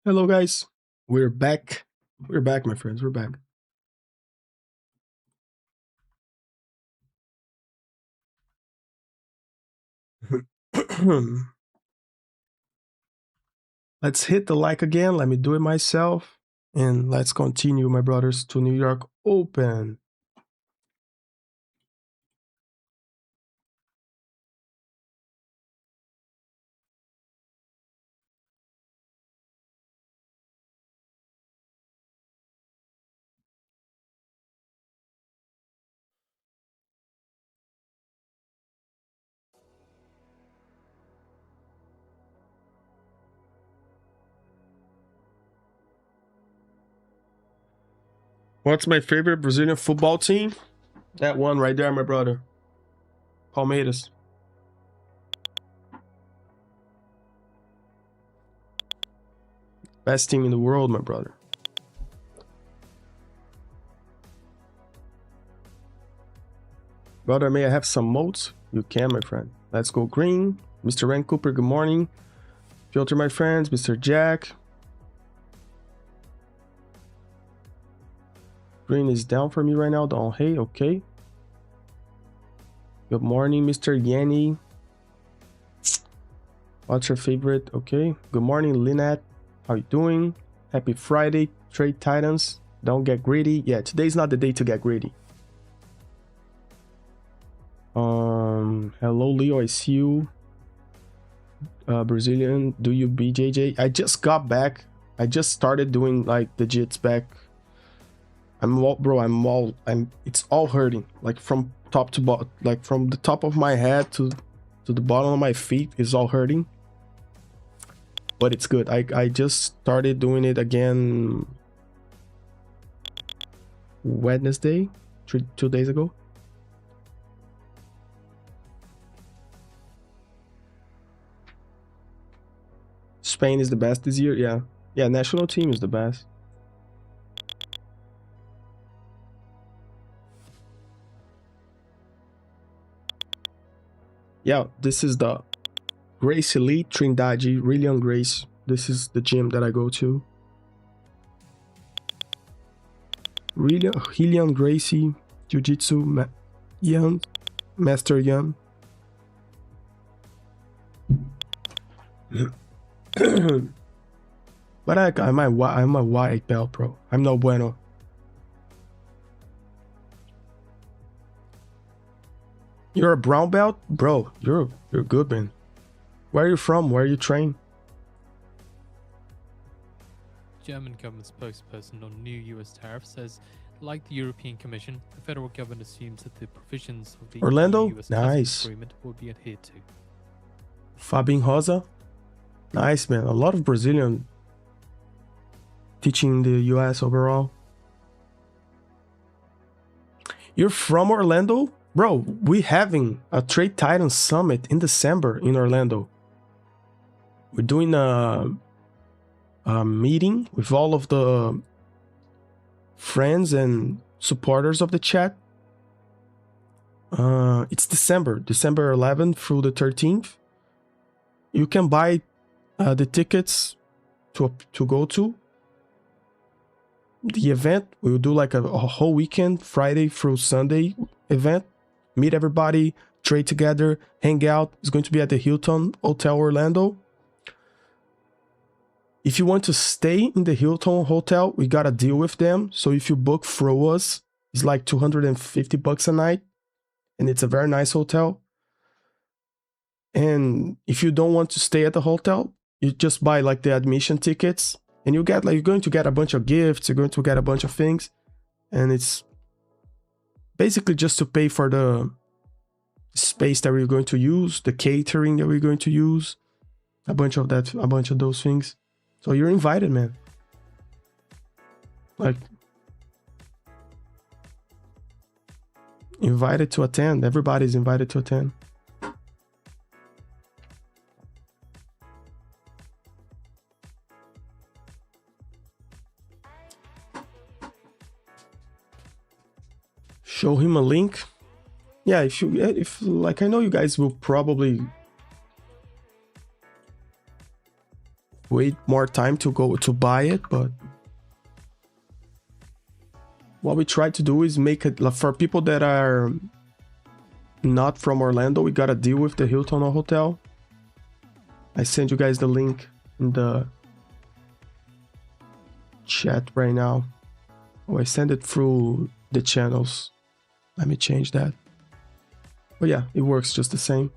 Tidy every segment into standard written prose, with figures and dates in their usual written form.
Hello guys, we're back. We're back, my friends. We're back. Let's hit the like again. Let me do it myself. And let's continue, my brothers, to New York Open. What's my favorite Brazilian football team? That one right there, my brother. Palmeiras. Best team in the world, my brother. Brother, may I have some modes? You can, my friend. Let's go green. Mr. Ren Cooper, good morning. Filter, my friends. Mr. Jack. Green is down for me right now. Don't hate. Okay. Good morning, Mr. Yanni. What's your favorite? Okay. Good morning, Lynette. How you doing? Happy Friday, Trade Titans. Don't get greedy. Yeah, today's not the day to get greedy. Hello, Leo. I see you. Brazilian. Do you BJJ? I just got back. I just started doing like the jits back. It's all hurting. Like from top to bottom, like from the top of my head to the bottom of my feet is all hurting. But it's good. I just started doing it again Wednesday, 2 days ago. Spain is the best this year. Yeah, national team is the best. Yeah, this is the Grace Elite Trindade, really on Grace. This is the gym that I go to. Really, Helion Gracie, Jiu-Jitsu, Yan, Master Yan. But I'm a white belt, bro. I'm no bueno. You're a brown belt? Bro, you're good, man. Where are you from? Where are you trained? German government spokesperson on new US tariffs says, like the European Commission, the federal government assumes that the provisions of the Orlando? US Nice. agreement will be adhered to. Fabin Rosa? Nice, man. A lot of Brazilian teaching in the US overall. You're from Orlando? Bro, we're having a Trade Titans Summit in December in Orlando. We're doing a meeting with all of the friends and supporters of the chat. It's December 11th through the 13th. You can buy the tickets to go to the event. We'll do like a whole weekend, Friday through Sunday event. Meet everybody, trade together, hang out. It's going to be at the Hilton Hotel Orlando. If you want to stay in the Hilton Hotel, we got a deal with them. So if you book through us, it's like $250 a night. And it's a very nice hotel. And if you don't want to stay at the hotel, you just buy like the admission tickets. And you get like, you're going to get a bunch of gifts. You're going to get a bunch of things. And it's basically just to pay for the space that we're going to use, the catering that we're going to use, a bunch of those things. So you're invited, man. Like, invited to attend. Everybody's invited to attend. Show him a link. Yeah, if like, I know you guys will probably wait more time to go to buy it, but what we try to do is make it for people that are not from Orlando. We got a deal with the Hilton Hotel. I send you guys the link in the chat right now. Oh, I send it through the channels. Let me change that. But yeah, it works just the same.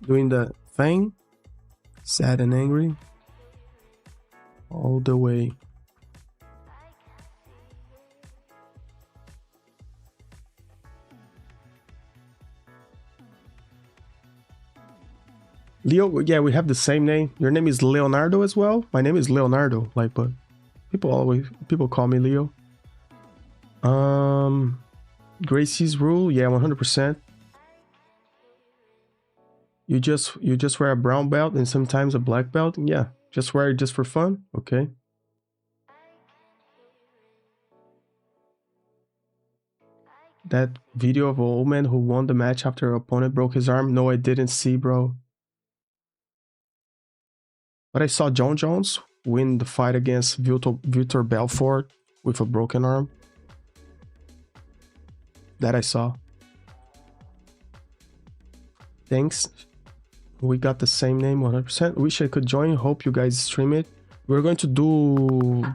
Doing the thing, sad and angry, all the way. Leo, yeah, we have the same name. Your name is Leonardo as well. My name is Leonardo, like, but people call me Leo. Gracie's rule, yeah, 100%. You just wear a brown belt and sometimes a black belt. Yeah, just wear it just for fun. Okay. That video of an old man who won the match after her opponent broke his arm. No, I didn't see, bro. But I saw John Jones win the fight against Vitor Belfort with a broken arm. That I saw. Thanks. We got the same name, 100%. Wish I could join. Hope you guys stream it. We're going to do,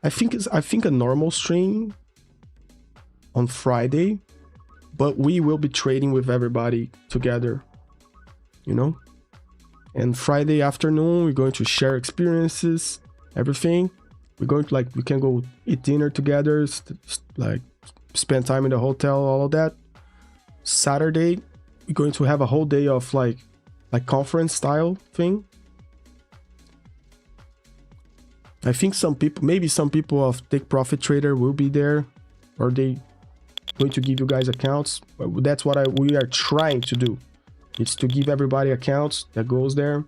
I think a normal stream on Friday, but we will be trading with everybody together, you know. And Friday afternoon, we're going to share experiences, everything. We're going to, like, we can go eat dinner together, like spend time in the hotel, all of that. Saturday, we're going to have a whole day of like conference style thing. I think maybe some people of Take Profit Trader will be there, or they going to give you guys accounts. That's what we are trying to do. It's to give everybody accounts that goes there.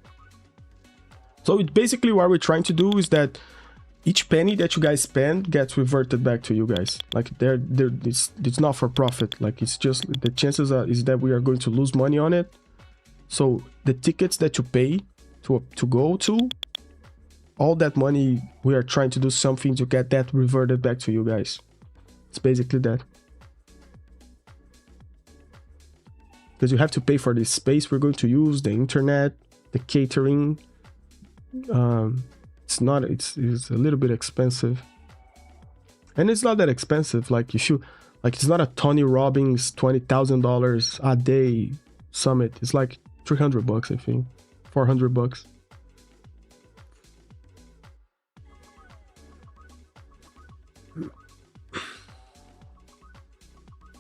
So basically what we're trying to do is that each penny that you guys spend gets reverted back to you guys. Like it's not for profit. Like it's just the chances is that we are going to lose money on it. So the tickets that you pay to go to, all that money, we are trying to do something to get that reverted back to you guys. It's basically that. Because you have to pay for the space we're going to use, the internet, the catering. It's a little bit expensive. And it's not that expensive. Like it's not a Tony Robbins $20,000 a day summit. It's like $300, I think, $400.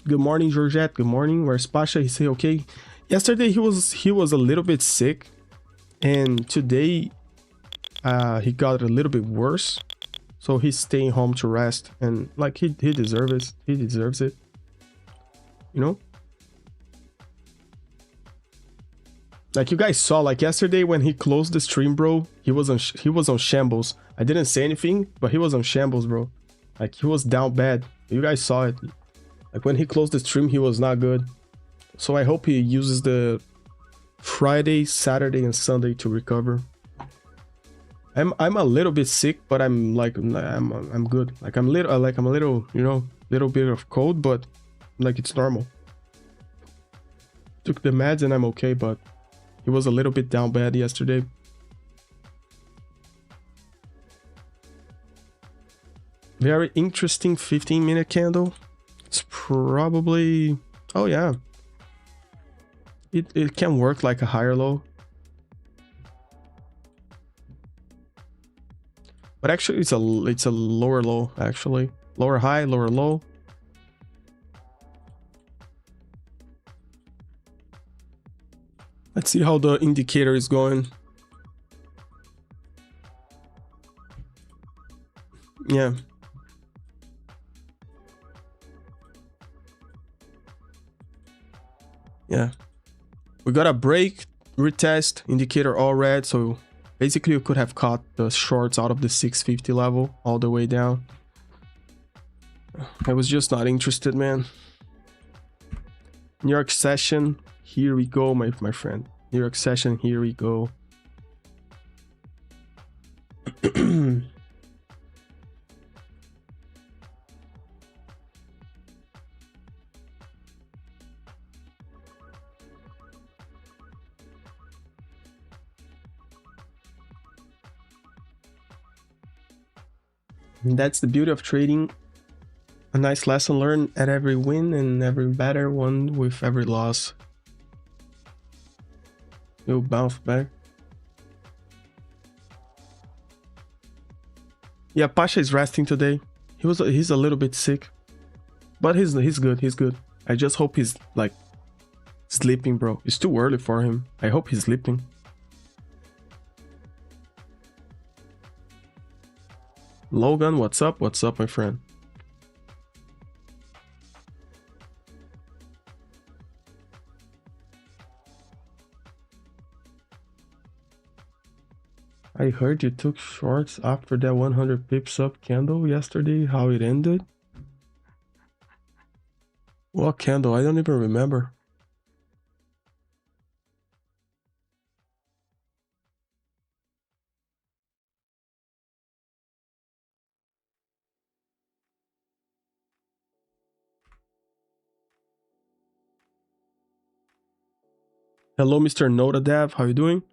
Good morning, Georgette. Good morning. Where's Pasha? He say okay. Yesterday he was a little bit sick, and today he got a little bit worse. So he's staying home to rest, and like he deserves it. He deserves it. You know? Like you guys saw, like yesterday when he closed the stream, bro, he was on shambles. I didn't say anything, but he was on shambles, bro. Like he was down bad. You guys saw it. Like when he closed the stream, he was not good. So I hope he uses the Friday, Saturday, and Sunday to recover. I'm a little bit sick, but I'm good. Like I'm a little, you know, little bit of cold, but like it's normal. Took the meds and I'm okay, but he was a little bit down bad yesterday. Very interesting 15-minute candle. It's probably, oh yeah, it can work like a higher low, but actually it's a lower low, actually lower high, lower low. Let's see how the indicator is going. Yeah. Yeah. We got a break, retest, indicator all red. So basically you could have caught the shorts out of the 650 level all the way down. I was just not interested, man. New York session, here we go, my friend. New York session, here we go. And that's the beauty of trading. A nice lesson learned at every win and every better one with every loss. You'll bounce back. Yeah, Pasha is resting today. He's a little bit sick, but he's good. He's good. I just hope he's like sleeping, bro. It's too early for him. I hope he's sleeping. Logan, what's up? What's up, my friend? I heard you took shorts after that 100 pips up candle yesterday. How it ended? What candle? I don't even remember. Hello, Mr. Notadev. How you doing?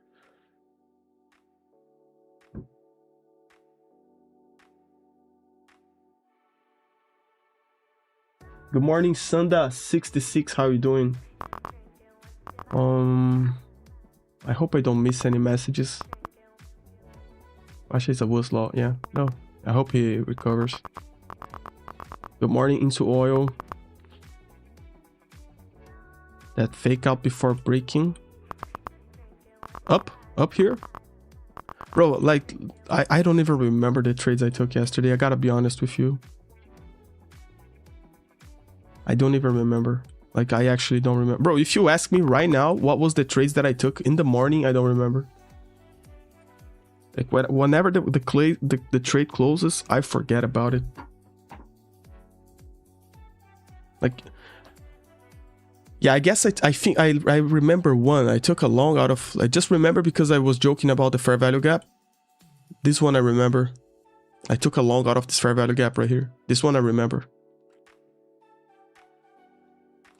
Good morning, Sunda66. How you doing? I hope I don't miss any messages. Pasha is a Woods Law. Yeah, no. I hope he recovers. Good morning, Into Oil. That fake out before breaking. Up here? Bro, like, I don't even remember the trades I took yesterday. I gotta be honest with you. I don't even remember. Like, I actually don't remember. Bro, if you ask me right now, what was the trades that I took in the morning, I don't remember. Like, whenever the trade closes, I forget about it. Like, yeah, I guess I think I remember one. I took a long out of... I just remember because I was joking about the fair value gap. This one I remember. I took a long out of this fair value gap right here. This one I remember.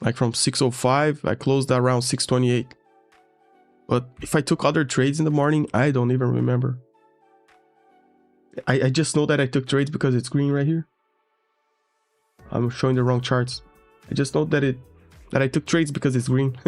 Like from 605, I closed around 628. But if I took other trades in the morning, I don't even remember. I just know that I took trades because it's green right here. I'm showing the wrong charts. I just know that I took trades because it's green.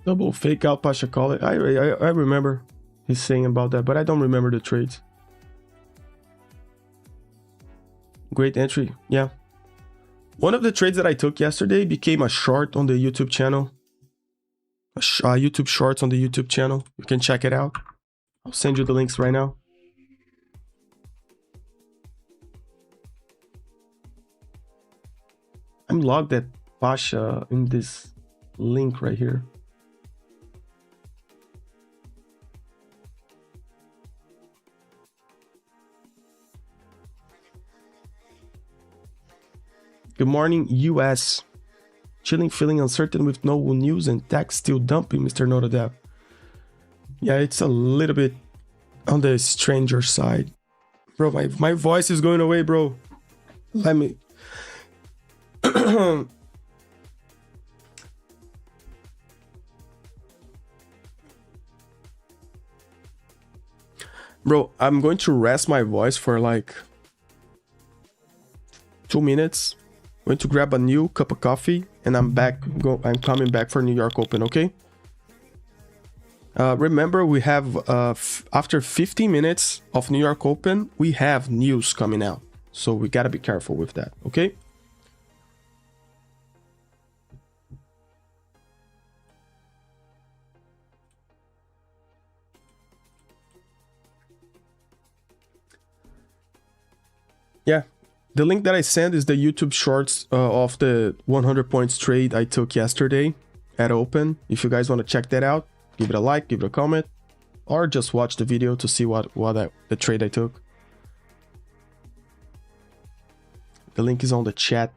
Double fake out, Pasha call it. I remember he's saying about that, but I don't remember the trades. Great entry, yeah. One of the trades that I took yesterday became a short on the YouTube channel. YouTube shorts on the YouTube channel. You can check it out. I'll send you the links right now. I'm logged at Pasha in this link right here. Good morning, US. Chilling, feeling uncertain with no news and tax still dumping, Mr. Notadev. Yeah, it's a little bit on the stranger side. Bro, my voice is going away, bro. Let me... Bro, I'm going to rest my voice for like 2 minutes. I'm going to grab a new cup of coffee and I'm back. I'm coming back for New York Open, okay? Remember, we have after 15 minutes of New York Open, we have news coming out. So we gotta be careful with that, okay? Yeah, the link that I sent is the YouTube shorts of the 100 points trade I took yesterday at Open. If you guys want to check that out, give it a like, give it a comment, or just watch the video to see the trade I took. The link is on the chat,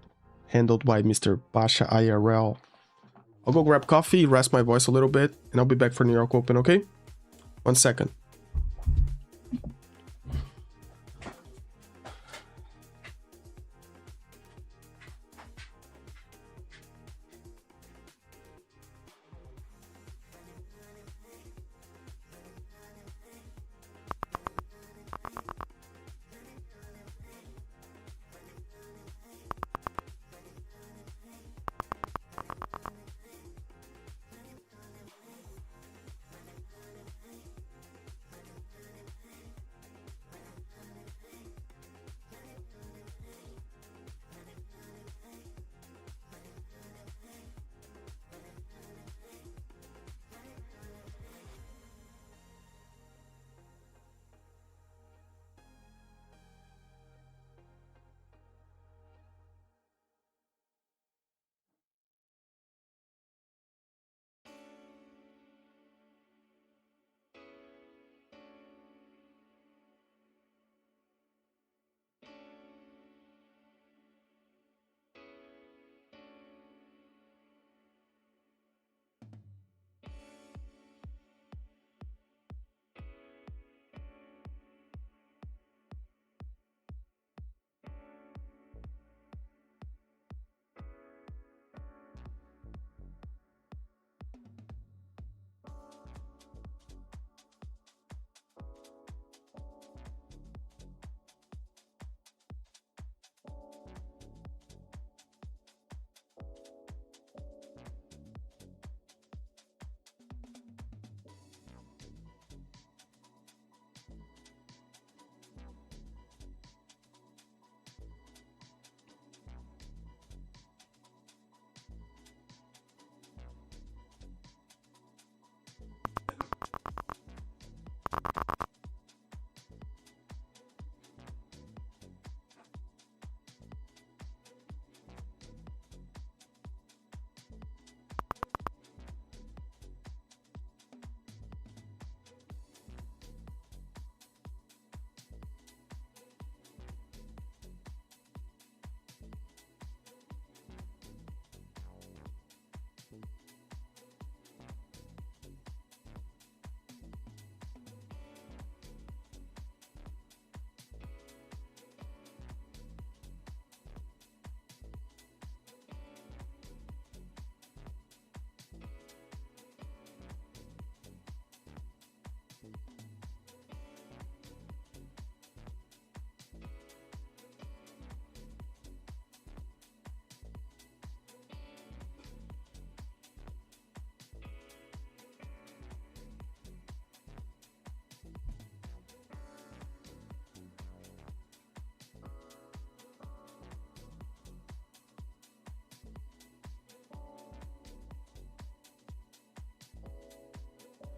handled by Mr. Pasha IRL. I'll go grab coffee, rest my voice a little bit, and I'll be back for New York Open, okay? 1 second.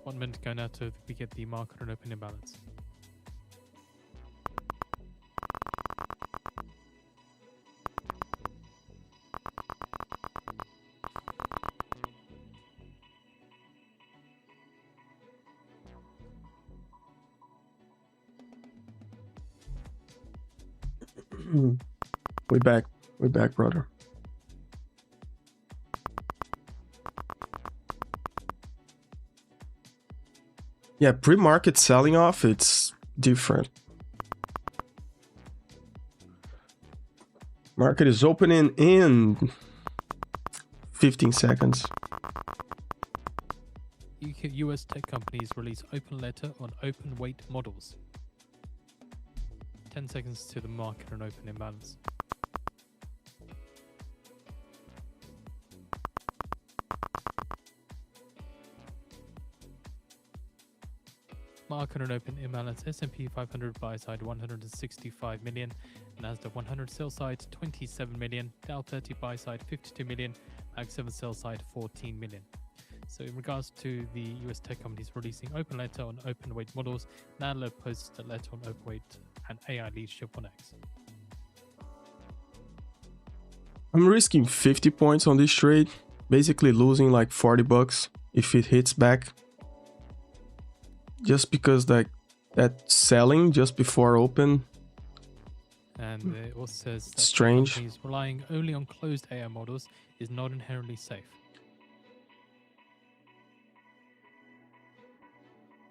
One minute ago now till we get the market and open imbalance. We back, brother. Yeah, pre-market selling off, it's different. Market is opening in 15 seconds. US tech companies release open letter on open weight models. 10 seconds to the market and open imbalance. Market and open imbalance. S&P 500 buy side 165 million, NASDAQ 100 sell side 27 million, Dow 30 buy side 52 million, Mag 7 sell side 14 million. So in regards to the US tech companies releasing open letter on open weight models, Nadler posts a letter on open weight and AI leadership on X. I'm risking 50 points on this trade, basically losing like 40 bucks if it hits back. Just because like that selling just before open. And it also says that strange. companies relying only on closed AI models is not inherently safe.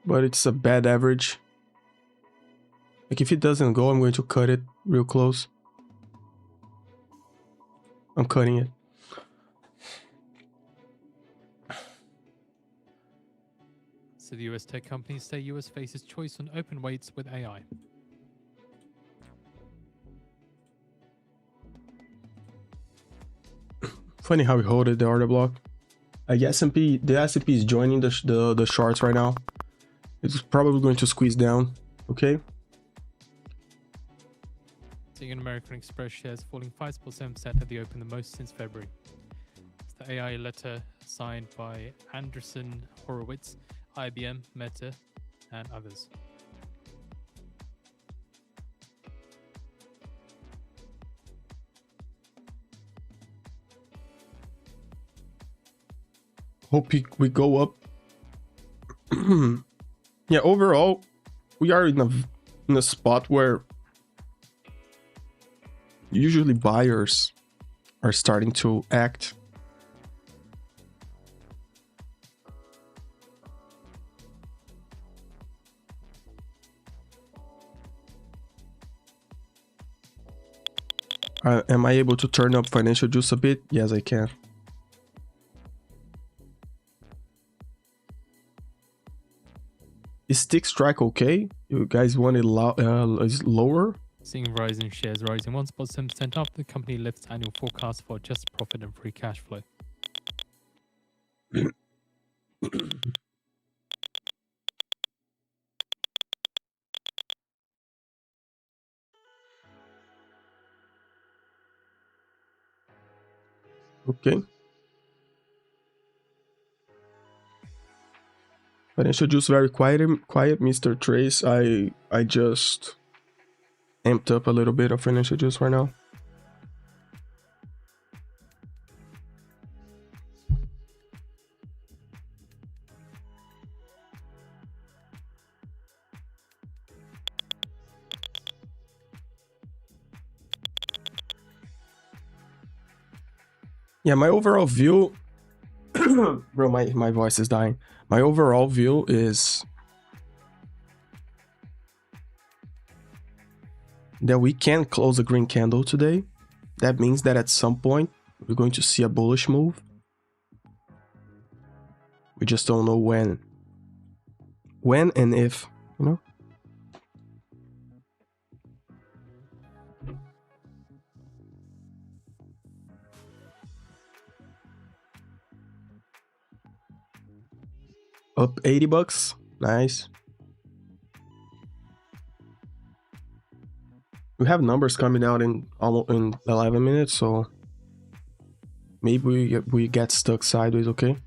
But it's a bad average. Like if it doesn't go, I'm going to cut it real close. I'm cutting it. So the US tech companies say US faces choice on open weights with AI. Funny how we hold it, the order block. The S&P is joining the shorts right now. It's probably going to squeeze down. Okay. Seeing American Express shares falling 5.7% at the open, the most since February. It's the AI letter signed by Anderson Horowitz, IBM, Meta, and others. Hope we go up. Yeah, overall, we are in a spot where usually buyers are starting to act. Am I able to turn up financial juice a bit? Yes, I can. Is tick strike okay? You guys want it lower? Seeing Verizon shares rising 1.7% after the company lifts annual forecast for adjusted profit and free cash flow. Okay. Financial juice very quiet, Mr. Trace. I just amped up a little bit of financial juice right now. Yeah, my overall view, bro, my voice is dying. My overall view is that we can close a green candle today. That means that at some point we're going to see a bullish move. We just don't know when. When and if, you know? Up 80 bucks. Nice. We have numbers coming out in almost in 11 minutes, so maybe we get stuck sideways, okay?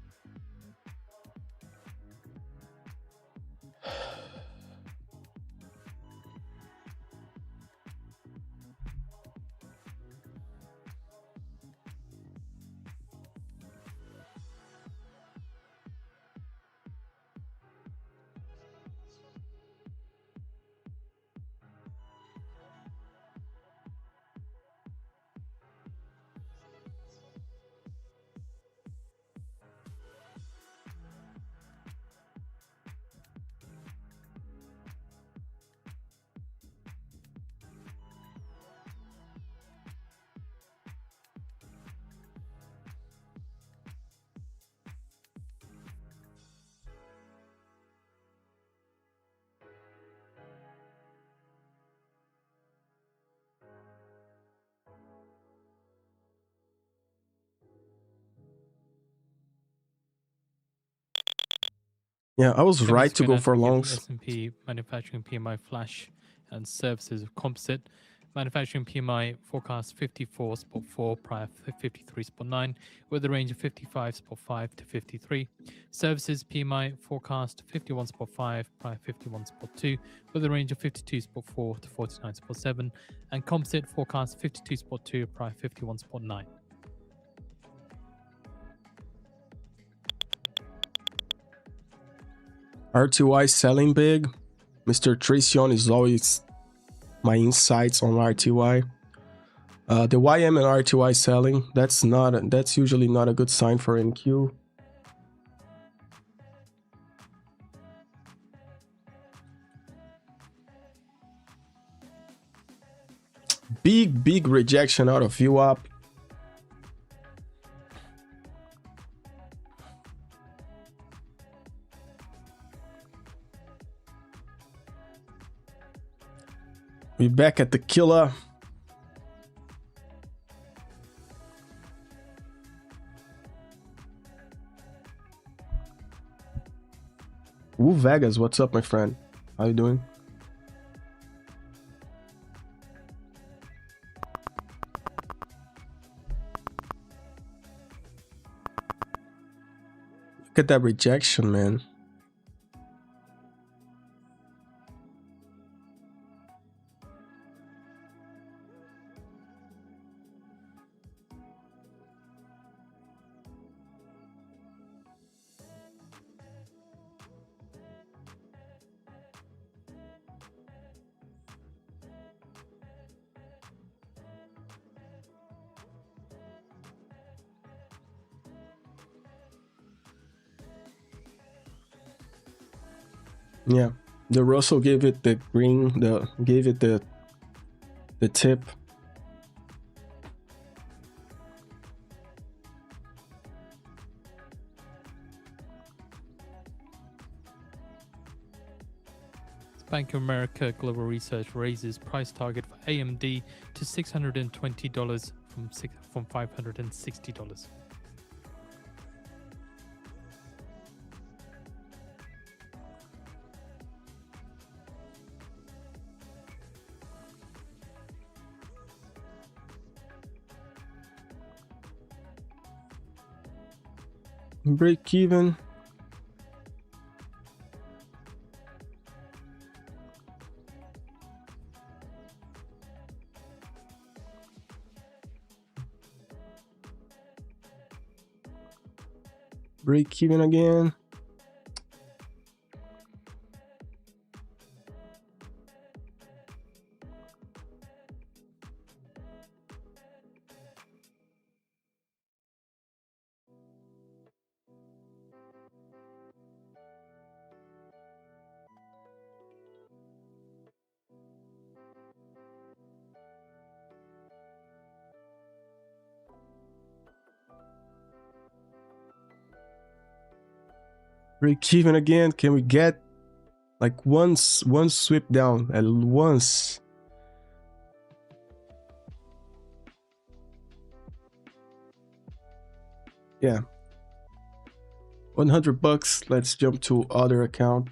Yeah, I was right to go for The longs. S&P manufacturing PMI flash and services composite. Manufacturing PMI forecast 54.4 prior 53.9 with a range of 55.5 to 53. Services PMI forecast 51.5 prior 51.2 with a range of 52.4 to 49.7, and composite forecast 52.2 prior 51.9. RTY selling big. Mr. Tracion is always my insights on RTY. The YM and RTY selling, that's usually not a good sign for NQ. Big rejection out of VWAP. We back at the killer. Ooh, Vegas, what's up, my friend? How you doing? Look at that rejection, man. Yeah, the Russell gave it the green, gave it the tip. Bank of America Global Research raises price target for AMD to $620 from $560. Break even. Break even again. Break even again. Can we get like one sweep down at once? Yeah. $100. Let's jump to other account.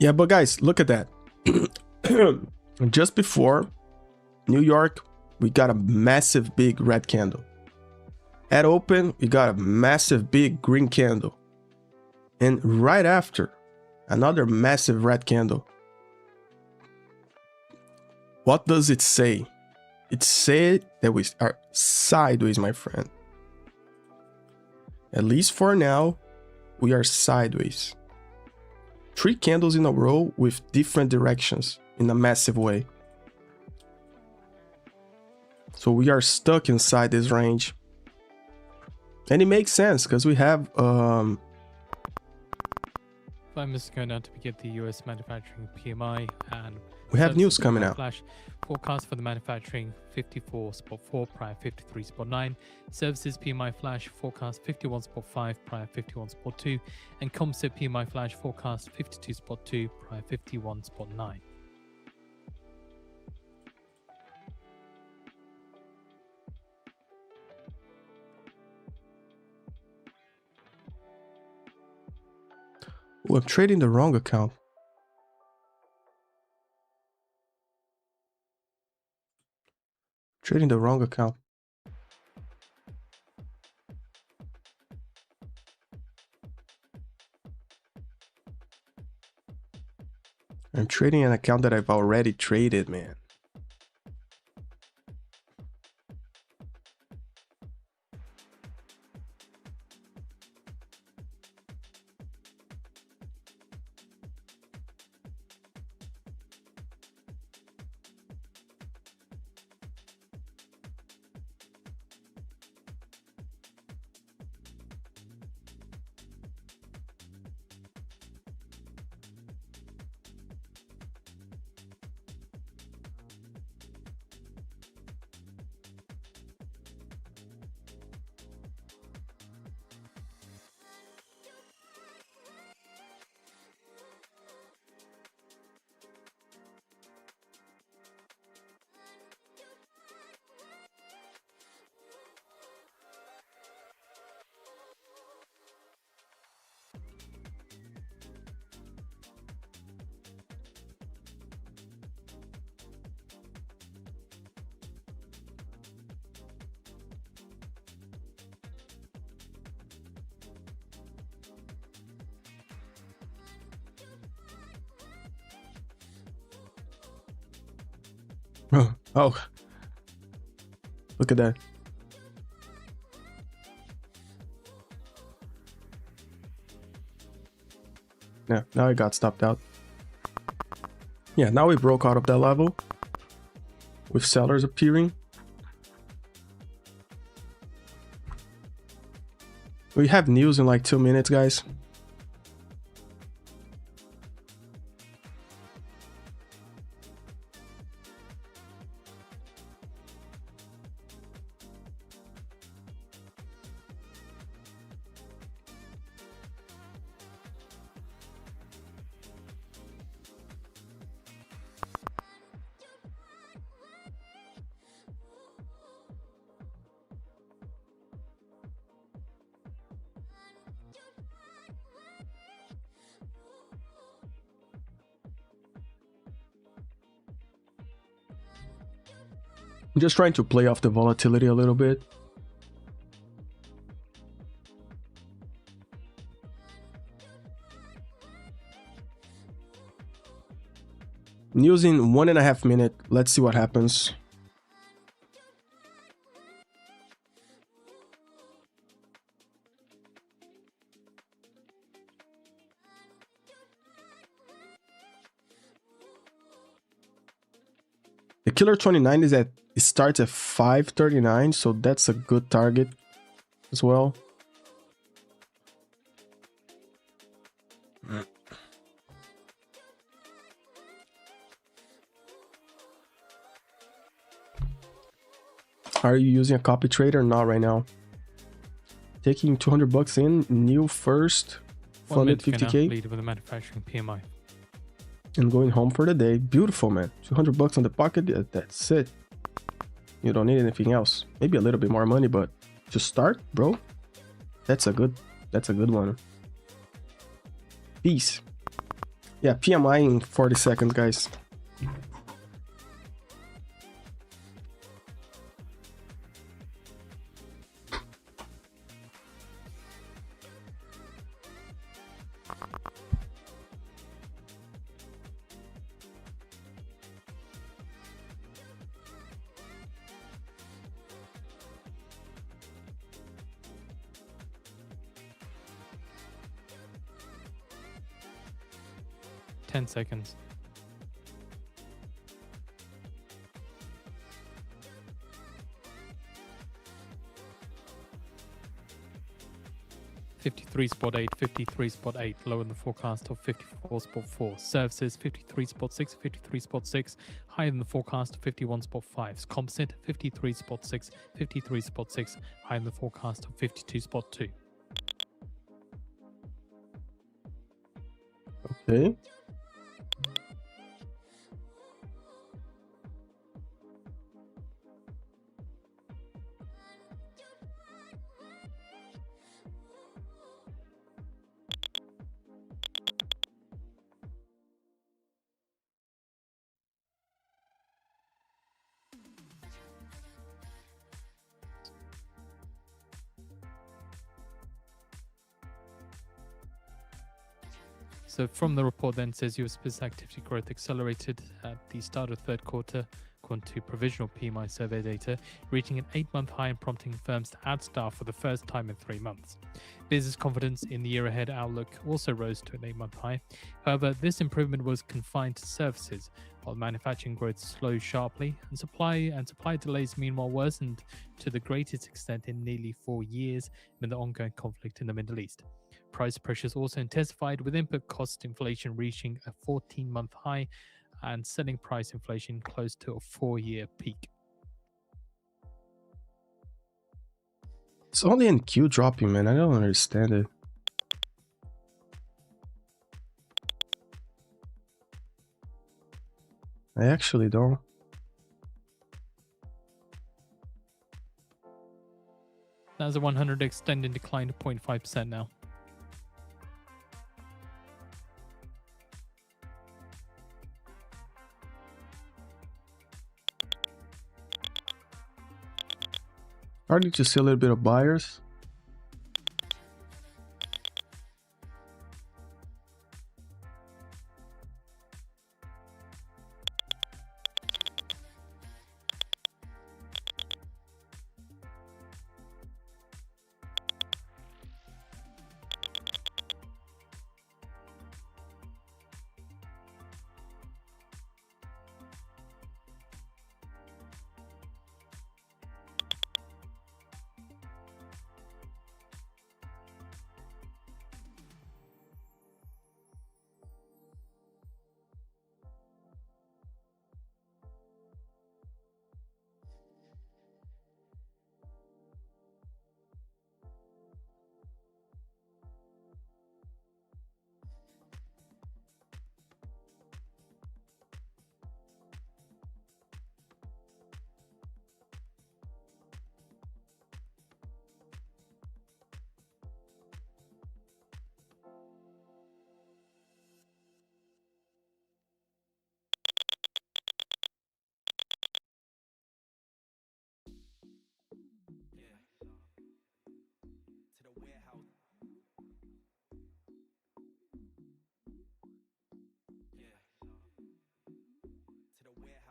Yeah, but guys, look at that. Just before New York, we got a massive big red candle. At open, we got a massive big green candle. And right after, another massive red candle. What does it say? It says that we are sideways, my friend. At least for now, we are sideways. 3 candles in a row with different directions in a massive way. So we are stuck inside this range. And it makes sense because we have 5 minutes ago now to get the US manufacturing PMI and We have news services coming PMI out. Flash forecast for the manufacturing 54.4 prior 53.9, services PMI Flash forecast 51.5 prior 51.2, and composite PMI Flash forecast 52.2 prior 51.9. Ooh, I'm trading the wrong account. Trading the wrong account. I'm trading an account that I've already traded, man. Oh, look at that. Yeah, now it got stopped out. Yeah, now we broke out of that level with sellers appearing. We have news in like 2 minutes, guys. I'm just trying to play off the volatility a little bit. News in 1.5 minutes. Let's see what happens. The killer 29 is at, it starts at 539, so that's a good target as well. Are you using a copy trader? Not right now. Taking 200 bucks in, new first, funded 50k. Lead with the manufacturing PMI. And going home for the day. Beautiful, man. 200 bucks on the pocket. That's it. You don't need anything else. Maybe a little bit more money, but to start, bro, that's a good one. Peace. Yeah, PMI in 40 seconds, guys. Ten seconds. 53.8, 53.8, lower than the forecast of 54.4. Services 53.6, 53.6, higher than the forecast of 51.5. Composite 53.6, 53.6, higher than the forecast of 52.2. Okay. So from the report then says US business activity growth accelerated at the start of third quarter, according to provisional PMI survey data, reaching an 8-month high and prompting firms to add staff for the first time in 3 months. Business confidence in the year ahead outlook also rose to an 8-month high. However, this improvement was confined to services, while manufacturing growth slowed sharply, and supply delays meanwhile worsened to the greatest extent in nearly 4 years amid the ongoing conflict in the Middle East. Price pressures also intensified, with input cost inflation reaching a 14-month high and selling price inflation close to a 4-year peak. It's only in Q dropping, man. I don't understand it. I actually don't. That's a 100 extending decline to 0.5% now. Starting to see a little bit of buyers.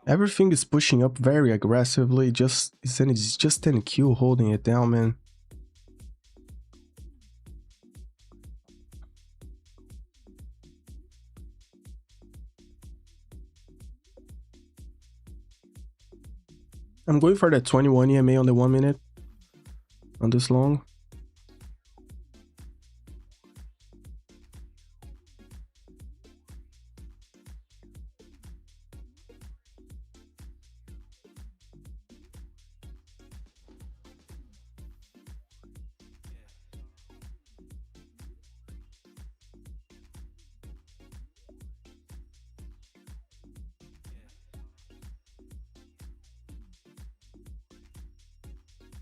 Everything is pushing up very aggressively. It's just 10Q holding it down, man. I'm going for that 21 EMA on the 1 minute on this long.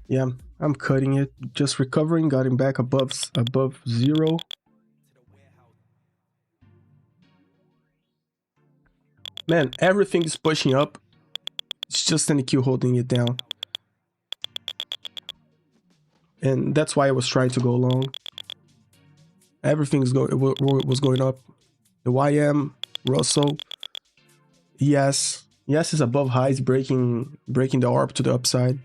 Yeah, I'm cutting it, just recovering, got him back above zero. Man, everything is pushing up. It's just an EQ holding it down. And that's why I was trying to go long. Everything was going up. The YM, Russell, ES. ES is above highs, breaking the ARP to the upside.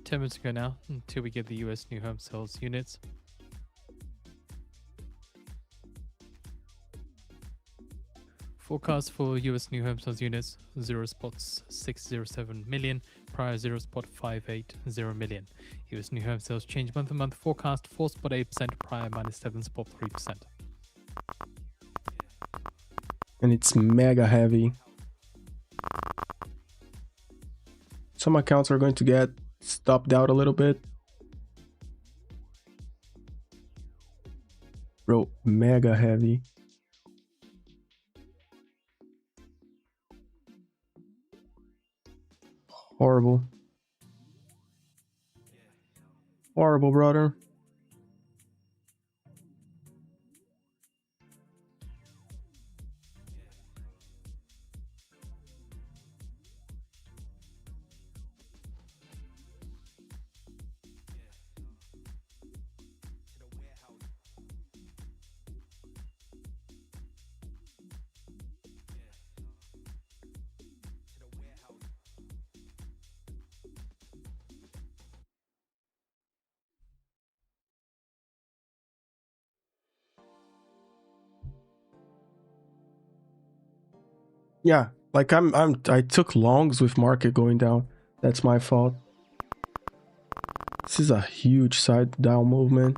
10 minutes ago now, until we get the US new home sales units. Forecast for US new home sales units 0.607 million, prior 0.580 million. US new home sales change month to month forecast 4.8%, prior -7.3%. And it's mega heavy. Some accounts are going to get stopped out a little bit. Bro, mega heavy. Horrible. Horrible, brother. Yeah, like I took longs with market going down. That's my fault. This is a huge side down movement.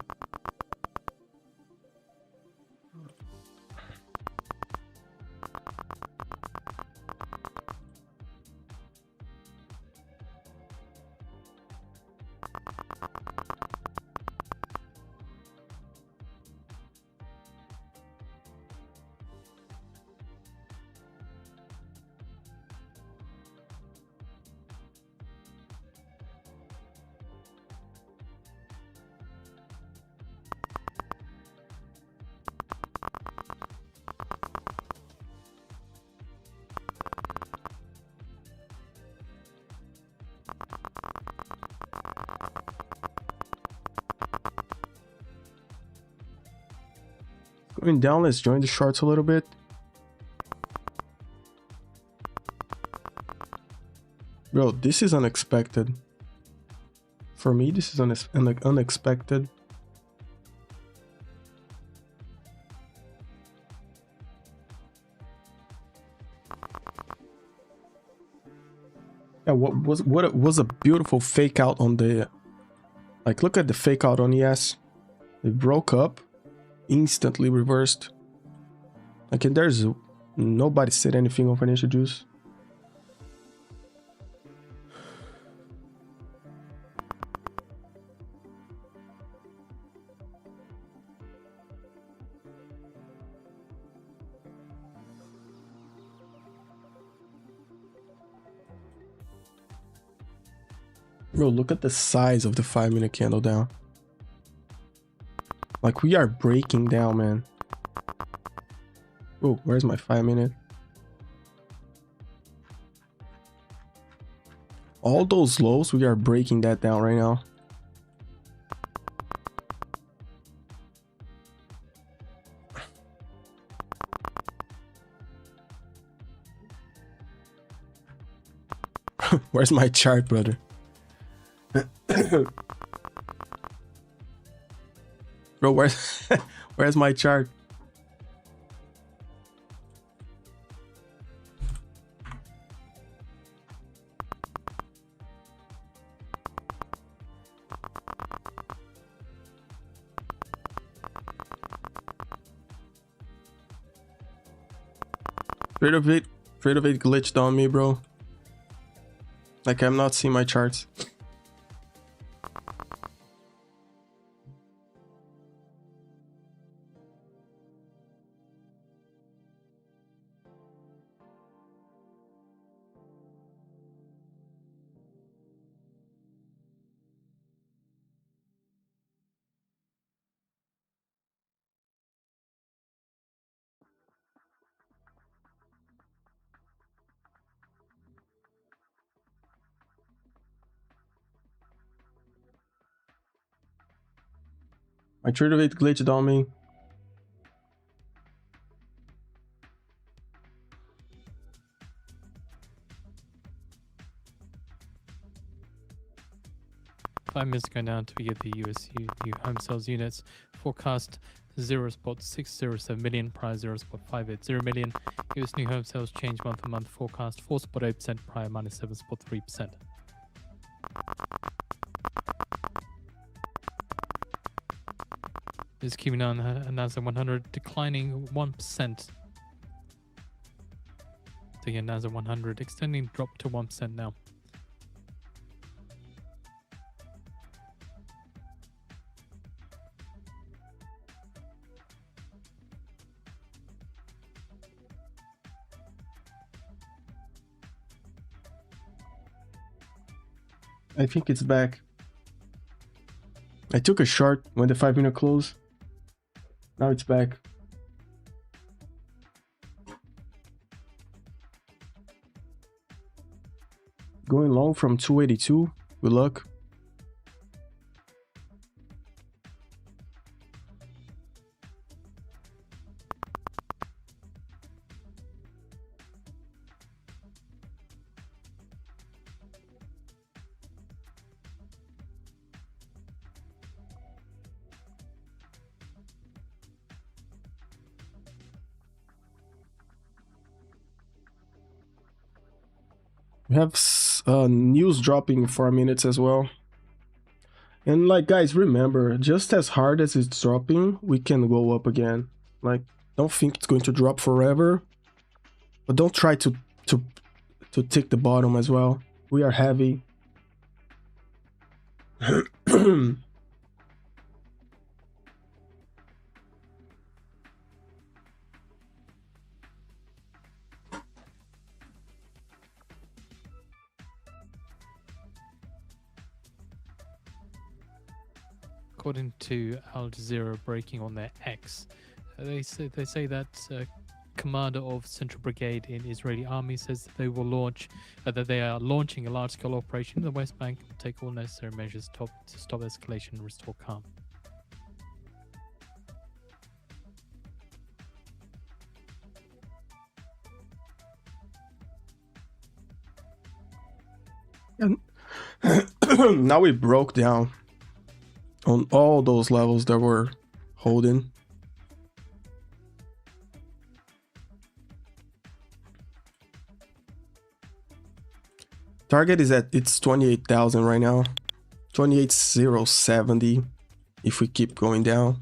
Going down, let's join the shorts a little bit. Bro, this is unexpected. For me, this is unexpected. Yeah, what was a beautiful fake out on the, like, look at the fake out on ES. It broke up, instantly reversed. Like, and there's nobody said anything on financial juice. Bro, look at the size of the 5-minute candle down. Like, we are breaking down, man. Oh, where's my 5-minute? All those lows, we are breaking that down right now. Where's my chart, brother? Bro, where's my chart? Trade of it glitched on me, bro. Like, I'm not seeing my charts. My trade of it glitched on me. 5 minutes ago now to get the US new home sales units. Forecast 0.607 million, prior 0.580 million. US new home sales change month on month forecast 4.8%, prior minus 7.3%. Just keeping on NASDAQ 100 declining 1%. So yeah, NASDAQ 100 extending drop to 1% now. I think it's back. I took a short when the 5-minute closed. Now it's back. Going long from 282. Good luck. We have news dropping in 4 minutes as well. And like, guys, remember, just as hard as it's dropping, we can go up again. Like, don't think it's going to drop forever, but don't try to take the bottom as well. We are heavy. According to Al Jazeera breaking on their X, they say that commander of Central Brigade in Israeli army says that they will launch that they are launching a large-scale operation in the West Bank and take all necessary measures to stop escalation and restore calm. And now we broke down on all those levels that we're holding. Target is at it's 28,000 right now. 28,070 if we keep going down.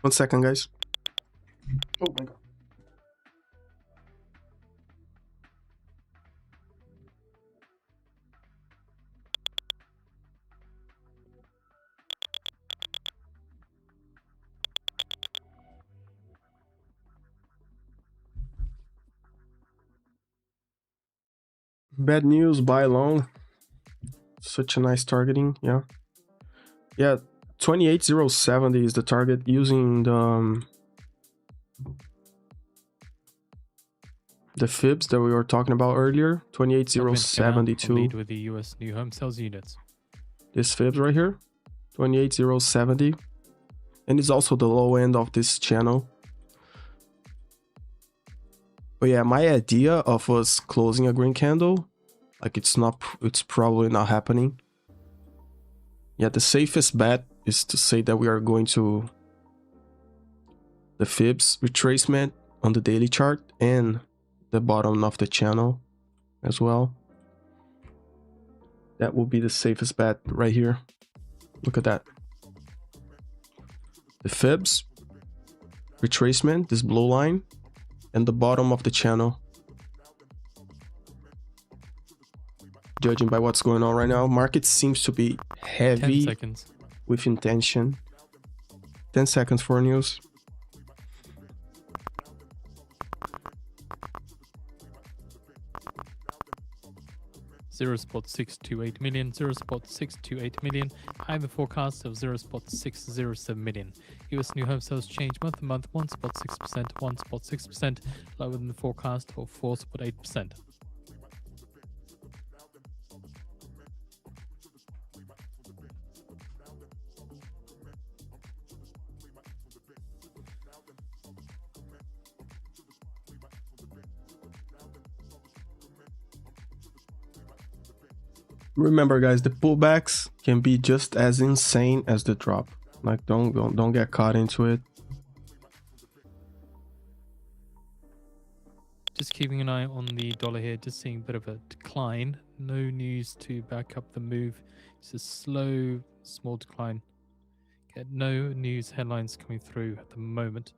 One second, guys. Oh my god. Bad news, buy long. Such a nice targeting, yeah. Yeah, 28,070 is the target using the fibs that we were talking about earlier. 28,072. Lead with the US new home sales units. This fibs right here, 28,070, and it's also the low end of this channel. But yeah, my idea of us closing a green candle, like it's probably not happening. Yeah, the safest bet is to say that we are going to the fibs retracement on the daily chart and the bottom of the channel as well. That will be the safest bet right here. Look at that. The fibs retracement, this blue line, and the bottom of the channel. Judging by what's going on right now, market seems to be heavy 10 seconds. With intention. 10 seconds for news. 0.628 million, 0.628 million, high the forecast of 0.607 million. US new home sales change month to month 1.6%, 1.6%, lower than the forecast of 4.8%. Remember, guys, the pullbacks can be just as insane as the drop. Like, don't get caught into it. Just keeping an eye on the dollar here, just seeing a bit of a decline. No news to back up the move. It's a slow, small decline. Get no news headlines coming through at the moment.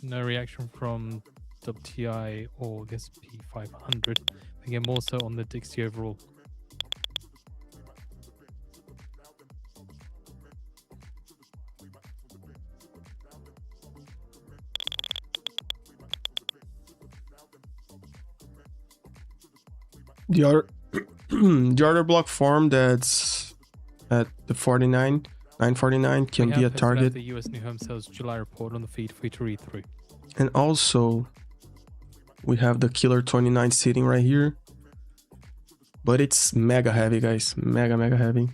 No reaction from WTI or the S&P 500. Again, more so on the Dixie overall. The other the other block form that's at the 949 can be a target. The US new home sales July report on the feed for you to read through. And also we have the killer 29 sitting right here, but it's mega heavy, guys. Mega heavy.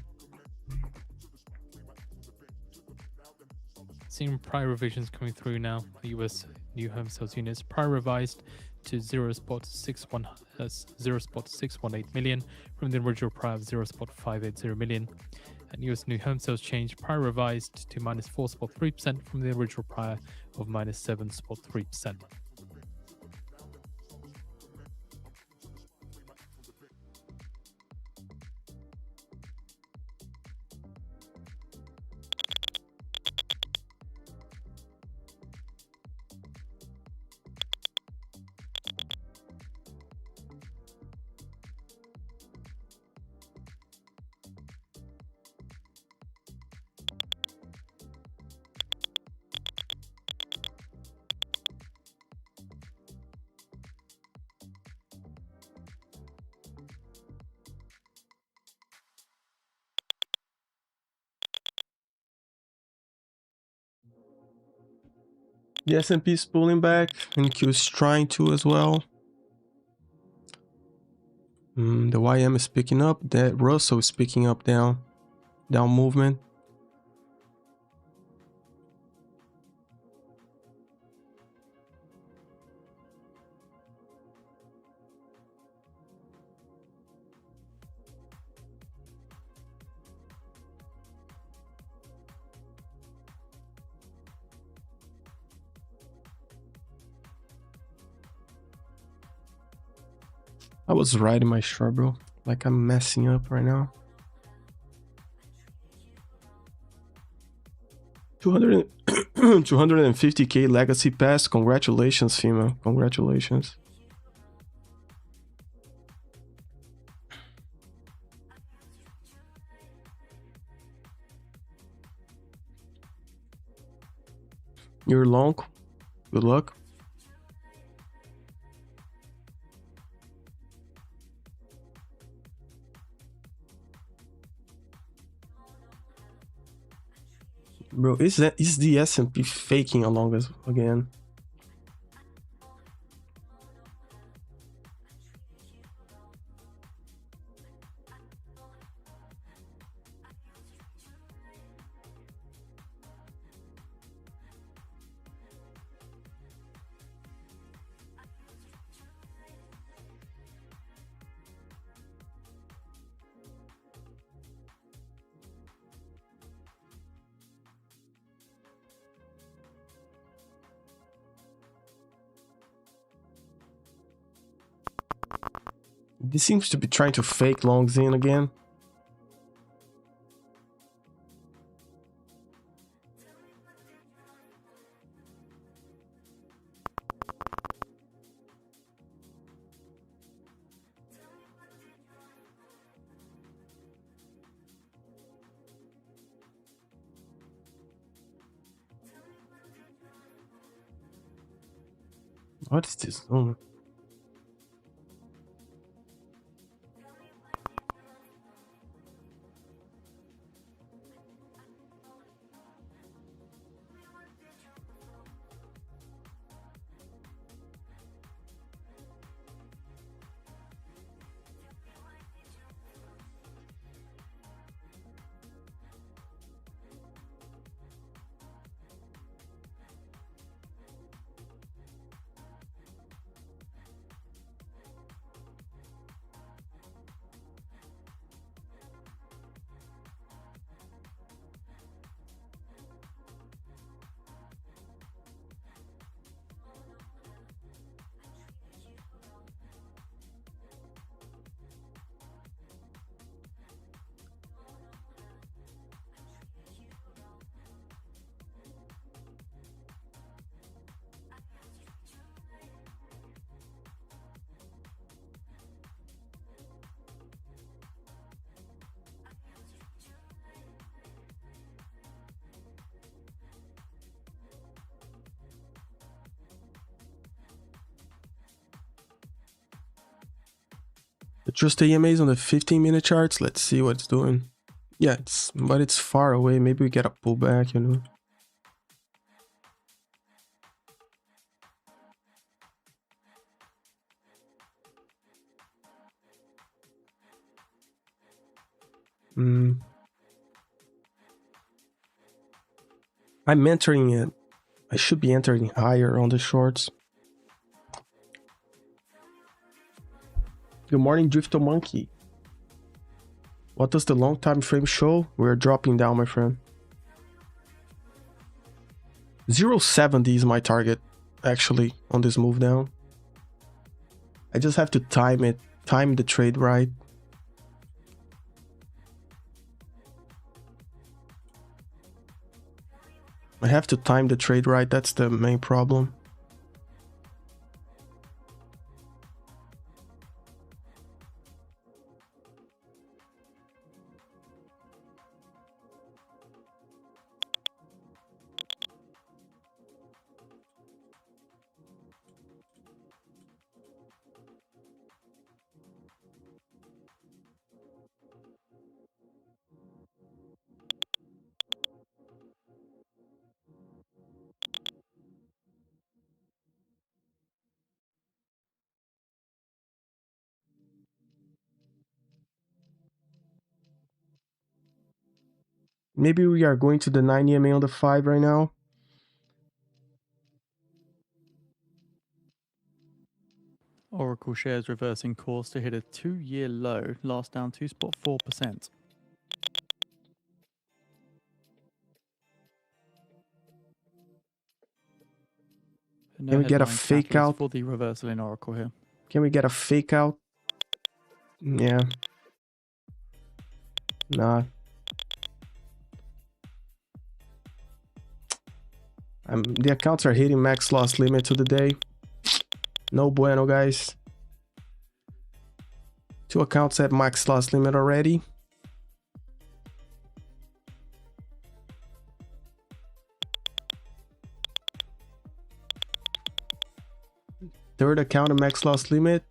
Seeing prior revisions coming through now. The US new home sales units prior revised to 0.618 million from the original prior of 0.580 million. And US new home sales change prior revised to minus 4.3% from the original prior of minus 7.3%. The S&P is pulling back, and Q is trying to as well. The YM is picking up. That Russell is picking up down movement. I was right in my short, bro. Like, I'm messing up right now. 250k legacy pass. Congratulations, FEMA. Congratulations. You're long. Good luck. Bro, is the S&P faking along us again? This seems to be trying to fake longs in again. What is this? Oh. Just the EMAs on the 15-minute charts. Let's see what it's doing. Yeah, but it's far away. Maybe we get a pullback, you know. I'm entering it. I should be entering higher on the shorts. Good morning, Drifto Monkey. What does the long time frame show? We're dropping down, my friend. 0.70 is my target, actually, on this move down. I just have to time it, time the trade right. I have to time the trade right, that's the main problem. Maybe we are going to the 9 EMA on the 5 right now. Oracle shares reversing course to hit a 2-year low, last down 2.4%. Can we get a fake out for the reversal in Oracle here? Can we get a fake out? Yeah. Nah. The accounts are hitting max loss limit to the day. No bueno, guys. 2 accounts at max loss limit already. Third account at max loss limit.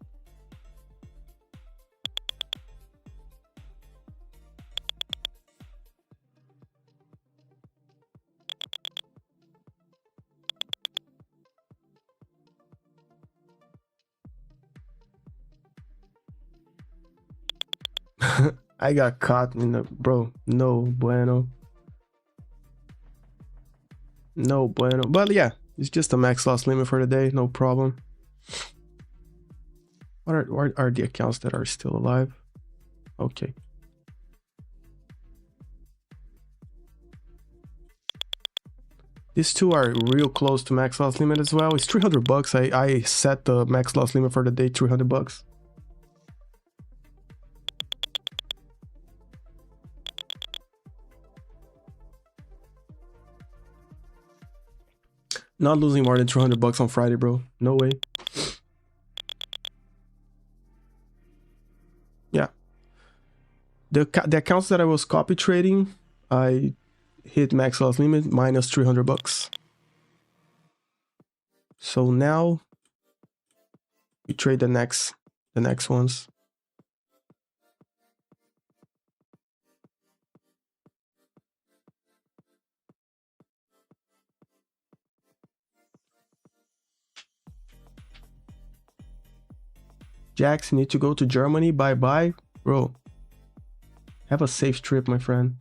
I got caught in the bro. No bueno. No bueno. But yeah, it's just a max loss limit for the day. No problem. What are the accounts that are still alive? Okay. These two are real close to max loss limit as well. It's 300 bucks. I set the max loss limit for the day 300 bucks. Not losing more than 200 bucks on Friday, bro. No way. Yeah. The accounts that I was copy trading, I hit max loss limit minus 300 bucks. So now we trade the next ones. Jax, you need to go to Germany. Bye-bye. Bro, have a safe trip, my friend.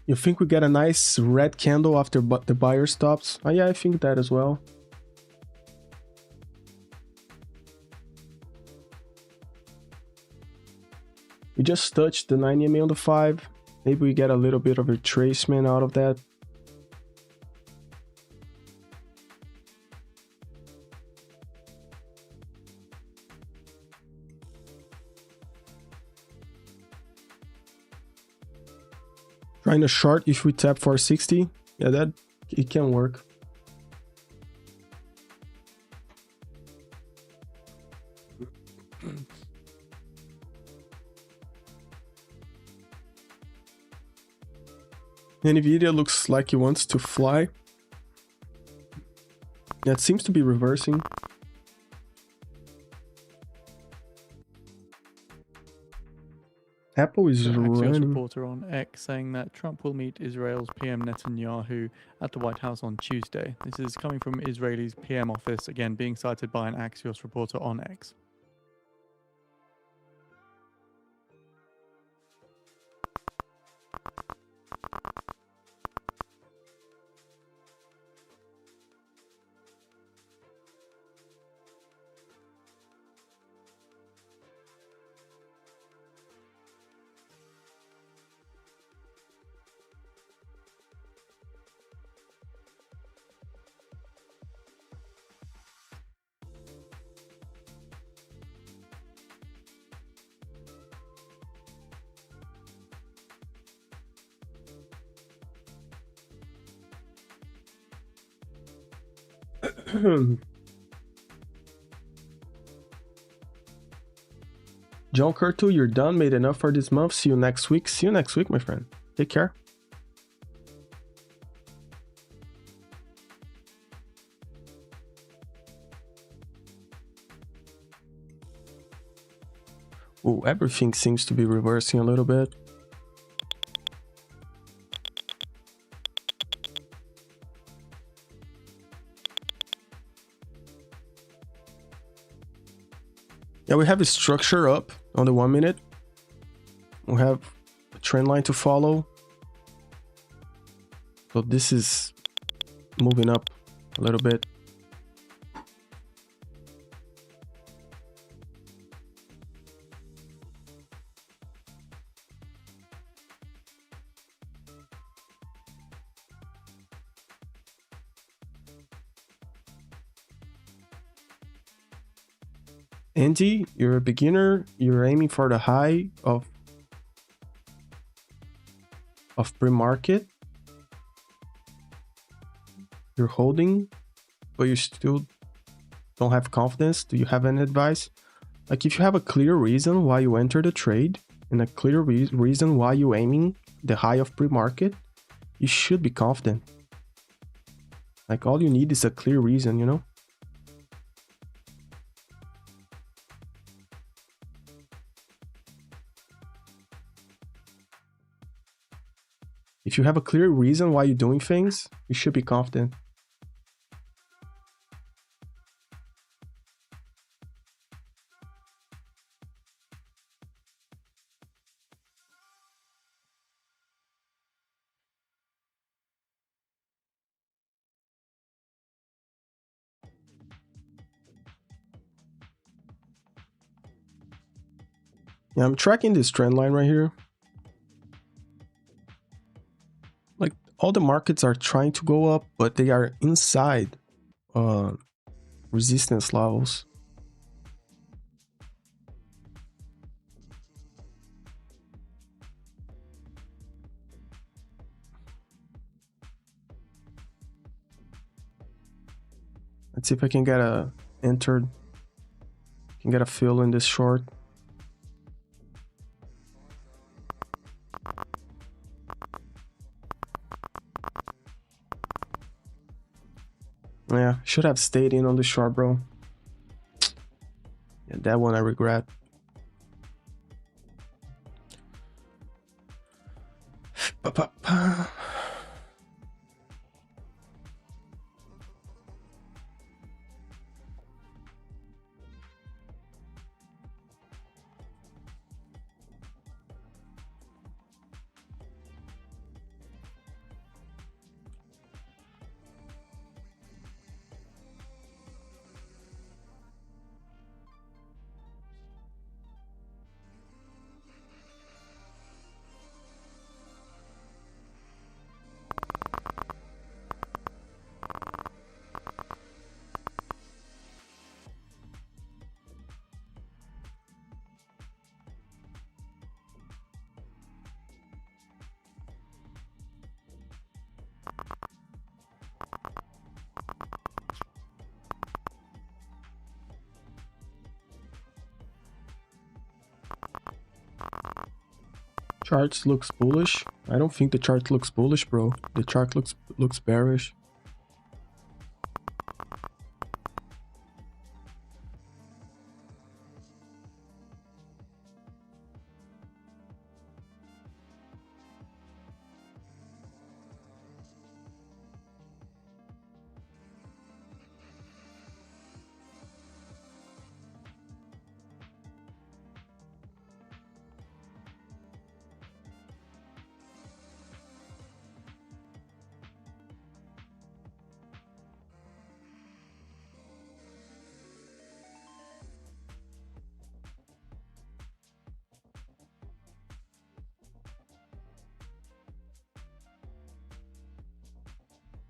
You think we get a nice red candle after the buyer stops? Oh yeah, I think that as well. We just touched the 90 MA on the 5. Maybe we get a little bit of retracement out of that. Trying to short if we tap 460. Yeah, that it can work. Nvidia looks like it wants to fly. Yeah, it seems to be reversing. Apple is Axios running. reporter on X saying that Trump will meet Israel's PM Netanyahu at the White House on Tuesday. This is coming from Israel's PM office, again being cited by an Axios reporter on X. John Curto, you're done. Made enough for this month. See you next week. See you next week, my friend. Take care. Oh, everything seems to be reversing a little bit. Yeah, we have a structure up on the 1 minute. We have a trend line to follow. So this is moving up a little bit. Andy, you're a beginner. You're aiming for the high of pre-market. You're holding, but you still don't have confidence. Do you have any advice? Like, if you have a clear reason why you entered the trade and a clear reason why you're aiming the high of pre-market, you should be confident. Like, all you need is a clear reason, you know? If you have a clear reason why you're doing things, you should be confident. Yeah, I'm tracking this trend line right here. Like, all the markets are trying to go up, but they are inside resistance levels. Let's see if I can get a entered, can get a fill in this short. Yeah, should have stayed in on the short, bro. Yeah, that one I regret. Charts looks bullish. I don't think the chart looks bullish, bro. The chart looks bearish.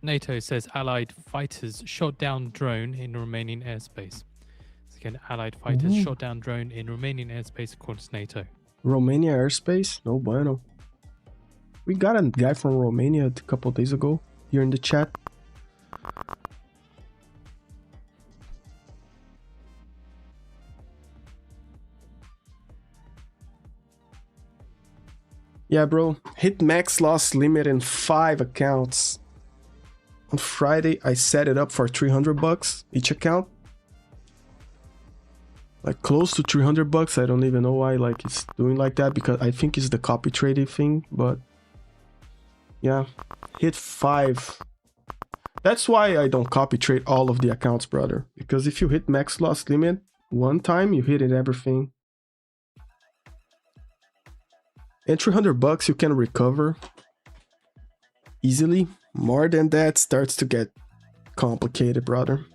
NATO says Allied fighters shot down drone in Romanian airspace. So again, Allied fighters shot down drone in Romanian airspace according to NATO. Romania airspace? No bueno. We got a guy from Romania a couple days ago here in the chat. Yeah, bro. Hit max loss limit in 5 accounts. On Friday, I set it up for $300 each account. Like close to $300. I don't even know why like it's doing like that, because I think it's the copy trading thing, but yeah, hit 5. That's why I don't copy trade all of the accounts, brother, because if you hit max loss limit one time, you hit it everything. And $300 you can recover easily. More than that starts to get complicated, brother.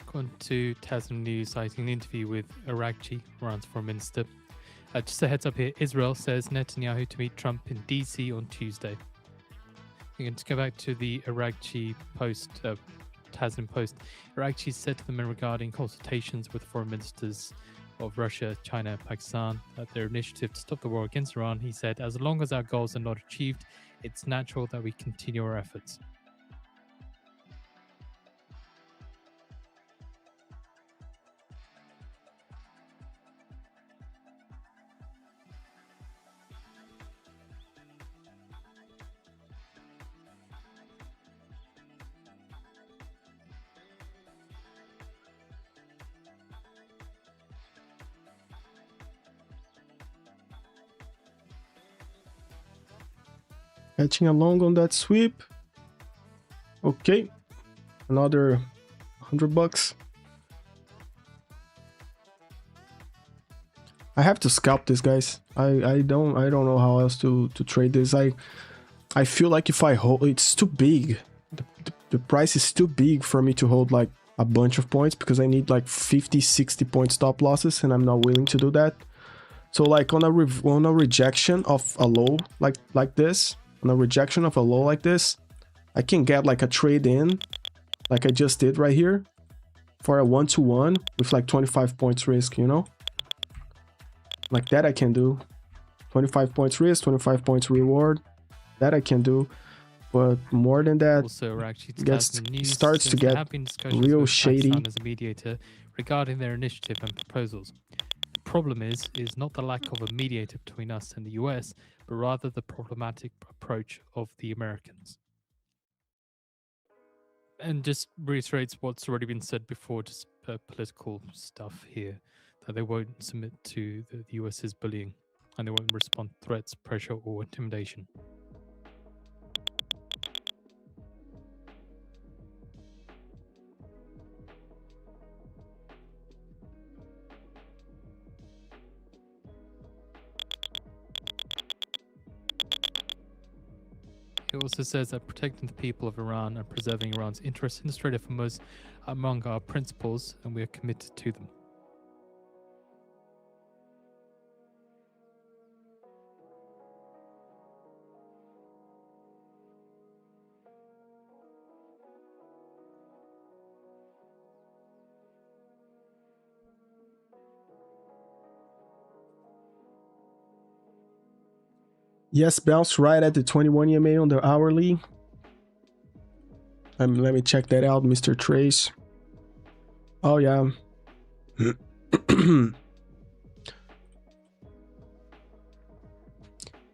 According to Tasnim News, citing an interview with Aragchi, Iran's foreign minister. Just a heads up here, Israel says Netanyahu to meet Trump in DC on Tuesday. Again, to go back to the Aragchi post, Tasnim post, Aragchi said to them regarding consultations with foreign ministers of Russia, China, and Pakistan that their initiative to stop the war against Iran, he said, as long as our goals are not achieved, it's natural that we continue our efforts. Catching along on that sweep. Okay, another $100. I have to scalp this, guys. I don't know how else to trade this. I feel like if I hold, it's too big. The price is too big for me to hold like a bunch of points, because I need like 50-60 point stop losses, and I'm not willing to do that. So like on a rejection of a low like this, on a rejection of a low like this, I can get like a trade in, like I just did right here, for a 1-to-1 with like 25 points risk, you know? Like that I can do. 25 points risk, 25 points reward. That I can do. But more than that, also, actually, starts to get real shady. As a mediator regarding their initiative and proposals. The problem is not the lack of a mediator between us and the US, but rather the problematic approach of the Americans. And just reiterates what's already been said before, just political stuff here, that they won't submit to the US's bullying, and they won't respond to threats, pressure, or intimidation. He also says that protecting the people of Iran and preserving Iran's interests in the Strait of Hormuz are among our principles, and we are committed to them. Yes, bounced right at the 21 EMA on the hourly. Let me check that out, Mr. Trace. Oh yeah.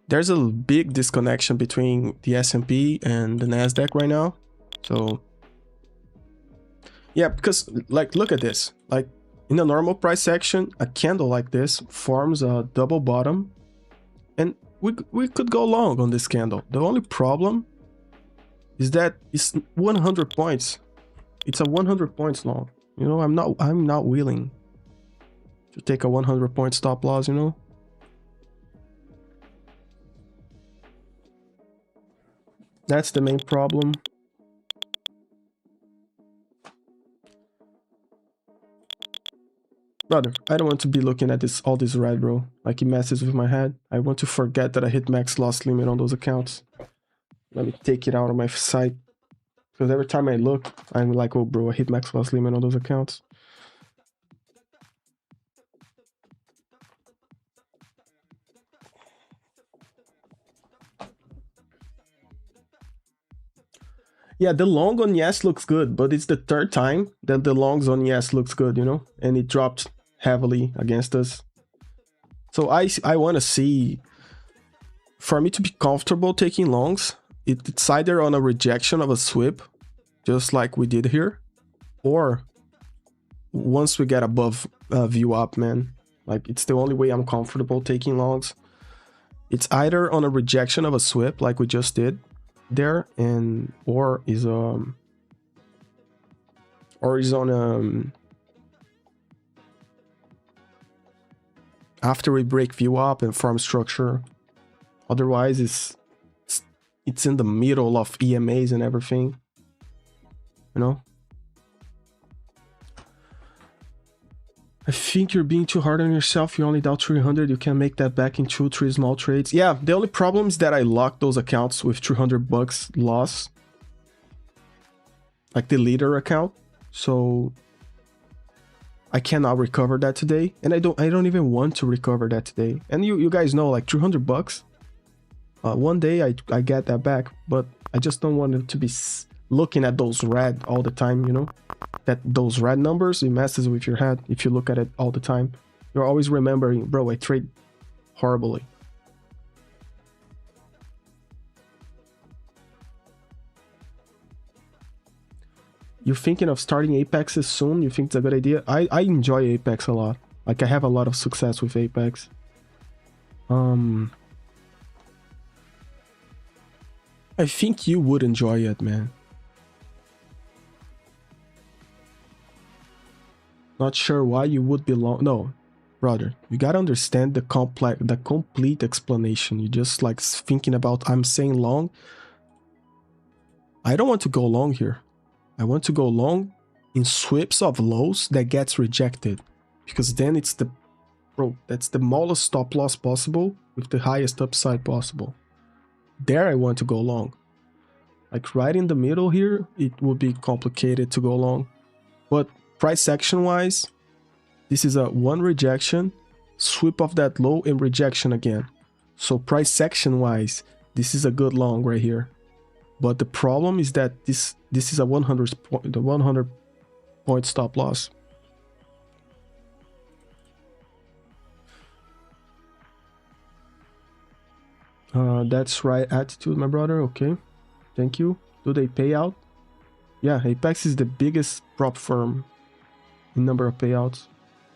There's a big disconnection between the S&P and the NASDAQ right now. So yeah, because like look at this. Like in a normal price action, a candle like this forms a double bottom, and we could go long on this candle. The only problem is that it's 100 points. It's a 100 points long. You know, I'm not willing to take a 100 point stop loss, you know. That's the main problem. Brother, I don't want to be looking at all this red, bro. Like, it messes with my head. I want to forget that I hit max loss limit on those accounts. Let me take it out of my sight. Because every time I look, I'm like, oh, bro, I hit max loss limit on those accounts. Yeah, the long on yes looks good, but it's the third time that the longs on yes looks good, you know? And it dropped heavily against us. So I want to see, for me to be comfortable taking longs, it's either on a rejection of a sweep, just like we did here, or once we get above view up, man. Like, it's the only way I'm comfortable taking longs. It's either on a rejection of a sweep, like we just did there, and or is on after we break view up and form structure. Otherwise it's in the middle of EMAs and everything, you know. I think you're being too hard on yourself. You only down 300. You can make that back in 2-3 small trades. Yeah, the only problem is that I locked those accounts with $300 loss, like the leader account. So I cannot recover that today, and I don't even want to recover that today. And you guys know, like, $300. One day I get that back, but I just don't want it to be looking at those red all the time, you know. That those red numbers, it messes with your head if you look at it all the time. You're always remembering, bro, I trade horribly. You're thinking of starting Apexes soon? You think it's a good idea? I enjoy Apex a lot. Like, I have a lot of success with Apex. I think you would enjoy it, man. Not sure why you would be long. No, brother, you gotta understand the complete explanation. You just like thinking about, I'm saying long. I don't want to go long here. I want to go long in sweeps of lows that gets rejected, because then it's the, bro, that's the smallest stop loss possible with the highest upside possible. There I want to go long. Like right in the middle here, it would be complicated to go long. But price action wise, this is a one rejection, sweep of that low and rejection again. So price action wise, this is a good long right here. But the problem is that this is a 100 point stop loss. That's right attitude, my brother. Okay, thank you. Do they pay out? Yeah, Apex is the biggest prop firm in number of payouts.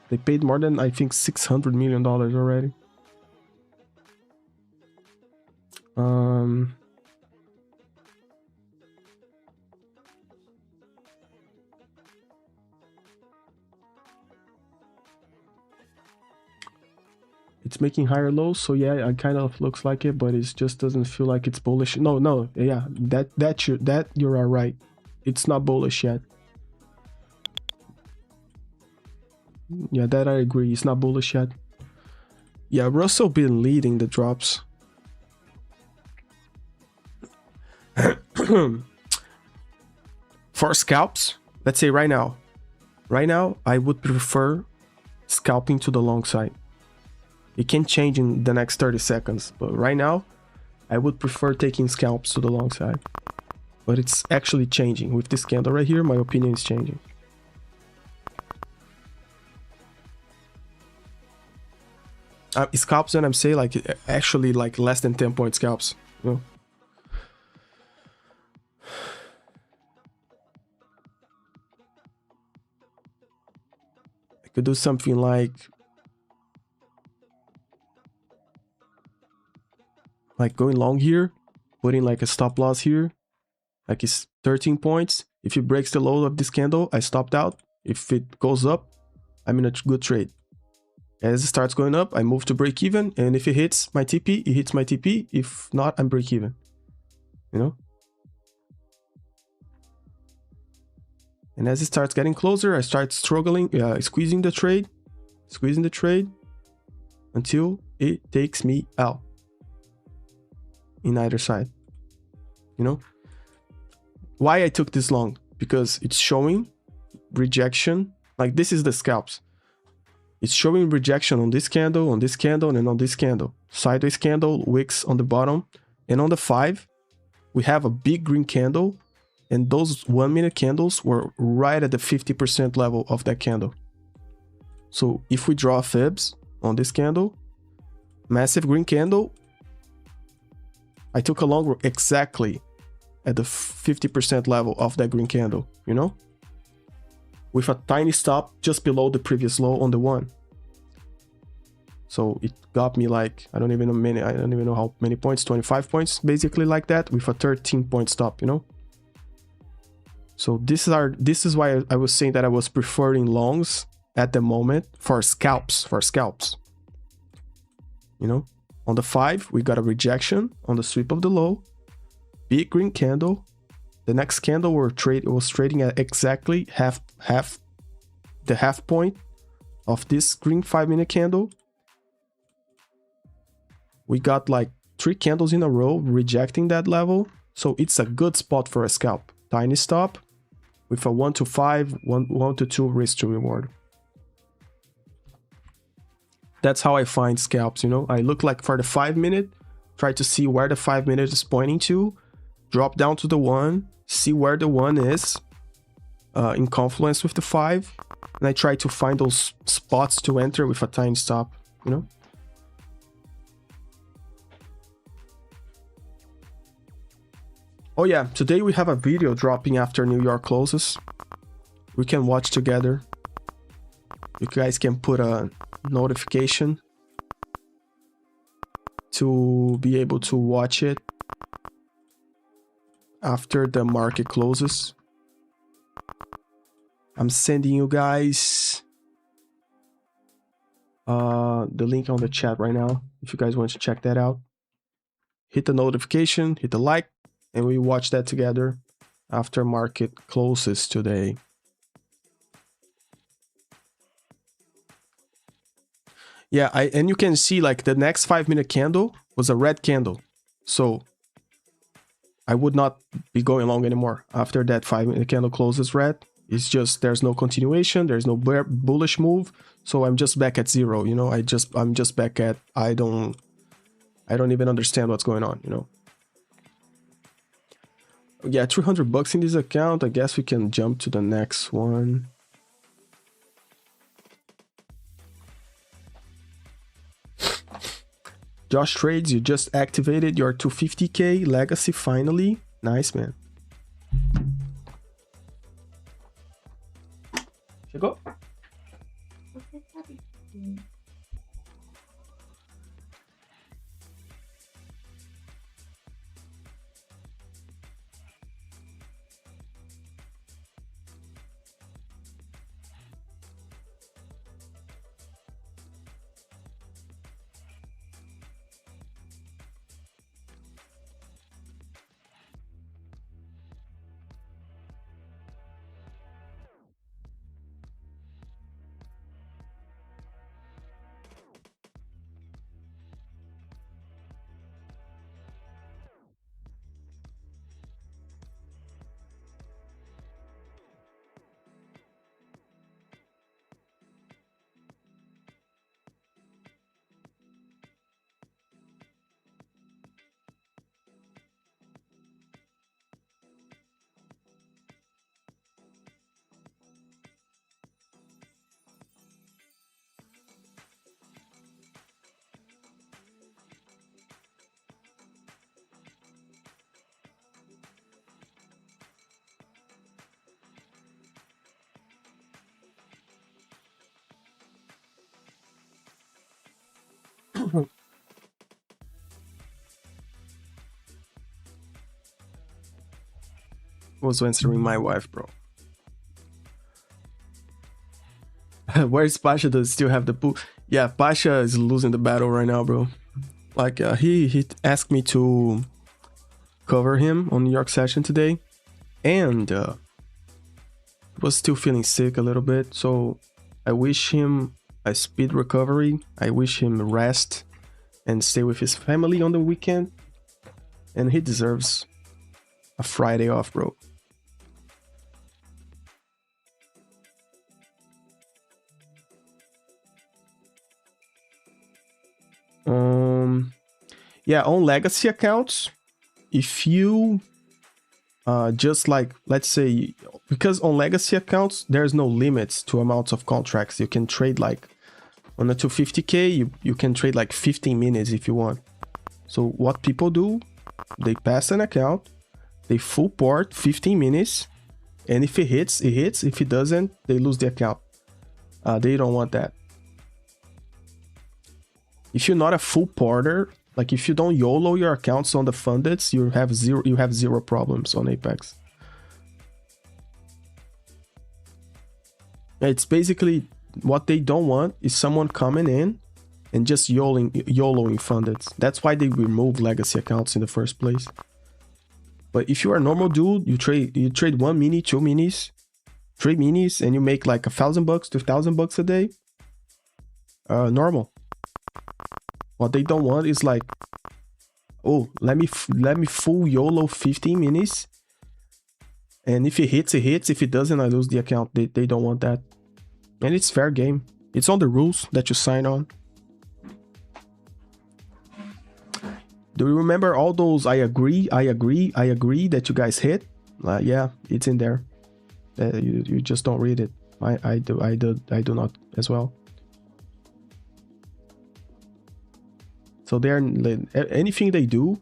They paid more than, I think, $600 million already. It's making higher lows, so yeah, it kind of looks like it, but it just doesn't feel like it's bullish. No, yeah, that you're all right. It's not bullish yet. Yeah, that I agree. It's not bullish yet. Yeah, Russell been leading the drops. For scalps, let's say right now, I would prefer scalping to the long side. It can change in the next 30 seconds, but right now, I would prefer taking scalps to the long side. But it's actually changing. With this candle right here, my opinion is changing. Scalps, and I'm saying like actually like less than 10 point scalps, you know. I could do something like going long here, putting like a stop loss here, like it's 13 points. If it breaks the low of this candle, I stopped out. If it goes up, I'm in a good trade. As it starts going up, I move to break even, and if it hits my TP, it hits my TP. If not, I'm break even. You know? And as it starts getting closer, I start struggling, squeezing the trade until it takes me out in either side. You know? Why I took this long? Because it's showing rejection. Like this is the scalps. It's showing rejection on this candle, and on this candle. Sideways candle, wicks on the bottom. And on the 5, we have a big green candle. And those 1 minute candles were right at the 50% level of that candle. So if we draw fibs on this candle, massive green candle, I took a long exactly at the 50% level of that green candle, you know? With a tiny stop just below the previous low on the 1. So it got me like, I don't even know how many points, 25 points, basically like that, with a 13 point stop, you know? So this is why I was saying that I was preferring longs at the moment for scalps, you know? On the 5, we got a rejection on the sweep of the low, big green candle. The next candle was trading at exactly half point of this green 5-minute candle. We got like 3 candles in a row rejecting that level. So it's a good spot for a scalp. Tiny stop with a 1 to 5, 1 to 2 risk to reward. That's how I find scalps, you know. I look like for the 5-minute, try to see where the 5-minute is pointing to, drop down to the 1, see where the 1 is in confluence with the 5, and I try to find those spots to enter with a tiny stop, you know. Oh yeah, today we have a video dropping after New York closes. We can watch together. You guys can put a notification to be able to watch it after the market closes. I'm sending you guys the link on the chat right now if you guys want to check that out. Hit the notification, hit the like, and we watch that together after market closes today. Yeah, and you can see like the next 5-minute candle was a red candle. So I would not be going long anymore after that 5-minute candle closes red. It's just there's no continuation, there's no bullish move, so I'm just back at 0, you know. I'm just back at I don't even understand what's going on, you know. Yeah, $300 in this account. I guess we can jump to the next one. Josh Trades, you just activated your 250k legacy finally. Nice, man. Chegou? Was answering my wife, bro. Where's Pasha? Does still have the pool? Yeah, Pasha is losing the battle right now, bro. Like he asked me to cover him on New York session today, and was still feeling sick a little bit. So I wish him a speed recovery. I wish him rest and stay with his family on the weekend. And he deserves a Friday off, bro. Yeah, on legacy accounts, if you just like, let's say, because on legacy accounts there's no limits to amounts of contracts. You can trade like on a 250k, you can trade like 15 minutes if you want. So what people do, they pass an account, they full port 15 minutes, and if it hits, it hits. If it doesn't, they lose the account. They don't want that. If you're not a full porter, like if you don't YOLO your accounts on the fundeds, you have zero problems on Apex. It's basically what they don't want is someone coming in and just YOLOing fundeds. That's why they remove legacy accounts in the first place. But if you are a normal dude, you trade 1 mini, 2 minis, 3 minis, and you make like $1,000 to $2,000 a day. Normal. What they don't want is like, oh, let me full YOLO 15 minis, and if it hits, it hits. If it doesn't, I lose the account. They don't want that, and it's fair game. It's on the rules that you sign on. Do you remember all those I agree that you guys hit? Yeah, it's in there. You just don't read it. I do not as well. So they're anything they do,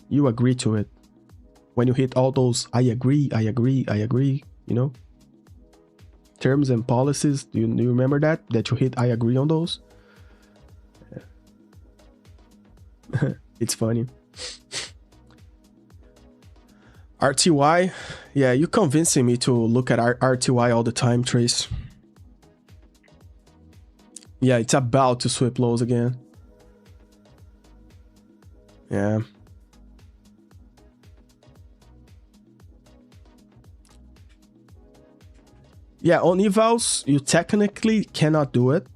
you agree to it. When you hit all those I agree, you know, terms and policies, do you remember that you hit I agree on those? Yeah. It's funny. RTY, yeah, you convincing me to look at RTY all the time, Trace. Yeah, it's about to sweep lows again. Yeah. Yeah, on evals, you technically cannot do it.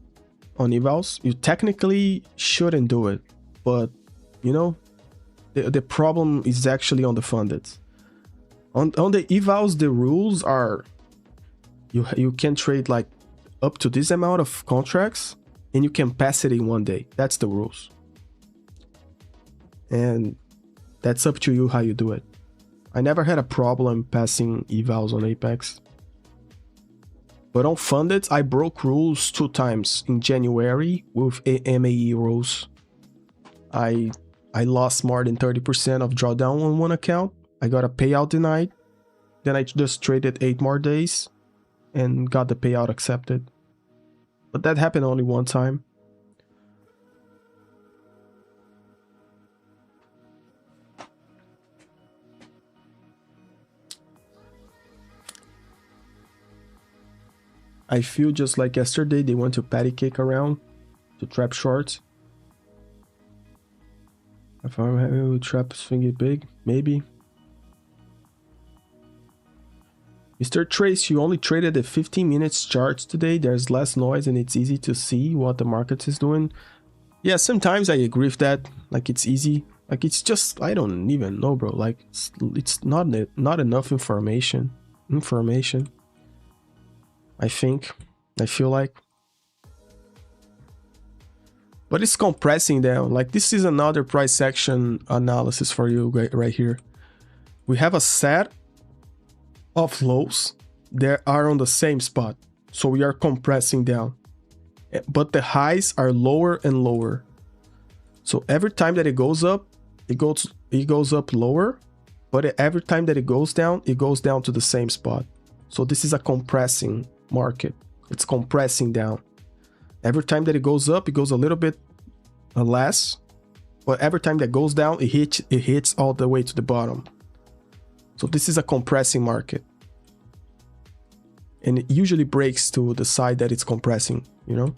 On evals, you technically shouldn't do it. But, you know, the problem is actually on the funded. On the evals, the rules are you can trade like up to this amount of contracts and you can pass it in 1 day. That's the rules. And that's up to you how you do it. I never had a problem passing evals on Apex. But on funded, I broke rules 2 times in January with MAE rules. I lost more than 30% of drawdown on one account. I got a payout denied. Then I just traded 8 more days and got the payout accepted. But that happened only 1 time. I feel just like yesterday, they want to patty cake around to trap shorts. If I'm having to trap swing it big, maybe. Mr. Trace, you only traded the 15 minutes charts today. There's less noise and it's easy to see what the market is doing. Yeah, sometimes I agree with that. Like it's easy. Like it's just, I don't even know, bro. Like it's not enough information. I feel like. But it's compressing down. Like this is another price action analysis for you right here. We have a set of lows that are on the same spot. So we are compressing down. But the highs are lower and lower. So every time that it goes up, it goes up lower. But every time that it goes down to the same spot. So this is a compressing market. It's compressing down. Every time that it goes up, it goes a little bit less, but every time that goes down, it hits all the way to the bottom. So this is a compressing market. And it usually breaks to the side that it's compressing, you know?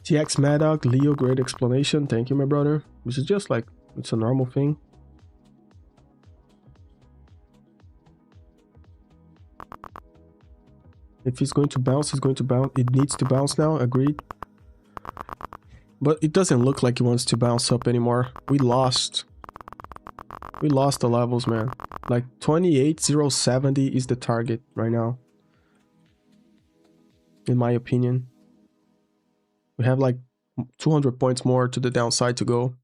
TX Maddox, Leo, great explanation. Thank you, my brother. This is just like, it's a normal thing. If it's going to bounce, it's going to bounce. It needs to bounce now, agreed. But it doesn't look like it wants to bounce up anymore. We lost the levels, man. Like 28,070 is the target right now, in my opinion. We have like 200 points more to the downside to go.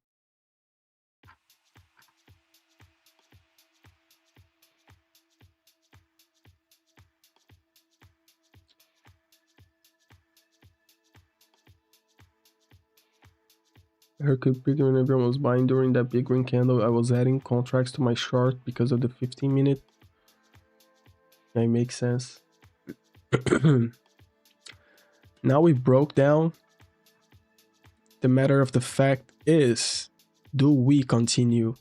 I heard bigger when everyone was buying during that big green candle. I was adding contracts to my short because of the 15-minute. Yeah, it makes sense. Now we broke down. The matter of the fact is, do we continue?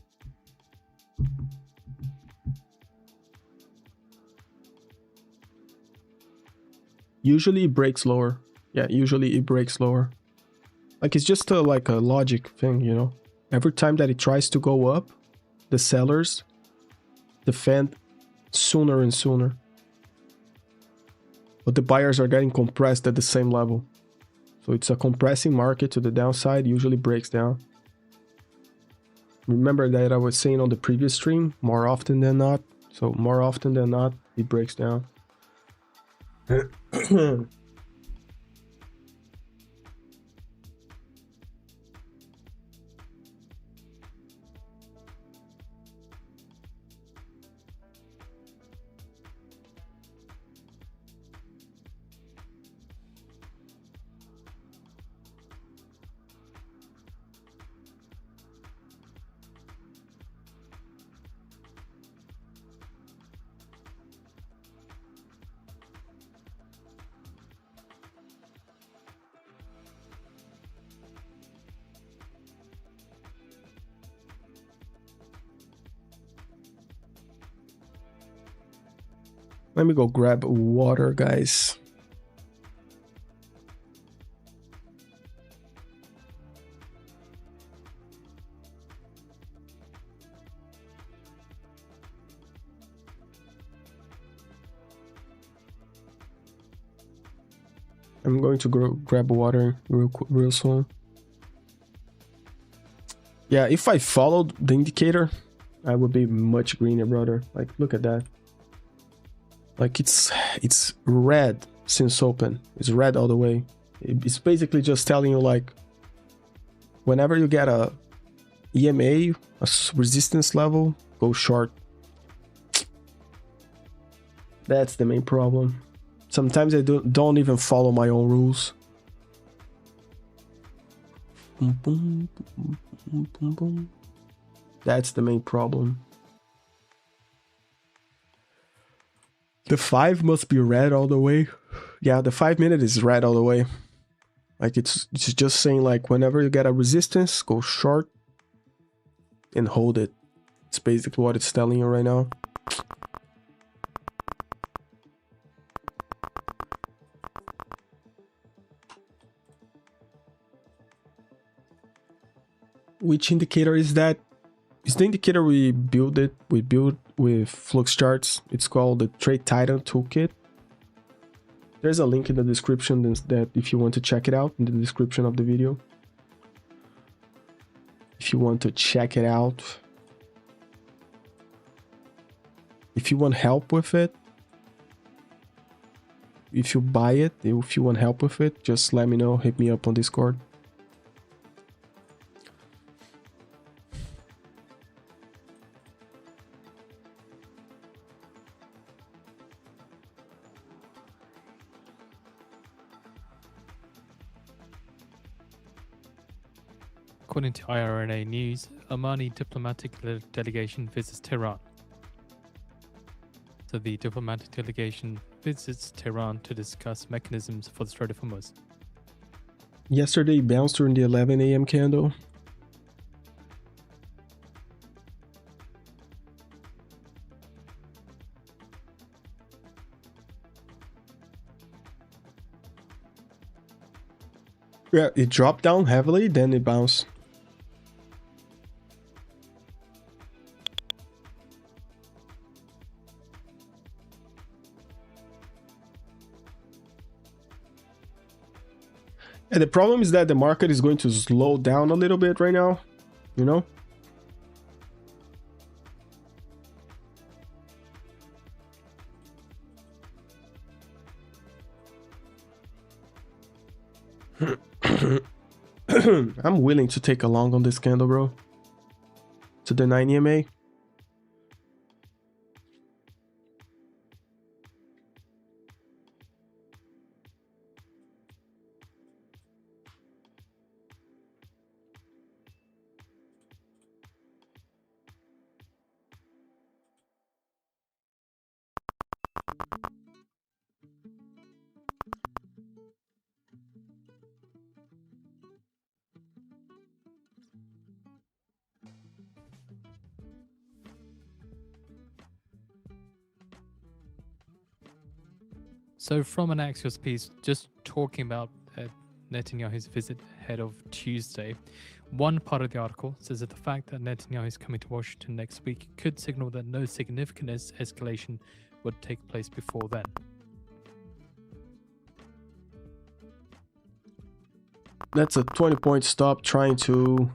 Usually it breaks lower. Yeah, usually it breaks lower. Like it's just like a logic thing, you know? Every time that it tries to go up, the sellers defend sooner and sooner. But the buyers are getting compressed at the same level. So it's a compressing market to the downside, usually breaks down. Remember that I was saying on the previous stream, more often than not. So more often than not, it breaks down. Let me go grab water, guys. I'm going to go grab water real soon. Yeah, if I followed the indicator, I would be much greener, brother. Like, look at that. Like it's red since open. It's red all the way. It's basically just telling you like, whenever you get a EMA, a resistance level, go short. That's the main problem. Sometimes I don't even follow my own rules. Boom, boom, boom, boom, boom, boom. That's the main problem. The 5 must be red all the way. Yeah, the 5 minute is red all the way. Like it's just saying like whenever you get a resistance, go short and hold it. It's basically what it's telling you right now. Which indicator is that? It's the indicator we built with Flux charts. It's called the Trade Titan Toolkit. There's a link in the description that if you want to check it out, in the description of the video. If you want to check it out. If you want help with it, if you buy it, if you want help with it, just let me know. Hit me up on Discord. According to IRNA News, Omani diplomatic delegation visits Tehran. So the diplomatic delegation visits Tehran to discuss mechanisms for the Strait of Hormuz. Yesterday bounced during the 11 a.m. candle. Yeah, it dropped down heavily, then it bounced. And the problem is that the market is going to slow down a little bit right now, you know? I'm willing to take a long on this candle, bro. To the 9 EMA. So from an Axios piece, just talking about Netanyahu's visit ahead of Tuesday, one part of the article says that the fact that Netanyahu is coming to Washington next week could signal that no significant escalation would take place before then. That's a 20-point stop trying to...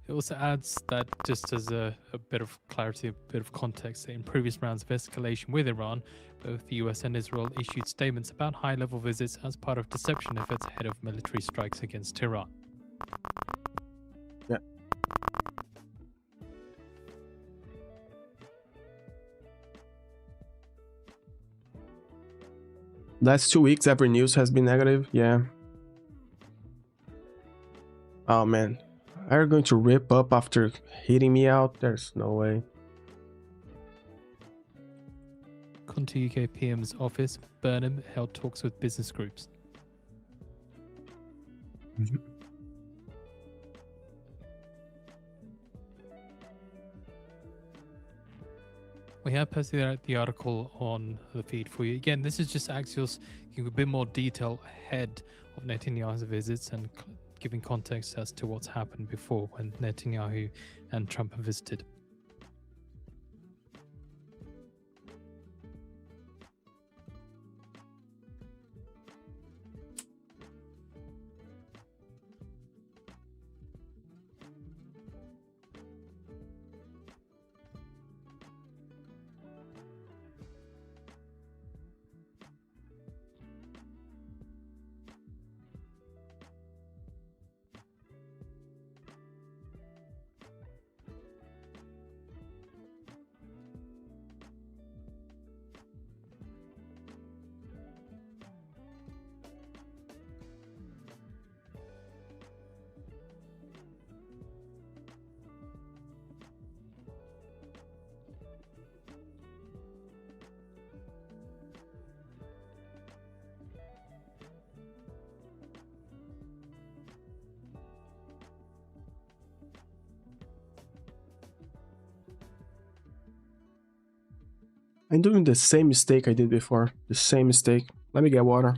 It also adds that, just as a bit of clarity, a bit of context, in previous rounds of escalation with Iran, both the US and Israel issued statements about high-level visits as part of deception efforts ahead of military strikes against Tehran. Yeah. Last 2 weeks, every news has been negative. Yeah. Oh, man. Are you going to rip up after hitting me out? There's no way. Conti UK PM's office, Burnham, held talks with business groups. We have posted the article on the feed for you. Again, this is just Axios giving a bit more detail ahead of Netanyahu's visits and giving context as to what's happened before when Netanyahu and Trump have visited. I'm doing the same mistake I did before. The same mistake. Let me get water.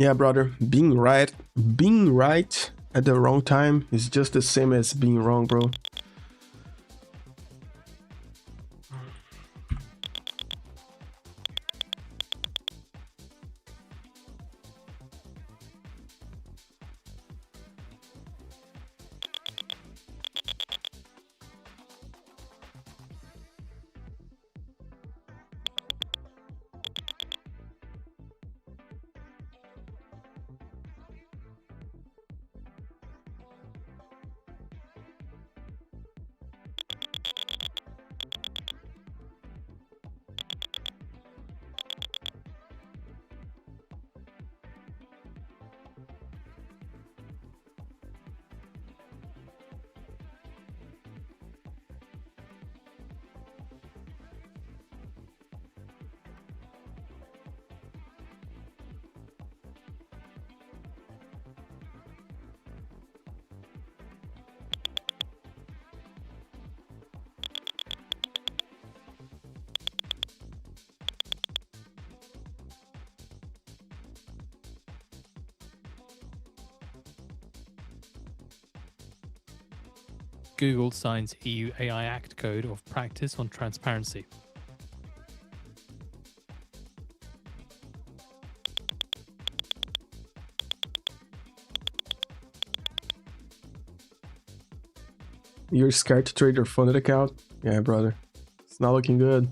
Yeah, brother, being right at the wrong time is just the same as being wrong, bro. Google signs EU AI Act Code of Practice on Transparency. You're scared to trade your funded account? Yeah, brother. It's not looking good.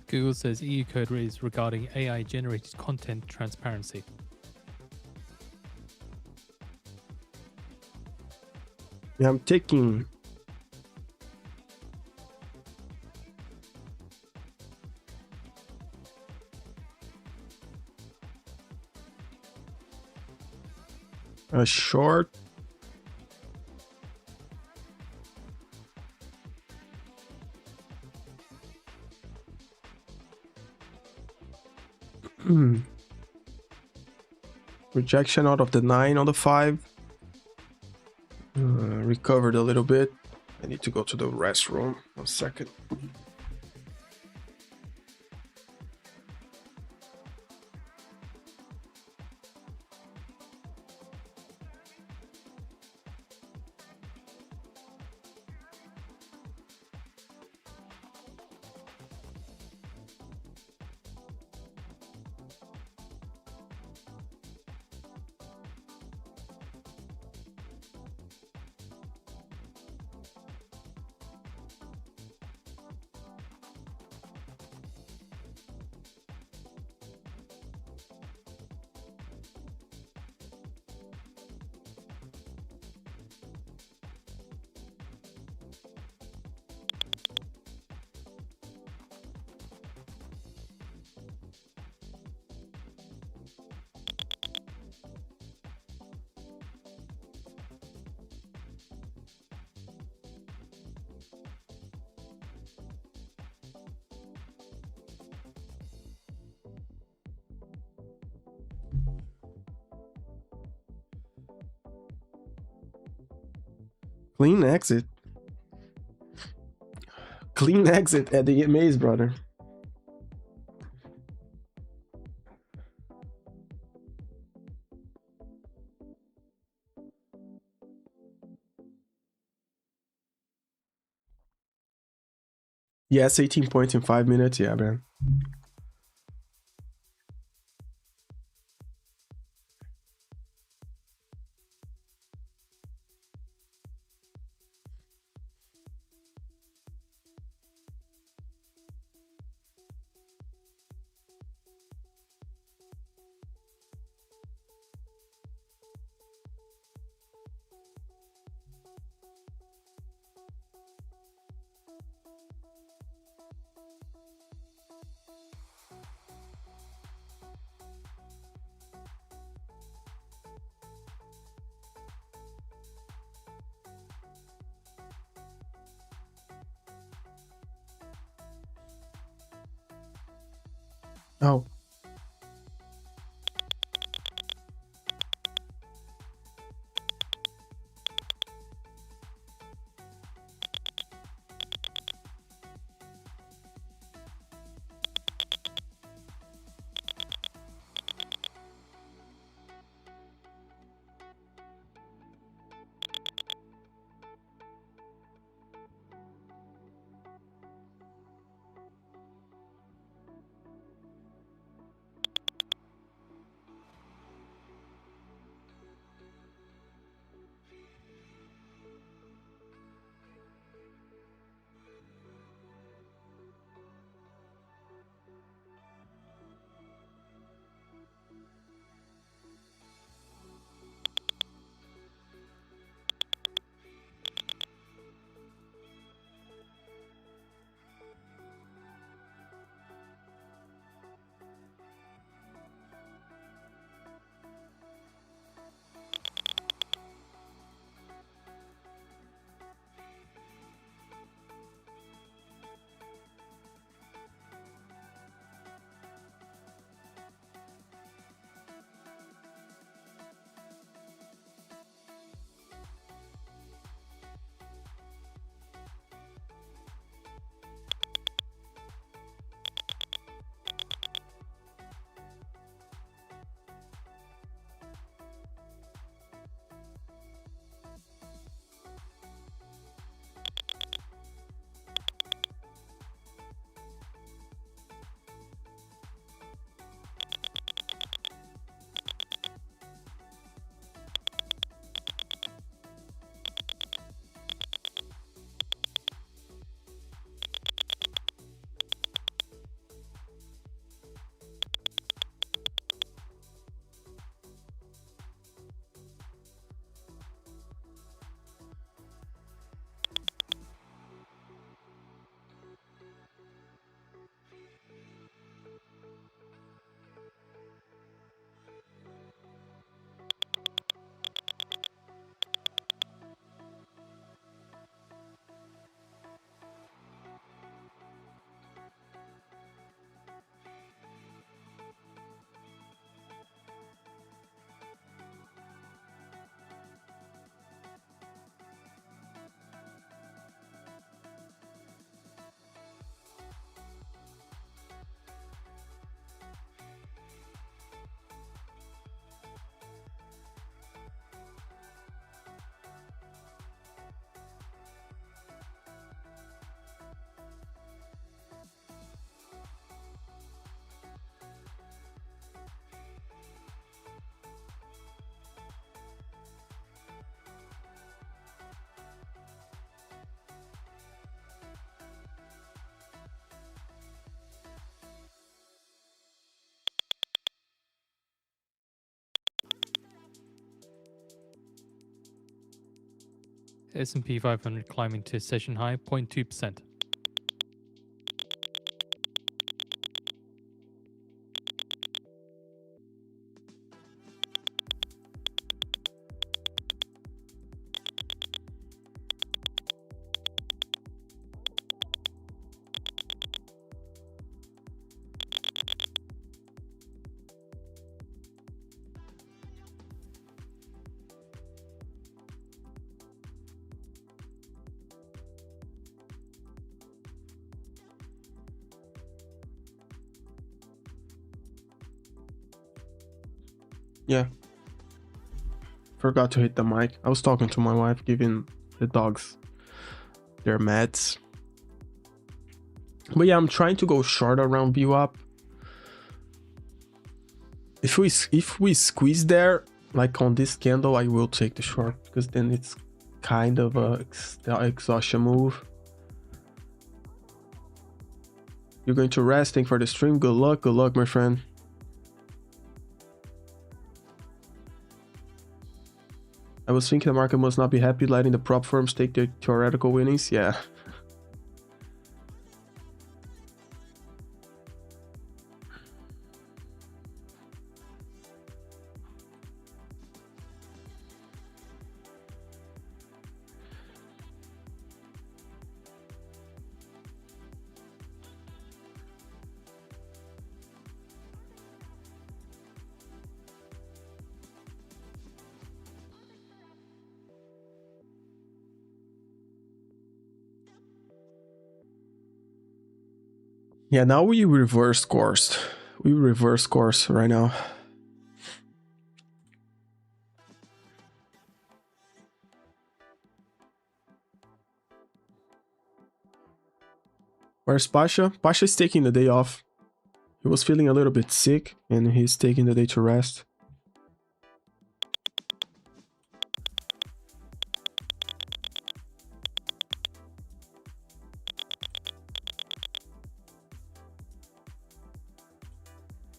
Google says EU code is regarding AI generated content transparency. Yeah, I'm taking... a short. Rejection out of the 9 on the 5. Recovered a little bit. I need to go to the restroom. 1 second. Clean exit. Clean exit at the EMAs, brother. Yes, 18 points in 5 minutes. Yeah, man. Oh. S&P 500 climbing to session high 0.2%. Yeah. Forgot to hit the mic. I was talking to my wife, giving the dogs their meds. But yeah, I'm trying to go short around VWAP. If we squeeze there, like on this candle, I will take the short, because then it's kind of a exhaustion move. You're going to rest. Thank you for the stream. Good luck, my friend. I was thinking the market must not be happy letting the prop firms take their theoretical winnings. Yeah. Yeah, now we reverse course. We reverse course right now. Where's Pasha? Pasha is taking the day off. He was feeling a little bit sick and he's taking the day to rest.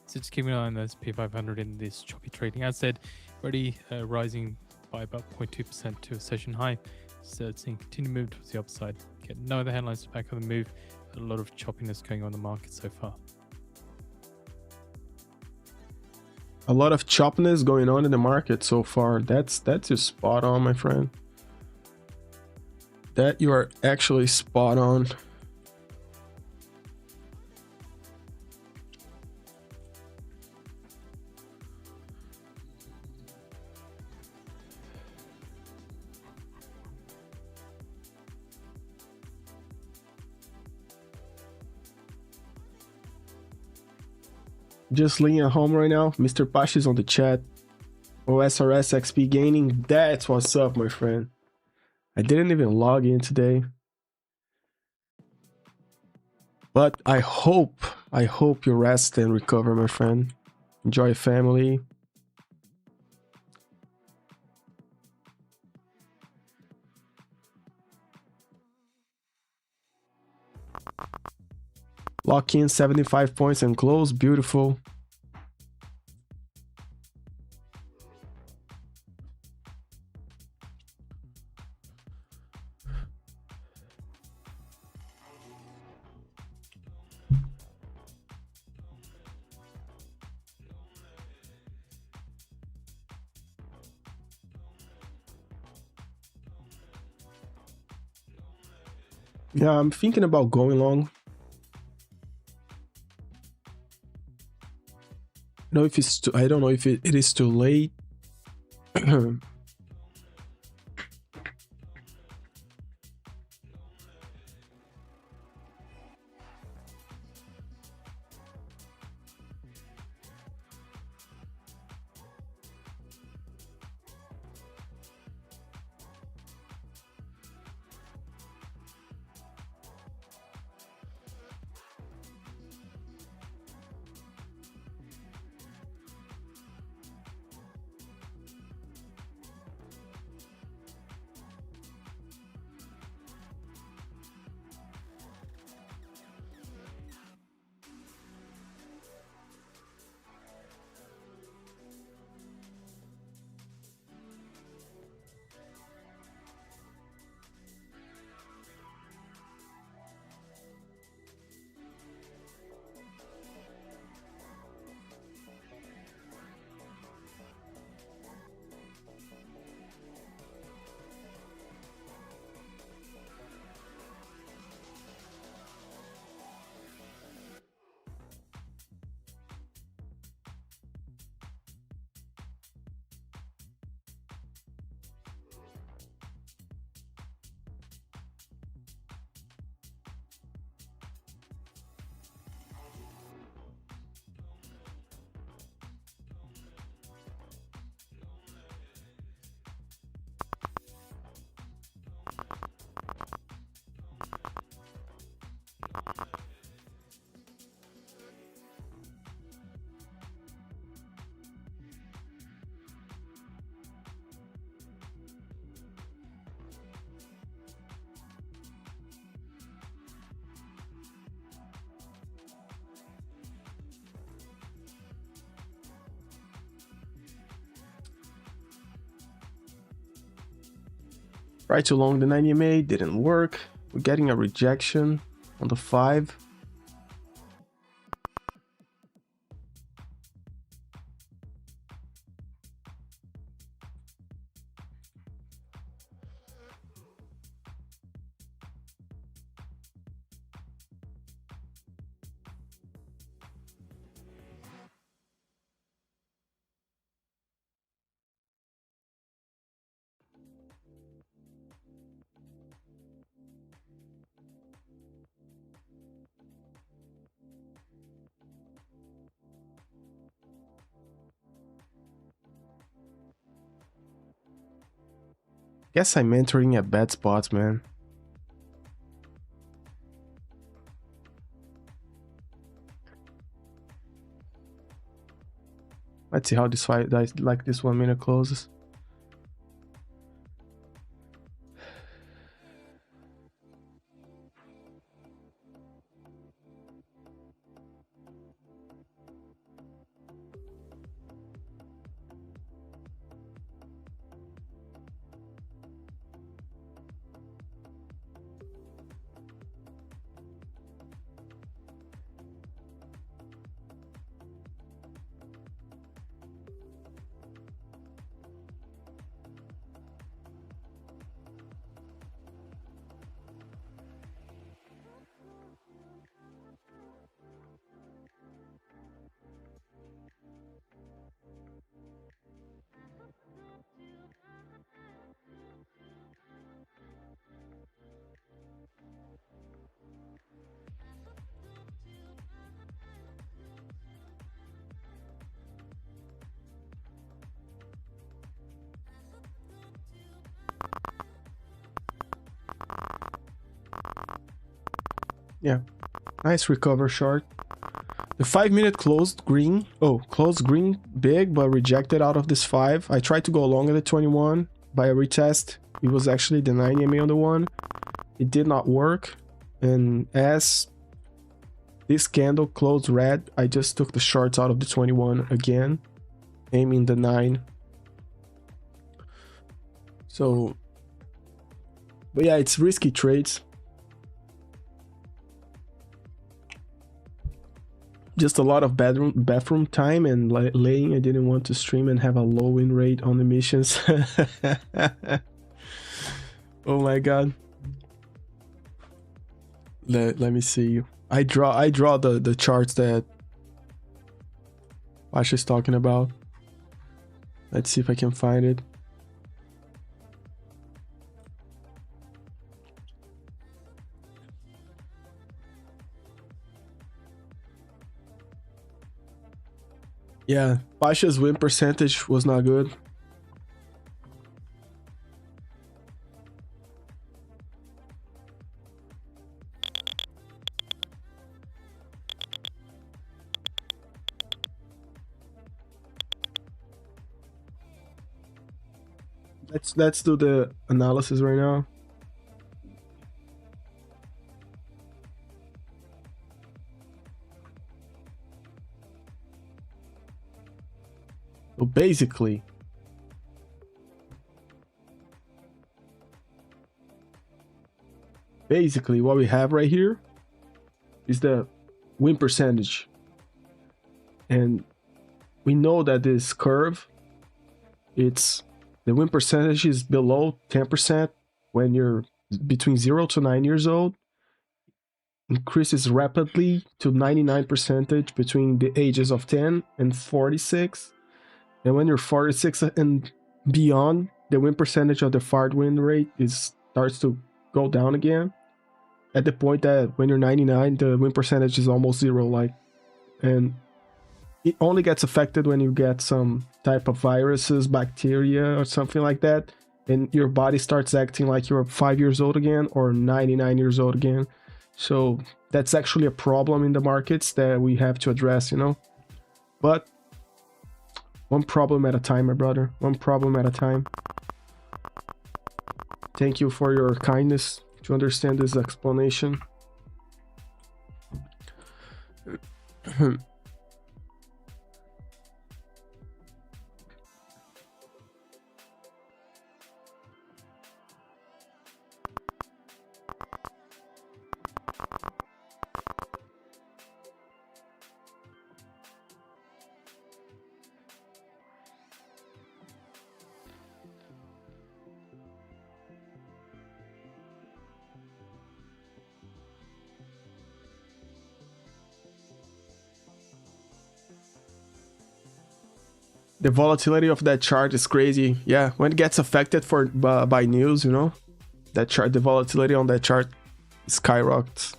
So just keeping an eye on this P500 in this choppy trading. As said, already rising by about 0.2% to a session high. So it's in continued move towards the upside. Get no other headlines to back on the move. A lot of choppiness going on in the market so far. A lot of choppiness going on in the market so far. That's just spot on, my friend. That you are actually spot on. Just laying at home right now. Mr. Pasha is on the chat. OSRS XP gaining. That's what's up, my friend. I didn't even log in today. But I hope you rest and recover, my friend. Enjoy family. Lock in 75 points and close. Beautiful. Yeah, I'm thinking about going long. No, if it's too, I don't know if it is too late. Right too long, the 9 EMA didn't work. We're getting a rejection on the 5. Guess I'm entering at bad spots, man. Let's see how this fight, like this 1 minute closes. Yeah, nice recover short. The 5 minute closed green. Oh, closed green big, but rejected out of this 5. I tried to go long at the 21 by a retest. It was actually the 90 MA on the one. It did not work. And as this candle closed red, I just took the shorts out of the 21 again, aiming the 9. So, but yeah, it's risky trades. Just a lot of bathroom time and laying. I didn't want to stream and have a low win rate on emissions. Oh my god. Let me see. I draw the charts that Pasha is talking about. Let's see if I can find it. Yeah, Pasha's win percentage was not good. Let's do the analysis right now. So basically, what we have right here is the win percentage. And we know that this curve, it's the win percentage is below 10% when you're between 0 to 9 years old. Increases rapidly to 99% between the ages of 10 and 46. And when you're 46 and beyond, the win percentage of the FARD win rate starts to go down again. At the point that when you're 99, the win percentage is almost 0. And it only gets affected when you get some type of viruses, bacteria, or something like that, and your body starts acting like you're 5 years old again or 99 years old again. So that's actually a problem in the markets that we have to address, But one problem at a time, my brother. One problem at a time. Thank you for your kindness to understand this explanation. The volatility of that chart is crazy. Yeah, when it gets affected by news, that chart, the volatility on that chart skyrockets.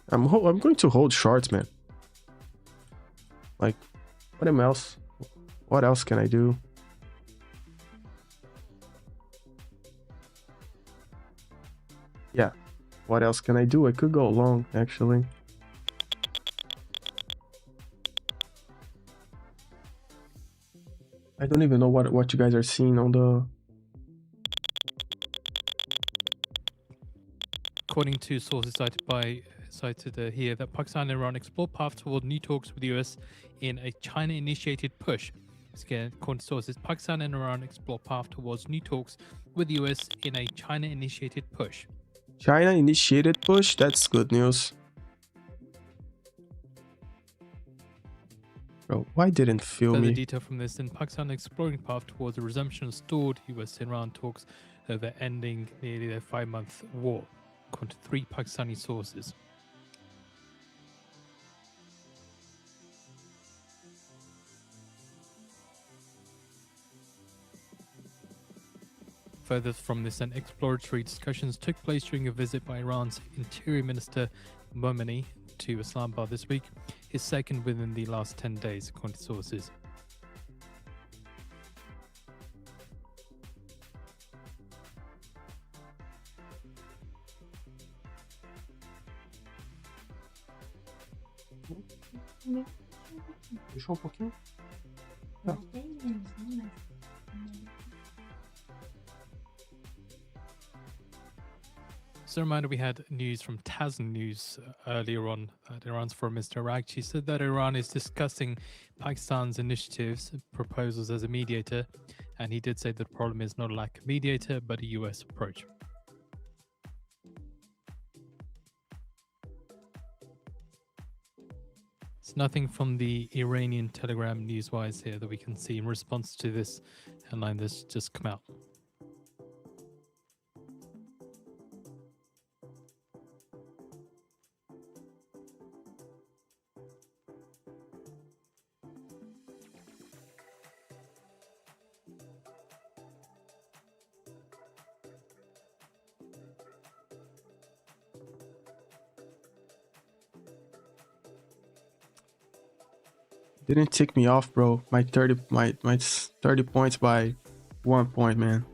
I'm going to hold shorts, man. What else? What else can I do? Yeah. What else can I do? I could go long, actually. I don't even know what you guys are seeing on the... According to sources cited here, that Pakistan and Iran explore path toward new talks with the US in a China-initiated push. Again, according to sources, Pakistan and Iran explore path towards new talks with the US in a China-initiated push. China-initiated push? That's good news. Bro, why didn't feel Further me? detail from this, in Pakistan exploring path towards a resumption of stalled US-Iran talks over ending nearly their 5-month war, according to 3 Pakistani sources. Further from this, an exploratory discussions took place during a visit by Iran's Interior Minister Momeni to Islamabad this week, his second within the last 10 days, according to sources. Deixou pouquinho? So a reminder, we had news from TASN News earlier on that Iran's Foreign Minister Araghchi said that Iran is discussing Pakistan's initiatives, proposals as a mediator, and he did say that the problem is not a lack of mediator, but a US approach. It's nothing from the Iranian Telegram Newswise here that we can see in response to this headline that's just come out. Didn't tick me off, bro. My 30 points by 1 point, man.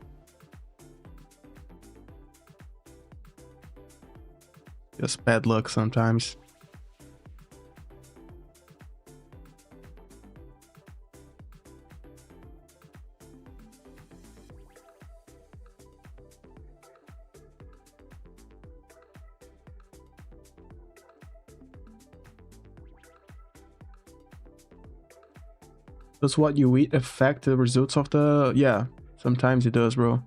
Just bad luck sometimes. Does what you eat affect the results of the... Yeah, sometimes it does, bro.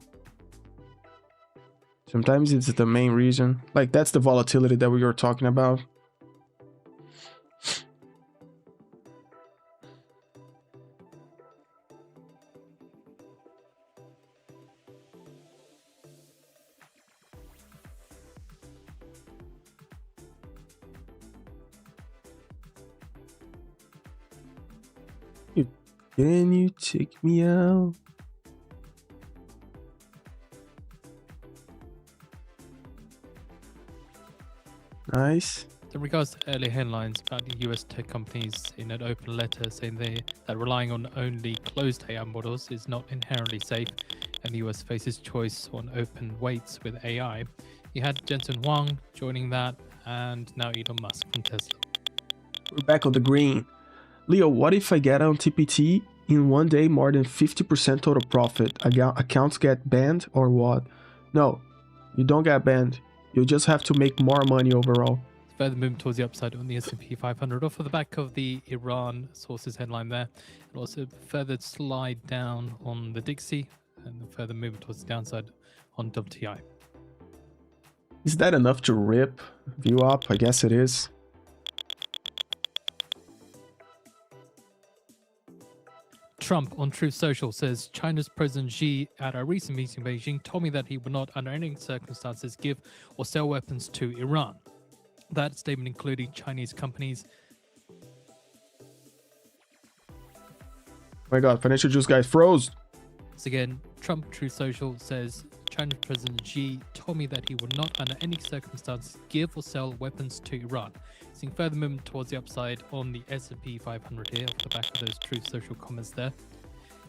Sometimes it's the main reason. Like, that's the volatility that we were talking about. Can you take me out? Nice. In regards to earlier headlines about the US tech companies in an open letter saying that relying on only closed AI models is not inherently safe, and the US faces choice on open weights with AI, you had Jensen Huang joining that, and now Elon Musk from Tesla. We're back on the green. Leo, what if I get on TPT in one day more than 50% total profit? Accounts get banned or what? No, you don't get banned. You just have to make more money overall. Further movement towards the upside on the S&P 500 off of the back of the Iran sources headline there. And also further slide down on the Dixie and the further movement towards the downside on WTI. Is that enough to rip view up? I guess it is. Trump on Truth Social says China's President Xi at a recent meeting in Beijing told me that he would not under any circumstances give or sell weapons to Iran. That statement including Chinese companies. Oh my god, financial juice guys froze. Once again, Trump Truth Social says Chinese President Xi told me that he would not, under any circumstances, give or sell weapons to Iran. Seeing further movement towards the upside on the S&P 500 here, off the back of those Truth Social comments there.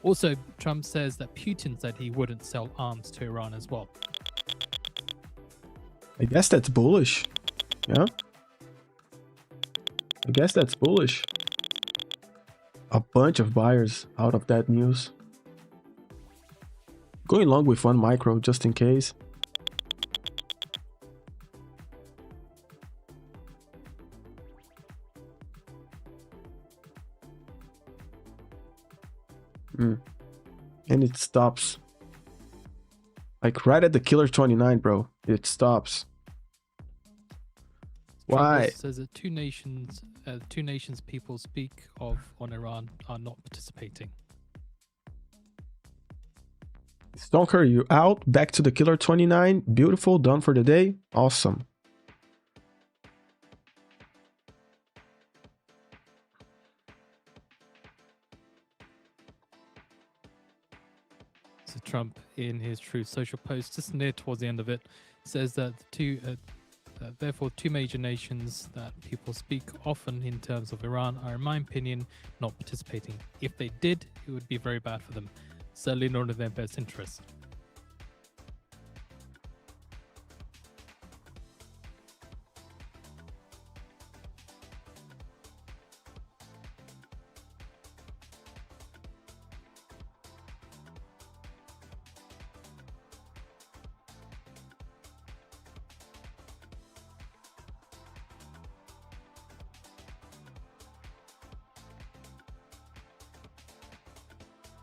Also, Trump says that Putin said he wouldn't sell arms to Iran as well. I guess that's bullish. Yeah? I guess that's bullish. A bunch of buyers out of that news. Going long with one micro just in case. And it stops. Like right at the killer 29, bro. It stops. Why? Trump says that two nations people speak of on Iran are not participating. Stonker, you out. Back to the killer 29. Beautiful. Done for the day. Awesome. So Trump, in his Truth Social post, just near towards the end of it, says that therefore two major nations that people speak often in terms of Iran are, in my opinion, not participating. If they did, it would be very bad for them. Certainly not in their best interest.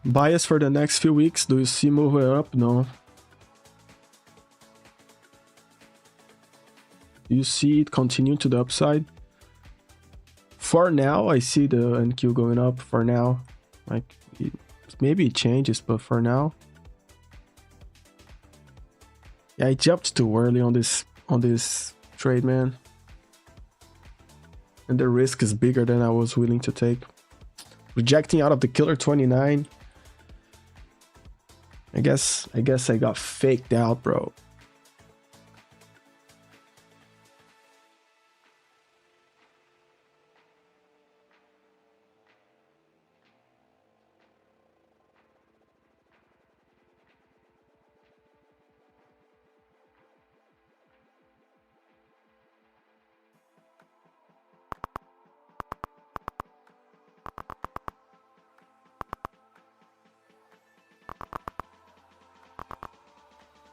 Bias for the next few weeks. Do you see move up? No. Do you see it continue to the upside? For now, I see the NQ going up for now. Like, maybe it changes, but for now. Yeah, I jumped too early on this trade, man. And the risk is bigger than I was willing to take. Rejecting out of the killer 29. I guess I got faked out, bro.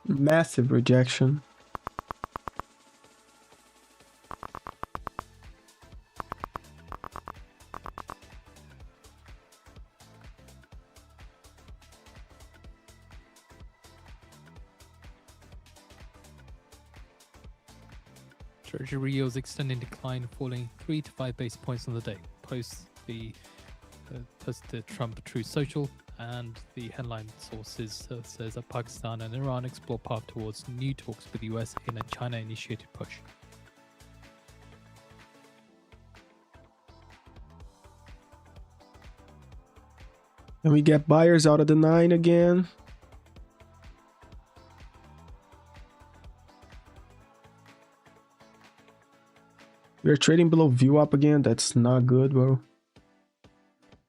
Massive rejection. Treasury yields extending decline, falling 3 to 5 basis points on the day, post the Trump Truth Social, and the headline sources says that Pakistan and Iran explore path towards new talks with the US in a China-initiated push. And we get buyers out of the 9 again. We are trading below view up again. That's not good, bro.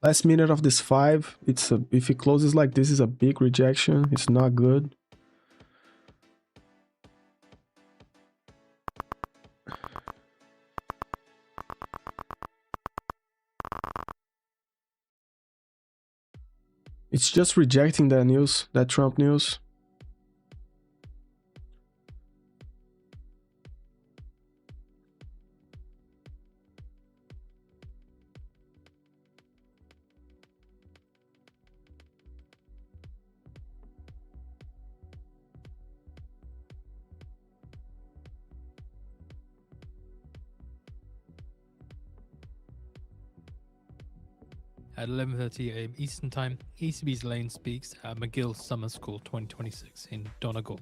Last minute of this 5. If it closes like this, is a big rejection. It's not good. It's just rejecting that news, that Trump news. At 11:30 a.m. Eastern Time, ECB's Lane speaks at McGill Summer School 2026 in Donegal.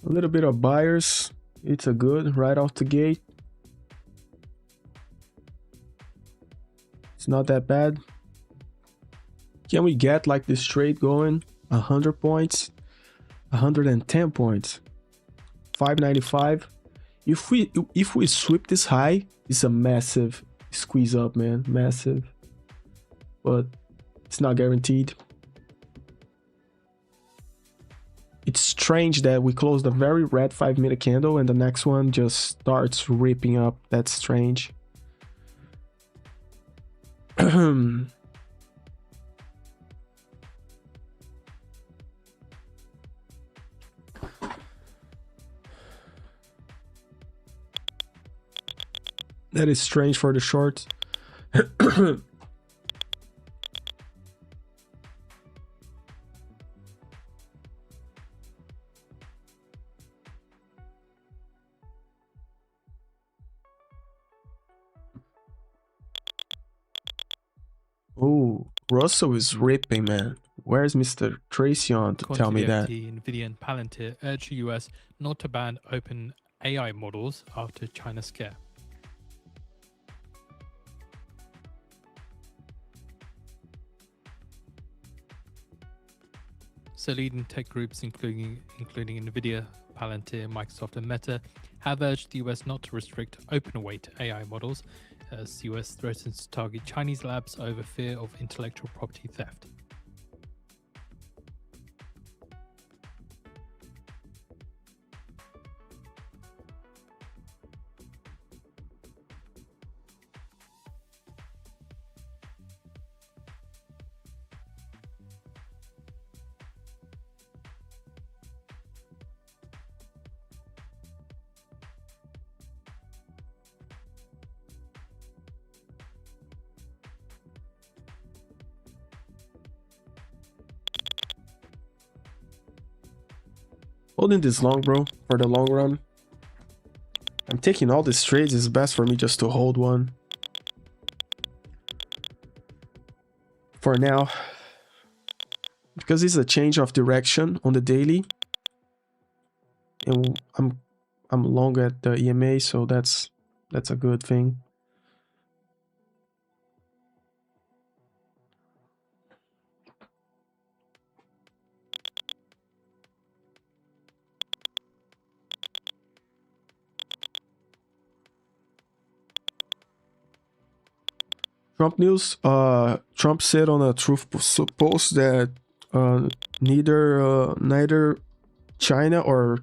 A little bit of buyers. It's a good right off the gate. It's not that bad. Can we get like this trade going? 100 points, 110 points, 595. If we sweep this high, it's a massive squeeze up, man, massive. But it's not guaranteed. It's strange that we closed a very red 5-minute candle and the next one just starts ripping up. That's strange. That is strange for the shorts. Oh, Russell is ripping, man. Where's Mr. Tracy on to tell me that? NVIDIA and Palantir urge the US not to ban open AI models after China scare. So leading tech groups, including NVIDIA, Palantir, Microsoft, and Meta, have urged the US not to restrict open-weight AI models, as the US threatens to target Chinese labs over fear of intellectual property theft. Holding this long, bro, for the long run. I'm taking all these trades. It's best for me just to hold one for now, because it's a change of direction on the daily, and I'm long at the EMA, so that's a good thing. Trump news. Trump said on a Truth post that neither China or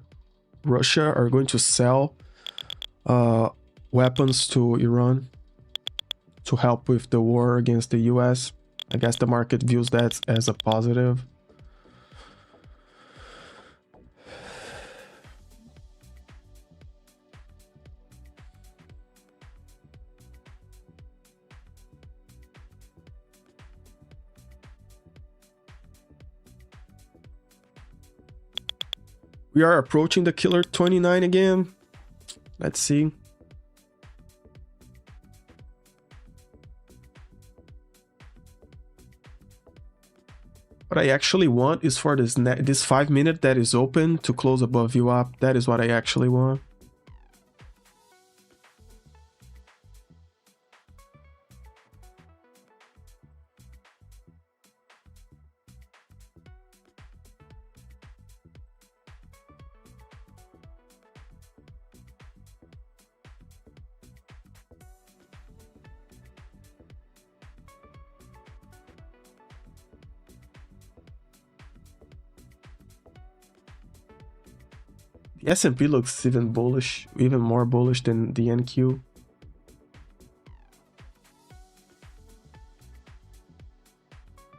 Russia are going to sell weapons to Iran to help with the war against the US. I guess the market views that as a positive. We are approaching the killer 29 again. Let's see. What I actually want is for this 5-minute that is open to close above VWAP. That is what I actually want. The S&P looks even more bullish than the NQ.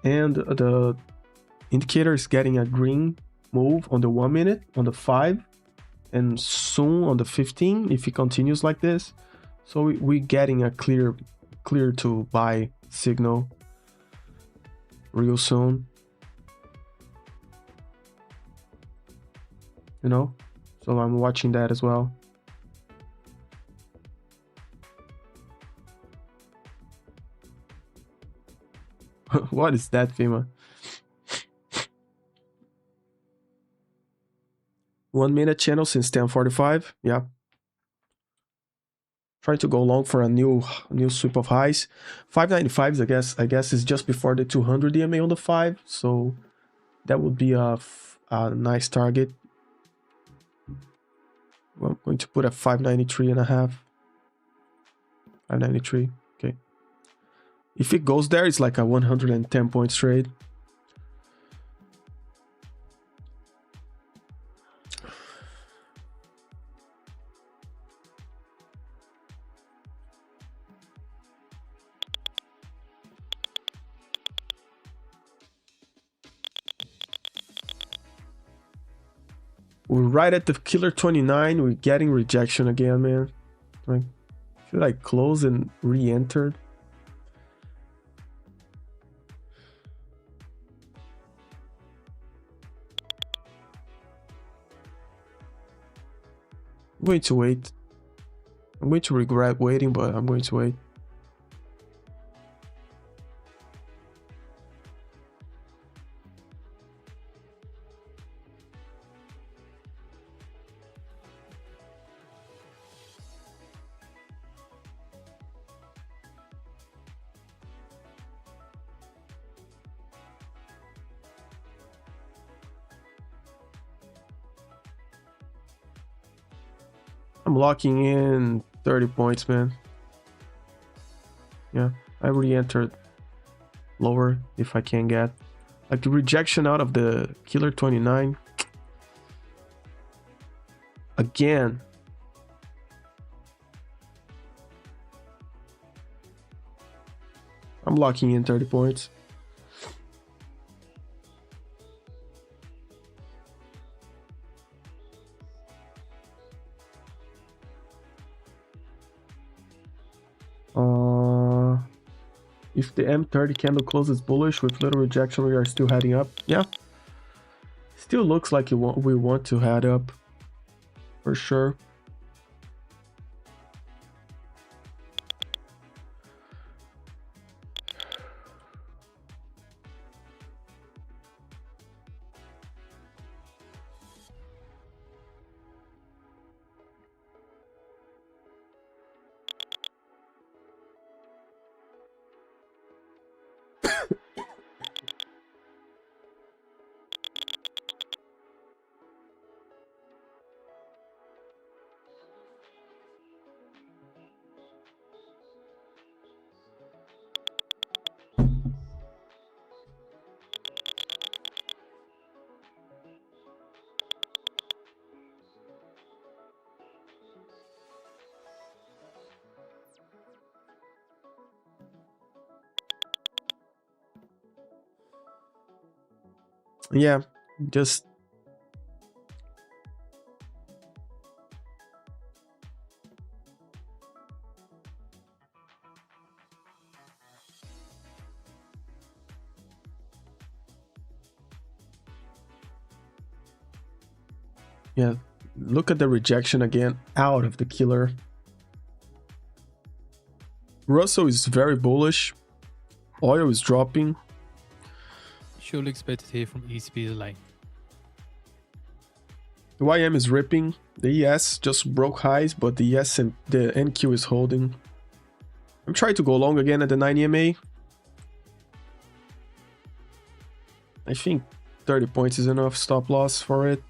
And the indicator is getting a green move on the 1 minute, on the 5, and soon on the 15 if it continues like this. So we're getting a clear to buy signal real soon. You know? So I'm watching that as well. What is that, Fima? 1 minute channel since 10:45. Yeah. Trying to go long for a new sweep of highs. 595s, I guess is just before the 200 EMA on the 5, so that would be a nice target. Well, I'm going to put a 593 and a half. 593. Okay. If it goes there, it's like a 110 points trade. We're right at the killer 29. We're getting rejection again, man. Like, should I close and re-enter? I'm going to wait. I'm going to regret waiting, but I'm going to wait. I'm locking in 30 points, man. Yeah, I re-entered lower if I can get. Like the rejection out of the killer 29. Again. I'm locking in 30 points. If the M30 candle closes bullish with little rejection, we are still heading up. Yeah. Still looks like we want to head up. For sure. Yeah, just yeah, look at the rejection again out of the killer. Russell is very bullish. Oil is dropping. Surely expected here from ECB's line. The YM is ripping. The ES just broke highs, but the ES and the NQ is holding. I'm trying to go long again at the 9 EMA. I think 30 points is enough stop loss for it.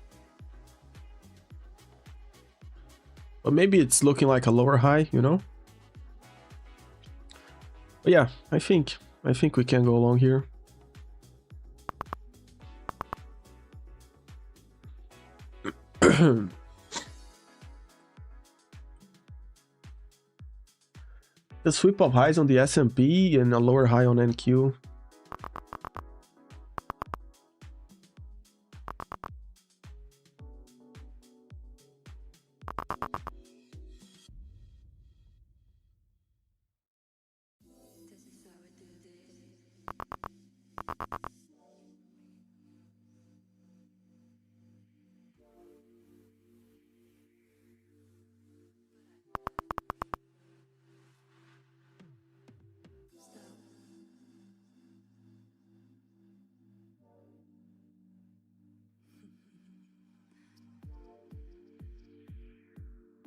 But maybe it's looking like a lower high, you know? But yeah, I think we can go long here. The sweep of highs on the S&P and a lower high on NQ.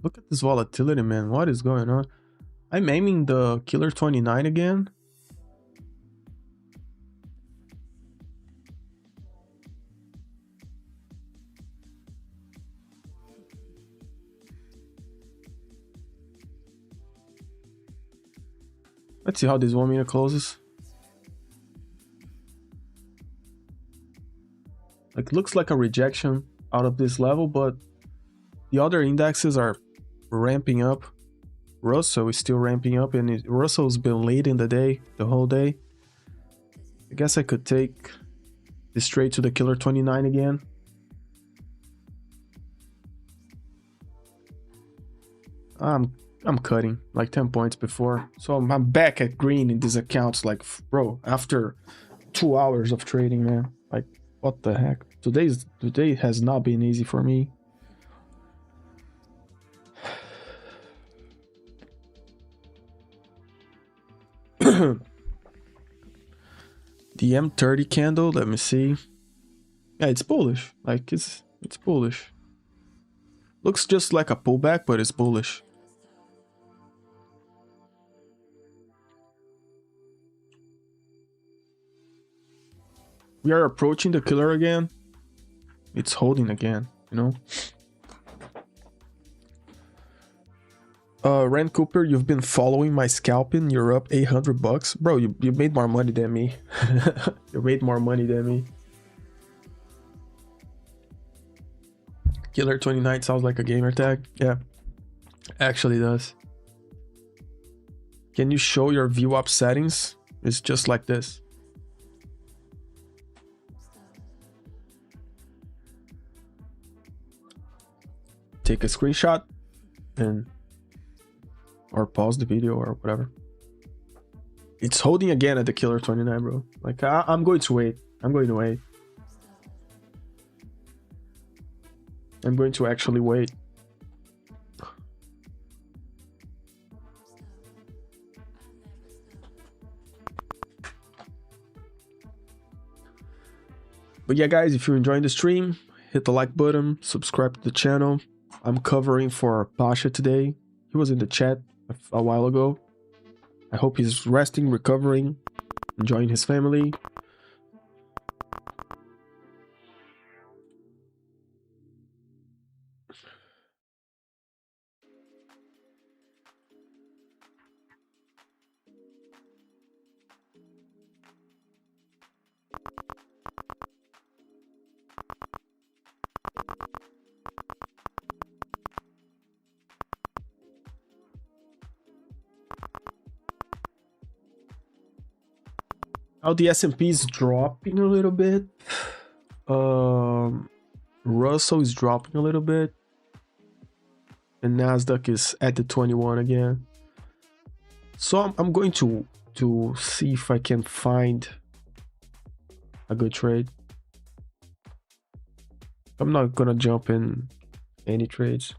Look at this volatility, man. What is going on? I'm aiming the killer 29 again. Let's see how this 1 minute closes. Like, looks like a rejection out of this level, but the other indexes are ramping up. Russell is still ramping up, and Russell's been late in the day, the whole day. I guess I could take this trade to the killer 29 again. I'm cutting like 10 points before, so I'm back at green in these accounts. Like, bro, after 2 hours of trading, man. Like, what the heck? Today has not been easy for me. The M30 candle, let me see. Yeah, it's bullish. Like, it's bullish. Looks just like a pullback, but it's bullish. We are approaching the killer again. It's holding again, you know. Rand Cooper, you've been following my scalping. You're up $800, bro. You made more money than me. You made more money than me. Killer 29 sounds like a gamer tag. Yeah, actually does. Can you show your view up settings? It's just like this. Take a screenshot and or pause the video or whatever. It's holding again at the killer 29, bro. Like, I'm going to wait. I'm going to wait. I'm going to actually wait. But yeah, guys, if you're enjoying the stream, hit the like button, subscribe to the channel. I'm covering for Pasha today. He was in the chat a while ago. I hope he's resting, recovering, enjoying his family. Now the S&P is dropping a little bit. Russell is dropping a little bit. And NASDAQ is at the 21 again. So I'm going to see if I can find a good trade. I'm not gonna jump in any trades.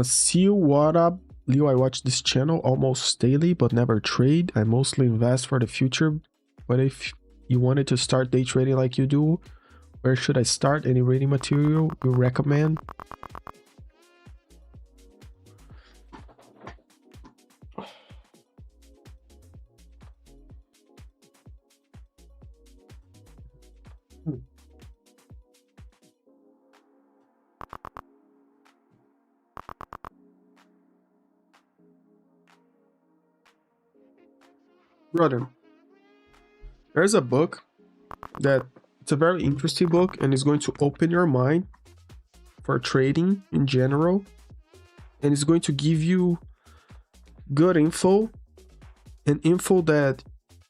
See what up, Leo? I watch this channel almost daily, but never trade. I mostly invest for the future. But if you wanted to start day trading like you do, where should I start? Any reading material you recommend? Brother, there's a book that it's a very interesting book and it's going to open your mind for trading in general, and it's going to give you good info and info that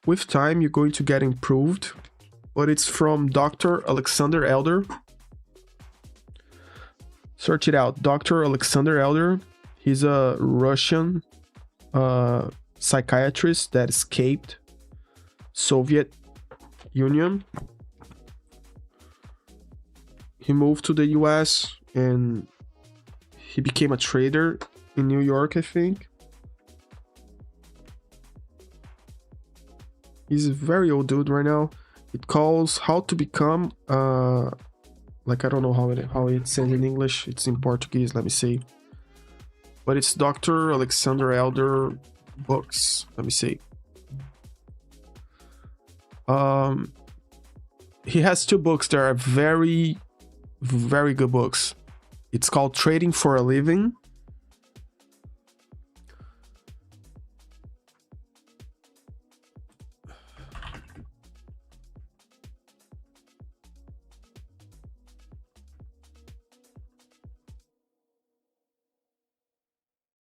with time you're going to get improved. But it's from Dr. Alexander Elder. Search it out. Dr. Alexander Elder. He's a Russian psychiatrist that escaped Soviet Union. He moved to the US and he became a trader in New York, I think. He's a very old dude right now. It calls how to become like I don't know how it says in English. It's in Portuguese, let me see. But it's Dr. Alexander Elder books. Let me see. He has 2 books that are very, very good books. It's called Trading for a Living.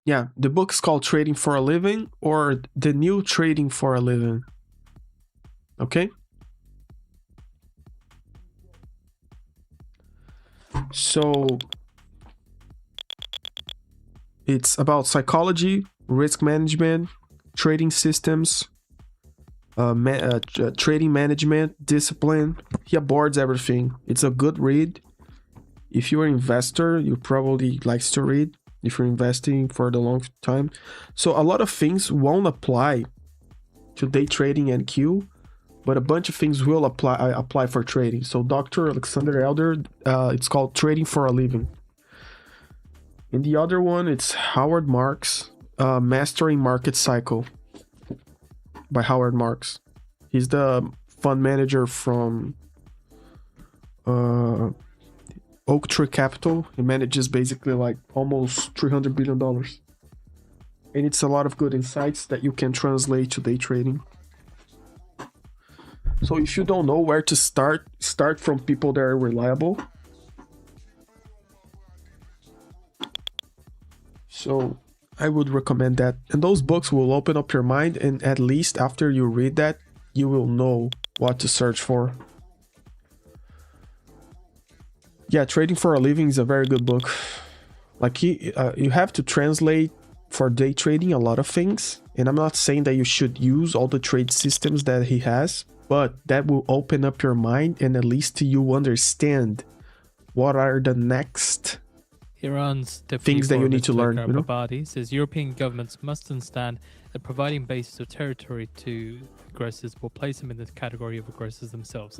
Yeah, the book's called Trading for a Living or The New Trading for a Living. Okay? So it's about psychology, risk management, trading systems, trading management, discipline. He abords everything. It's a good read. If you're an investor, you probably likes to read. If you're investing for the long time. So a lot of things won't apply to day trading and Q, but a bunch of things will apply for trading. So Dr. Alexander Elder, it's called Trading for a Living. And the other one, it's Howard Marks, Mastering Market Cycle by Howard Marks. He's the fund manager from Oaktree Capital. He manages basically like almost $300 billion. And it's a lot of good insights that you can translate to day trading. So if you don't know where to start from people that are reliable. So I would recommend that. And those books will open up your mind, and at least after you read that, you will know what to search for. Yeah, Trading for a Living is a very good book. Like you have to translate for day trading a lot of things. And I'm not saying that you should use all the trade systems that he has, but that will open up your mind and at least you understand what are the next Iran's things that you need to learn. Babadi says European governments must understand that providing bases or territory to aggressors will place them in the category of aggressors themselves.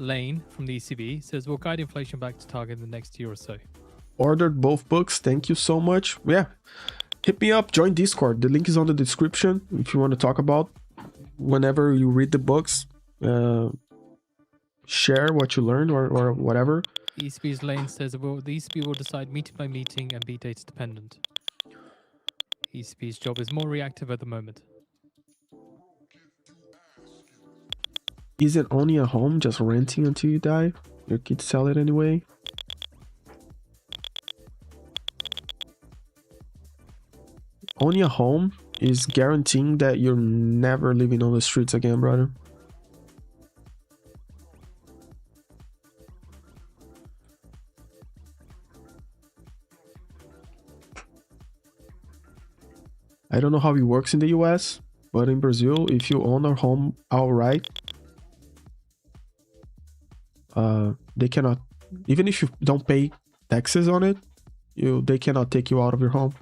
Lane from the ECB says we'll guide inflation back to target in the next year or so. Ordered both books. Thank you so much. Yeah, hit me up. Join Discord. The link is on the description if you want to talk about whenever you read the books. Share what you learned or whatever. The ECB's Lane says the ECB will decide meeting by meeting and be data dependent. ECB's job is more reactive at the moment. Isn't owning a home just renting until you die? Your kids sell it anyway. Owning a home is guaranteeing that you're never living on the streets again, brother. I don't know how it works in the US, but in Brazil, if you own a home outright, they cannot, even if you don't pay taxes on it, they cannot take you out of your home.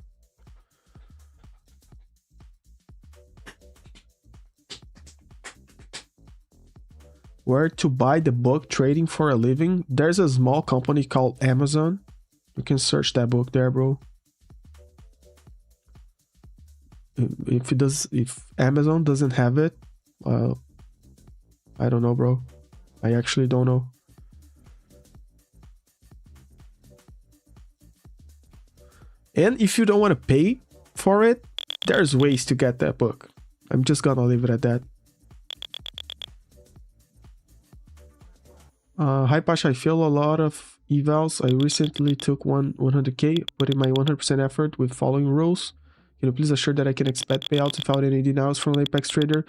Where to buy the book Trading for a Living? There's a small company called Amazon. You can search that book there, bro. If Amazon doesn't have it, I don't know, bro. I actually don't know. And if you don't want to pay for it, there's ways to get that book. I'm just gonna leave it at that. Hi Pasha, I feel a lot of evals. I recently took 100k, but in my 100% effort with following rules, can you please assure that I can expect payouts without any denials from an Apex trader?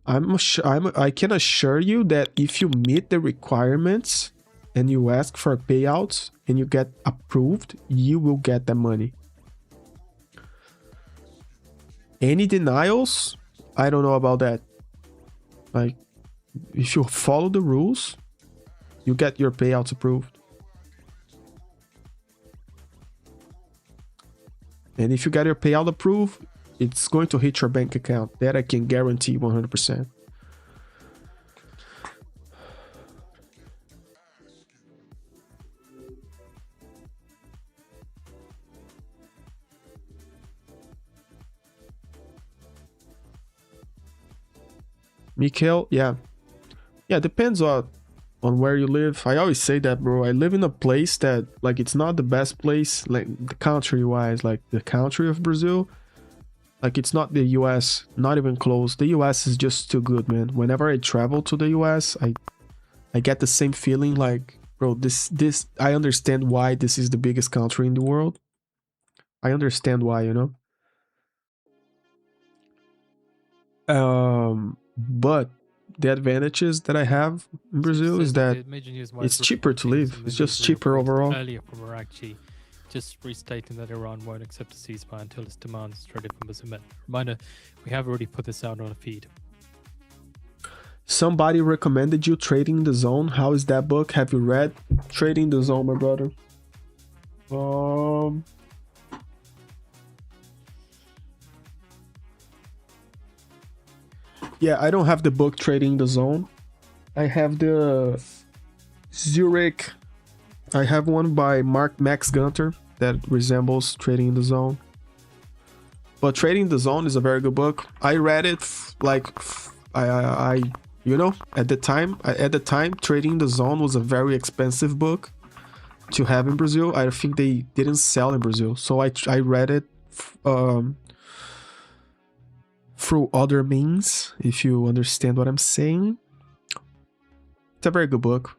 I can assure you that if you meet the requirements, and you ask for payouts and you get approved, you will get that money. Any denials, I don't know about that. Like, if you follow the rules, you get your payouts approved. And if you get your payout approved, it's going to hit your bank account. That I can guarantee 100%. Mikhail, yeah, depends on where you live. I always say that, bro. I live in a place that, like, it's not the best place, like, the country wise, like the country of Brazil. Like, it's not the US, not even close. The US is just too good, man. Whenever I travel to the US, I get the same feeling, like, bro, this I understand why this is the biggest country in the world. I understand why, you know. But the advantages that I have in Brazil is that it's cheaper to live. It's just cheaper overall. Earlier from Iraqi, just restating that Iran won't accept a ceasefire until its demands ready from the cement. Reminder, we have already put this out on a feed. Somebody recommended you Trading the Zone. How is that book? Have you read Trading the Zone, my brother? Yeah, I don't have the book Trading the Zone. I have the Zurich. I have one by Max Gunter that resembles Trading the Zone. But Trading the Zone is a very good book. I read it I you know, at the time Trading the Zone was a very expensive book to have in Brazil. I think they didn't sell in Brazil. So I read it through other means, if you understand what I'm saying. It's a very good book.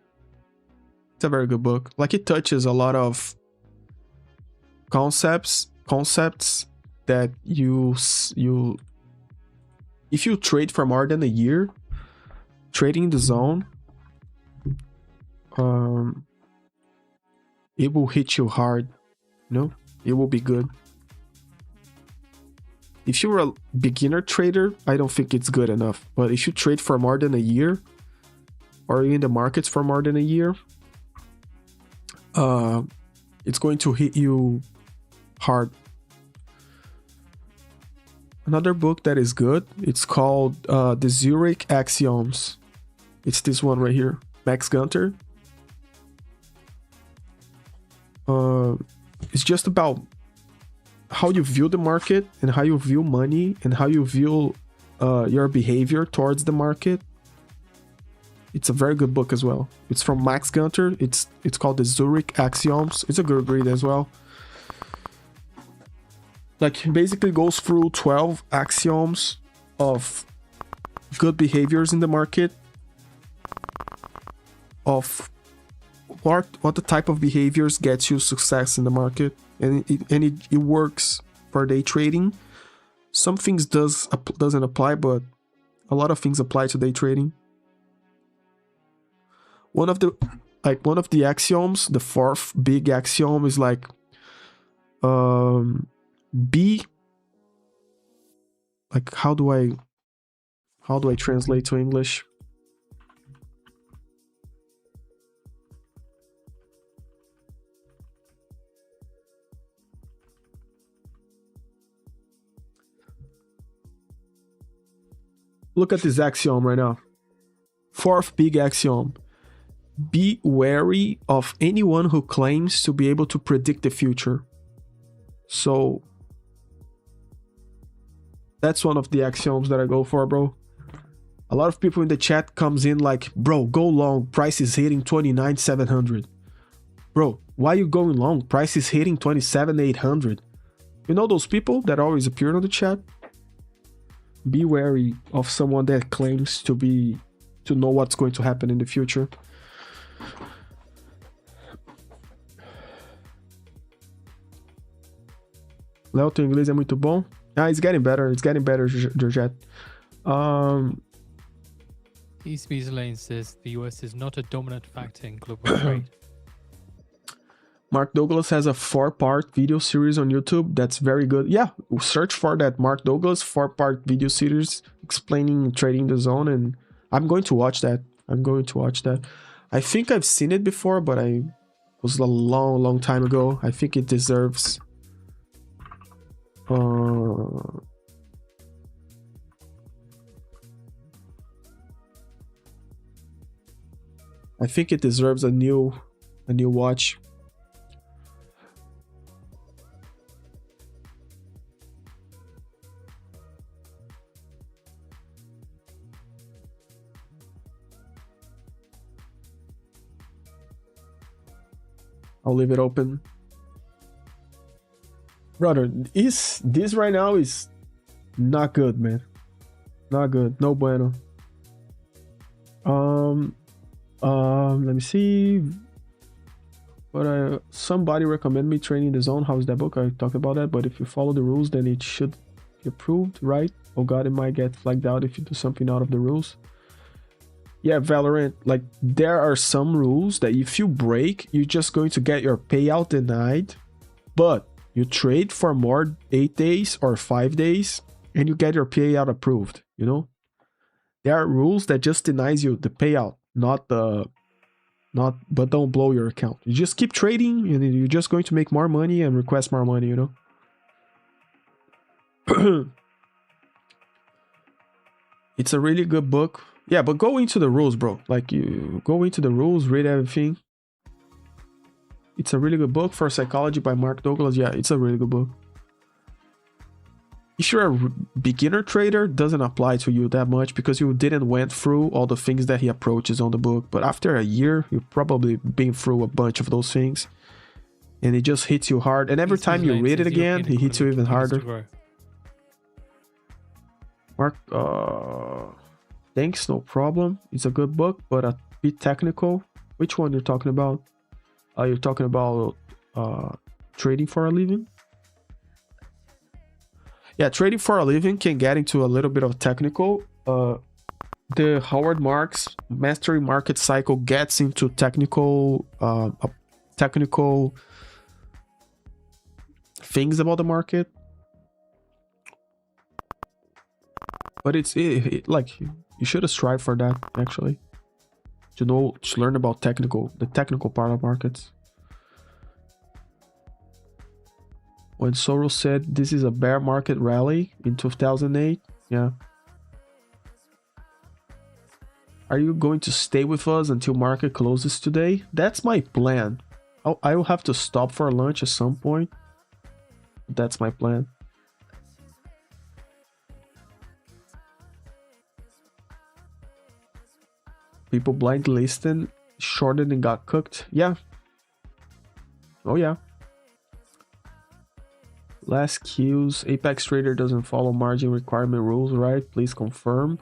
Like, it touches a lot of concepts that you if you trade for more than a year, Trading the Zone, it will hit you hard, you know? It will be good. If you're a beginner trader, I don't think it's good enough. But if you trade for more than a year, or you're in the markets for more than a year, it's going to hit you hard. Another book that is good, it's called The Zurich Axioms. It's this one right here, Max Gunter. It's just about how you view the market and how you view money and how you view your behavior towards the market. It's a very good book as well. It's from Max Gunter. It's called The Zurich Axioms. It's a good read as well. Like, basically goes through 12 axioms of good behaviors in the market, of what the type of behaviors gets you success in the market. And it works for day trading. Some things doesn't apply, but a lot of things apply to day trading. One of the axioms, the fourth big axiom, is like be, like, how do I translate to English? Look at this axiom right now. Fourth big axiom. Be wary of anyone who claims to be able to predict the future. So that's one of the axioms that I go for, bro. A lot of people in the chat comes in like, bro, go long, price is hitting 29,700. Bro, why you going long? Price is hitting 27,800. You know those people that always appear on the chat? Be wary of someone that claims to know what's going to happen in the future. Léo, teu inglês é muito bom. It's getting better, Georgette. ECB's Lane says the US is not a dominant factor in global trade. Mark Douglas has a 4-part video series on YouTube that's very good. Yeah, search for that Mark Douglas 4-part video series explaining trading the zone, and I'm going to watch that. I think I've seen it before, but it was a long time ago. I think it deserves a new watch. I'll leave it open. Brother, this right now is not good, man. Not good. No bueno. Let me see. But somebody recommended me trading the zone. How's that book? I talked about that. But if you follow the rules, then it should be approved, right? Oh god, it might get flagged out if you do something out of the rules. Yeah, Valorant, like there are some rules that if you break, you're just going to get your payout denied, but you trade for more 8 days or 5 days and you get your payout approved, you know? There are rules that just denies you the payout, but don't blow your account. You just keep trading and you're just going to make more money and request more money, you know? It's a really good book. Yeah, but go into the rules, bro. Like, you go into the rules, read everything. It's a really good book for psychology by Mark Douglas. Yeah, it's a really good book. If you're a beginner trader, doesn't apply to you that much because you didn't went through all the things that he approaches on the book. But after a year, you've probably been through a bunch of those things. And it just hits you hard. And every time you read it again, it hits you even harder. Mark, thanks, no problem. It's a good book, but a bit technical. Which one you're talking about? You're talking about trading for a living? Yeah, trading for a living can get into a little bit of technical. The Howard Marks Mastery Market Cycle gets into technical things about the market. But it's like you should strive for that, actually, to learn about the technical part of markets. When Soros said this is a bear market rally in 2008, yeah. Are you going to stay with us until market closes today? That's my plan. I will have to stop for lunch at some point. That's my plan. People blind listed, shorted and got cooked. Yeah. Oh yeah. Last Q's, Apex Trader doesn't follow margin requirement rules, right? Please confirm.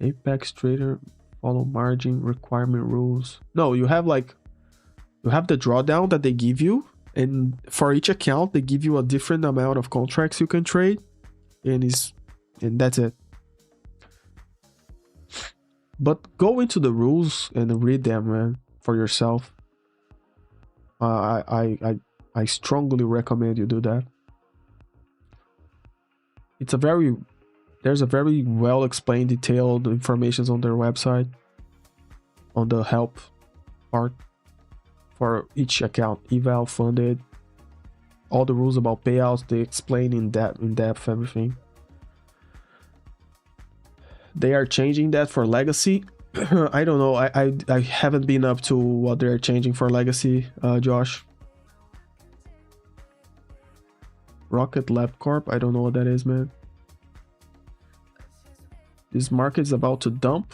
Apex Trader follow margin requirement rules. No, you have the drawdown that they give you, and for each account they give you a different amount of contracts you can trade, and that's it. But go into the rules and read them, man, for yourself. I strongly recommend you do that. There's a very well explained, detailed information on their website on the help part for each account, eval, funded, all the rules about payouts. They explain in depth everything. They are changing that for legacy. I don't know. I haven't been up to what they're changing for legacy, Josh. Rocket Lab Corp. I don't know what that is, man. This market is about to dump.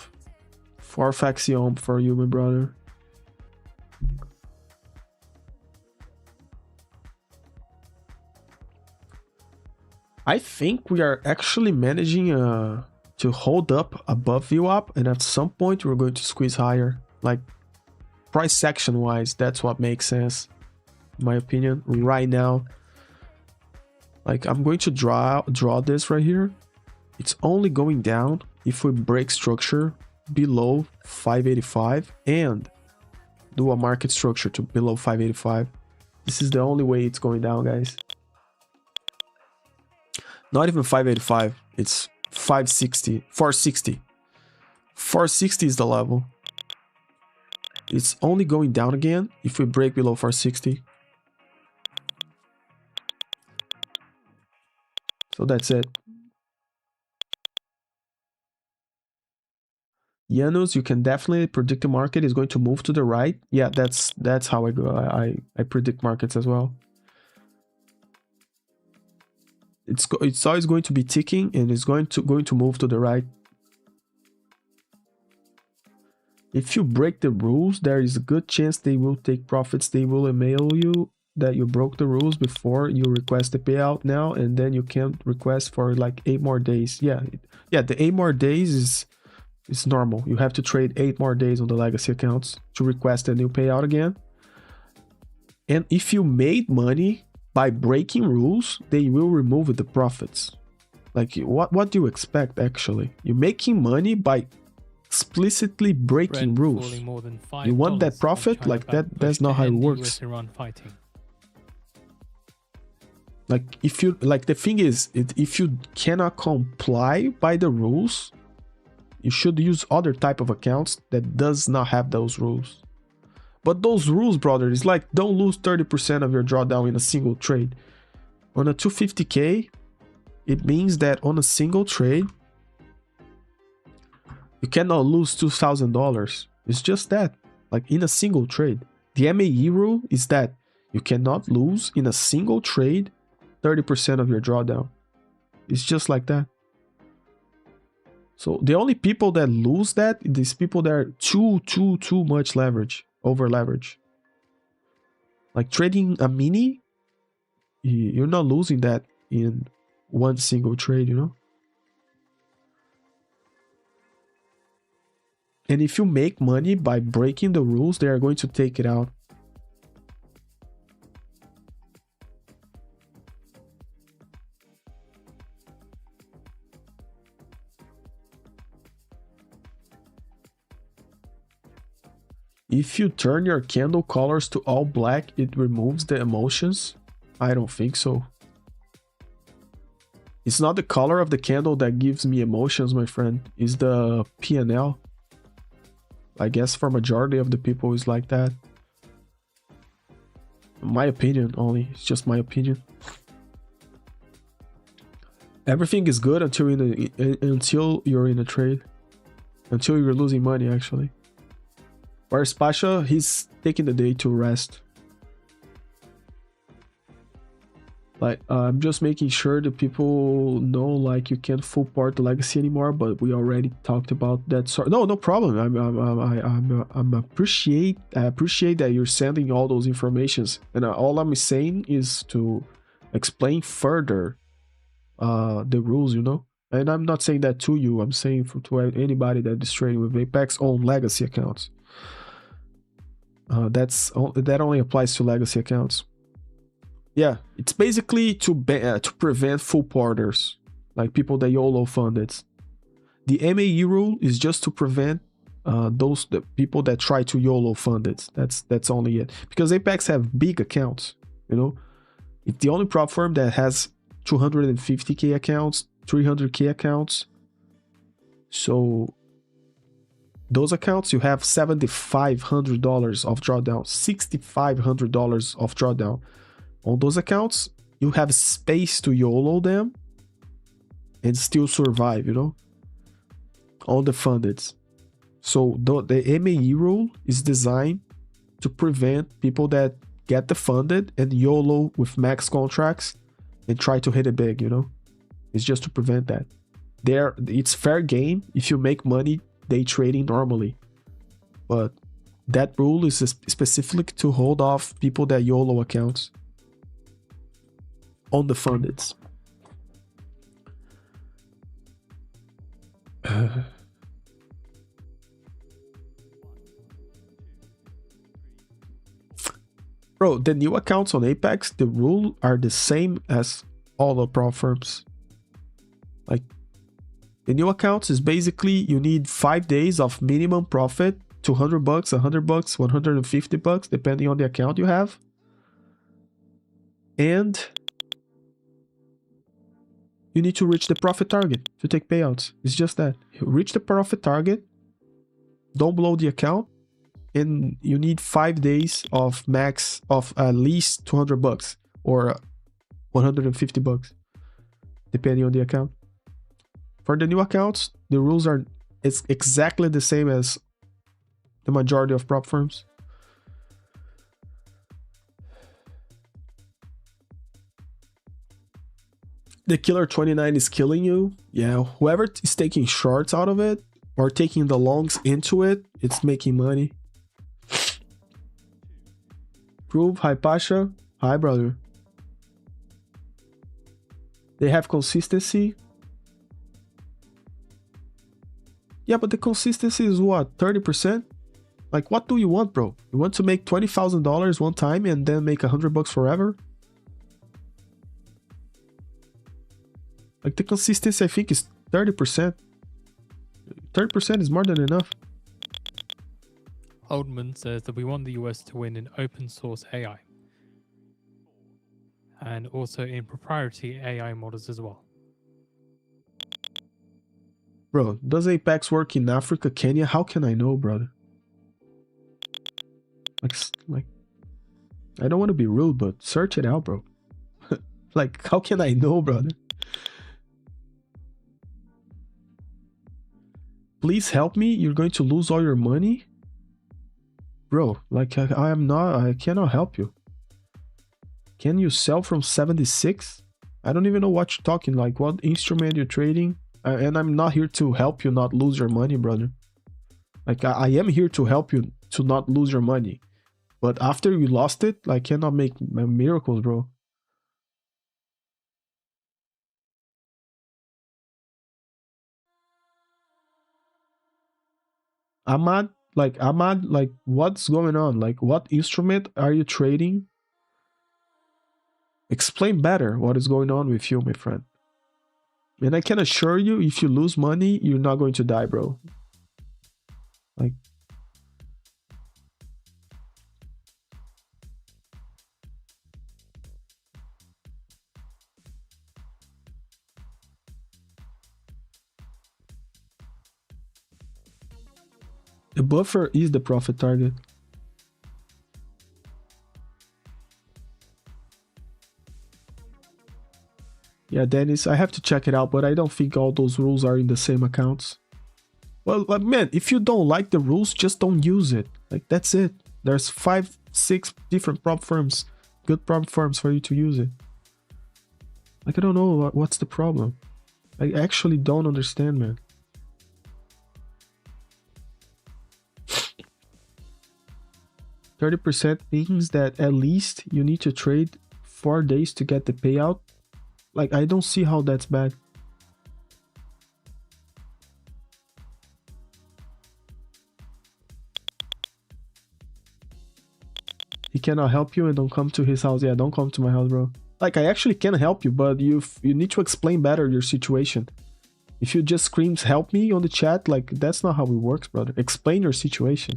Farfaxion for you, my brother. I think we are actually managing to hold up above VWAP, and at some point we're going to squeeze higher. Like price section wise, that's what makes sense, in my opinion, right now. Like I'm going to draw this right here. It's only going down if we break structure below 585 and do a market structure to below 585. This is the only way it's going down, guys. Not even 585, it's 560, 460. 460 is the level. It's only going down again if we break below 460. So that's it. Janus, you can definitely predict the market is going to move to the right. Yeah, that's how I go. I predict markets as well. It's always going to be ticking and it's going to move to the right. If you break the rules, there is a good chance they will take profits. They will email you that you broke the rules before you request the payout now, and then you can request for like 8 more days. Yeah, the 8 more days is normal. You have to trade 8 more days on the legacy accounts to request a new payout again. And if you made money by breaking rules, they will remove the profits. Like, what do you expect actually? You're making money by explicitly breaking rules. You want that profit? Like that's not how it works. Like if you the thing is, if you cannot comply by the rules, you should use other type of accounts that does not have those rules. But those rules, brother, is like don't lose 30% of your drawdown in a single trade. On a 250k, it means that on a single trade, you cannot lose $2,000. It's just that, like in a single trade. The MAE rule is that you cannot lose in a single trade 30% of your drawdown. It's just like that. So the only people that lose that, these people that are too much leverage, over leverage. Like trading a mini, you're not losing that in one single trade, you know? And if you make money by breaking the rules, they are going to take it out. If you turn your candle colors to all black, it removes the emotions? I don't think so. It's not the color of the candle that gives me emotions, my friend. It's the P&L. I guess for majority of the people is like that. My opinion only. It's just my opinion. Everything is good until you're in a trade. Until you're losing money, actually. Whereas Pasha, he's taking the day to rest. Like, I'm just making sure that people know, like, you can't full part the legacy anymore, but we already talked about that. So no problem. I appreciate that you're sending all those informations, and all I'm saying is to explain further the rules, you know. And I'm not saying that to you. I'm saying to anybody that is trading with Apex on legacy accounts. That only applies to legacy accounts. Yeah, it's basically to prevent full parters, like people that YOLO funded. The MAE rule is just to prevent the people that try to YOLO fund it. That's only it. Because Apex have big accounts, you know. It's the only prop firm that has 250k accounts, 300k accounts. So those accounts, you have $7,500 of drawdown, $6,500 of drawdown. On those accounts, you have space to YOLO them and still survive, you know, on the funded. So the MAE rule is designed to prevent people that get the funded and YOLO with max contracts and try to hit it big, you know. It's just to prevent that. It's fair game if you make money day trading normally, but that rule is specific to hold off people that YOLO accounts on the fundeds. Bro, the new accounts on Apex, the rules are the same as all the prop firms. Like, The new accounts is basically you need 5 days of minimum profit, $200, $100, $150, depending on the account you have. And you need to reach the profit target to take payouts. It's just that. Reach the profit target, don't blow the account, and you need 5 days of max of at least $200 or $150, depending on the account. For the new accounts, the rules are it's exactly the same as the majority of prop firms. The killer 29 is killing you. Yeah, whoever is taking shorts out of it or taking the longs into it, it's making money. Prove, hi Pasha. Hi brother. They have consistency. Yeah, but the consistency is what? 30%? Like, what do you want, bro? You want to make $20,000 one time and then make $100 forever? Like, the consistency, I think, is 30%. 30% is more than enough. Oldman says that we want the US to win in open source AI. And also in proprietary AI models as well. Bro, does Apex work in Africa, Kenya? How can I know, brother? Like, I don't want to be rude, but search it out, bro. Like, how can I know, brother? Please help me. You're going to lose all your money? Bro, like, I cannot help you. Can you sell from 76? I don't even know what you're talking, like, what instrument you're trading. And I'm not here to help you not lose your money, brother. Like, I am here to help you to not lose your money. But after you lost it, I cannot make miracles, bro. Ahmad, what's going on? Like, what instrument are you trading? Explain better what is going on with you, my friend. And I can assure you, if you lose money, you're not going to die, bro. Like, the buffer is the profit target. Yeah, Dennis, I have to check it out, but I don't think all those rules are in the same accounts. Well, man, if you don't like the rules, just don't use it. Like, that's it. There's 5, 6 different prop firms, good prop firms for you to use it. Like, I don't know what's the problem. I actually don't understand, man. %30 means that at least you need to trade 4 days to get the payout. Like, I don't see how that's bad. He cannot help you and don't come to his house. Yeah, don't come to my house, bro. Like, I actually can help you, but you need to explain better your situation. If you just screams help me on the chat, like, that's not how it works, brother. Explain your situation.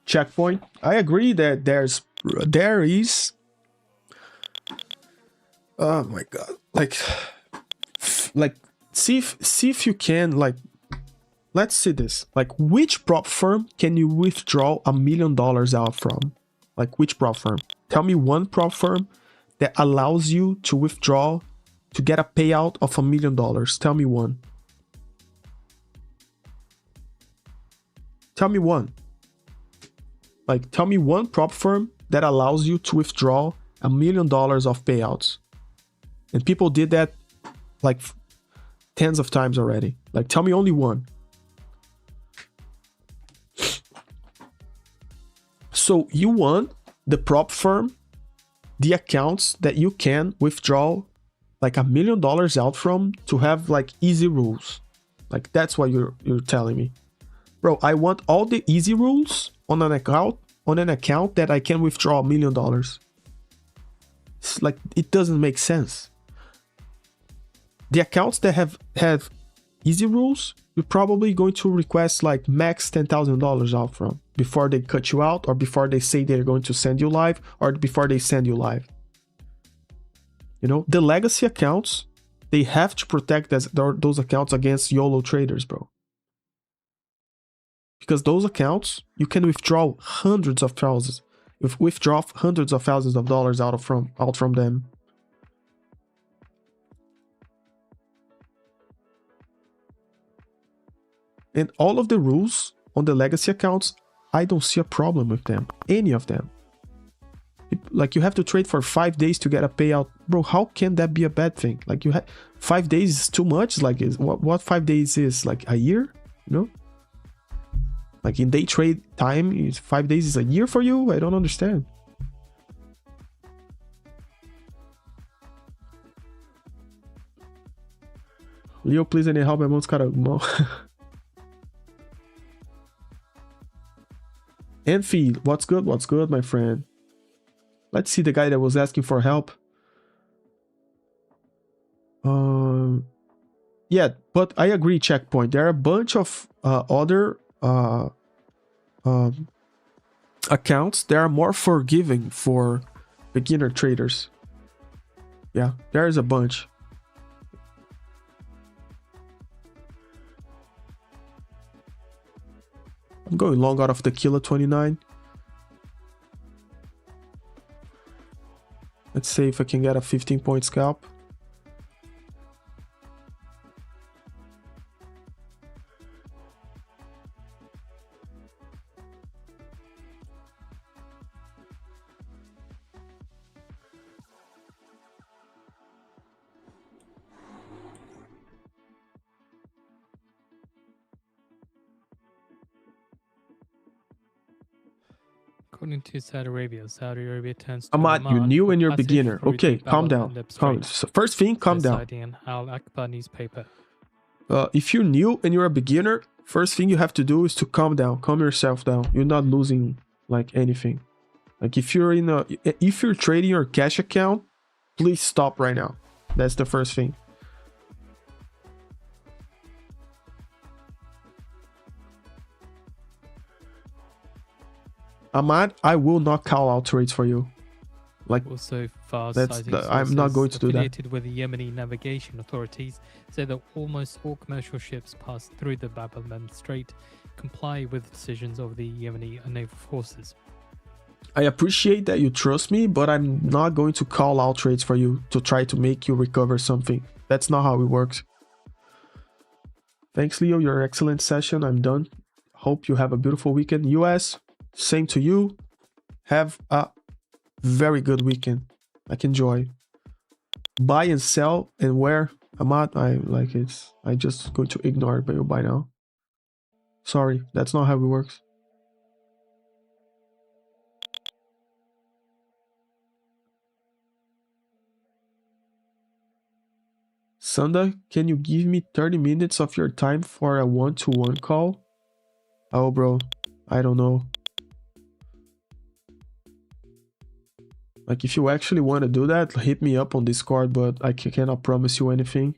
Checkpoint. I agree that there is. Oh my god! Like, see if you can, like, let's see this. Like, which prop firm can you withdraw $1 million out from? Like, which prop firm? Tell me one prop firm that allows you to withdraw to get a payout of $1 million. Tell me one. Tell me one. Like, tell me one prop firm that allows you to withdraw $1 million of payouts. And people did that like tens of times already. Like, tell me only one. So you want the prop firm, the accounts that you can withdraw like $1 million out from to have like easy rules. Like that's what you're telling me. Bro, I want all the easy rules on an account that I can withdraw $1 million. It's like, it doesn't make sense. The accounts that have easy rules, you're probably going to request like max $10,000 out from before they cut you out, or before they say they're going to send you live, or before they send you live. You know, the legacy accounts, they have to protect those accounts against YOLO traders, bro. Because those accounts, you can withdraw hundreds of thousands of dollars out from them. And all of the rules on the legacy accounts, I don't see a problem with them. Any of them. Like, you have to trade for 5 days to get a payout. Bro, how can that be a bad thing? Like, 5 days is too much. Like, what 5 days is? Like a year? You know? Like, in day trade time, 5 days is a year for you? I don't understand. Leo, please, I need help. My mom's got a mom. Enfi, what's good? What's good, my friend? Let's see the guy that was asking for help. Yeah, but I agree, Checkpoint. There are a bunch of other accounts that are more forgiving for beginner traders. Yeah, there is a bunch. I'm going long out of Tequila 29. Let's see if I can get a 15-point scalp. According to Saudi Arabia turns to Ahmad, you're new and you're a beginner. Okay, calm down. So first thing, calm down. Al Akbar newspaper. If you're new and you're a beginner, first thing you have to do is to calm down. Calm yourself down. You're not losing like anything. Like if you're trading your cash account, please stop right now. That's the first thing. Ahmad, I will not call out trades for you. Like, also, I'm not going to do that. Affiliated with the Yemeni navigation authorities say that almost all commercial ships pass through the Bab el-Mandeb Strait comply with decisions of the Yemeni naval forces. I appreciate that you trust me, but I'm not going to call out trades for you to try to make you recover something. That's not how it works. Thanks, Leo. Your excellent session. I'm done. Hope you have a beautiful weekend. US, same to you. Have a very good weekend. Like, enjoy. Buy and sell and where? Ahmad, I just going to ignore it by now. Sorry, that's not how it works. Sunda, can you give me 30 minutes of your time for a one-to-one call? Oh, bro, I don't know. Like, if you actually want to do that, hit me up on Discord, but I cannot promise you anything.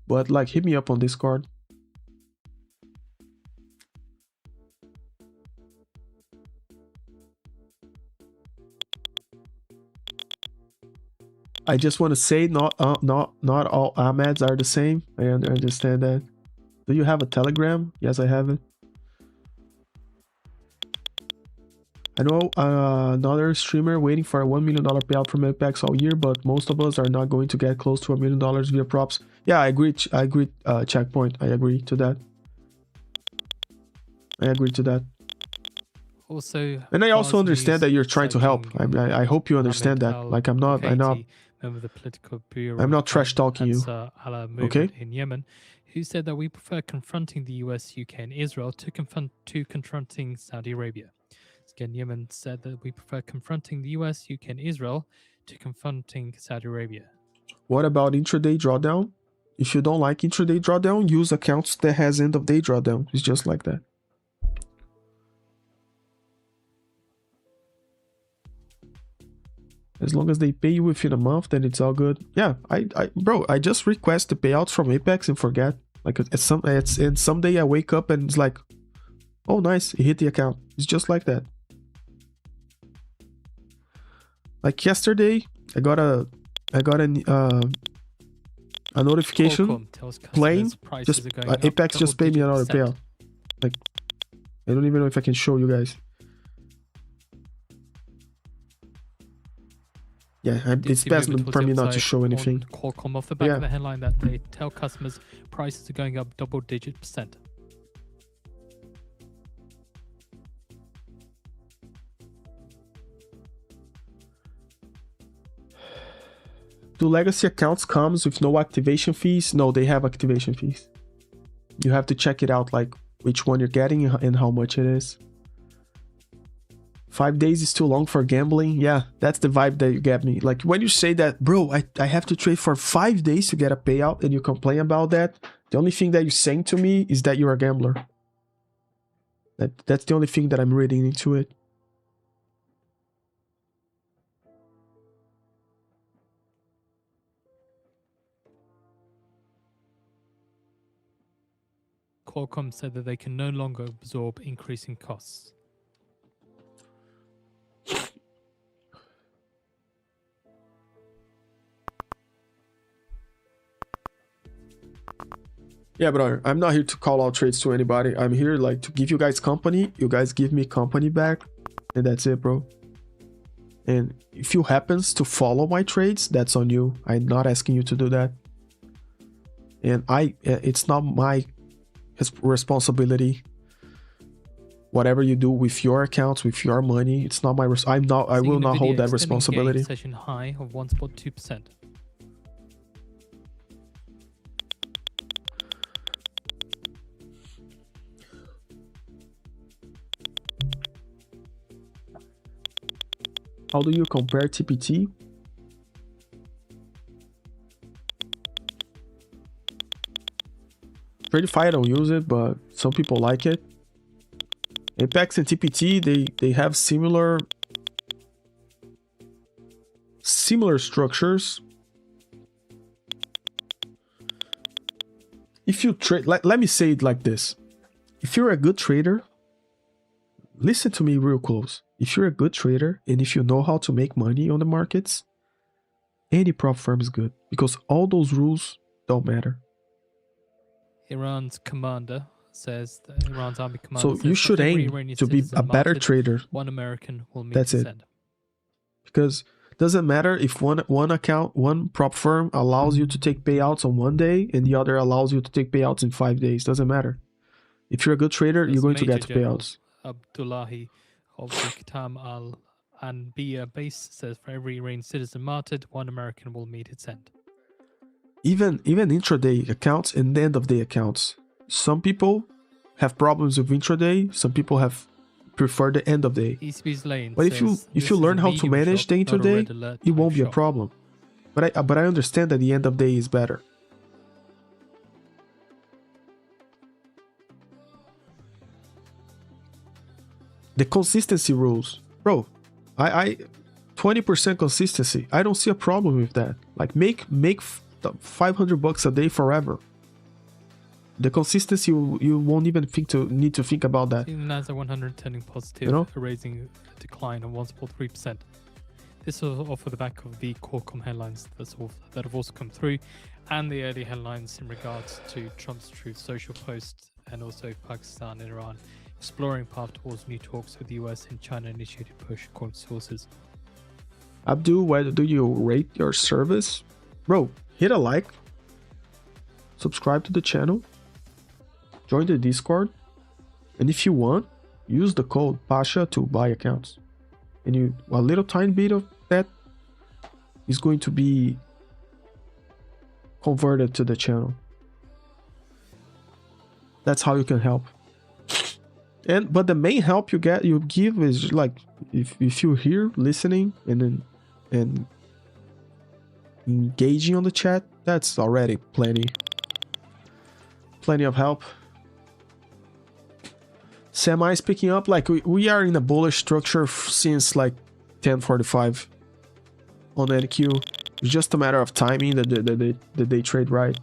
But, like, hit me up on Discord. I just want to say, not all Ahmads are the same. I understand that. Do you have a Telegram? Yes, I have it. I know another streamer waiting for a $1 million payout from Apex all year, but most of us are not going to get close to $1 million via props. Yeah, I agree, Checkpoint. I agree to that. Also, and I also understand that you're trying to help. I hope you understand that. Like, I'm not trash talking you. Okay? In Yemen, who said that we prefer confronting the US, UK, and Israel to confronting Saudi Arabia. Again, Yemen said that we prefer confronting the US, UK, and Israel to confronting Saudi Arabia. What about intraday drawdown? If you don't like intraday drawdown, use accounts that has end of day drawdown. It's just like that. As long as they pay you within a month, then it's all good. Yeah, bro, I just request the payouts from Apex and forget. Like and someday I wake up and it's like, oh nice, it hit the account. It's just like that. Like yesterday, I got a notification playing. Just Apex just paid me another payout. Like, I don't even know if I can show you guys. Yeah, it's best for me not to show anything. Qualcomm off the back of the headline that they tell customers prices are going up double-digit %. Do legacy accounts comes with no activation fees? No, they have activation fees. You have to check it out, like which one you're getting and how much it is. 5 days is too long for gambling. Yeah, that's the vibe that you get me. Like when you say that, bro, I have to trade for 5 days to get a payout and you complain about that, the only thing that you're saying to me is that you're a gambler. That's the only thing that I'm reading into it. Qualcomm said that they can no longer absorb increasing costs. Yeah, brother, I'm not here to call out trades to anybody. I'm here like to give you guys company. You guys give me company back, and that's it, bro. And if you happens to follow my trades, that's on you. I'm not asking you to do that. And it's not my responsibility. Whatever you do with your accounts, with your money, it's not my. I will not hold that responsibility. Session high of 1.2%. How do you compare TPT? Tradify, I don't use it, but some people like it. Apex and TPT, they have similar structures. If you trade, let me say it like this. If you're a good trader, listen to me real close. If you're a good trader and if you know how to make money on the markets, any prop firm is good because all those rules don't matter. Iran's commander says that Iran's army commander. So you should aim to be a better trader. One American will meet. That's it. Because it doesn't matter if one prop firm allows you to take payouts on 1 day and the other allows you to take payouts in 5 days. Doesn't matter. If you're a good trader, you're going to get payouts. Abdullahi of Tam al-Anbiya base says for every Iranian citizen martyred, one American will meet its end. Even intraday accounts and end of day accounts. Some people have problems with intraday. Some people have prefer the end of day. But if you learn how to manage the intraday, it won't be a problem. But I understand that the end of day is better. The consistency rules, bro. I 20% consistency. I don't see a problem with that. Like make $500 a day forever. The consistency, you won't even need to think about that. Even NASDAQ 100 turning positive, you know? Erasing a decline of 1.3%. This was off of the back of the Qualcomm headlines that have also come through, and the early headlines in regards to Trump's Truth Social post, and also Pakistan and Iran exploring path towards new talks with the US and China initiated push, according to sources. Abdul, why do you rate your service? Bro, hit a like, subscribe to the channel, join the Discord, and if you want, use the code Pasha to buy accounts. And a little tiny bit of that is going to be converted to the channel. That's how you can help. But the main help you give is like if you're here listening and engaging on the chat, that's already plenty. Plenty of help. Semi is picking up. Like we are in a bullish structure since like 10:45 on NQ. It's just a matter of timing that they trade right.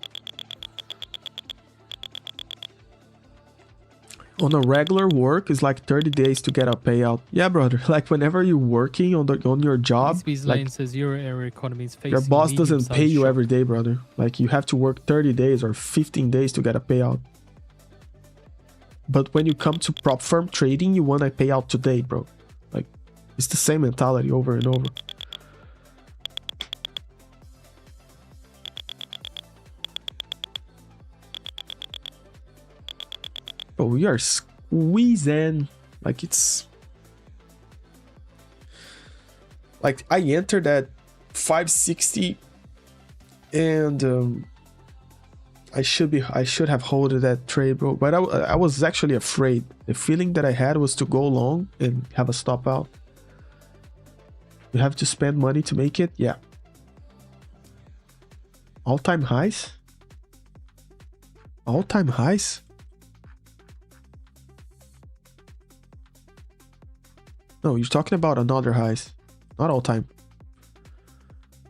On a regular work, it's like 30 days to get a payout. Yeah, brother. Like whenever you're working on your job, like says Euro area economies facing your boss doesn't pay you every day, brother. Like you have to work 30 days or 15 days to get a payout. But when you come to prop firm trading, you want a payout today, bro. Like it's the same mentality over and over. But we are squeezing. Like it's like I entered at 560 and I should have holded that trade, bro. But I was actually afraid. The feeling that I had was to go long and have a stop out. You have to spend money to make it. Yeah. All-time highs. All-time highs. No, you're talking about another highs, not all time.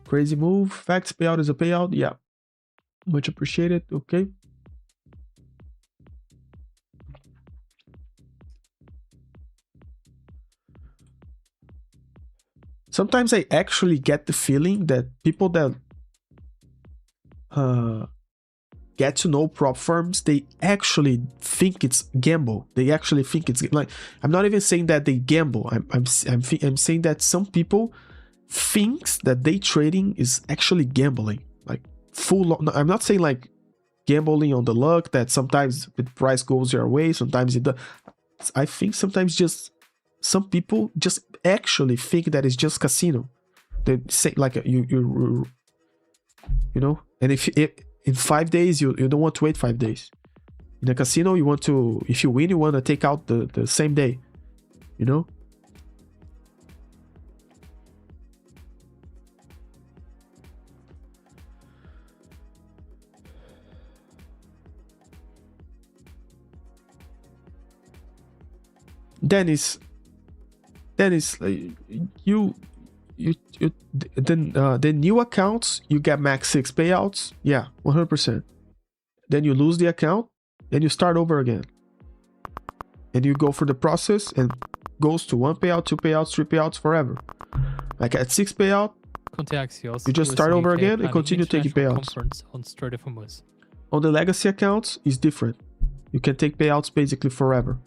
Crazy move. Facts payout is a payout. Yeah. Much appreciated. Okay. Sometimes I actually get the feeling that people that get to know prop firms, they actually think it's gamble. They actually think it's like, I'm not even saying that they gamble. I'm saying that some people thinks that day trading is actually gambling. Like I'm not saying like gambling on the luck that sometimes the price goes your way, sometimes it does. I think sometimes just some people just actually think that it's just casino. They say like you know, and if in 5 days you don't want to wait 5 days. In a casino you want to, if you win you want to take out the same day, you know. Dennis, you then the new accounts you get max 6 payouts. Yeah, 100%. Then you lose the account, then you start over again, and you go for the process and goes to 1 payout, 2 payouts, 3 payouts forever. Like at 6 payout, you just start over again and continue taking payouts. On the legacy accounts, it's different. You can take payouts basically forever.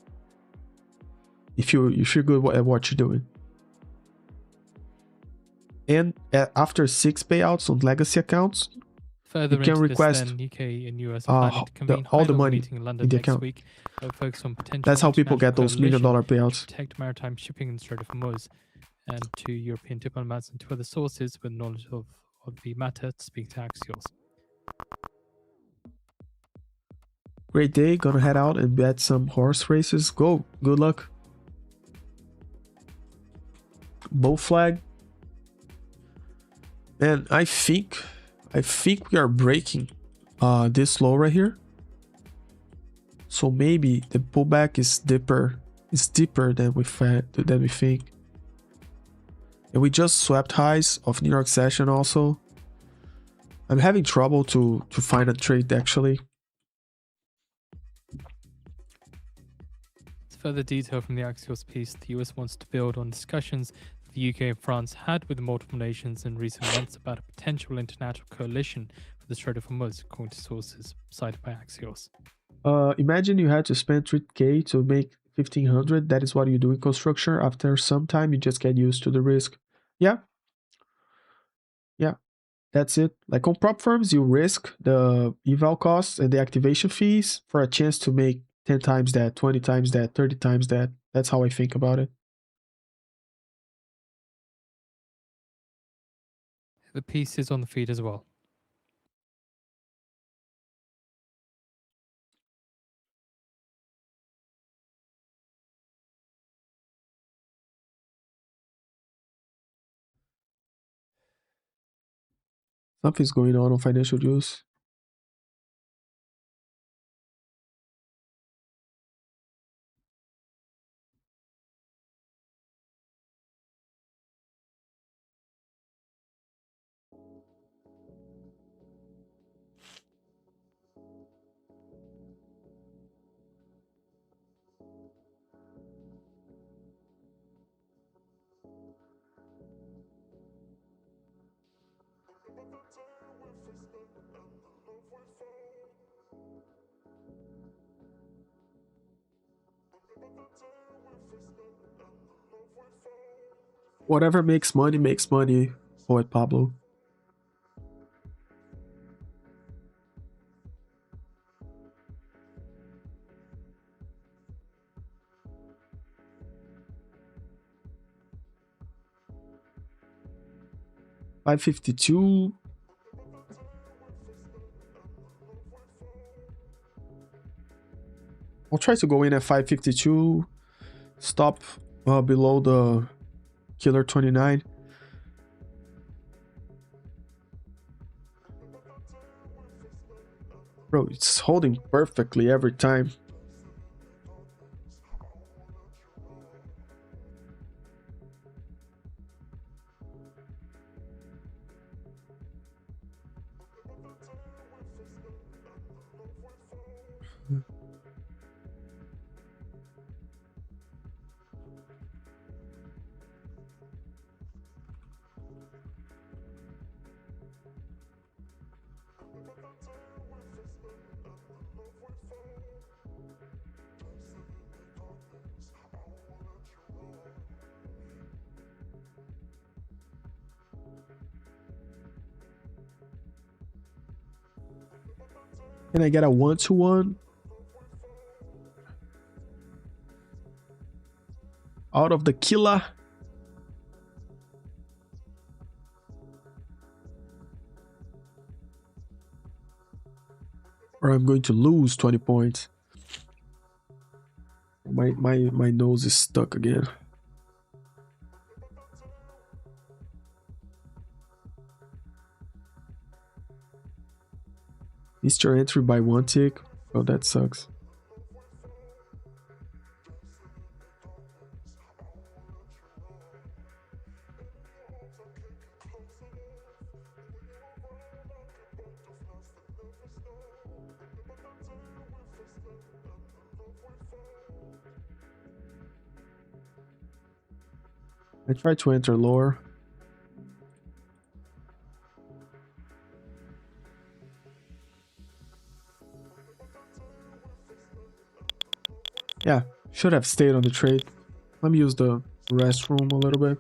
If you're good at what you're doing. And after 6 payouts on legacy accounts, you can request UK and US all the money in the account. That's how people get those $1 million payouts. Protect maritime shipping in the Strait of Hormuz, and to European diplomats and to other sources with knowledge of the matter to speak to Axios. Great day. Gonna head out and bet some horse races. Go. Good luck. Bull flag. And I think we are breaking this low right here. So maybe the pullback is deeper than we think. And we just swept highs of New York session also. I'm having trouble to find a trade actually. Further detail from the Axios piece, the US wants to build on discussions the UK and France had with multiple nations in recent months about a potential international coalition for the Strait of Hormuz, according to sources cited by Axios. Imagine you had to spend 3K to make 1500. That is what you do in construction. After some time, you just get used to the risk. Yeah, that's it. Like on prop firms, you risk the eval costs and the activation fees for a chance to make 10 times that, 20 times that, 30 times that. That's how I think about it. The piece is on the feed as well. Something's going on financial news. Whatever makes money, Poet Pablo. $5.52. I'll try to go in at 5.52. Stop below the Killer 29. Bro, it's holding perfectly every time. Can I get a 1-to-1? Out of the killer. Or I'm going to lose 20 points. My nose is stuck again. Missed your entry by 1 tick. Oh, that sucks. I tried to enter lower. Yeah, should have stayed on the trade. Let me use the restroom a little bit.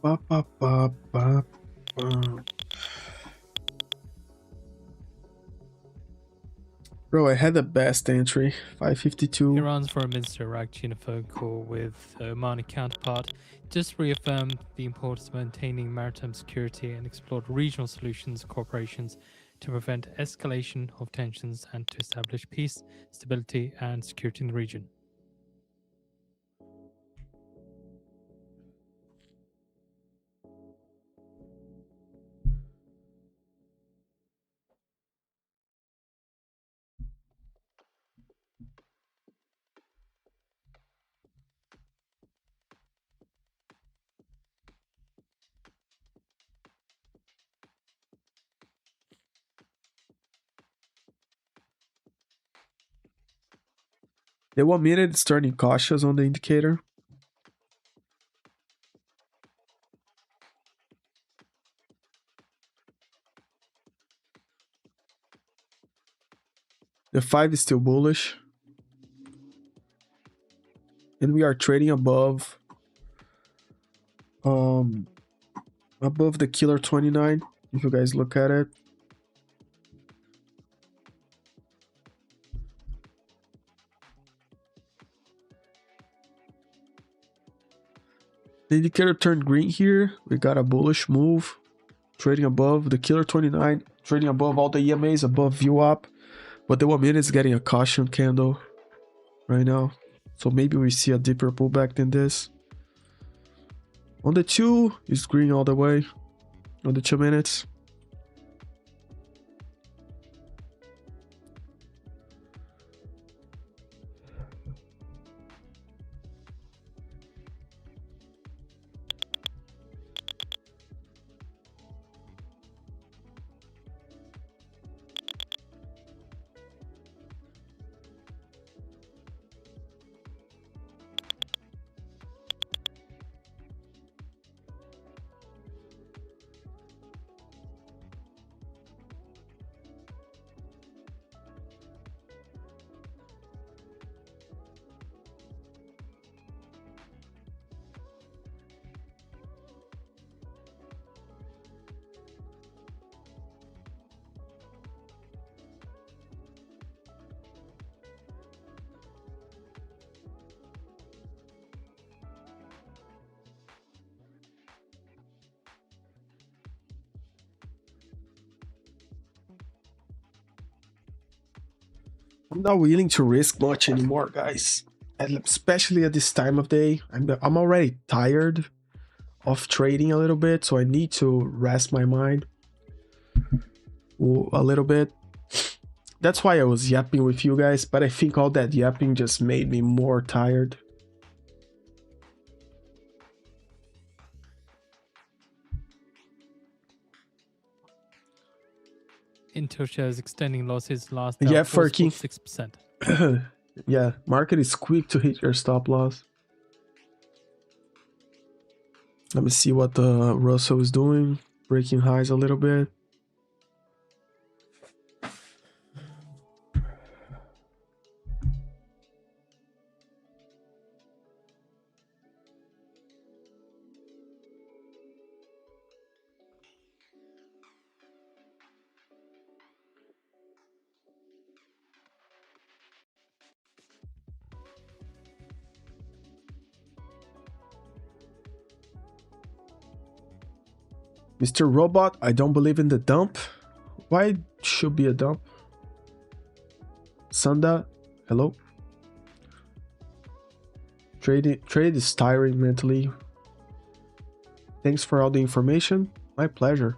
Ba, ba, ba, ba, ba. Bro, I had the best entry, 552. Iran's Foreign Minister arrived in a phone call with Omani counterpart, just reaffirmed the importance of maintaining maritime security and explored regional solutions and cooperations to prevent escalation of tensions and to establish peace, stability, and security in the region. The 1 minute is turning cautious on the indicator. The 5 is still bullish. And we are trading above the killer 29, if you guys look at it. The indicator turned green here. We got a bullish move, trading above the killer 29, trading above all the EMAs, above VWAP. But the 1 minute is getting a caution candle right now. So maybe we see a deeper pullback than this. On the 2, it's green all the way. On the 2 minutes. I'm not willing to risk much anymore, guys. Especially at this time of day. I'm already tired of trading a little bit, so I need to rest my mind a little bit. That's why I was yapping with you guys, but I think all that yapping just made me more tired. Intel shares extending losses last Yeah, hour, falls Furky. 6%. Yeah, market is quick to hit your stop loss. Let me see what the Russell is doing. Breaking highs a little bit. Mr. Robot, I don't believe in the dump. Why should be a dump? Sanda, hello. Trade is tiring mentally. Thanks for all the information. My pleasure.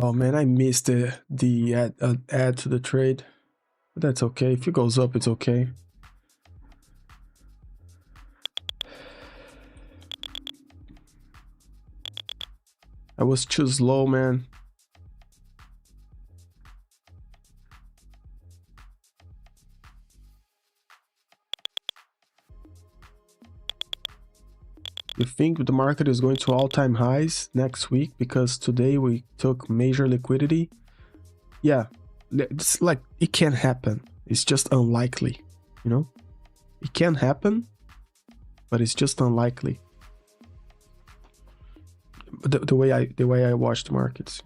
Oh man, I missed the add to the trade. But that's okay. If it goes up, it's okay. I was too slow, man. You think the market is going to all-time highs next week because today we took major liquidity? Yeah, it's like it can happen. It's just unlikely, you know? It can happen, but it's just unlikely. The way I watch the markets,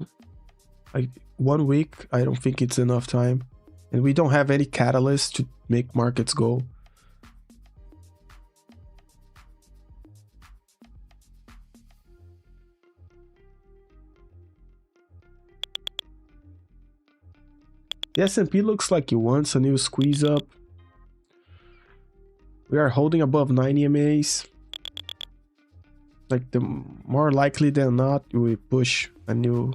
like 1 week, I don't think it's enough time, and we don't have any catalyst to make markets go. The S&P looks like it wants a new squeeze up. We are holding above 90 MAs. Like the more likely than not, we push a new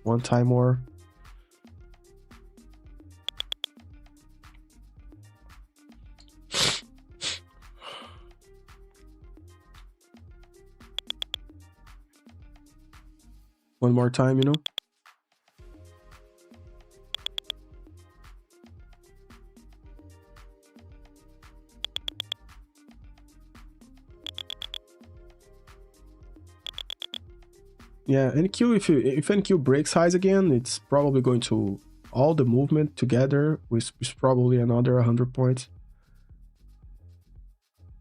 one-time more. One more time, you know? Yeah, NQ, if NQ breaks highs again, it's probably going to, all the movement together is probably another 100 points.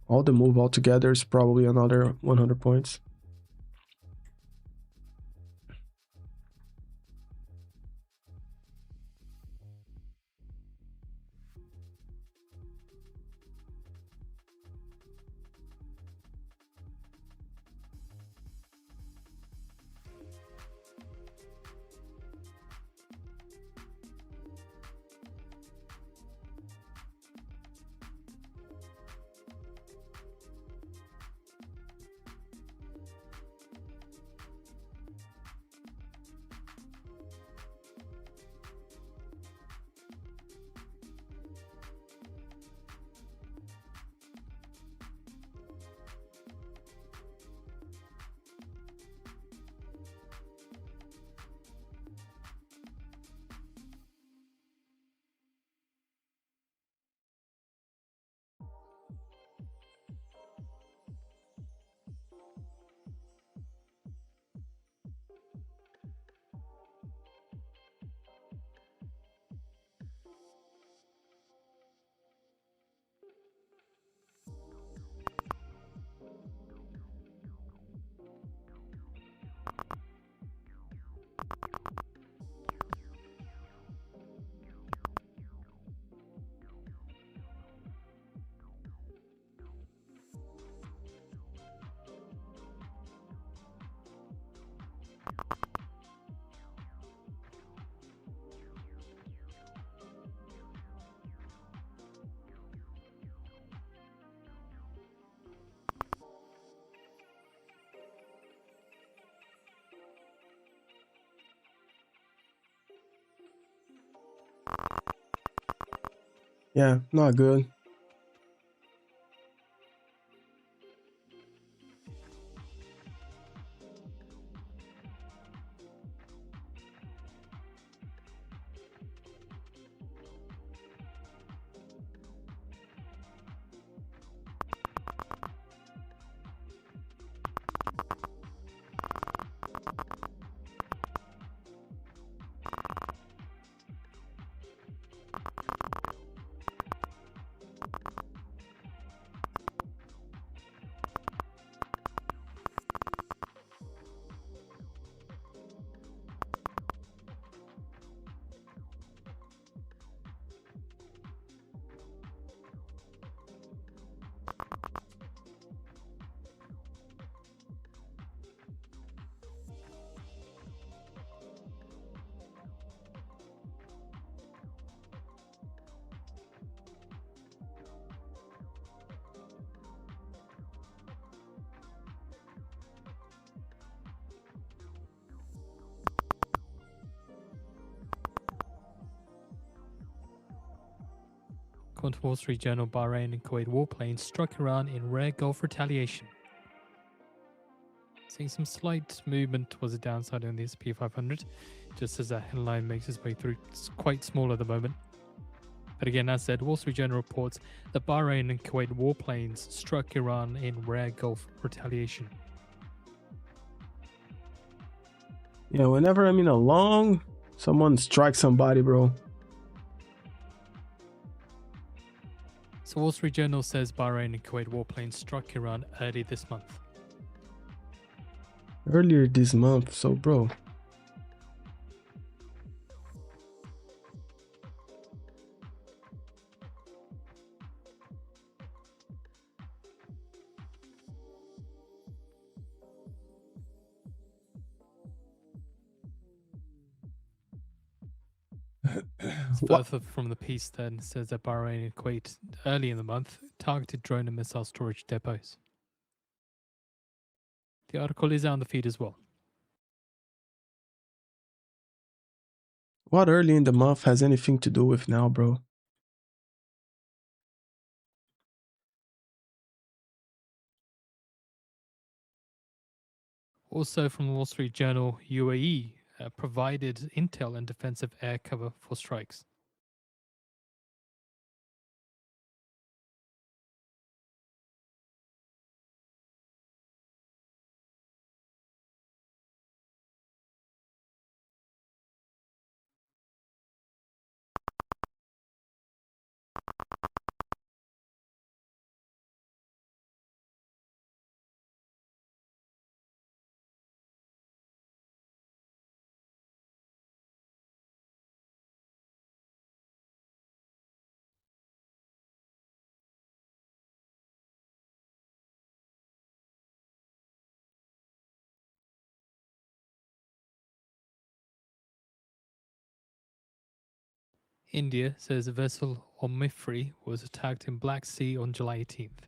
All the move all together is probably another 100 points. Yeah, not good. According to Wall Street Journal, Bahrain and Kuwait warplanes struck Iran in rare Gulf retaliation. Seeing some slight movement towards the downside on the S&P 500, just as that headline makes its way through. It's quite small at the moment. But again, as said, Wall Street Journal reports that Bahrain and Kuwait warplanes struck Iran in rare Gulf retaliation. Yeah, whenever I'm in a long, someone strikes somebody, bro. So Wall Street Journal says Bahrain and Kuwait warplanes struck Iran early this month. Earlier this month, so bro. Further from the piece then says that Bahrain and Kuwait early in the month targeted drone and missile storage depots. The article is on the feed as well. What early in the month has anything to do with now, bro? Also from the Wall Street Journal, UAE provided intel and defensive air cover for strikes. India says a vessel Omifri was attacked in Black Sea on July 18th.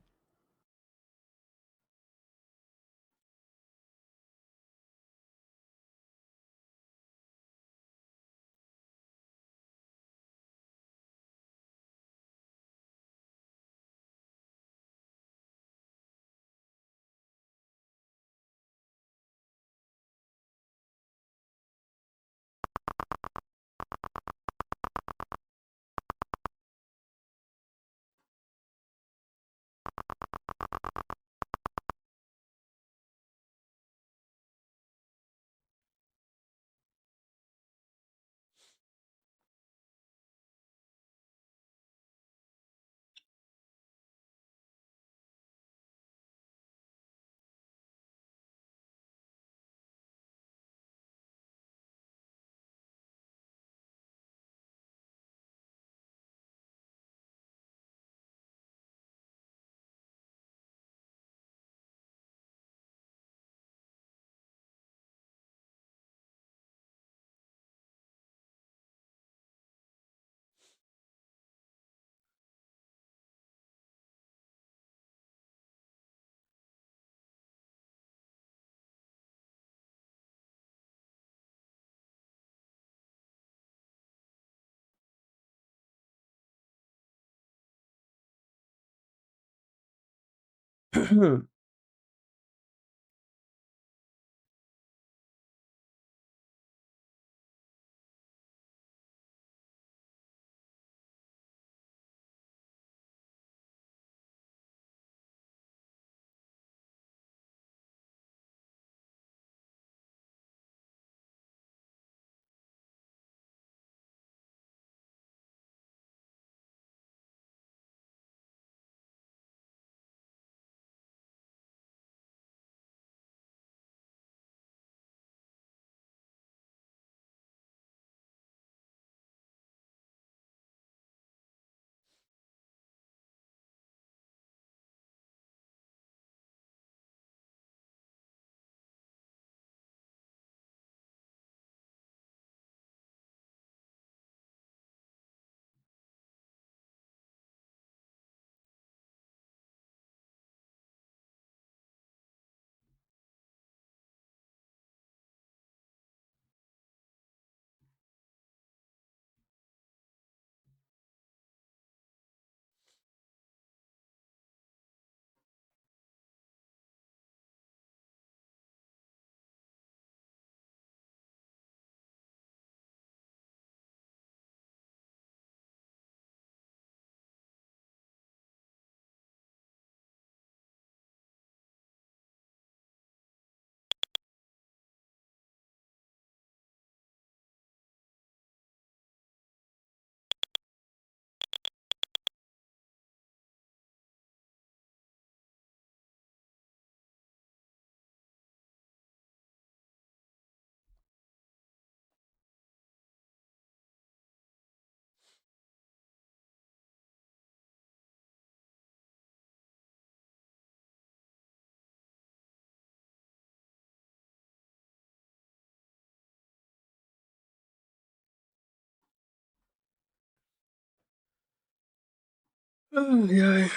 Oh, yeah.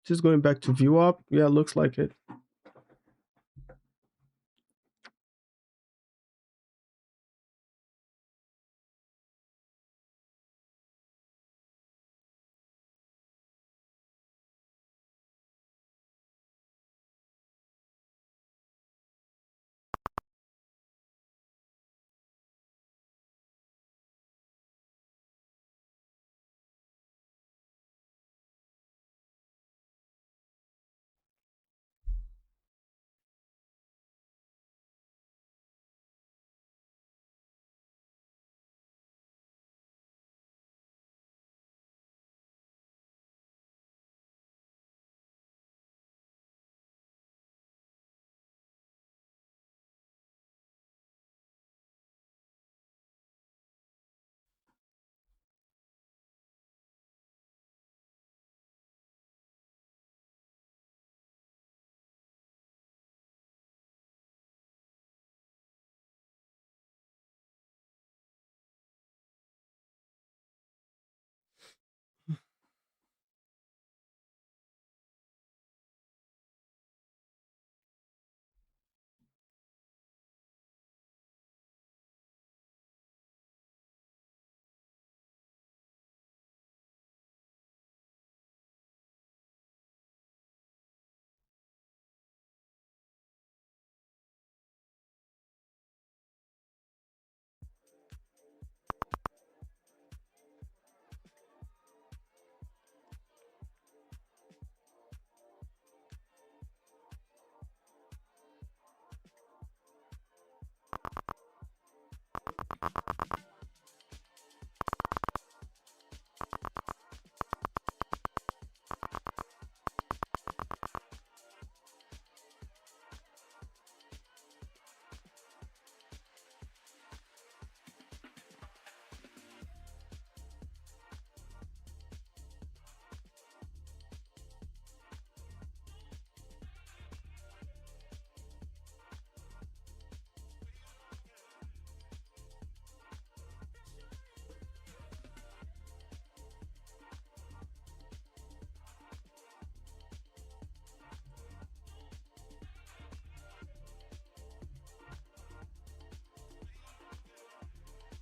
Just going back to view up. Yeah, looks like it.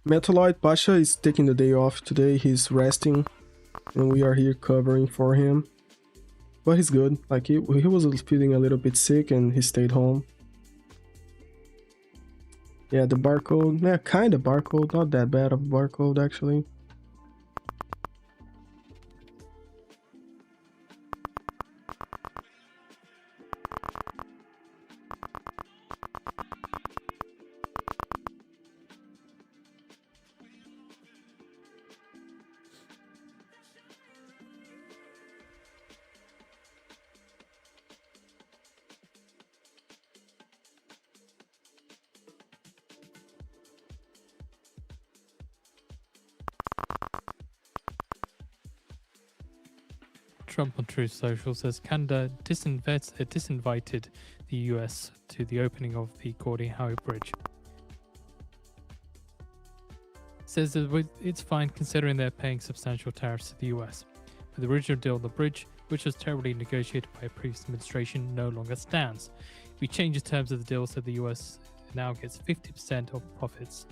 Metalloid Pasha is taking the day off today. He's resting, and we are here covering for him. But he's good. Like he was feeling a little bit sick, and he stayed home. Yeah, the barcode. Yeah, kind of barcode. Not that bad of a barcode actually. Trump on Truth Social says Canada disinvited the US to the opening of the Gordie Howe Bridge. Says that it's fine considering they're paying substantial tariffs to the US. But the original deal on the bridge, which was terribly negotiated by a previous administration, no longer stands. We changed the terms of the deal so the US now gets 50% of profits.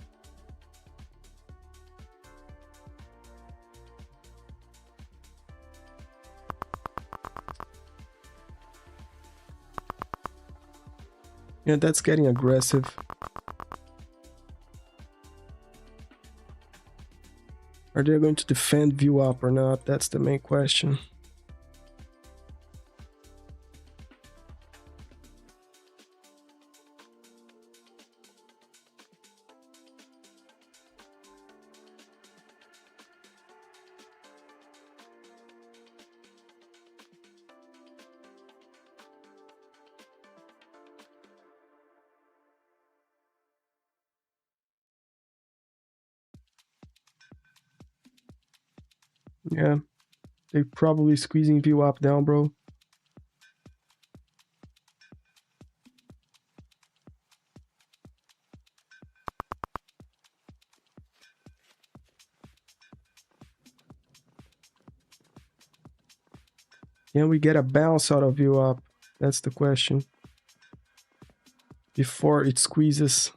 Yeah, that's getting aggressive. Are they going to defend view up or not? That's the main question. Yeah, they're probably squeezing view up down, bro. Can we get a bounce out of you up? That's the question. Before it squeezes.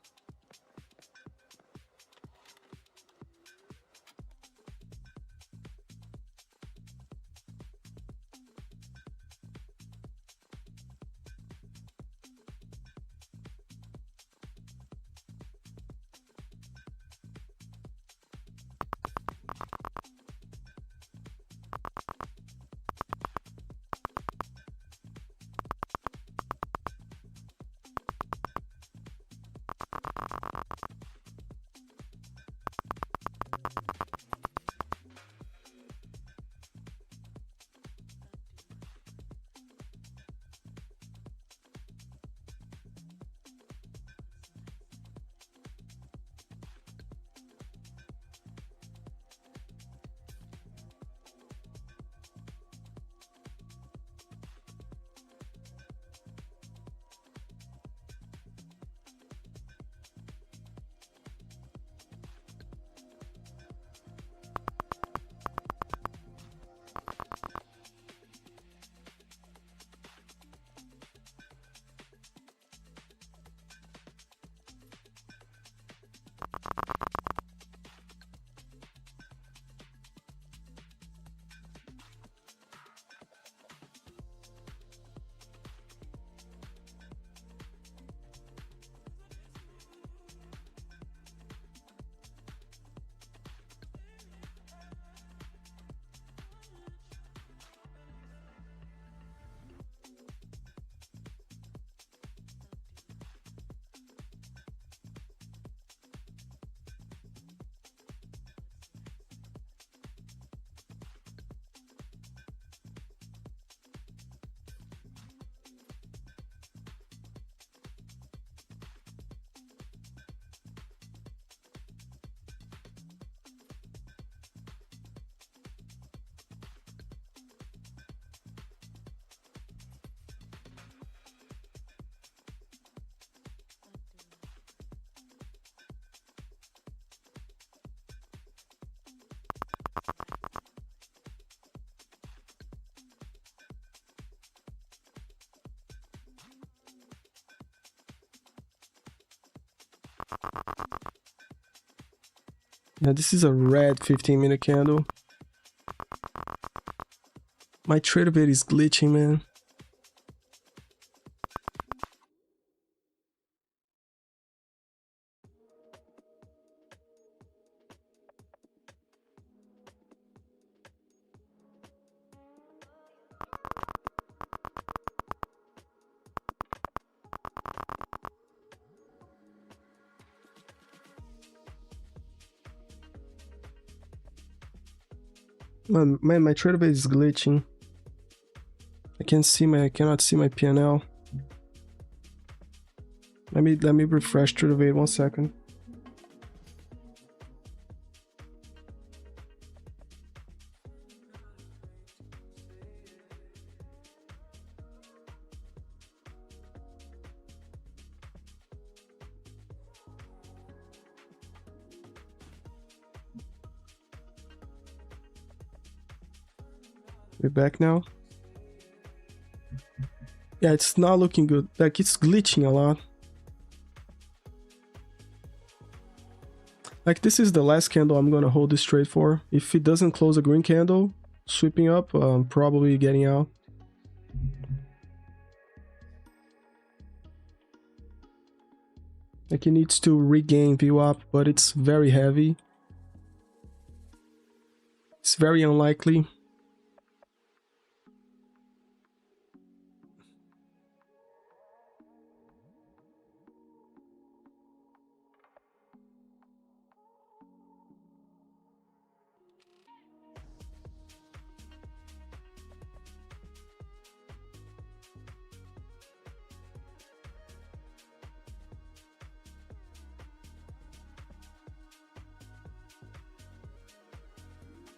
Yeah, this is a red 15-minute candle. My trader bit is glitching, man. Man, my trader bit is glitching. I cannot see my PNL. Let me refresh trader bit 1 second. We're back now. Yeah, it's not looking good. Like, it's glitching a lot. Like, this is the last candle I'm gonna hold this trade for. If it doesn't close a green candle, sweeping up, probably getting out. Like, it needs to regain VWAP, but it's very heavy. It's very unlikely.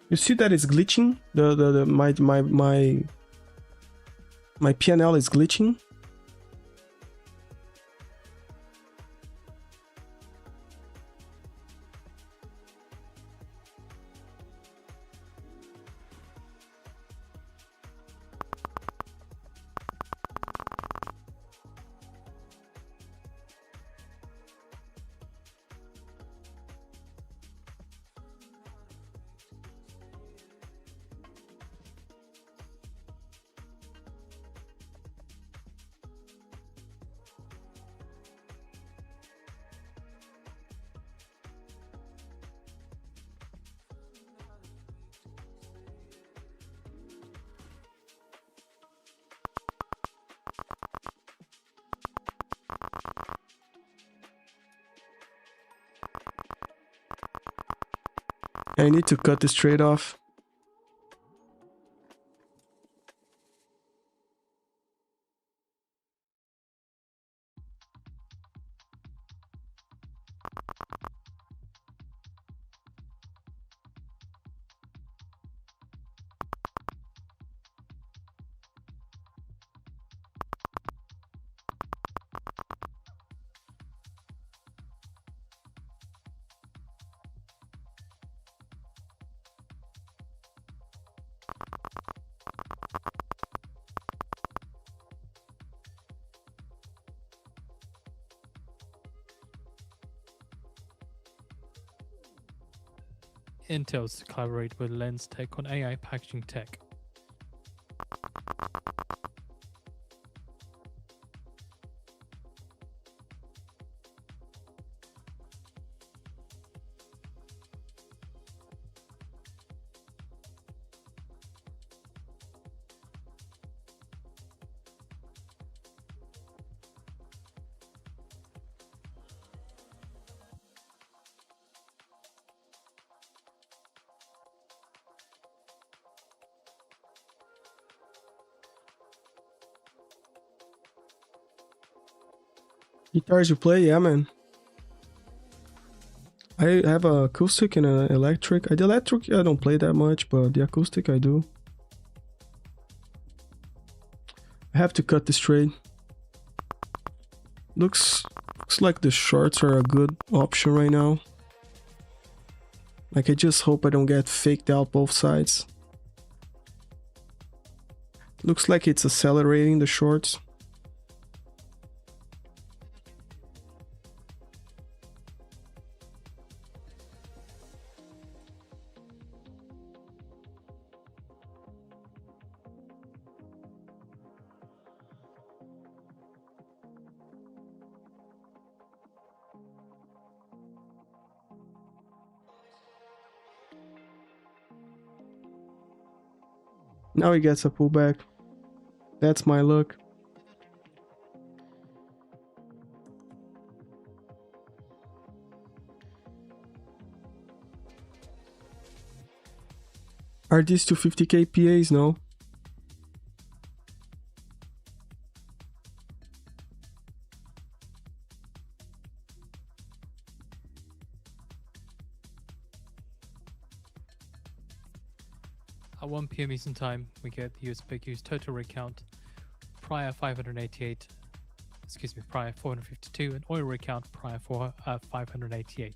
You see that it's glitching? My PNL is glitching. I need to cut this trade off. Intel's to collaborate with Lens Tech on AI packaging tech. Guitars you play? Yeah, man. I have a acoustic and an electric. The electric I don't play that much, but the acoustic I do. I have to cut this trade. Looks like the shorts are a good option right now. Like, I just hope I don't get faked out both sides. Looks like it's accelerating the shorts. Now he gets a pullback. That's my luck. Are these 250k PAs? No. At 1 p.m. Eastern Time, we get the US big use total rig count prior 588, prior 452, and oil rig count prior 588.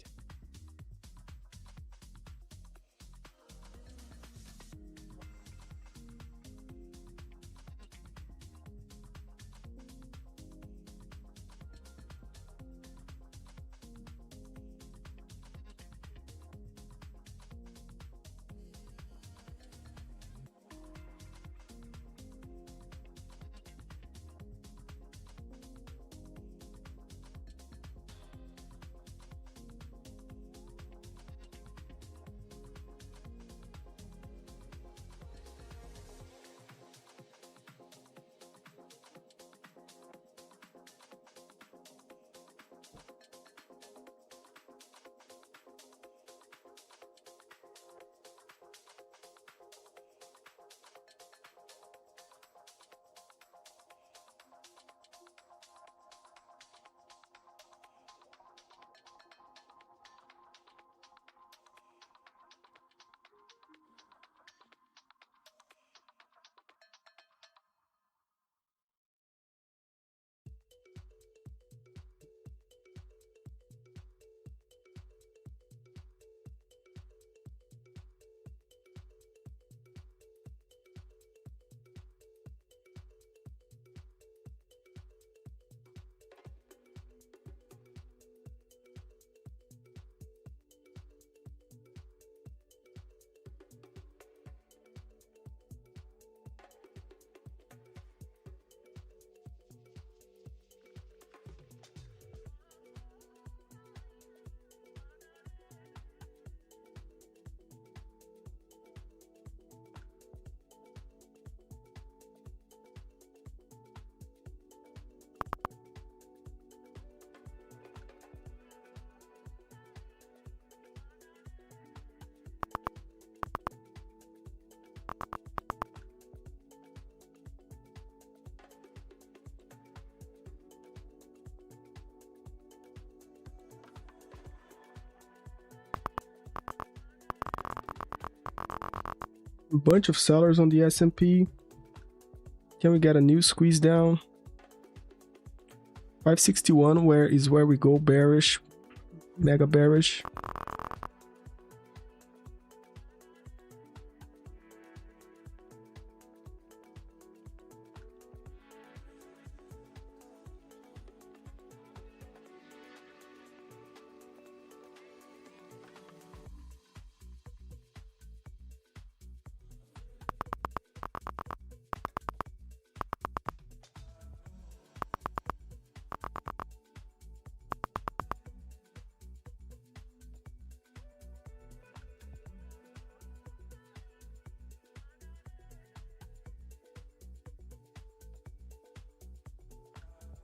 A bunch of sellers on the S&P. Can we get a new squeeze down? 561 where we go bearish, mega bearish.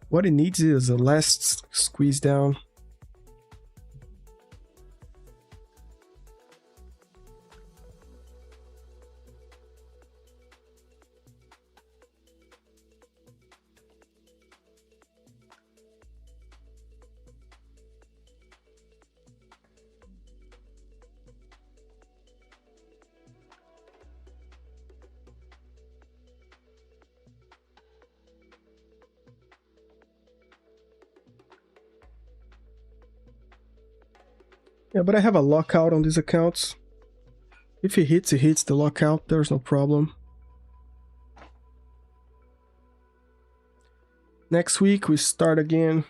What it needs is a last squeeze down. Yeah, but I have a lockout on these accounts. If it hits the lockout. There's no problem. Next week we start again.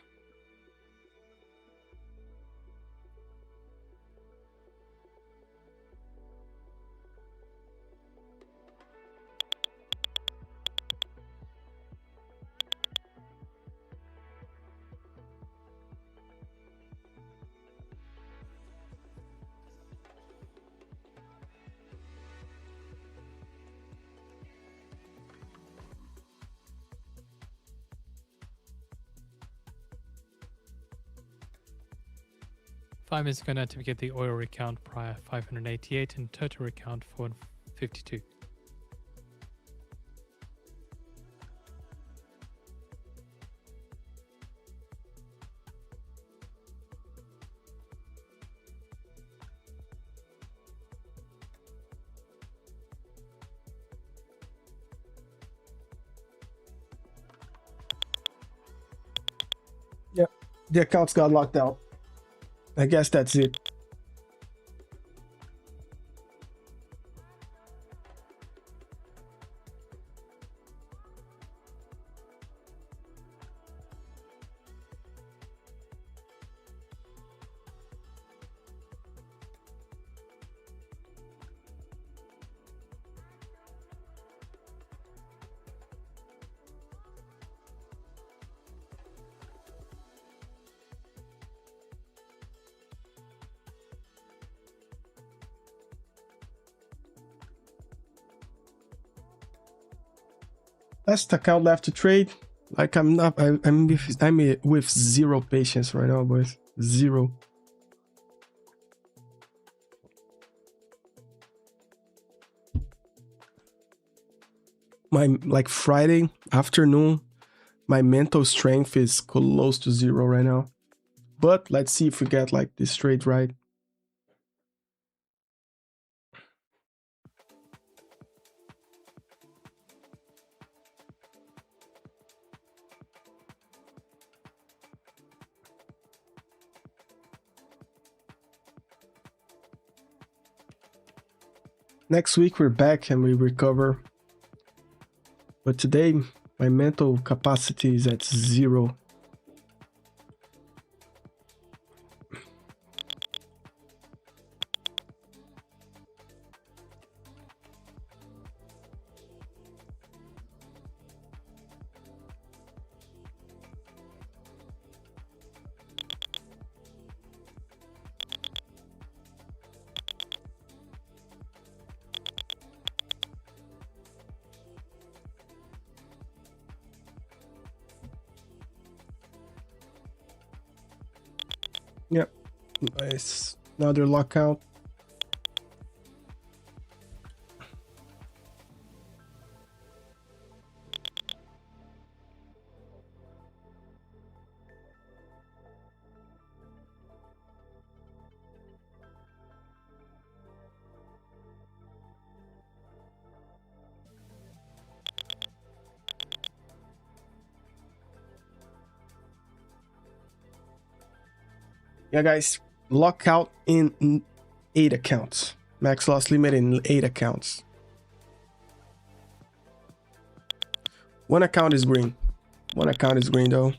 Five is going to get the oil recount prior 588 and total recount 452. Yeah, the accounts got locked out. I guess that's it. Last account left to trade. Like I'm with zero patience right now, boys. Zero. My like Friday afternoon, my mental strength is close to zero right now. But let's see if we get like this trade right. Next week we're back and we recover. But today my mental capacity is at zero. Yep, nice. Another lockout. Yeah, guys, lockout in 8 accounts. Max loss limit in 8 accounts. One account is green. One account is green though.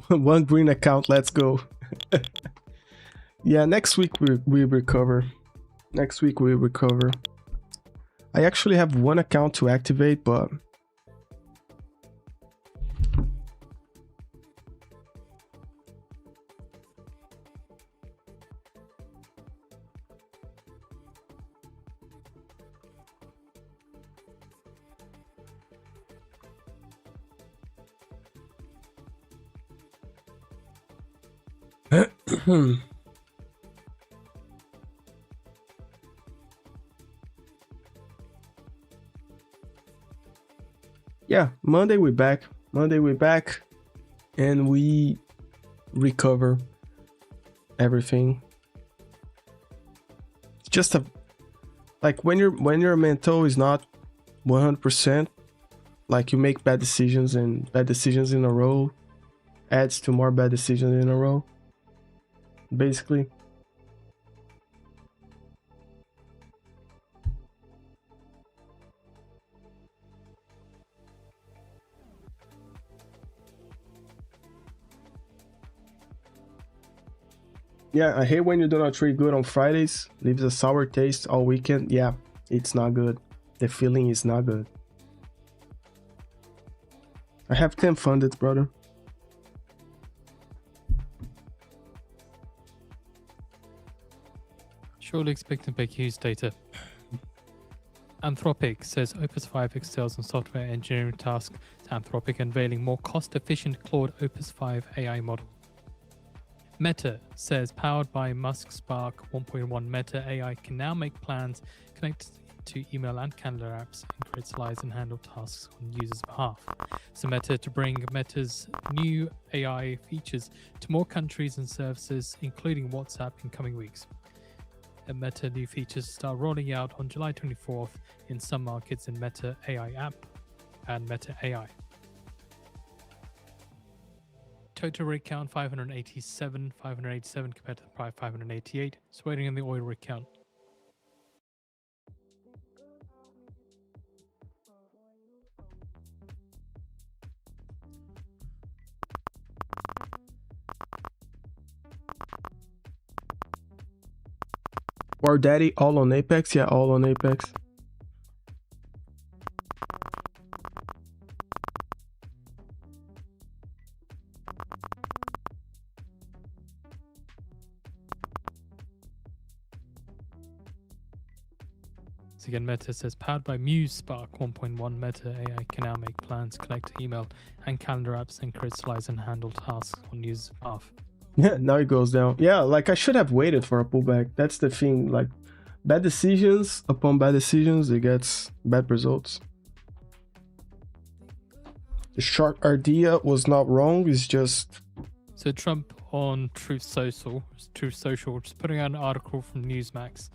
One green account, let's go. Yeah, next week we recover. Next week we recover. I actually have one account to activate, but yeah, Monday we're back. Monday we're back and we recover everything. It's just a like when your mental is not 100%, like you make bad decisions and bad decisions in a row adds to more bad decisions in a row. Basically. Yeah, I hate when you do not trade good on Fridays. Leaves a sour taste all weekend. Yeah, it's not good. The feeling is not good. I have 10 funded, brother. Surely expecting big use data. Anthropic says Opus 5 excels in software engineering tasks. Anthropic unveiling more cost-efficient Claude Opus 5 AI model. Meta says powered by Musk Spark 1.1 Meta AI can now make plans connected to email and calendar apps and create slides and handle tasks on users' behalf. So Meta to bring Meta's new AI features to more countries and services, including WhatsApp, in coming weeks. And Meta new features start rolling out on July 24th in some markets in Meta AI app and Meta AI. Total rig count 587 compared to the prior 588. Just waiting on the oil rig count. War Daddy, all on Apex? Yeah, all on Apex. So again, Meta says powered by Muse Spark 1.1 Meta AI can now make plans, connect email and calendar apps, and create slides and handle tasks on users' behalf. Yeah, now it goes down. Yeah, like I should have waited for a pullback. That's the thing. Like bad decisions upon bad decisions, it gets bad results. The short idea was not wrong. It's just So Trump on Truth Social just putting out an article from Newsmax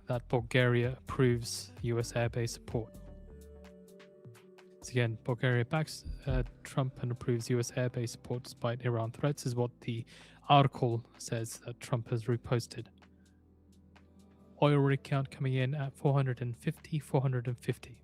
that Bulgaria approves US airbase support. So again, Bulgaria backs Trump and approves US airbase support despite Iran threats, is what the article says that Trump has reposted. Oil rig count coming in at 450.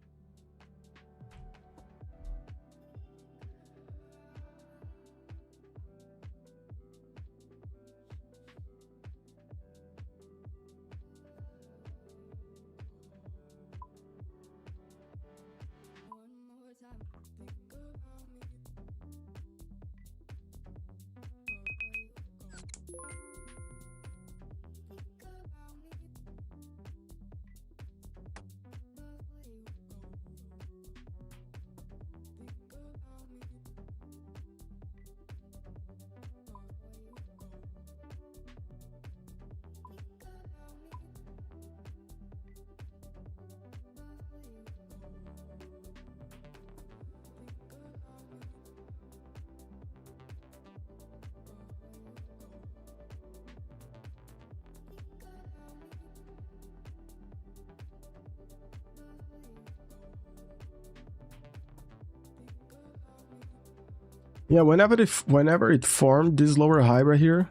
Yeah, whenever it formed this lower high right here,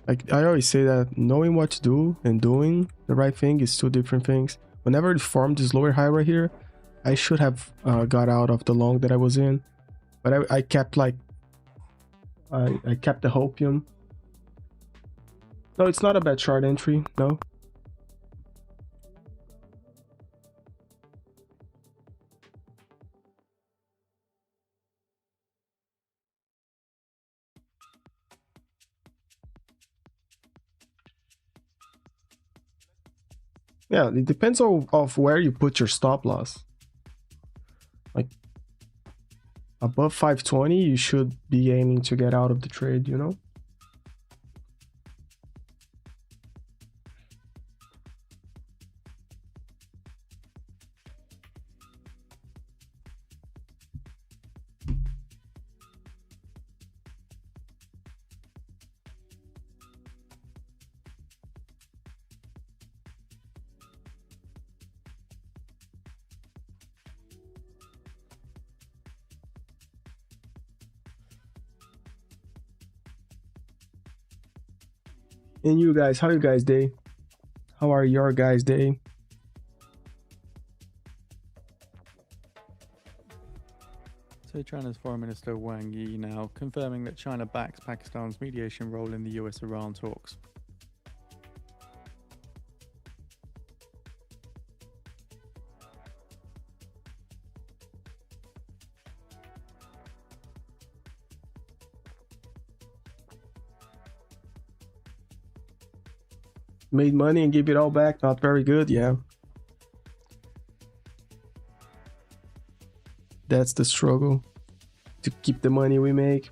like I always say that knowing what to do and doing the right thing is two different things. Whenever it formed this lower high right here, I should have got out of the long that I was in, but I kept like I kept the hopium. No, it's not a bad chart entry. No. Yeah, it depends on of where you put your stop loss. Like above 520, you should be aiming to get out of the trade, you know? And you guys, how you guys day? How are your guys day? So China's Foreign Minister Wang Yi now confirming that China backs Pakistan's mediation role in the US-Iran talks. Made money and give it all back, not very good, yeah. That's the struggle, to keep the money we make.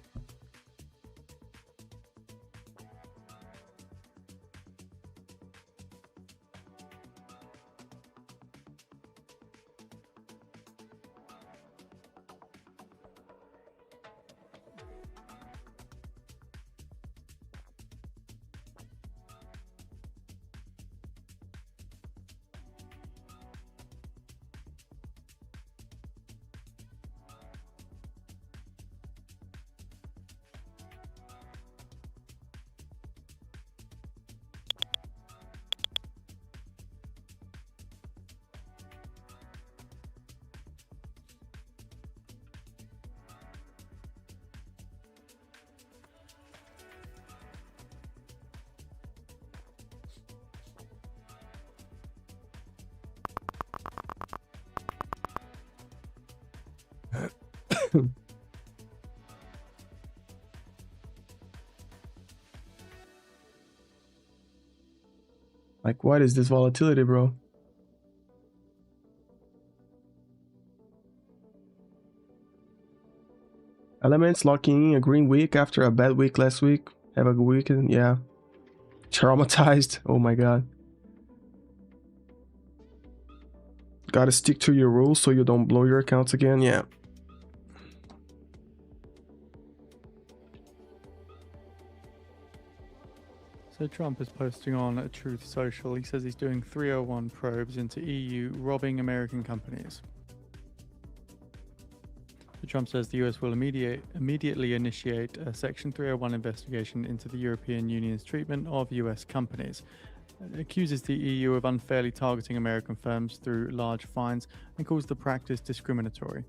Like, what is this volatility, bro? Elements locking in a green week after a bad week last week. Have a good weekend, yeah. Traumatized, oh my god. Gotta stick to your rules so you don't blow your accounts again, yeah. So Trump is posting on Truth Social. He says he's doing 301 probes into EU robbing American companies. So Trump says the US will immediately initiate a Section 301 investigation into the European Union's treatment of US companies. It accuses the EU of unfairly targeting American firms through large fines and calls the practice discriminatory.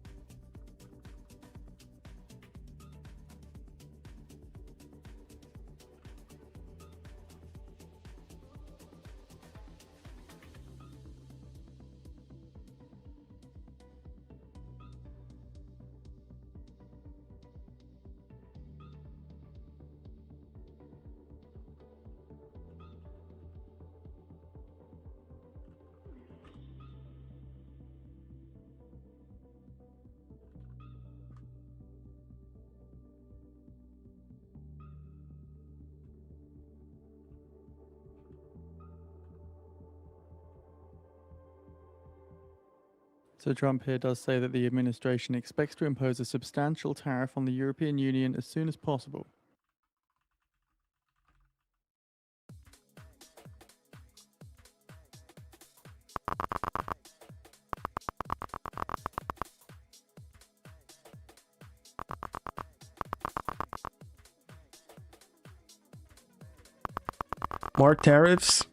So Trump here does say that the administration expects to impose a substantial tariff on the European Union as soon as possible. More tariffs.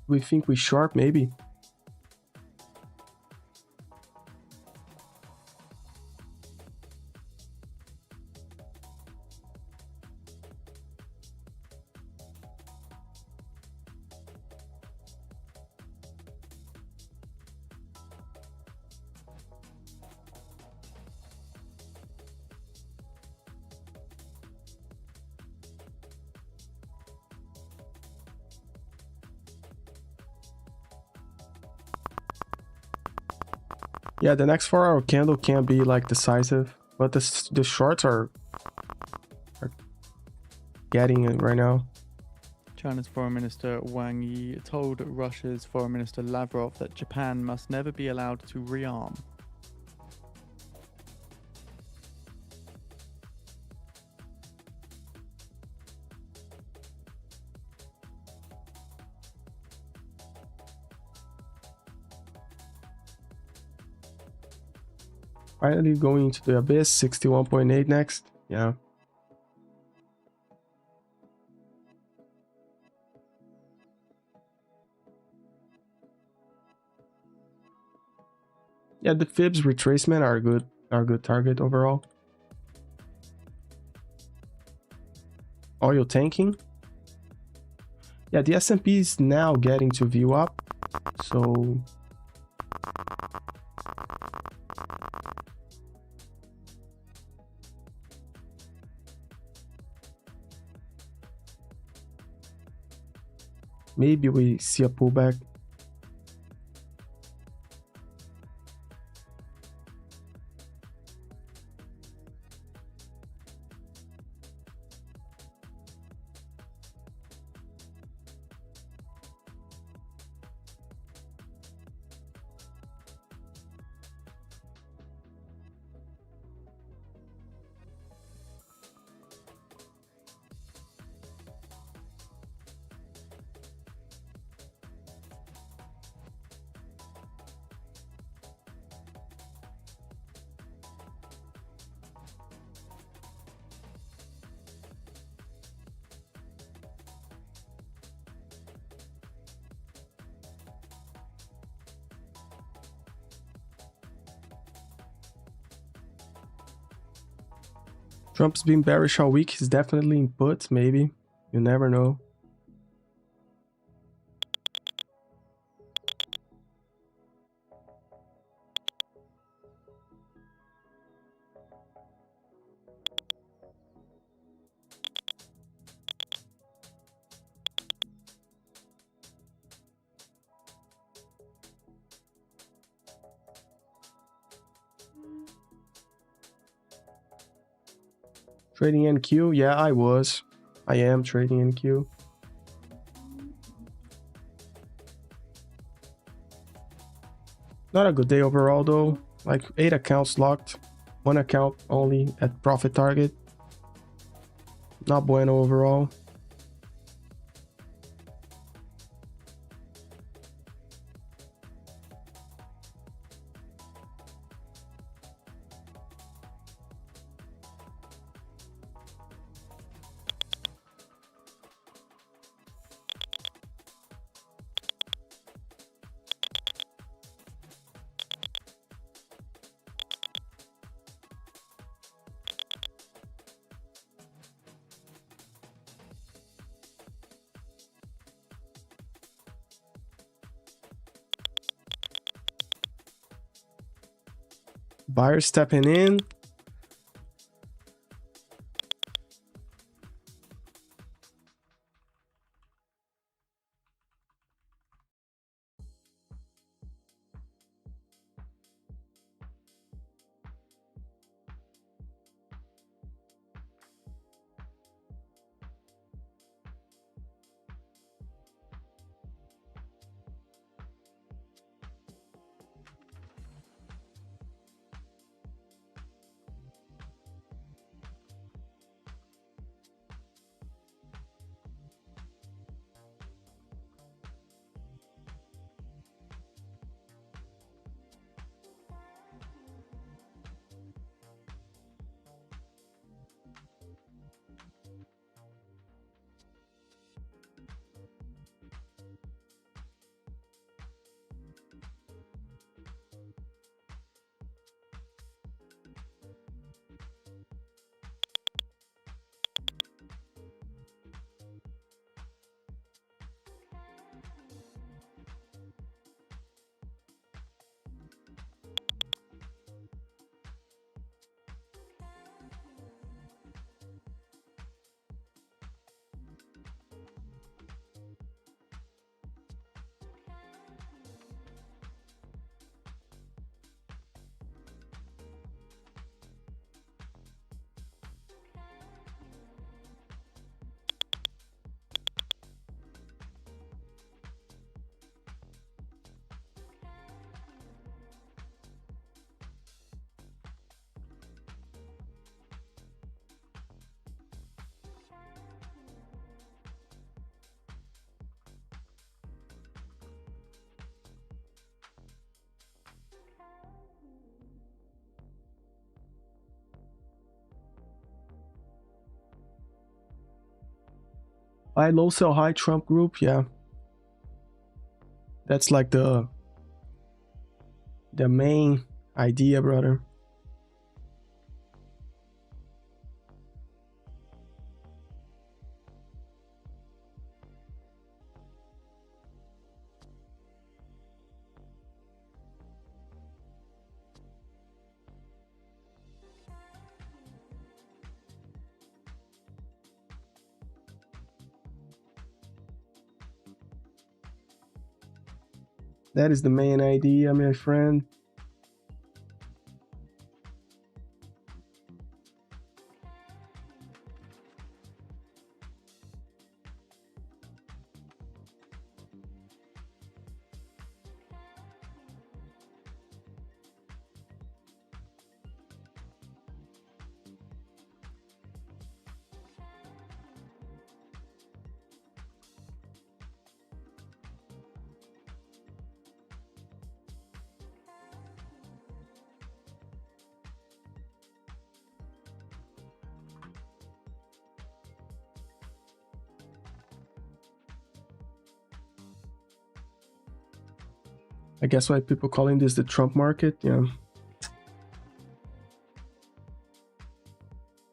We think we short maybe. Yeah, the next 4-hour candle can't be like decisive, but the shorts are getting it right now. China's Foreign Minister Wang Yi told Russia's Foreign Minister Lavrov that Japan must never be allowed to rearm. Finally going into the abyss, 61.8 next. Yeah. Yeah, the fibs retracement are a good target overall. Oil tanking. Yeah, the S&P is now getting to view up, so maybe we see a pullback. Trump's been bearish all week. He's definitely in put, maybe. You never know. Trading NQ? Yeah, I am trading NQ. Not a good day overall though. Like 8 accounts locked. 1 account only at profit target. Not bueno overall. Buyer stepping in. Buy low, sell high, Trump group. Yeah. That's like the main idea, brother. That is the main idea, my friend. I guess why people calling this the Trump market. Yeah.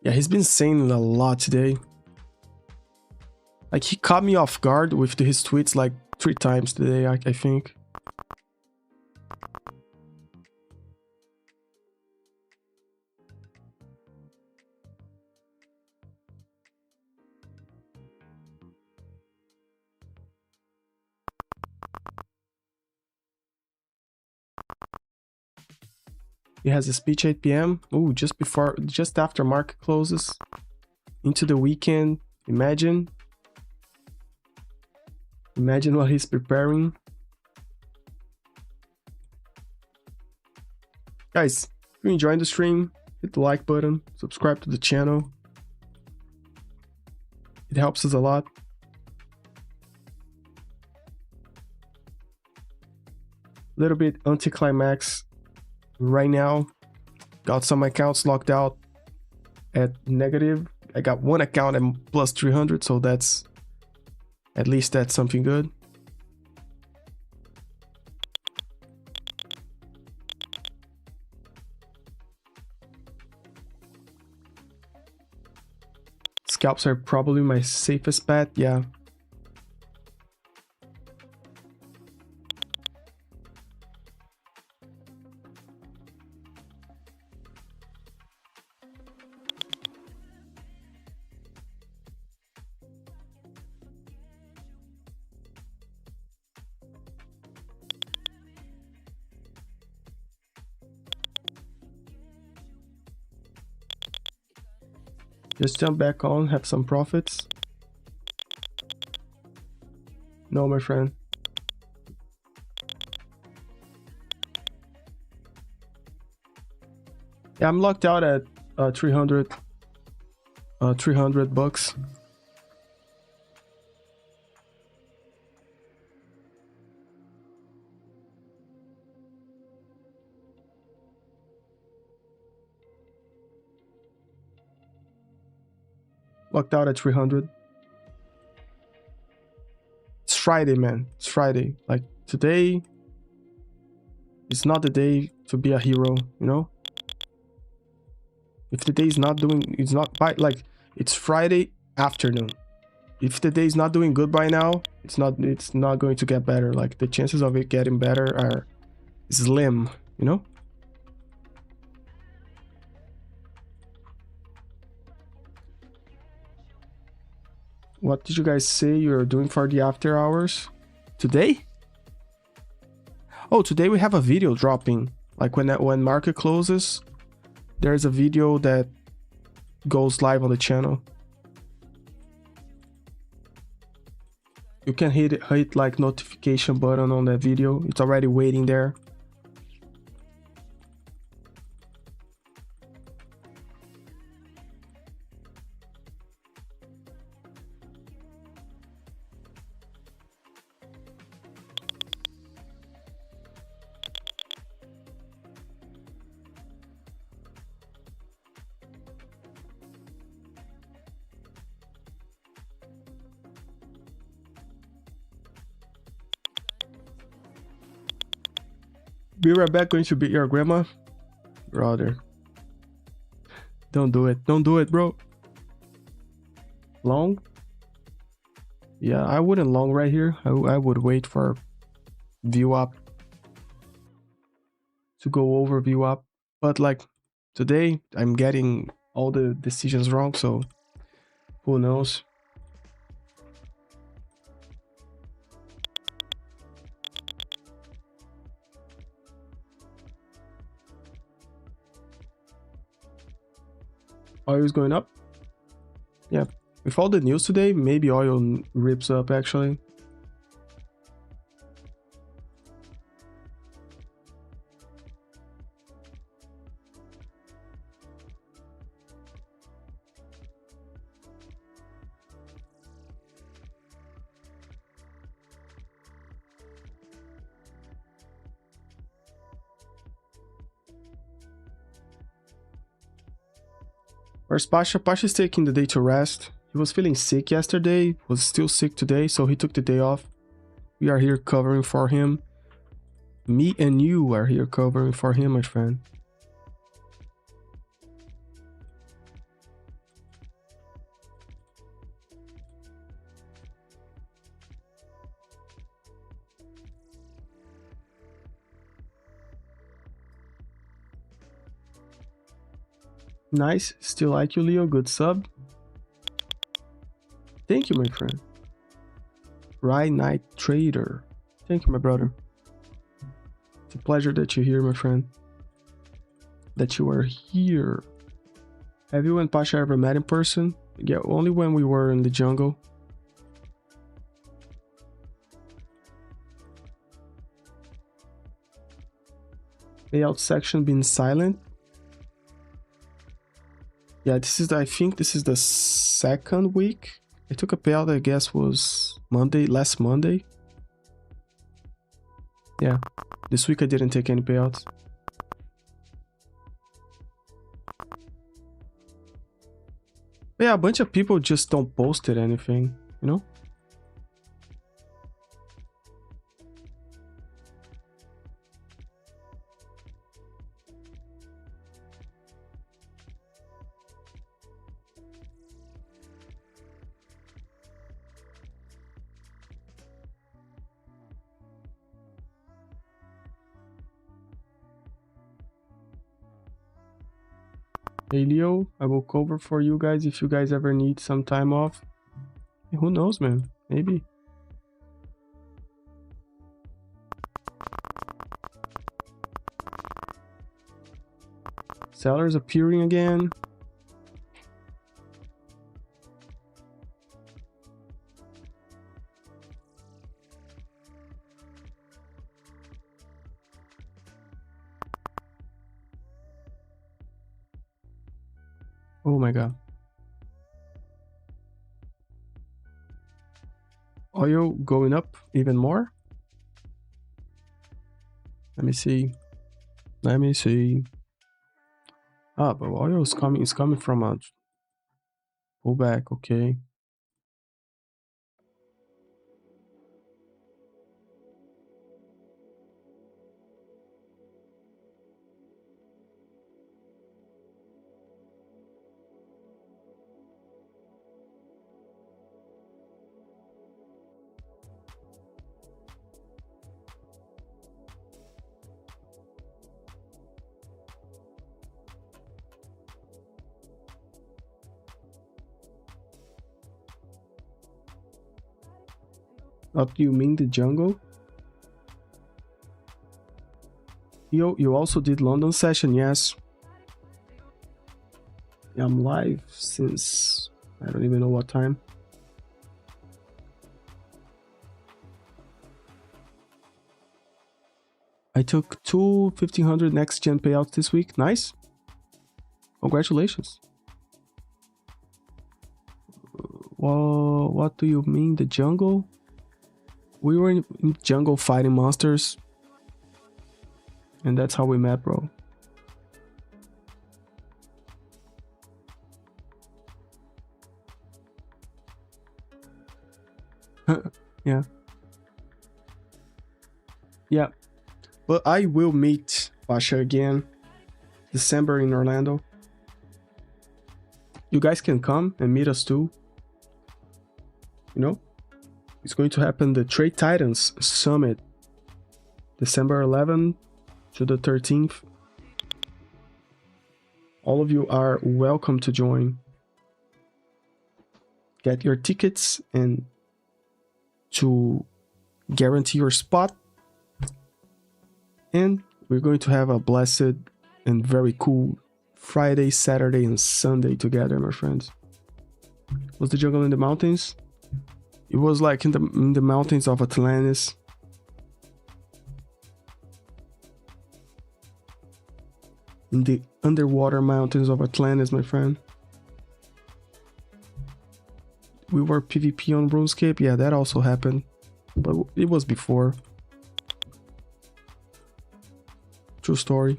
Yeah, he's been saying a lot today. Like, he caught me off guard with his tweets like 3 times today, I think. He has a speech 8 p.m. Ooh, just after market closes. Into the weekend. Imagine what he's preparing. Guys, if you enjoyed the stream, hit the like button, subscribe to the channel. It helps us a lot. Little bit anticlimax right now. Got some accounts locked out at negative. I got one account at plus 300, so that's at least that's something good. Scalps are probably my safest bet, yeah. Just jump back on, have some profits. No, my friend. Yeah, I'm locked out at 300 bucks. Locked out at 300. It's Friday, man. It's Friday. Like, today is not the day to be a hero, you know? If the day is not doing, it's not by, like, it's Friday afternoon. If the day is not doing good by now, it's not going to get better. Like, the chances of it getting better are slim, you know? What did you guys say you're doing for the after hours? Today? Oh, today we have a video dropping. Like when market closes, there's a video that goes live on the channel. You can hit like notification button on that video. It's already waiting there. Be right back, going to beat your grandma. Brother. Don't do it. Don't do it, bro. Long? Yeah, I wouldn't long right here. I would wait for view up to go over view up. But like today, I'm getting all the decisions wrong, so who knows? Oil is going up. Yeah, with all the news today, maybe oil rips up actually. Where's Pasha? Pasha's taking the day to rest. He was feeling sick yesterday, was still sick today, so he took the day off. We are here covering for him. Me and you are here covering for him, my friend. Nice. Still like you, Leo. Good sub. Thank you, my friend. Right Night Trader. Thank you, my brother. It's a pleasure that you're here, my friend. That you are here. Have you and Pasha ever met in person? Yeah, only when we were in the jungle. Payout section being silent. Yeah, this is I think this is the second week. I took a payout, I guess was last Monday. Yeah, this week I didn't take any payouts. But yeah, a bunch of people just don't post it anything, you know? Hey Leo, I will cover for you guys if you guys ever need some time off. Who knows, man? Maybe. Sellers appearing again. Oh my god. Oil going up even more? Let me see. Let me see. Ah, but oil is coming from a pullback, okay. What do you mean the jungle? You also did London session, yes. Yeah, I'm live since I don't even know what time. I took two 1500 next gen payouts this week. Nice. Congratulations. Well, what do you mean the jungle? We were in jungle fighting monsters. And that's how we met, bro. Yeah. Yeah. But I will meet Pasha again December in Orlando. You guys can come and meet us too. You know, it's going to happen the Trade Titans Summit, December 11th to the 13th. All of you are welcome to join. Get your tickets and to guarantee your spot. And we're going to have a blessed and very cool Friday, Saturday, and Sunday together, my friends. Was the jungle in the mountains? It was like in the mountains of Atlantis. In the underwater mountains of Atlantis, my friend. We were PvP on RuneScape. Yeah, that also happened. But it was before. True story.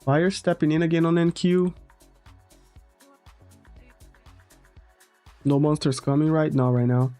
Buyer stepping in again on NQ. No monsters coming right now.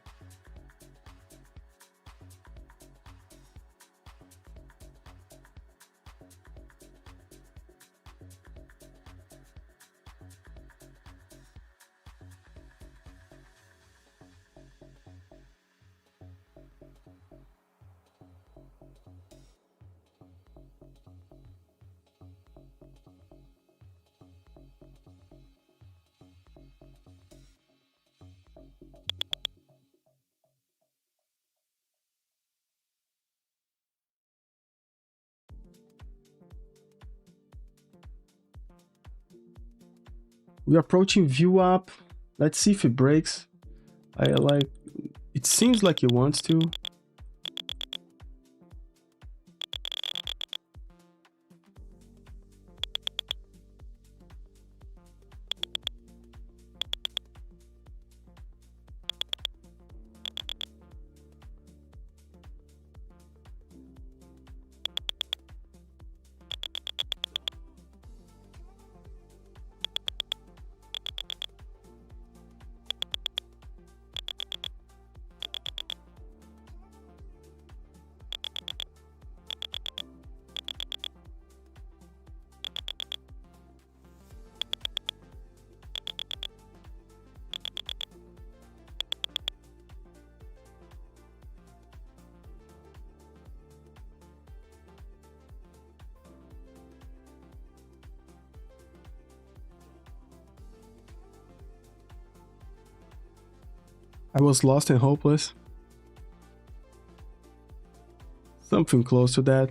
We're approaching view up. Let's see if it breaks. It seems like it wants to. I was lost and hopeless. Something close to that.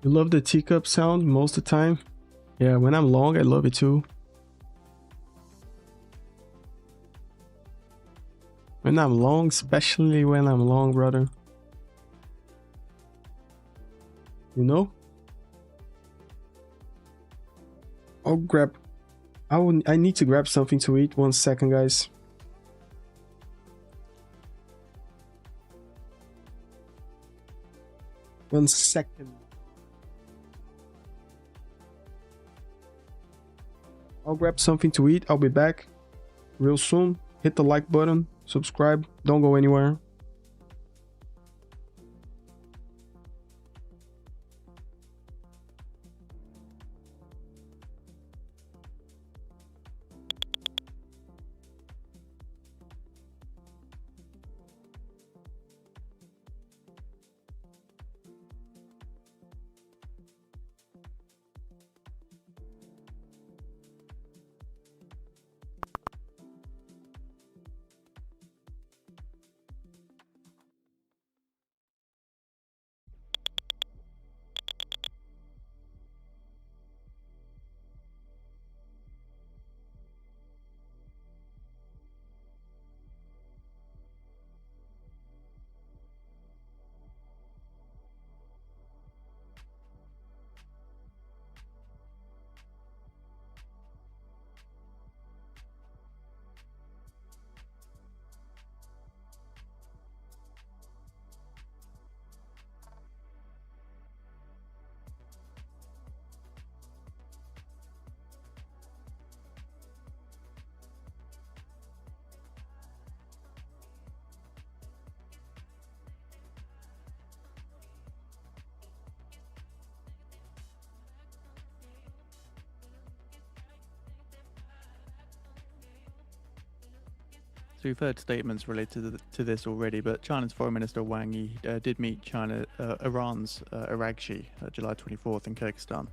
You love the teacup sound most of the time? Yeah, when I'm long, I love it too. When I'm long, especially when I'm long, brother. You know? I need to grab something to eat. 1 second, guys. One second. I'll grab something to eat. I'll be back real soon. Hit the like button, subscribe, don't go anywhere. So we've heard statements related to this already, but China's Foreign Minister Wang Yi did meet Iran's Araghchi July 24th in Kyrgyzstan.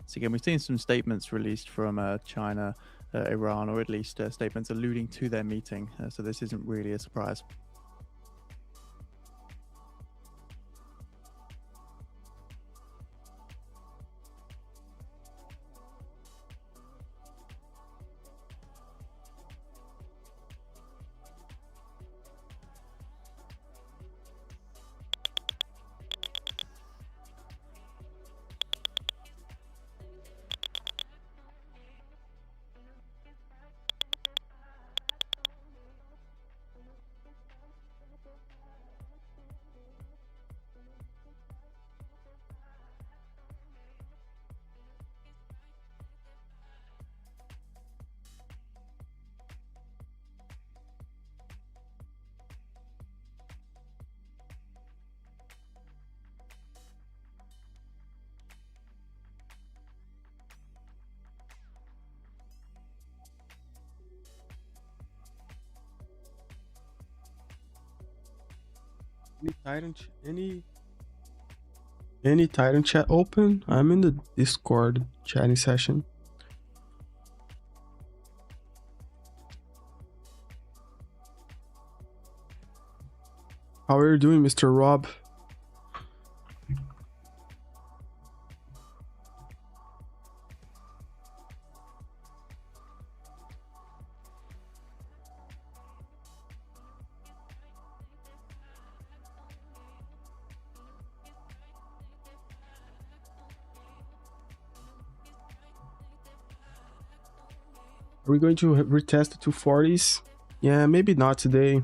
So again, we've seen some statements released from China, Iran, or at least statements alluding to their meeting. So this isn't really a surprise. Any Titan chat open? I'm in the Discord chatting session. How are you doing, Mr. Rob? Are we going to retest the 240s? Yeah, maybe not today.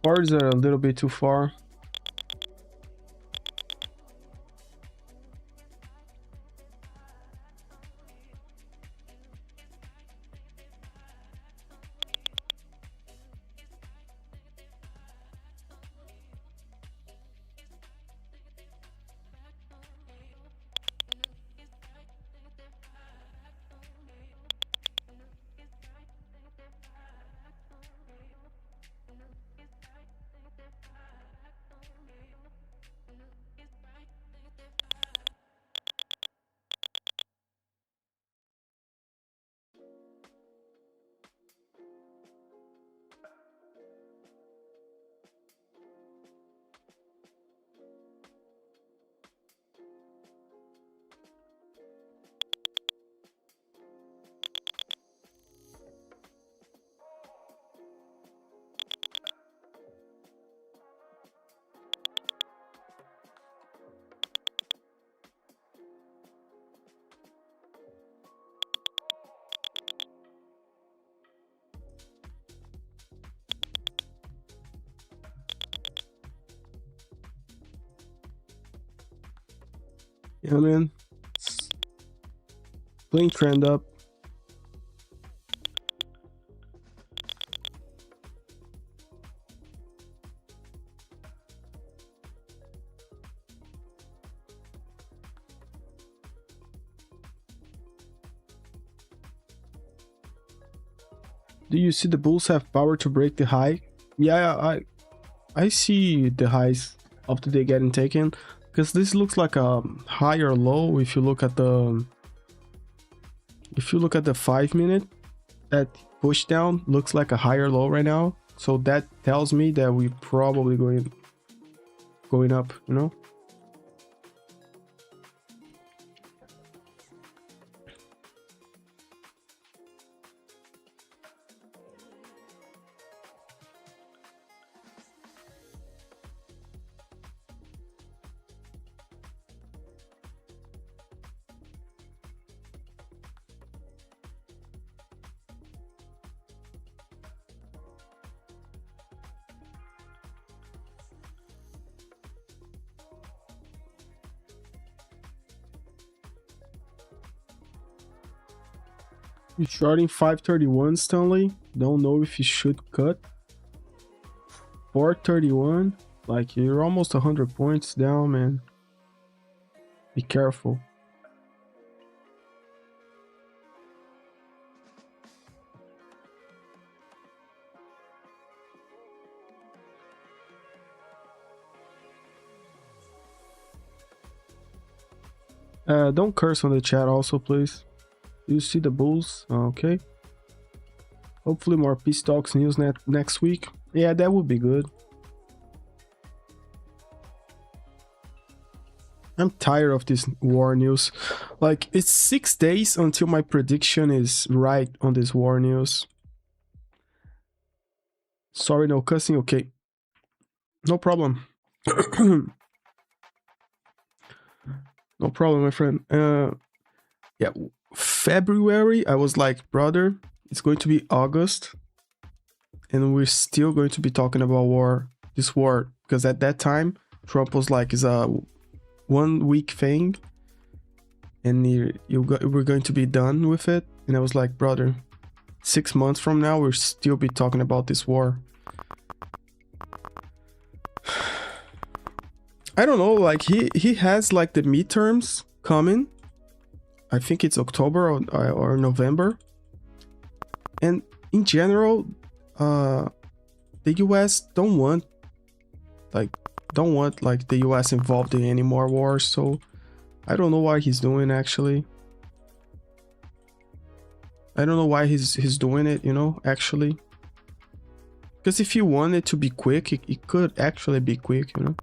Forwards are a little bit too far. Yeah, man. Plain trend up. Do you see the bulls have power to break the high? Yeah, I see the highs of the day getting taken, because this looks like a higher low. If you look at the 5-minute, that push down looks like a higher low right now. So that tells me that we probably going up, you know. You're shorting 531, Stanley. Don't know if you should cut. 431. Like, you're almost 100 points down, man. Be careful. Don't curse on the chat also, please. You see the bulls? Okay. Hopefully more peace talks news next week. Yeah, that would be good. I'm tired of this war news. Like, it's 6 days until my prediction is right on this war news. Sorry, no cussing. Okay. No problem. No problem, my friend. Yeah. February, I was like, brother, it's going to be August, and we're still going to be talking about this war, because at that time, Trump was like, it's a 1 week thing, and we're going to be done with it. And I was like, brother, 6 months from now, we'll still be talking about this war. I don't know, like, he has like the midterms coming. I think it's October or November. And in general, the US don't want like the US involved in any more wars. So I don't know why he's doing, actually. I don't know why he's doing it, you know, actually. Because if he wanted to be quick, it could actually be quick, you know.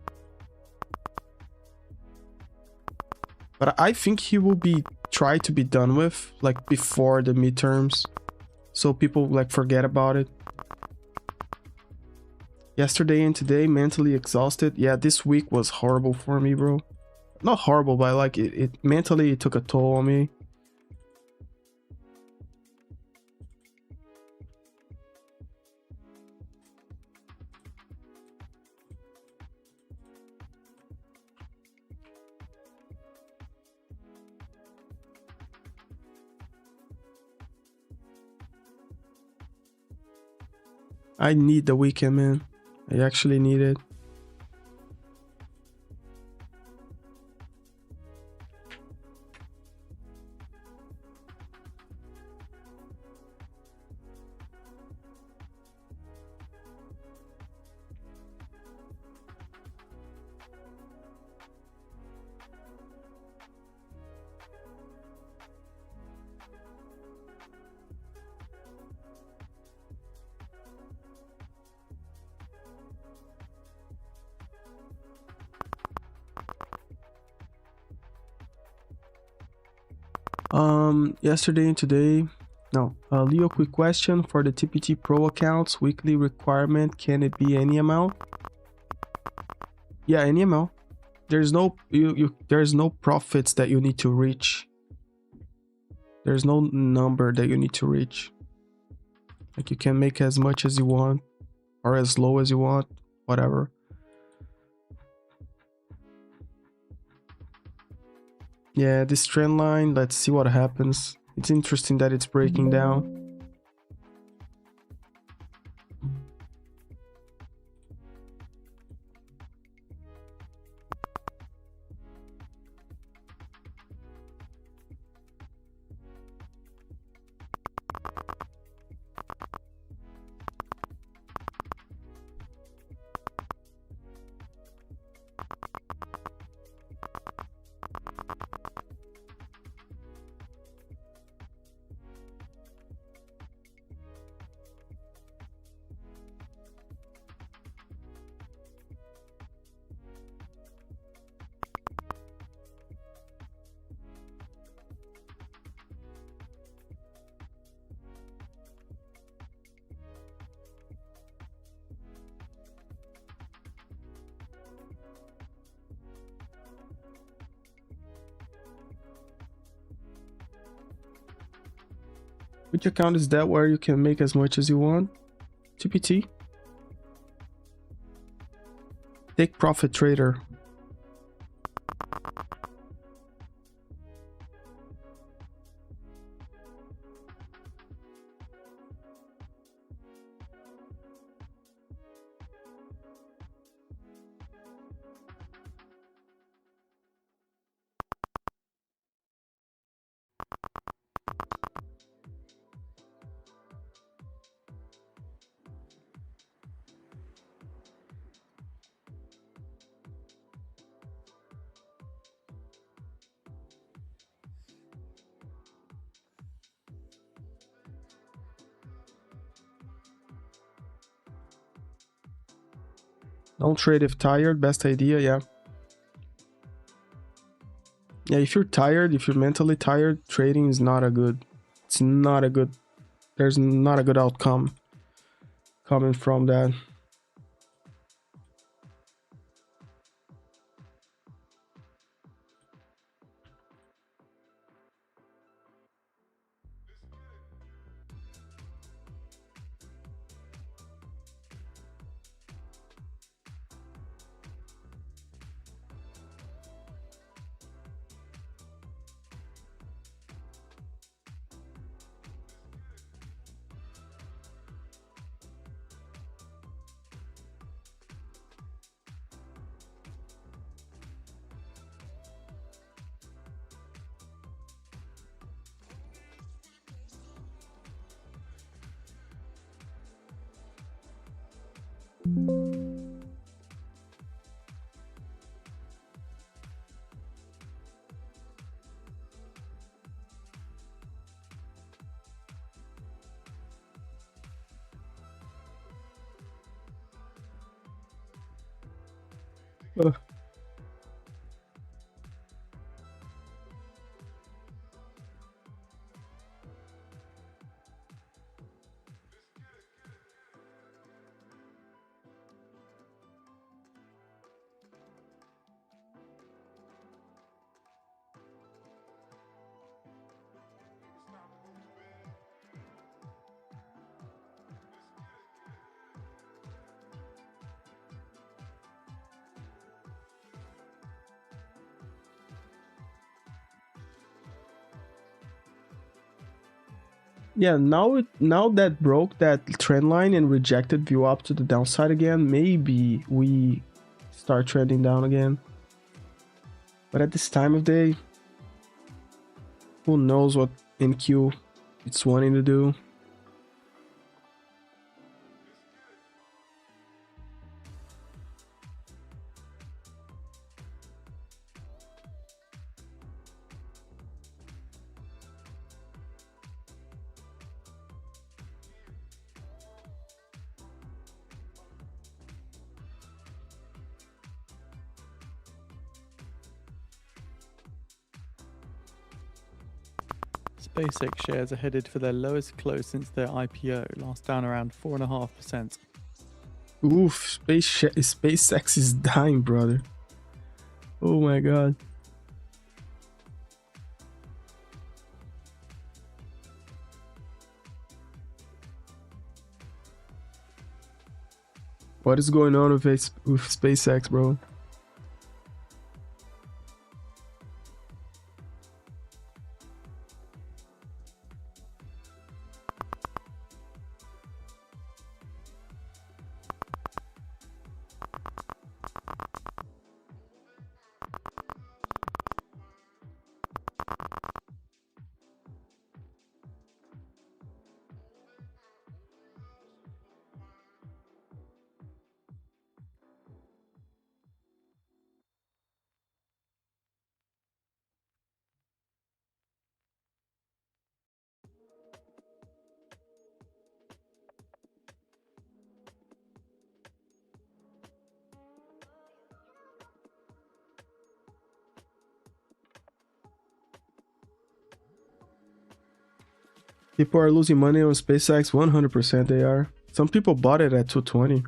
But I think he will try to be done with like before the midterms, so people like forget about it. Yesterday and today, mentally exhausted. Yeah, this week was horrible for me, bro. Not horrible, but like it mentally it took a toll on me. I need the weekend, man. I actually need it. Yesterday and today. No, Leo, quick question for the TPT Pro accounts. Weekly requirement, can it be any amount? Yeah, any amount. There's no there's no profits that you need to reach. There's no number that you need to reach. Like, you can make as much as you want or as low as you want, whatever. Yeah, this trend line, let's see what happens. It's interesting that it's breaking down. Which account is that where you can make as much as you want? TPT? Take Profit Trader. Don't trade if tired, best idea, yeah. Yeah, if you're tired, if you're mentally tired, trading is not a good, it's not a good, there's not a good outcome coming from that. Yeah, now that broke that trend line and rejected view up to the downside again, maybe we start trending down again. But at this time of day, who knows what NQ it's wanting to do. SpaceX shares are headed for their lowest close since their IPO, last down around 4.5%. Oof, SpaceX is dying, brother. Oh my god. What is going on with SpaceX, bro? People are losing money on SpaceX. 100% they are. Some people bought it at 220.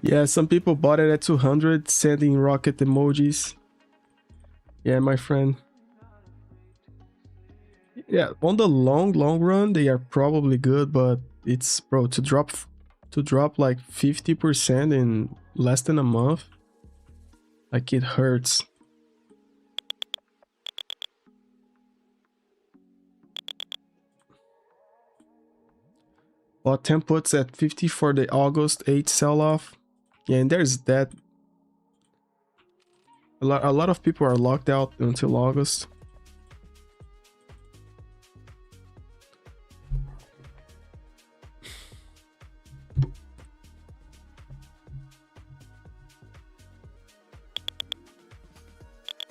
Yeah, some people bought it at 200, sending rocket emojis. Yeah, my friend. Yeah, on the long run, they are probably good, but it's, bro, to drop like 50% in less than a month, like it hurts. Bought 10 puts at 50 for the August 8 sell-off. Yeah, and there's that. A lot of people are locked out until August.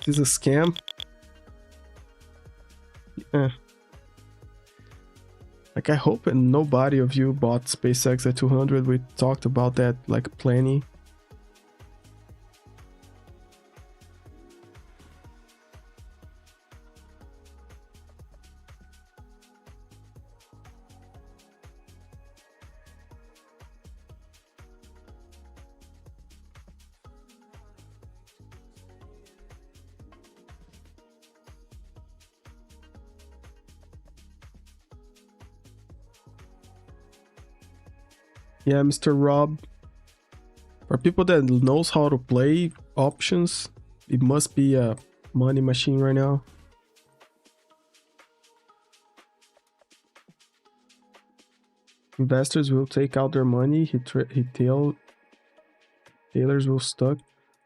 This is a scam. Yeah. Like, I hope nobody of you bought SpaceX at 200. We talked about that like plenty. Yeah, Mr. Rob. For people that knows how to play options, it must be a money machine right now. Investors will take out their money. Tailors will stuck.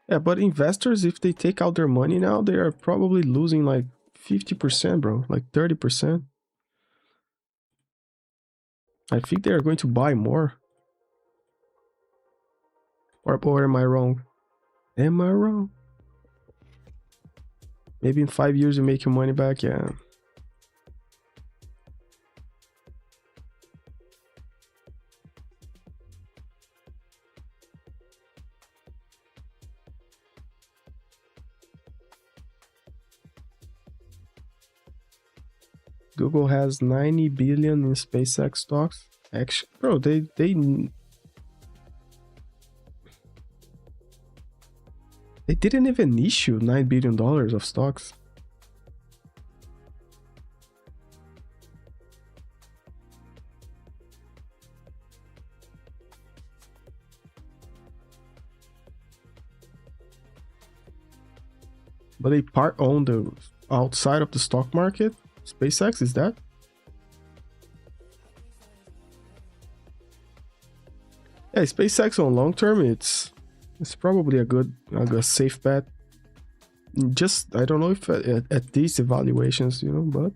Yeah, but investors, if they take out their money now, they are probably losing like 50%, bro. Like 30%. I think they are going to buy more. Or am I wrong? Am I wrong? Maybe in 5 years you make your money back, yeah. Google has 90 billion in SpaceX stocks. Actually, bro, they didn't even issue $9 billion of stocks. But they part own the outside of the stock market. SpaceX, is that? Yeah, SpaceX on long term, it's probably a safe bet. Just, I don't know if at these evaluations, you know, but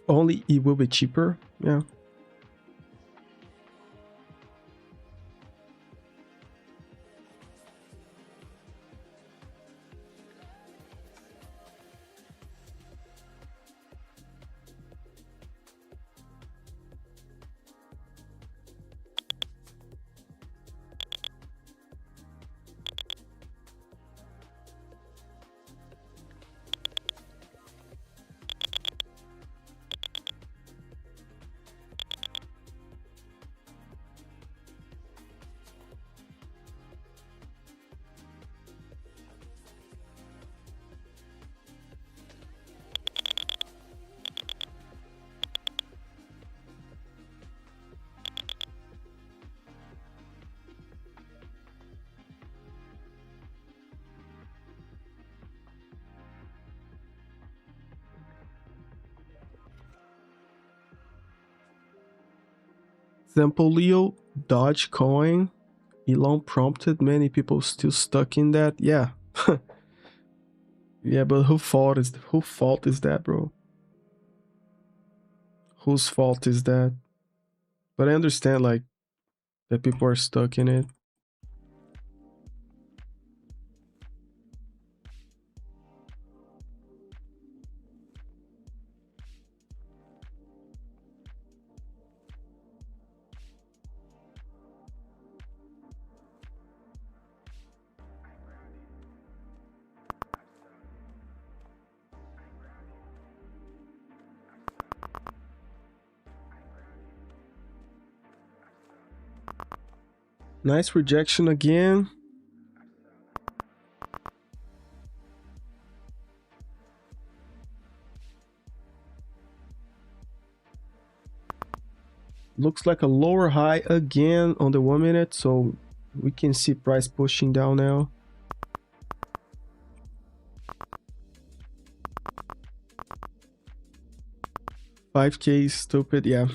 only it will be cheaper. Yeah. Example, Leo, Dogecoin, Elon prompted, many people still stuck in that. Yeah. Yeah, but whose fault is that, bro? Whose fault is that? But I understand, like, that people are stuck in it. Nice rejection again. Looks like a lower high again on the 1 minute, so we can see price pushing down now. $5K is stupid, yeah.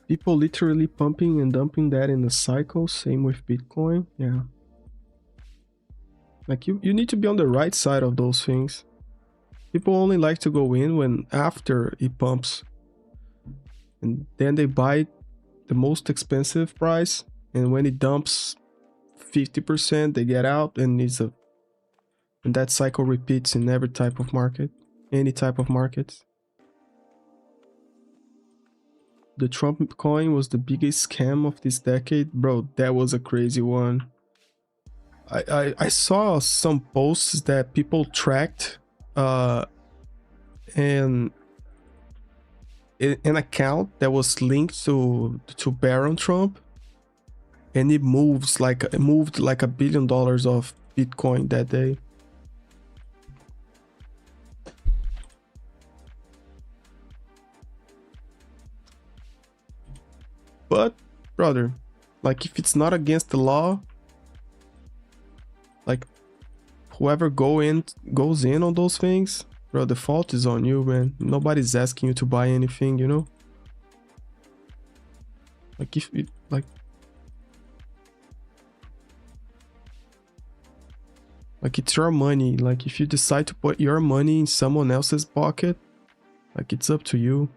People literally pumping and dumping that in the cycle. Same with Bitcoin. Yeah. Like you need to be on the right side of those things. People only like to go in when after it pumps. And then they buy the most expensive price. And when it dumps 50%, they get out, and and that cycle repeats in every type of market. Any type of markets. The Trump coin was the biggest scam of this decade. Bro, that was a crazy one. I saw some posts that people tracked and an account that was linked to Baron Trump, and it moved like $1 billion of Bitcoin that day. But brother, like, if it's not against the law, like, whoever goes in on those things, bro, the fault is on you, man. Nobody's asking you to buy anything, you know? Like, if it, like it's your money. Like, if you decide to put your money in someone else's pocket, like, it's up to you.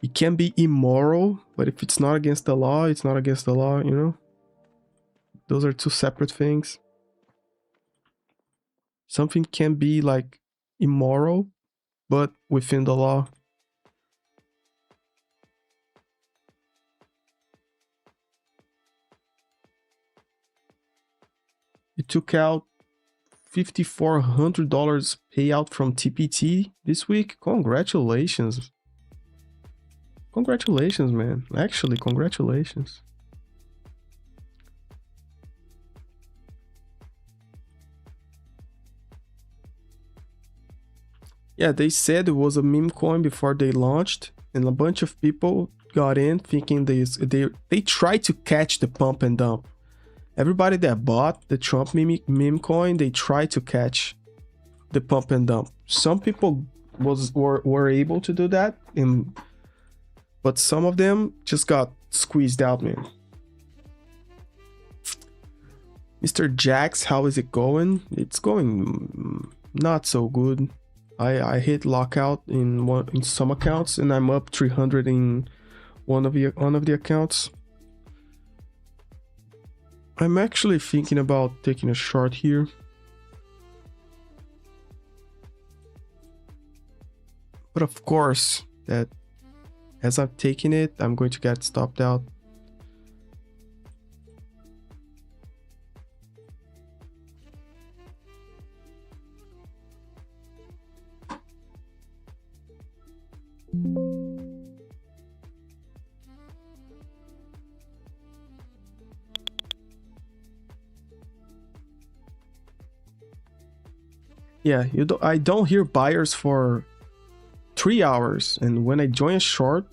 It can be immoral, but if it's not against the law, it's not against the law, you know? Those are two separate things. Something can be, like, immoral, but within the law. It took out $5,400 payout from TPT this week. Congratulations. Congratulations, man. Actually, congratulations. Yeah, they said it was a meme coin before they launched, and a bunch of people got in thinking they tried to catch the pump and dump. Everybody that bought the Trump meme coin, they tried to catch the pump and dump. Some people were able to do that, but some of them just got squeezed out, man. Mr. Jax, how is it going? It's going not so good. I hit lockout in some accounts, and I'm up 300 in one of the accounts. I'm actually thinking about taking a short here. But of course, that as I'm taking it, I'm going to get stopped out. Yeah, I don't hear buyers for 3 hours, and when I join a short,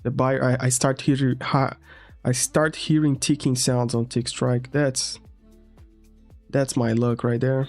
the buyer I start hearing ticking sounds on tick strike. That's my luck right there.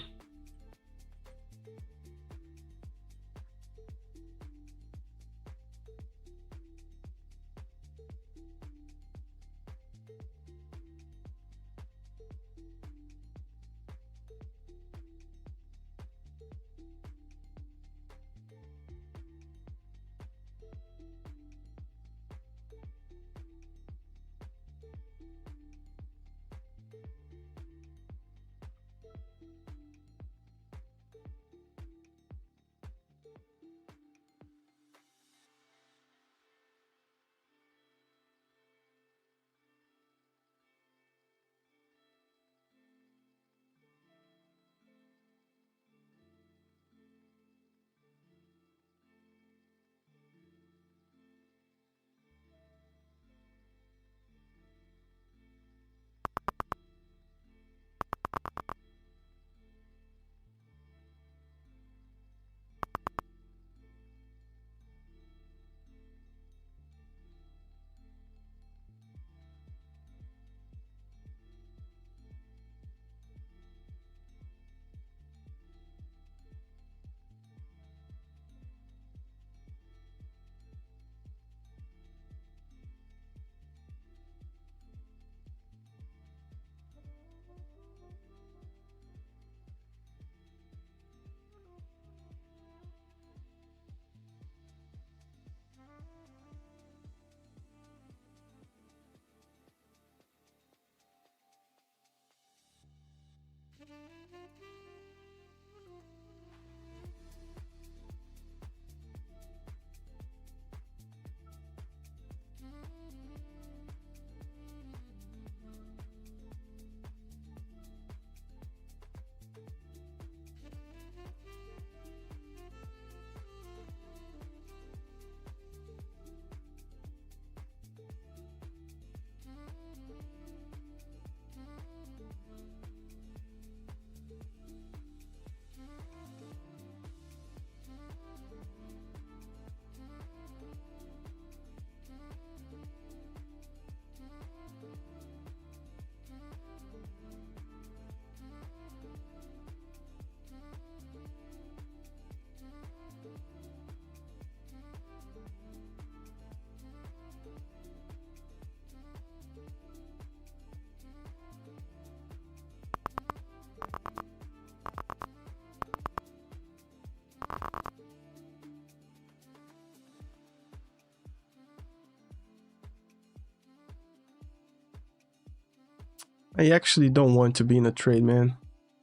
I actually don't want to be in a trade, man.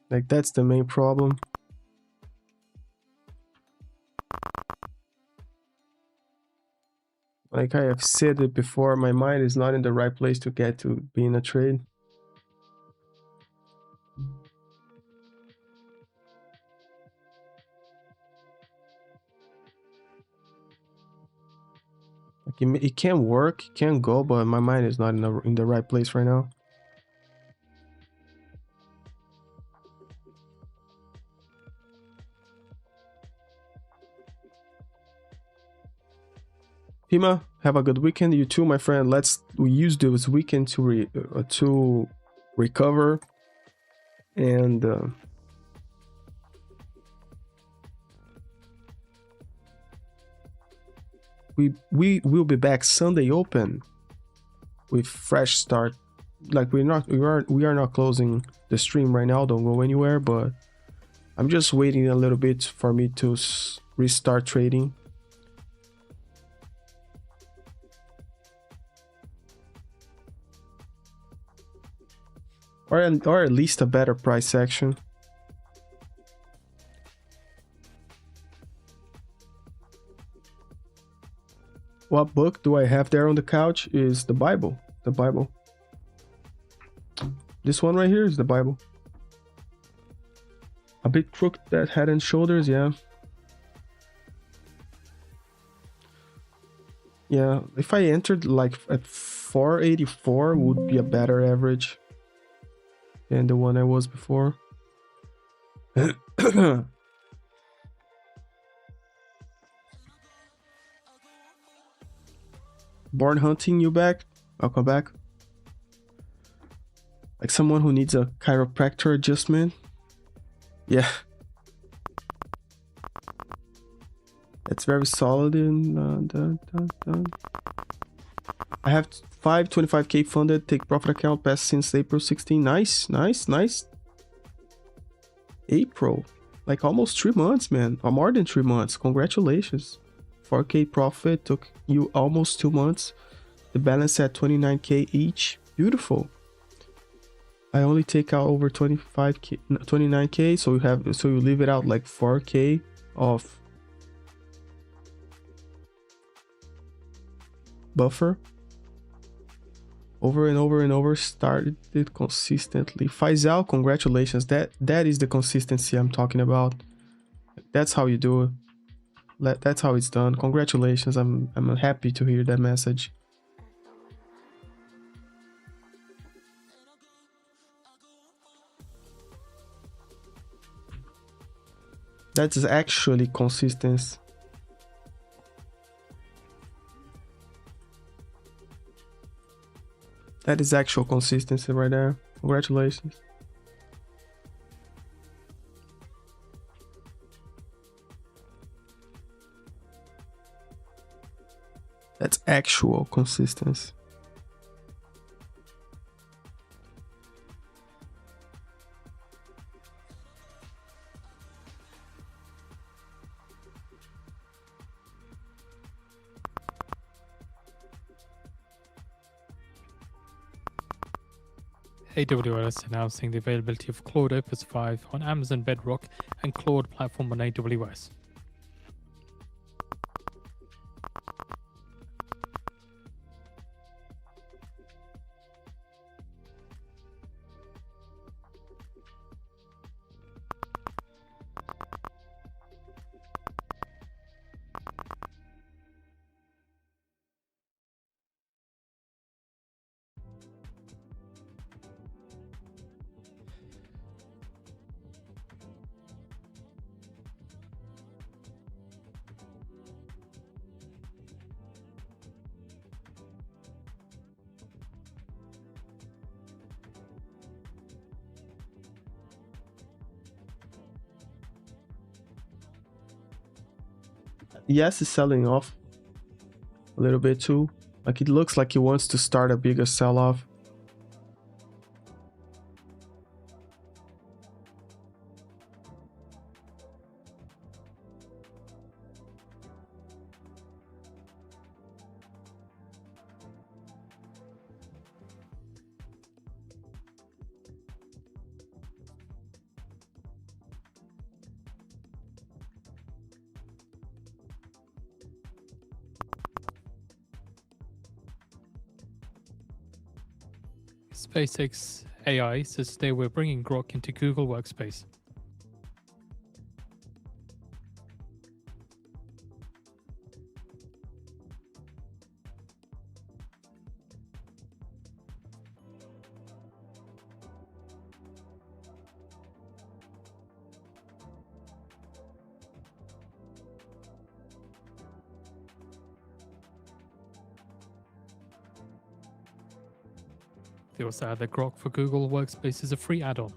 Like, that's the main problem. Like I have said it before, my mind is not in the right place to get to be in a trade. Like it can work, it can go, but my mind is not in the right place right now. Pima, have a good weekend. You too, my friend. We use this weekend to recover, and we will be back Sunday open with fresh start. Like we are not closing the stream right now. Don't go anywhere, but I'm just waiting a little bit for me to restart trading. Or at least a better price action. What book do I have there on the couch is the Bible. The Bible. This one right here is the Bible. A bit crooked, that head and shoulders, yeah. Yeah, if I entered like at 484 would be a better average than the one I was before. Born hunting, you back? Welcome back. Like someone who needs a chiropractor adjustment. Yeah. It's very solid. I have 525k funded. Take profit account passed since April 16. Nice, nice, nice. April. Like almost 3 months, man. Or more than 3 months. Congratulations. 4k profit. Took you almost 2 months. The balance at 29k each. Beautiful. I only take out over 25k, 29k, so you leave it out like 4k of buffer. Over and over and over, started it consistently. Faisal, congratulations. That is the consistency I'm talking about. That's how you do it. That's how it's done. Congratulations. I'm happy to hear that message. That is actually consistency. That is actual consistency right there. Congratulations. That's actual consistency. AWS announcing the availability of Claude Opus 5 on Amazon Bedrock and Claude platform on AWS. Yes, it's selling off a little bit too. Like it looks like he wants to start a bigger sell-off. SpaceX AI says they were bringing Grok into Google Workspace. They also add that Grok for Google Workspace is a free add-on.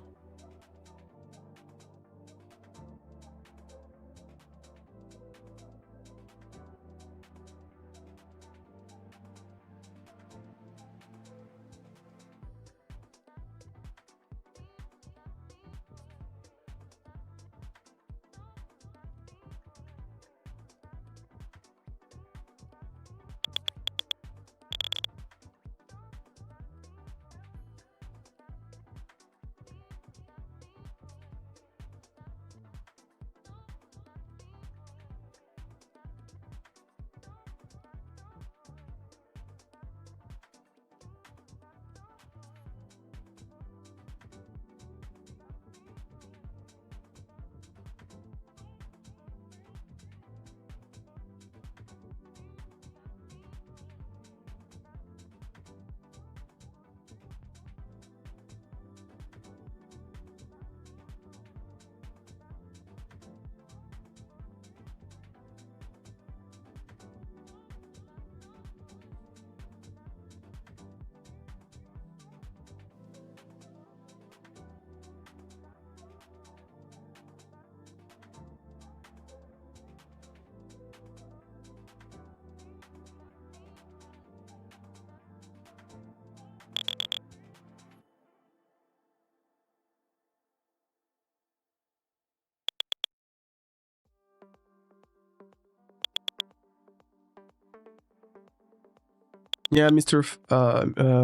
Yeah, Mr.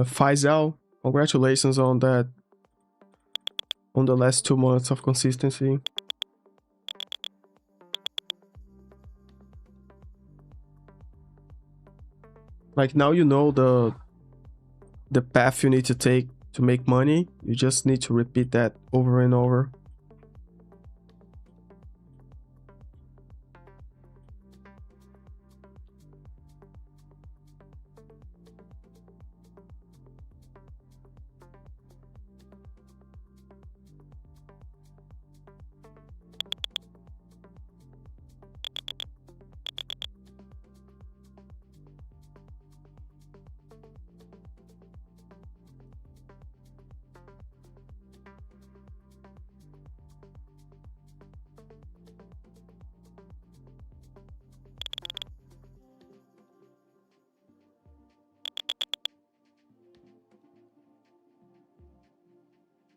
Faisal, congratulations on that, on the last 2 months of consistency. Like, now you know the path you need to take to make money. You just need to repeat that over and over.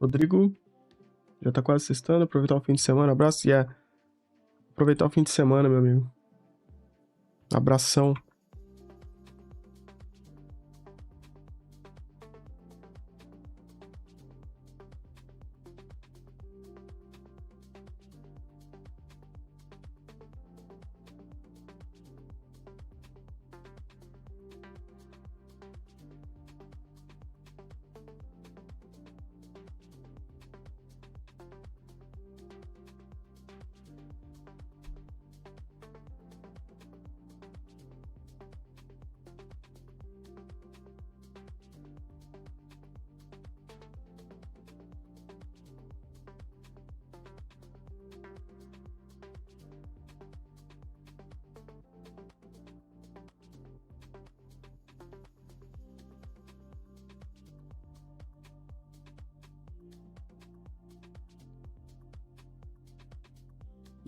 Rodrigo, já tá quase sextando, aproveitar o fim de semana, abraço. Yeah. Aproveitar o fim de semana, meu amigo. Abração.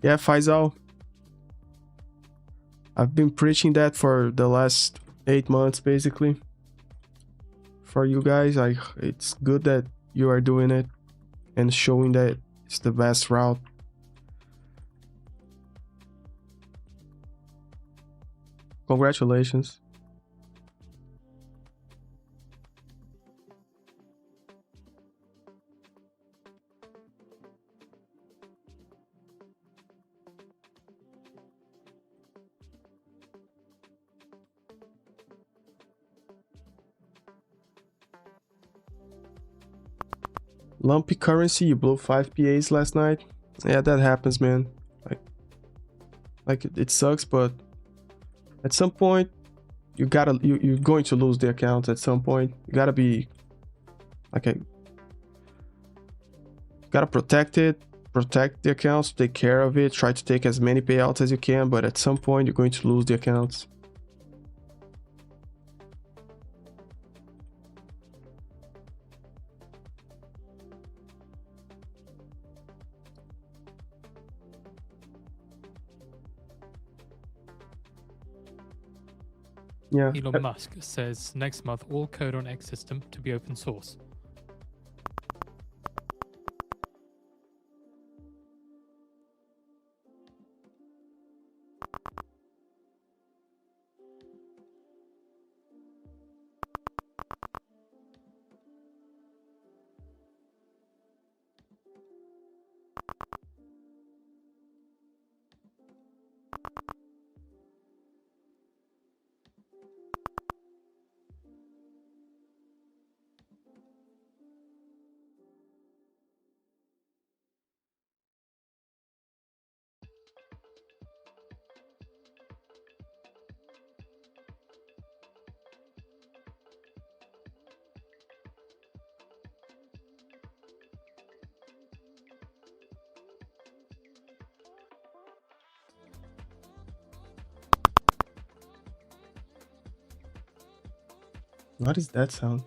Yeah, Faisal. I've been preaching that for the last 8 months, basically. For you guys, it's good that you are doing it and showing that it's the best route. Congratulations. Lumpy currency, you blew 5 PAs last night. Yeah, that happens, man. Like it sucks, but at some point you're going to lose the account at some point. You gotta be like gotta protect it, protect the accounts, take care of it, try to take as many payouts as you can, but at some point you're going to lose the accounts. Yeah. Elon Musk says next month all code on X system to be open source. What is that sound?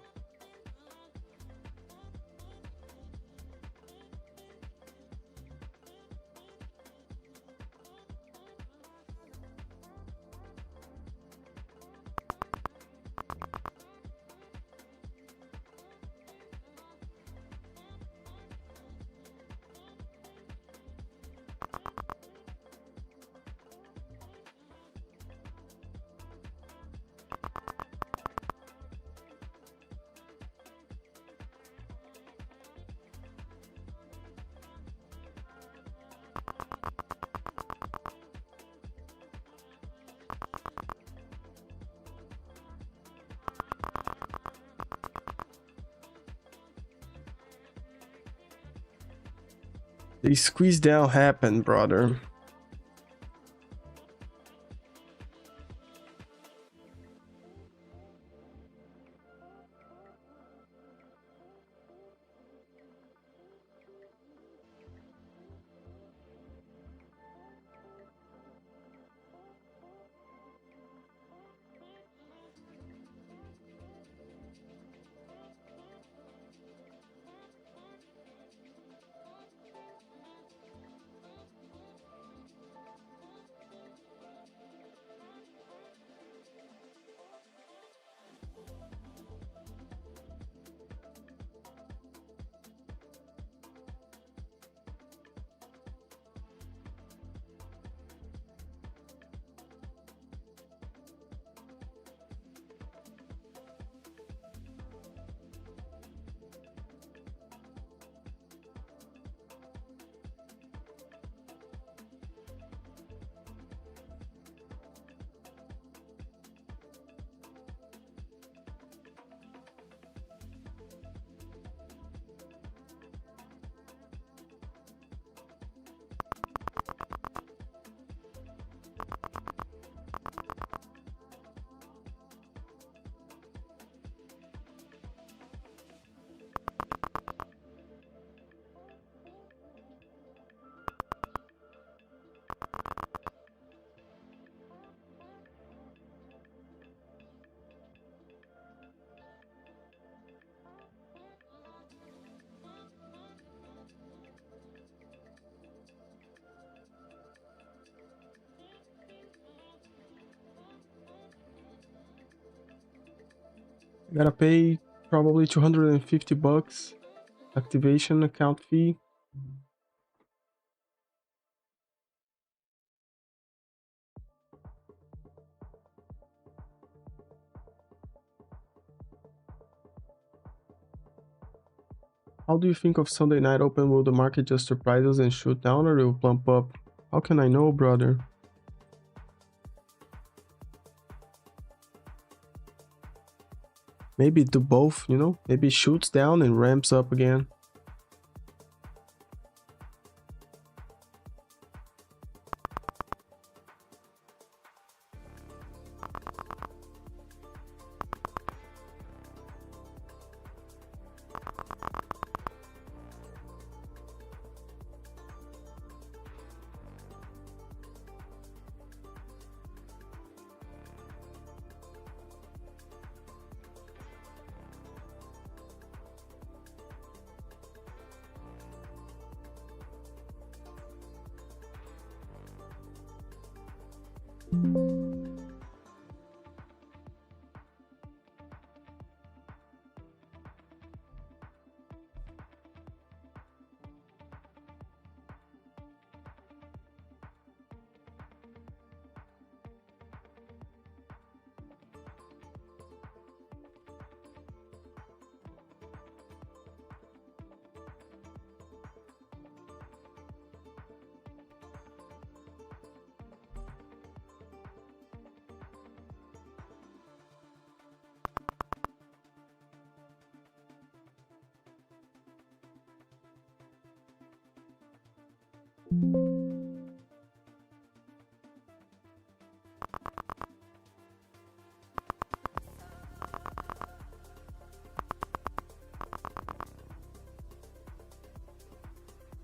The squeeze down happened, brother. Gotta pay probably $250 activation account fee. How do you think of Sunday night open? Will the market just surprise us and shoot down, or it will plump up? How can I know, brother? Maybe do both, you know? Maybe it shoots down and ramps up again.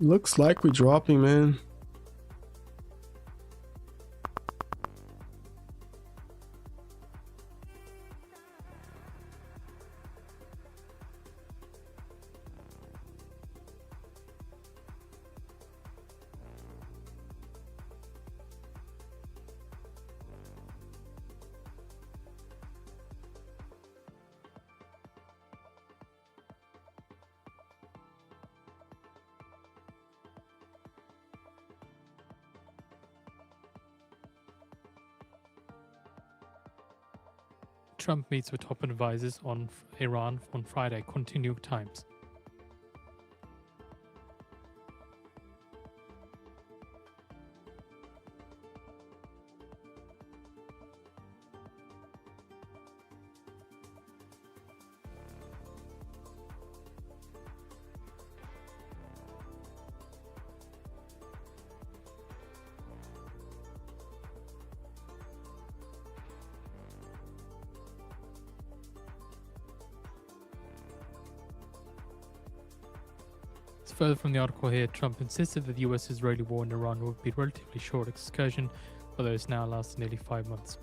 Looks like we're dropping, man. Trump meets with top advisors on Iran on Friday, according to New York Times. Further from the article here, Trump insisted that the US Israeli war in Iran would be a relatively short excursion, although it's now lasted nearly 5 months.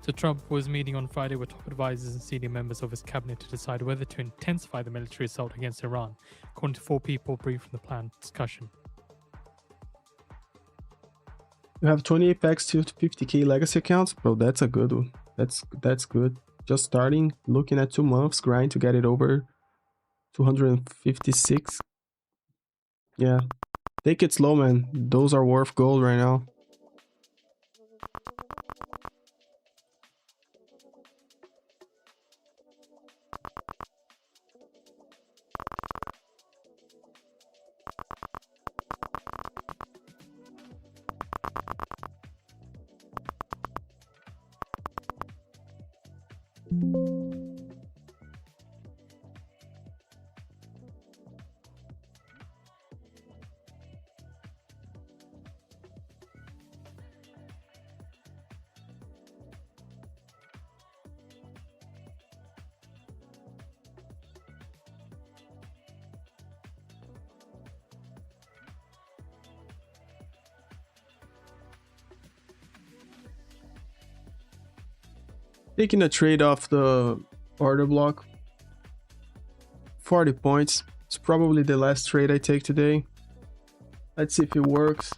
So Trump was meeting on Friday with top advisors and senior members of his cabinet to decide whether to intensify the military assault against Iran, according to 4 people briefed from the planned discussion. You have 28x to 50k legacy accounts, bro. That's a good one. That's good. Just starting, looking at 2 months grind to get it over 256. Yeah, take it slow, man. Those are worth gold right now. Taking a trade off the order block. 40 points. It's probably the last trade I take today. Let's see if it works.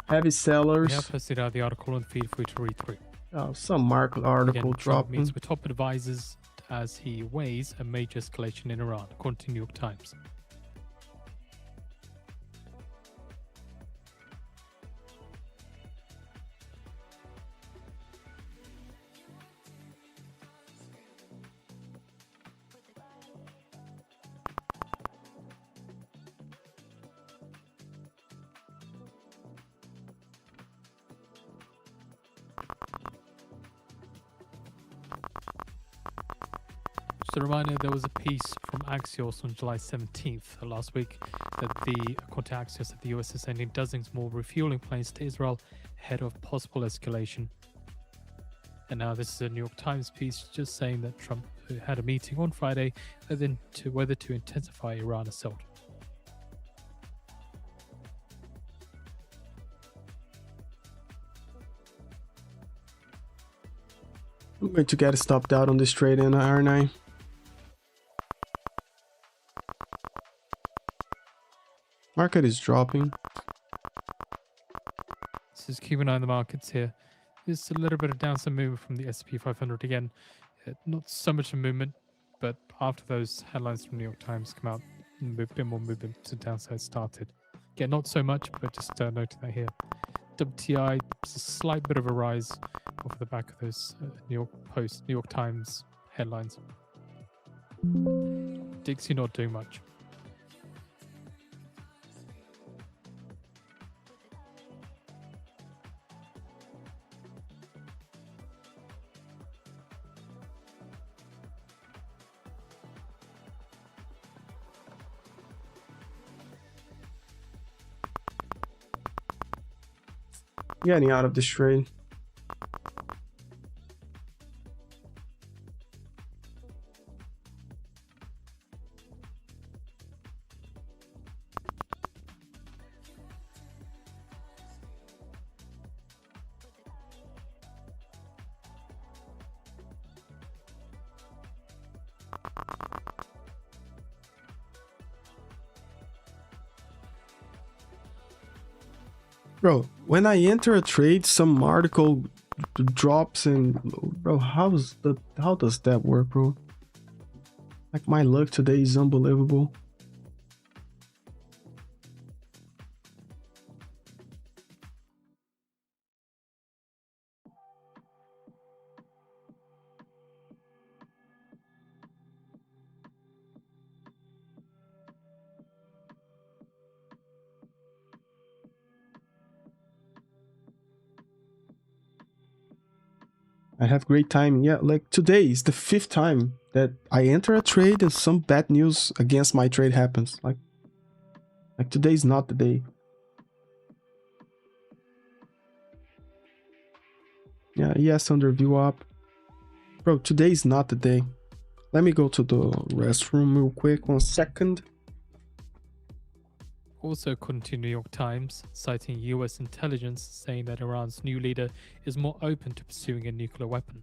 Heavy sellers. We have posted out the article on the feed for you to read through. Oh, some market article Again, Trump dropping. meets with top advisors as he weighs a major escalation in Iran, according to New York Times. Just a reminder, there was a piece from Axios on July 17th last week that according to Axios, that the US is sending dozens more refueling planes to Israel ahead of possible escalation. And now this is a New York Times piece just saying that Trump had a meeting on Friday whether to intensify Iran assault. I'm going to get stopped out on this trade in, aren't I? Market is dropping. Just keep an eye on the markets here. There's a little bit of downside movement from the S&P 500 again. Not so much a movement, but after those headlines from New York Times come out, a bit more movement to downside started. Again, not so much, but just noting that here. WTI is a slight bit of a rise off the back of those New York Times headlines. Dixie not doing much. Getting out of this trade. Bro, when I enter a trade, some article drops and bro, how does that work, bro? Like, my luck today is unbelievable. I have great timing. Yeah, like today is the 5th time that I enter a trade and some bad news against my trade happens. Like today is not the day. Yeah, yes, under view up. Bro, today is not the day. Let me go to the restroom real quick. 1 second. Also, according to New York Times, citing US intelligence saying that Iran's new leader is more open to pursuing a nuclear weapon.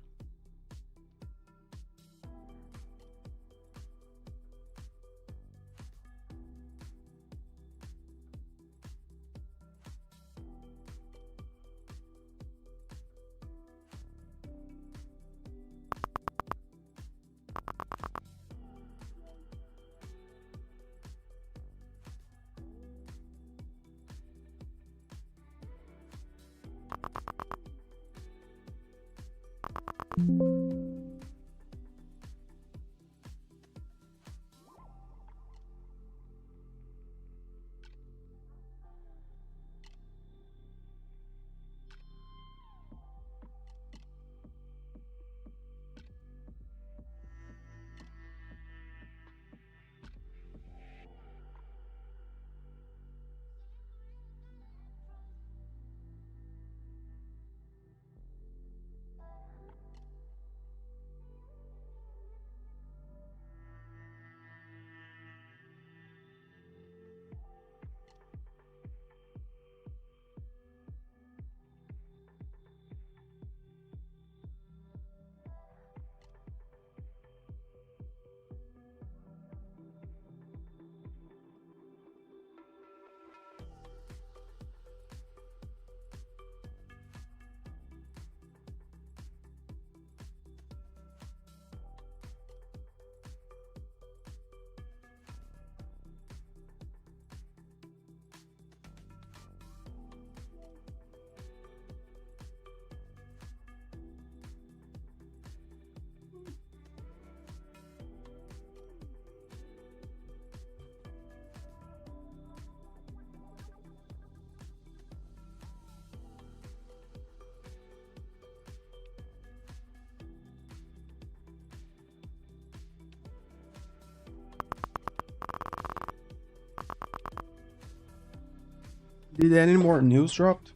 Did any more news dropped?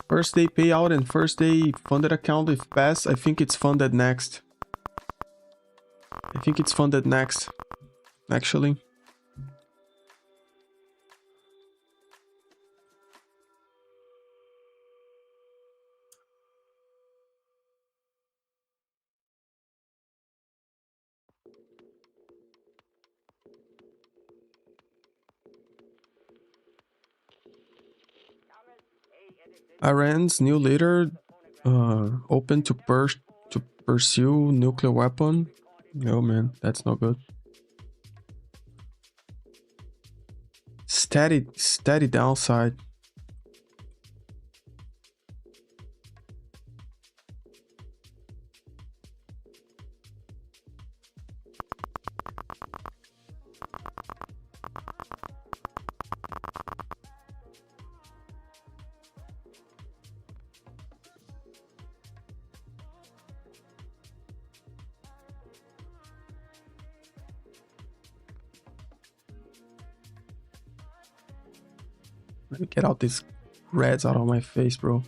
First day payout and first day funded account with pass. I think it's funded next. Actually. Iran's new leader open to pursue nuclear weapon. No man, that's not good. Steady downside. Let me get out these reds out of my face, bro.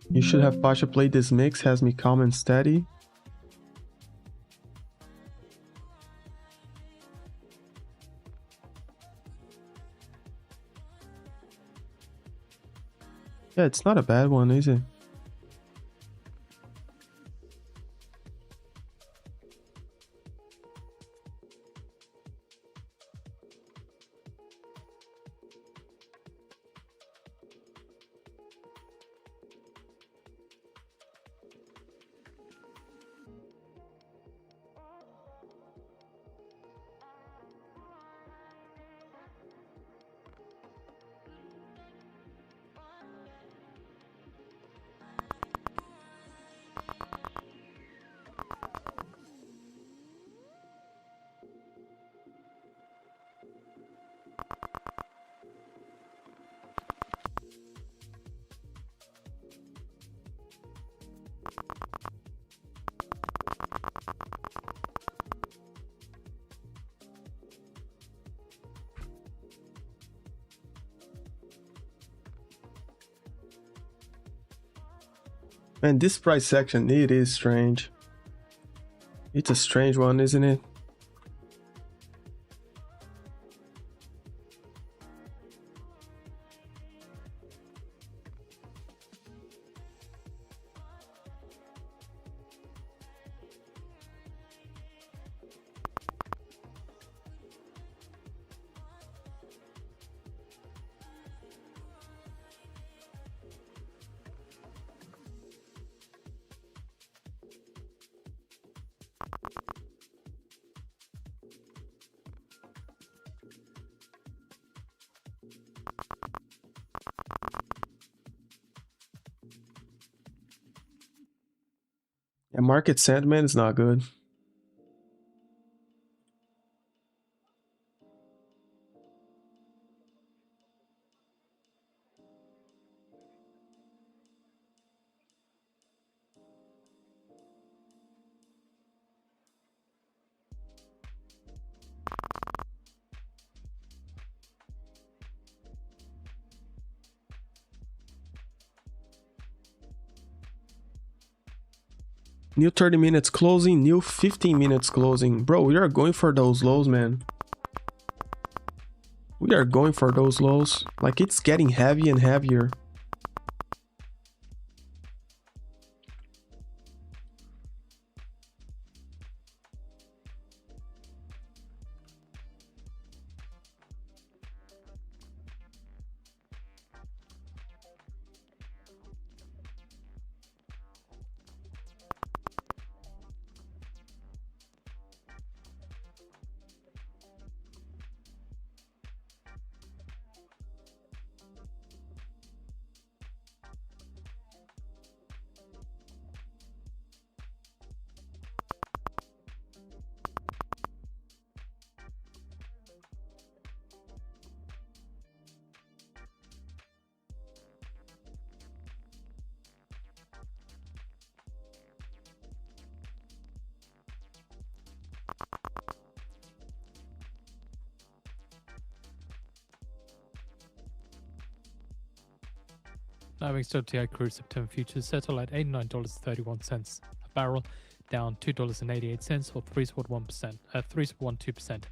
You should have Pasha play this mix, has me calm and steady. Yeah, it's not a bad one, is it? Man, this price action, it is strange. It's a strange one, isn't it? Yeah, market sentiment is not good. New 30 minutes closing, new 15 minutes closing. Bro, we are going for those lows, man. We are going for those lows. Like, it's getting heavy and heavier. NASDAQ WTI crude September futures settle at $89.31 a barrel, down $2.88 or 3.1%, 3.12%.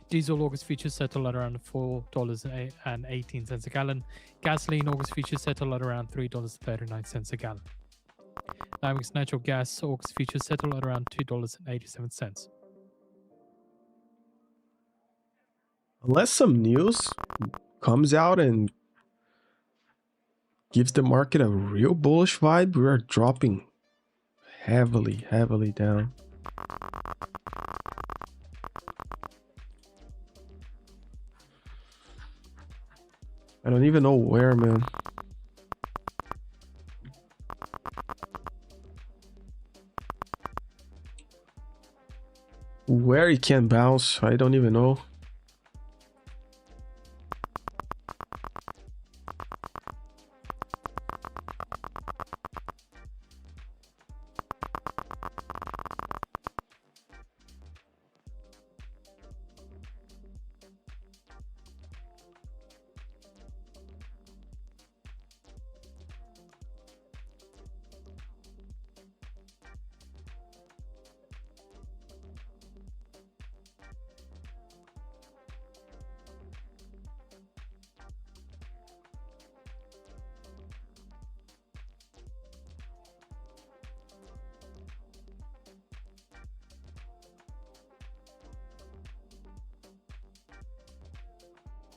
Diesel August futures settle at around $4.18 a gallon. Gasoline August futures settle at around $3.39 a gallon. NYMEX natural gas August futures settle at around $2.87. Unless some news comes out and gives the market a real bullish vibe, we are dropping heavily down. I don't even know where, man. Where it can bounce, I don't even know.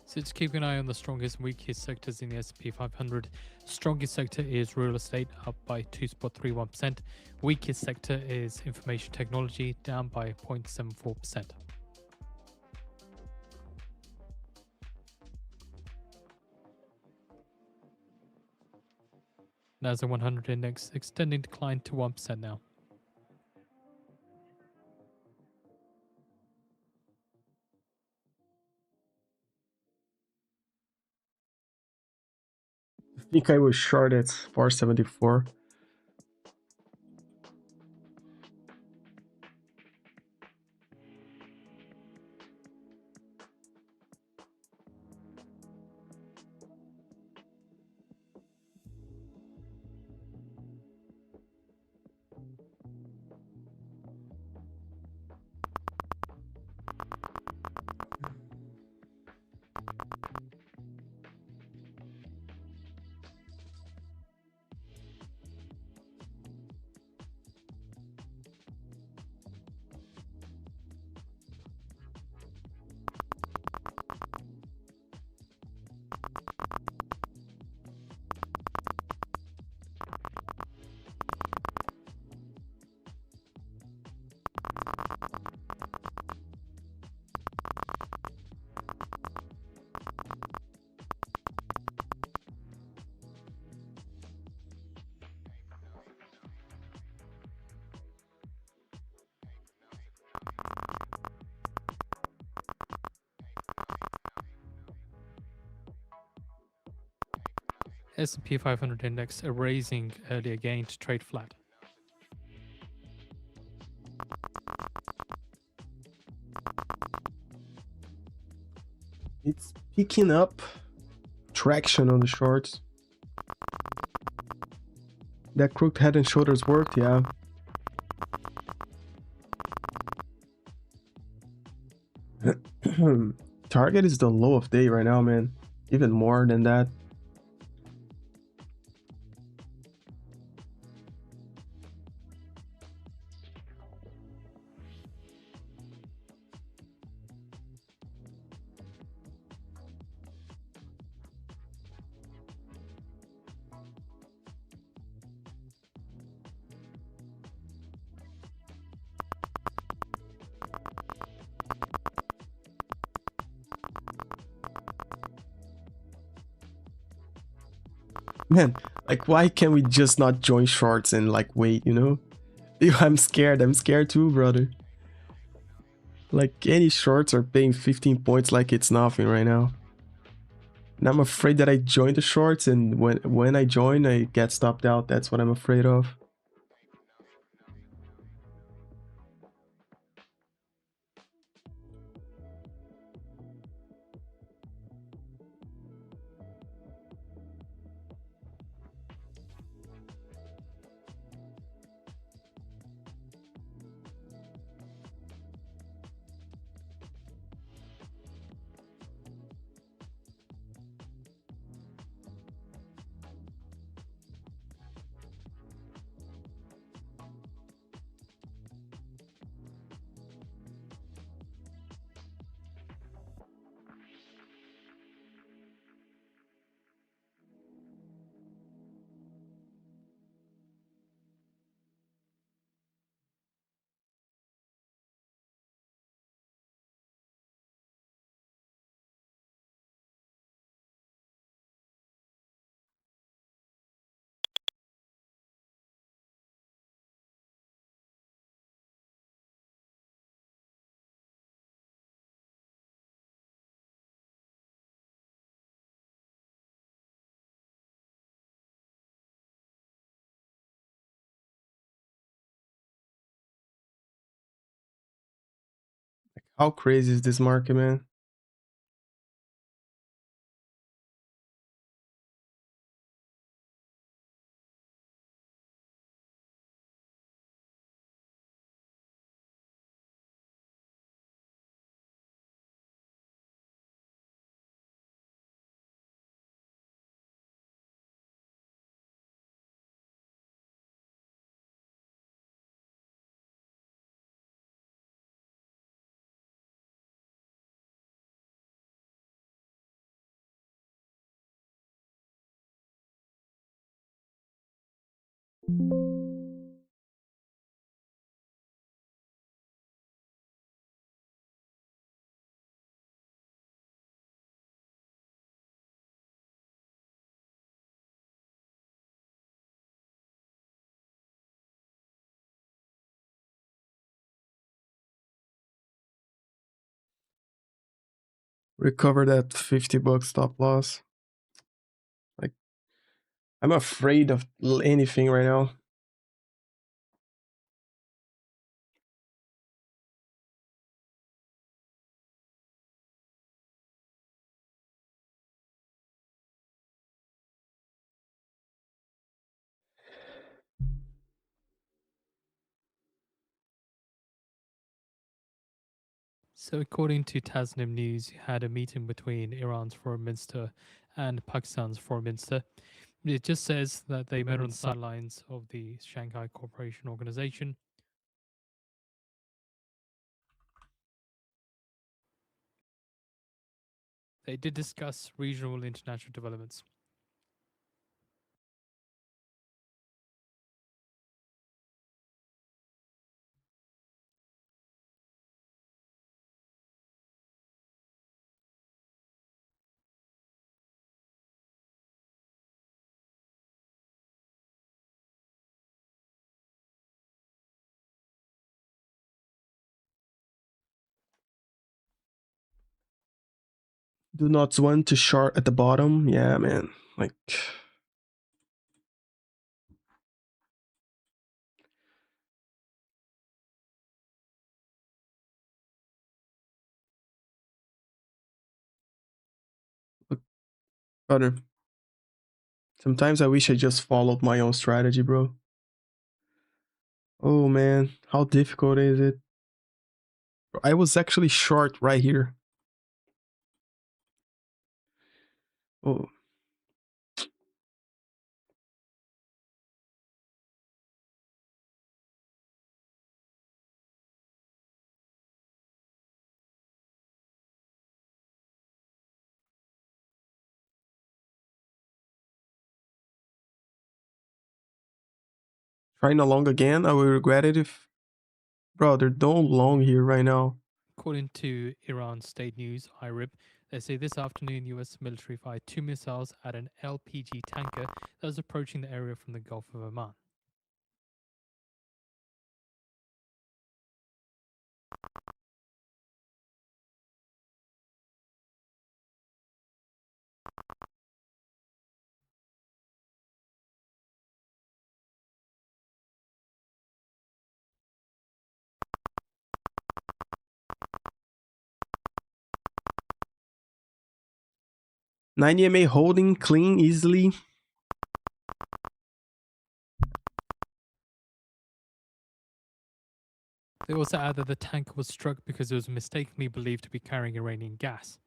So just keep an eye on the strongest and weakest sectors in the S&P 500. Strongest sector is real estate, up by 2.31%. Weakest sector is information technology, down by 0.74%. NASDAQ 100 index extending decline to 1% now. I think I was short at 474. S&P 500 index erasing earlier gain to trade flat. It's picking up traction on the shorts. That crooked head and shoulders worked, yeah. Target is the low of day right now, man. Even more than that. Man, like, why can't we just not join shorts and like wait, you know? I'm scared too, brother. Like, any shorts are paying 15 points like it's nothing right now. And I'm afraid that I join the shorts, and when I join, I get stopped out. That's what I'm afraid of. How crazy is this market, man? Recover that 50 bucks stop loss. Like, I'm afraid of anything right now. So, according to Tasnim News, you had a meeting between Iran's foreign minister and Pakistan's foreign minister. It just says that they met on the sidelines of the Shanghai Cooperation Organization. They did discuss regional and international developments. Do not want to short at the bottom. Yeah, man. Like, But sometimes I wish I just followed my own strategy, bro. Oh man, how difficult is it? I was actually short right here. Oh. Trying along again, I will regret it if... Bro, they're don't long here right now. According to Iran State News, IRIB, they say this afternoon US military fired 2 missiles at an LPG tanker that was approaching the area from the Gulf of Oman. Nine EMA holding clean easily. They also add that the tanker was struck because it was mistakenly believed to be carrying Iranian gas.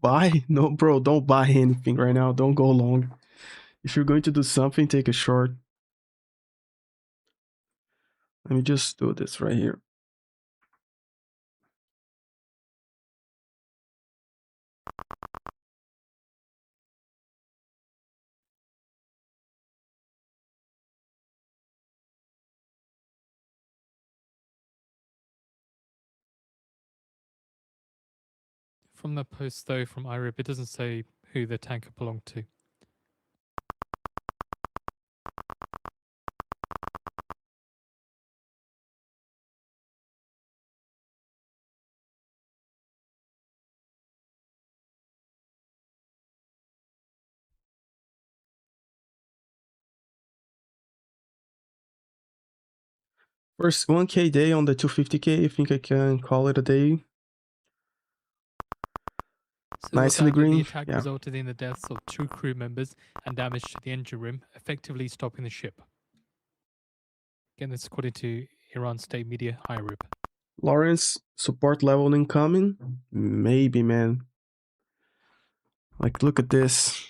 Buy? No, bro, don't buy anything right now. Don't go long. If you're going to do something, take a short. Let me just do this right here. From the post, though, from IRIB, it doesn't say who the tanker belonged to. First 1K day on the 250K. I think I can call it a day. So Nicely the green. attack Yeah. resulted in the deaths of 2 crew members and damage to the engine room, effectively stopping the ship. Again, this is according to Iran state media, IRIB. Lawrence, support level incoming? Maybe, man. Like, look at this.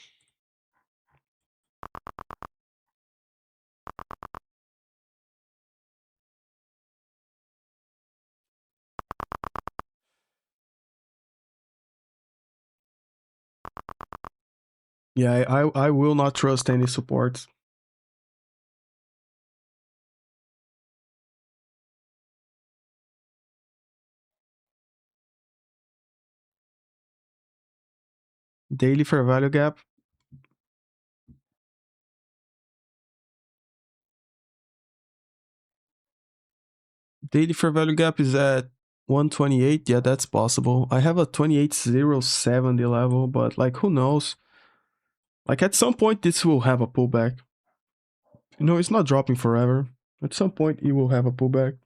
Yeah, I will not trust any supports. Daily fair value gap. Daily fair value gap is at 128. Yeah, that's possible. I have a 28.070 level, but like, who knows? Like, at some point, this will have a pullback. You know, it's not dropping forever. At some point, it will have a pullback.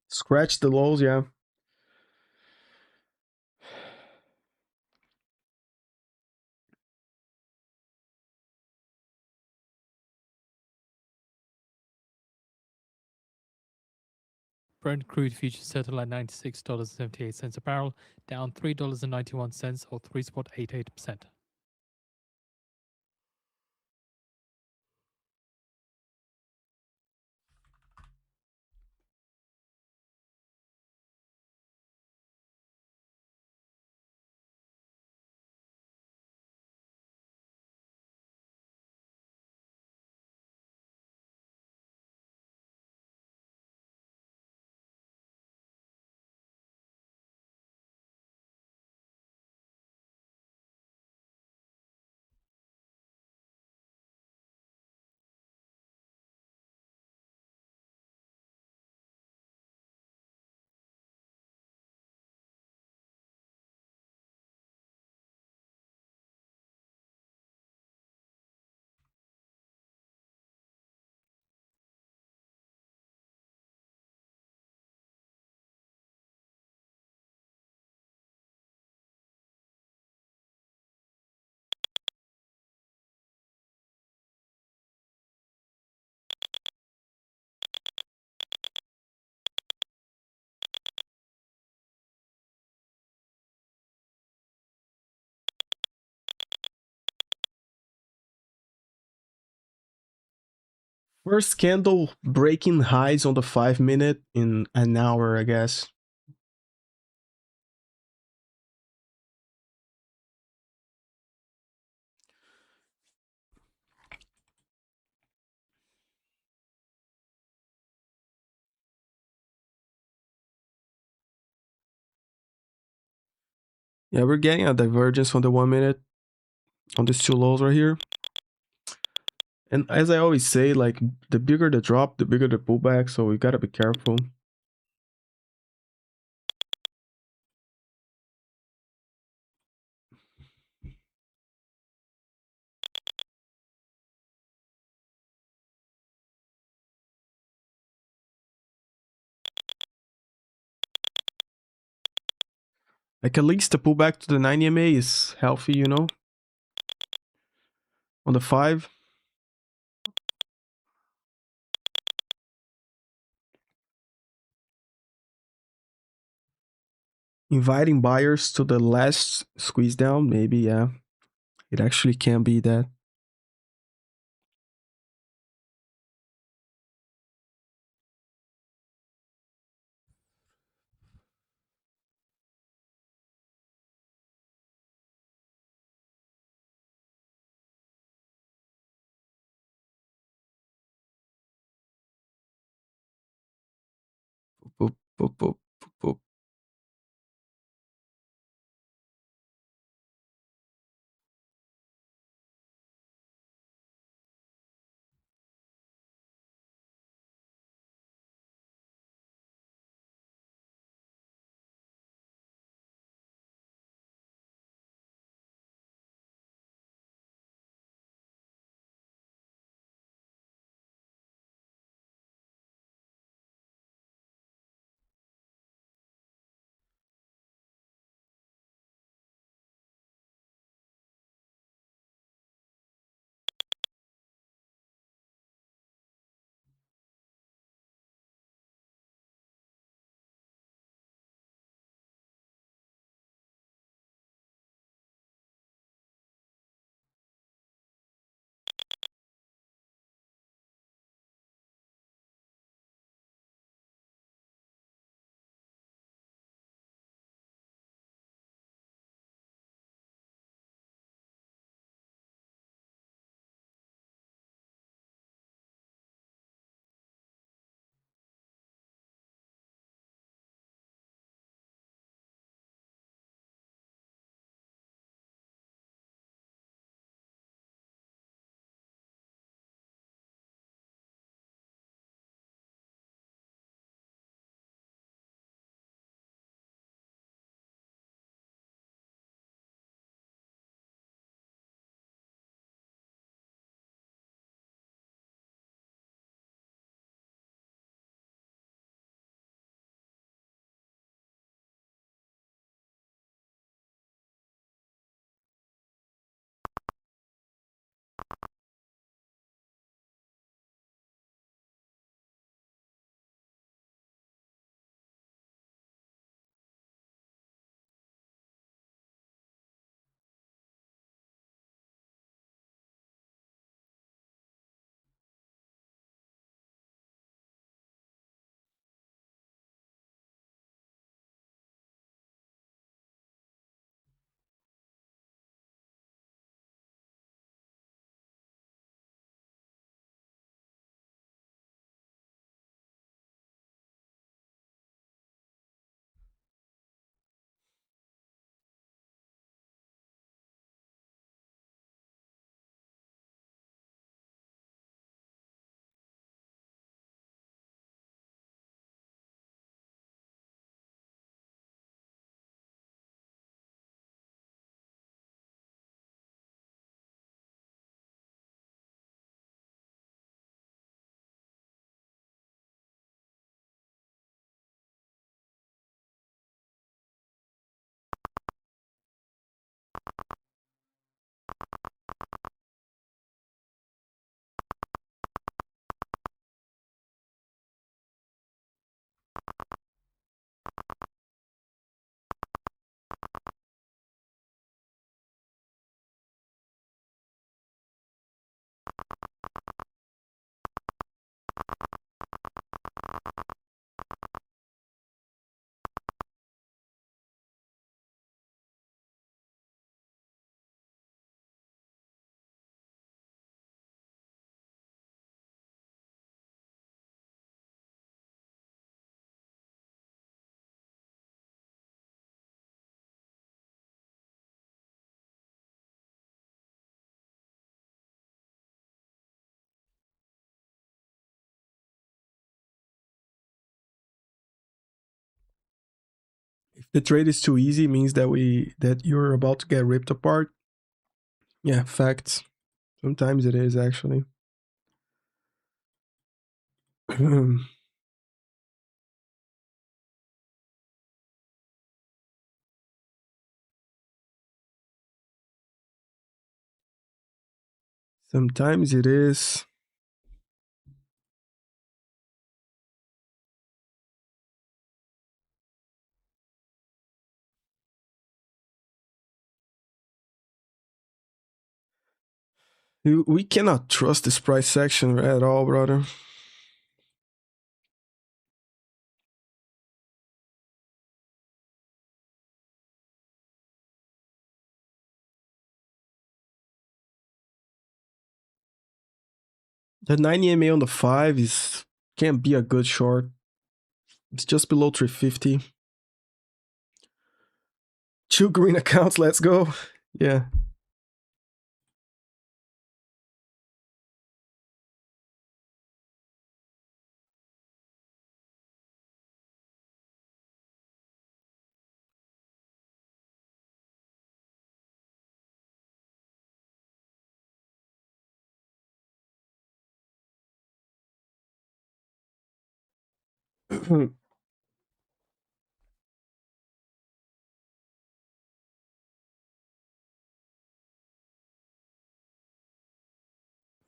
Scratch the lows, yeah. Brent crude futures settled at $96.78 a barrel, down $3.91 or 3.88%. First candle breaking highs on the 5-minute in an hour, I guess. Yeah, we're getting a divergence on the 1-minute on these two lows right here. And as I always say, like, the bigger the drop, the bigger the pullback, so we gotta be careful. Like, at least the pullback to the 90 EMA is healthy, you know? On the 5. Inviting buyers to the last squeeze down, maybe, yeah. It actually can be that. Boop, boop, boop, boop, boop. the trade is too easy, means that you're about to get ripped apart. Yeah, facts. Sometimes it is actually. Sometimes it is. We cannot trust this price section at all, brother. The 90 MA on the 5 can't be a good short. It's just below 350. 2 green accounts, let's go. Yeah.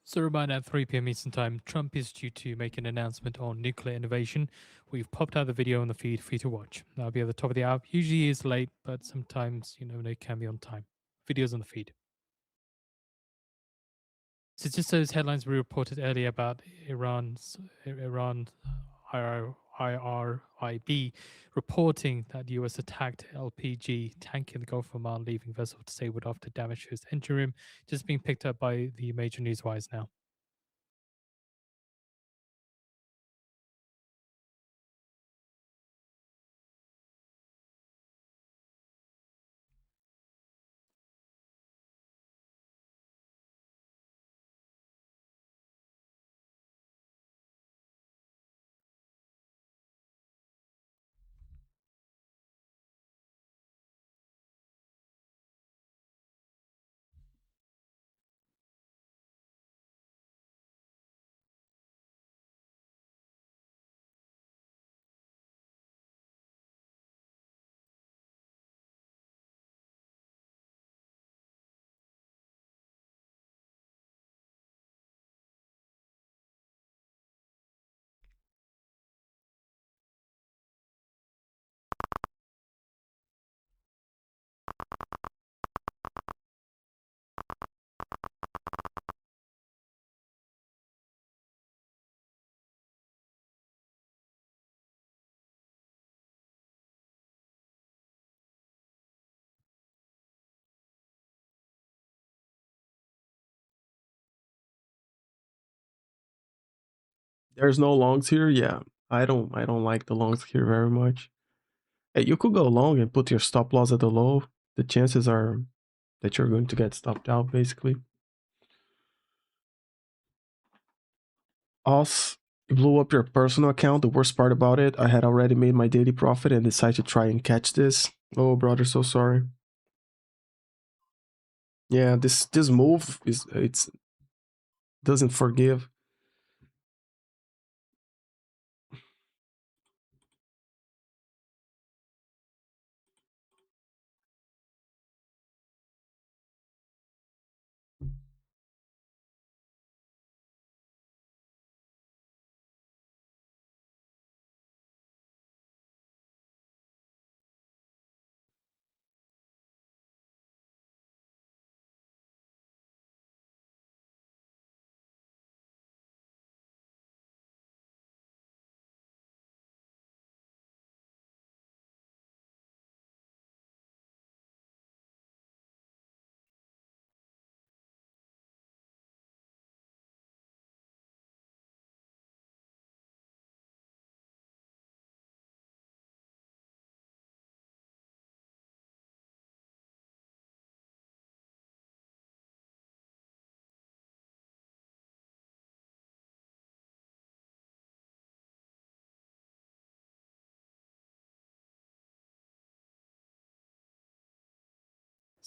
So remind at 3 p.m. Eastern Time, Trump is due to make an announcement on nuclear innovation. We've popped out the video on the feed for you to watch. That'll be at the top of the hour. Usually is late, but sometimes, they can be on time. Videos on the feed. So just those headlines we reported earlier about Iran IRIB reporting that US attacked LPG tank in the Gulf of Oman, leaving vessel disabled after damage to its engine room, just being picked up by the major news wires now. There's no longs here. Yeah, I don't like the longs here very much. Hey, you could go long and put your stop loss at the low. The chances are that you're going to get stopped out, basically. Also, you blew up your personal account. The worst part about it, I had already made my daily profit and decided to try and catch this. Oh, brother, so sorry. Yeah, this move it's doesn't forgive.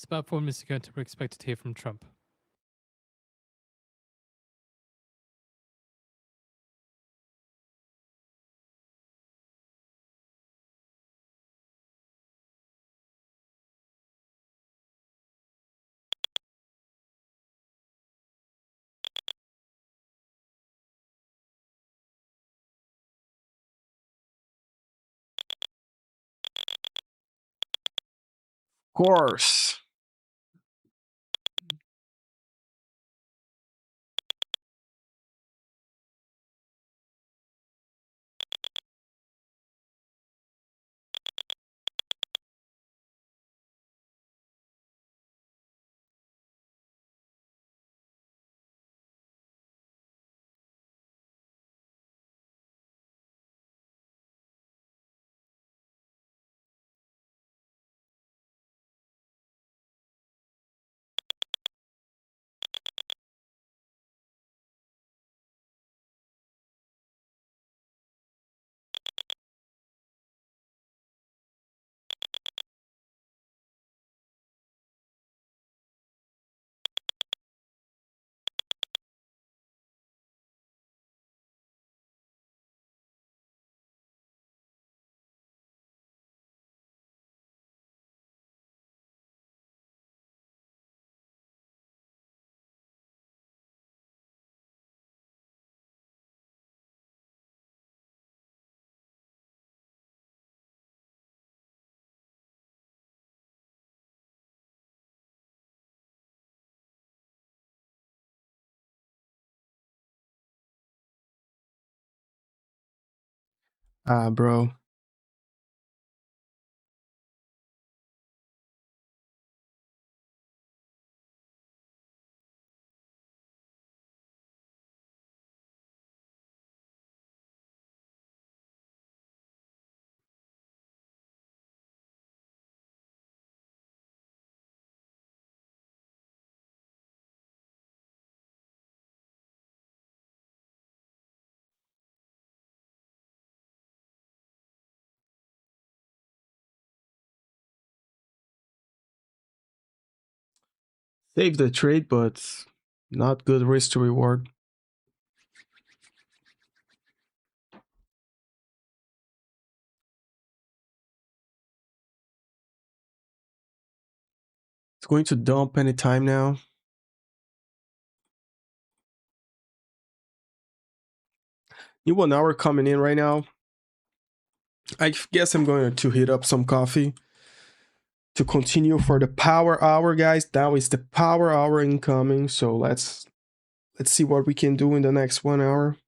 It's about 4 minutes ago, we're expected to hear from Trump. Course. Bro. Save the trade, but not good risk to reward. It's going to dump anytime now. New 1 hour coming in right now. I guess I'm going to heat up some coffee to continue for the power hour, guys. Now is the power hour incoming, so let's see what we can do in the next 1 hour.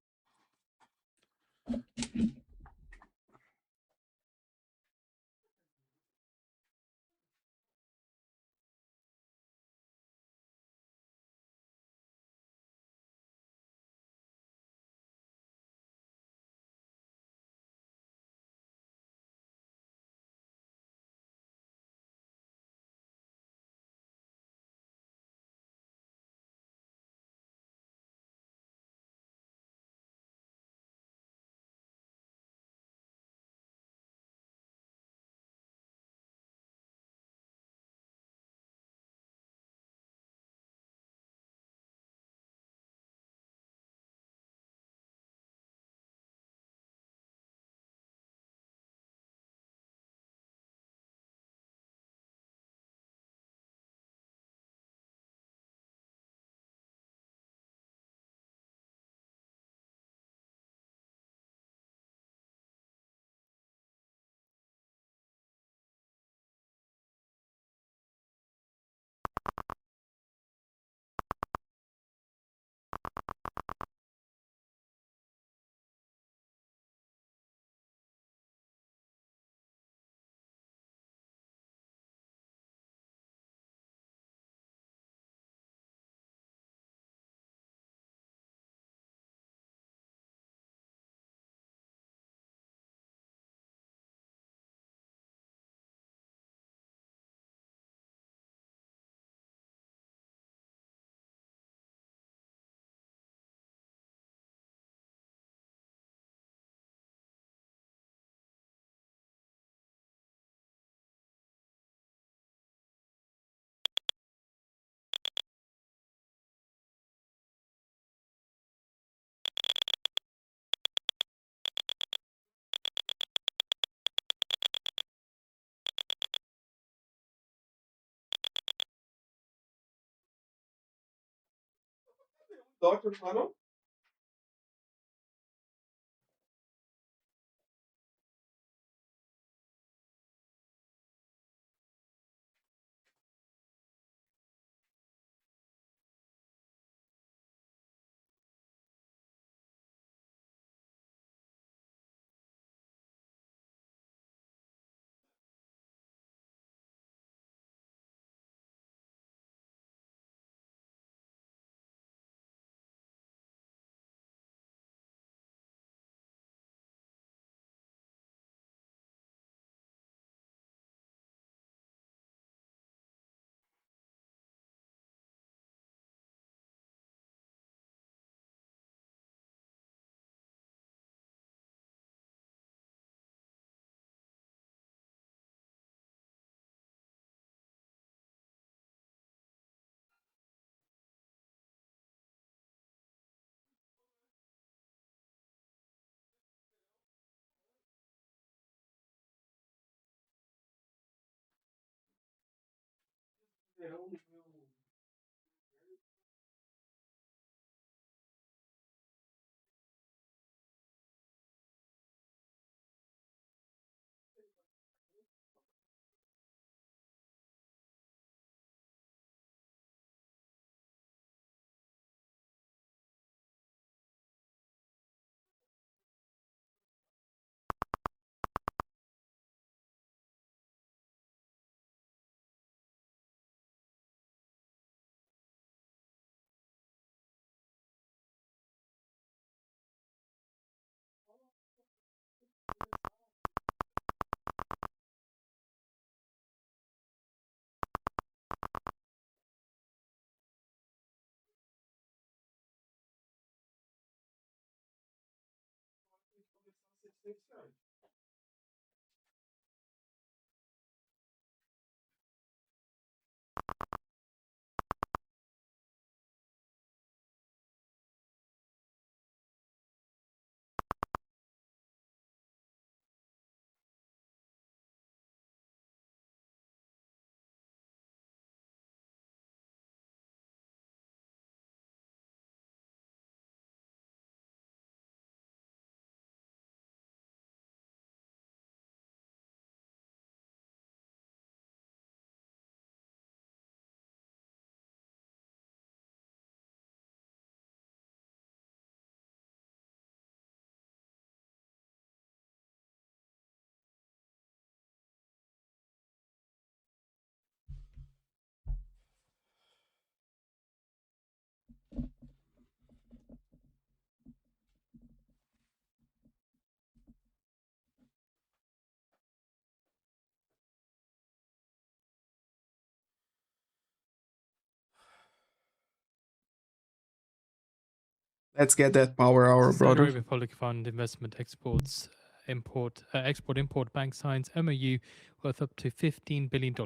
Let's get that power hour, Saudi brother. Arabia Public Fund Investment Exports Export-Import Bank signs MOU worth up to $15 billion.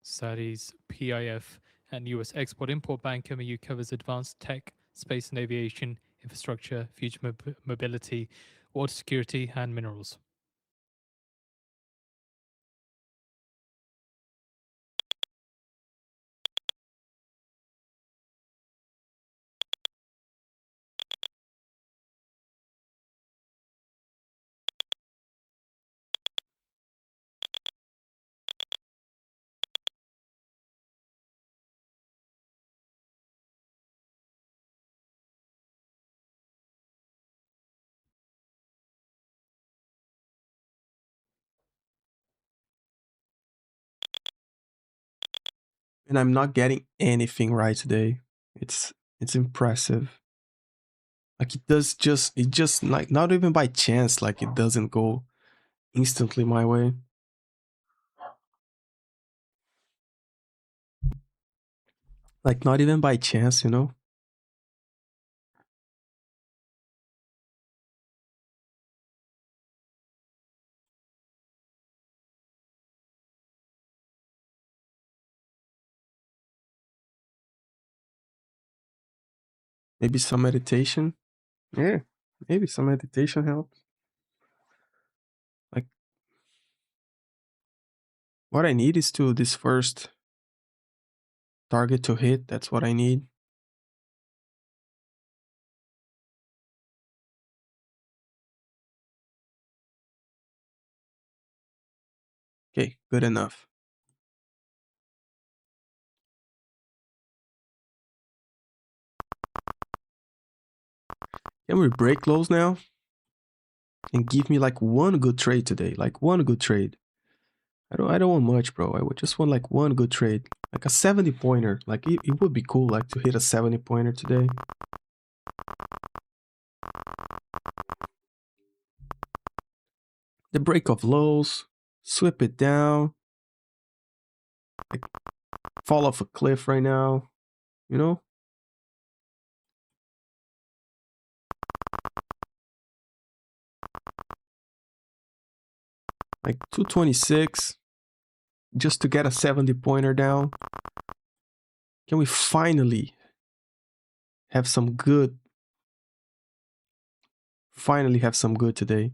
Saudi's PIF and US Export-Import Bank MOU covers advanced tech, space and aviation, infrastructure, future mobility, water security, and minerals. And I'm not getting anything right today. It's impressive. Like it just like not even by chance, like it doesn't go instantly my way. Like not even by chance, you know? Maybe some meditation. Yeah, maybe some meditation helps. Like, what I need is to this first target to hit. That's what I need. Okay, good enough. Can we break lows now? And give me like one good trade today. Like one good trade. I don't want much, bro. I would just want like one good trade. Like a 70 pointer. Like it would be cool like to hit a 70 pointer today. The break of lows, sweep it down, like fall off a cliff right now, you know? Like 226 just to get a 70 pointer down. Can we finally have some good? Finally have some good today.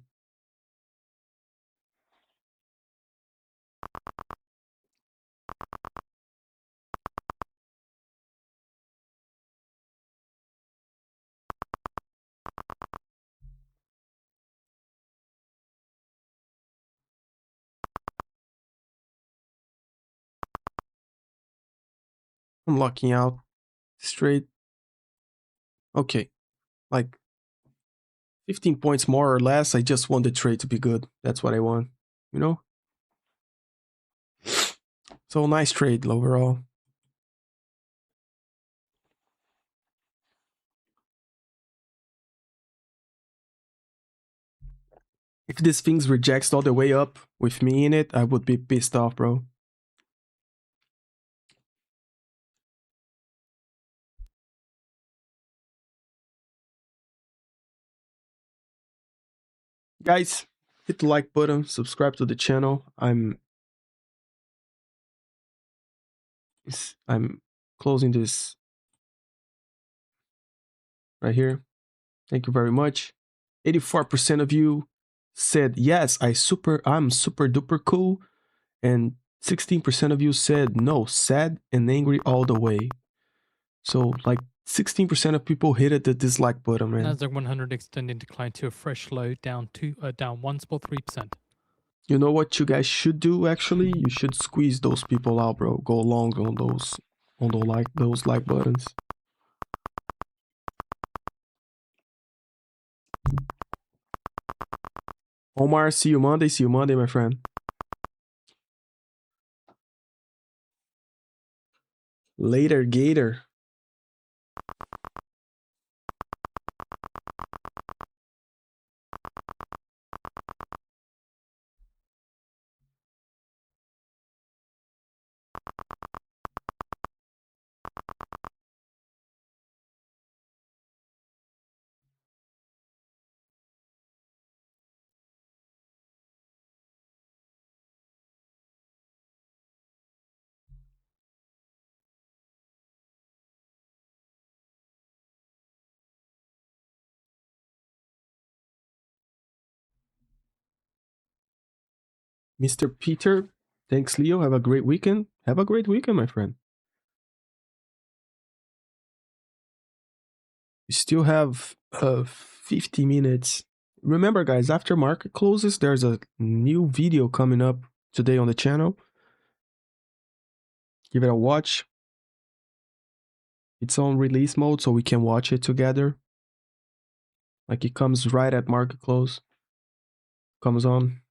I'm locking out straight. Okay, like 15 points more or less. I just want the trade to be good. That's what I want, you know? So nice trade overall. If this thing rejects all the way up with me in it, I would be pissed off, bro. Guys, hit the like button, subscribe to the channel. I'm closing this right here. Thank you very much. 84% of you said yes, I'm super duper cool, and 16% of you said no, sad and angry all the way. So like 16% of people hit the dislike button, man. NASDAQ 100 extending decline to a fresh low, down 1.3%. You know what you guys should do actually? You should squeeze those people out, bro. Go long on those like buttons. Omar, see you Monday, my friend. Later, Gator. Mr. Peter, thanks, Leo. Have a great weekend. Have a great weekend, my friend. We still have 50 minutes. Remember, guys, after market closes, there's a new video coming up today on the channel. Give it a watch. It's on release mode, so we can watch it together. Like it comes right at market close. Comes on.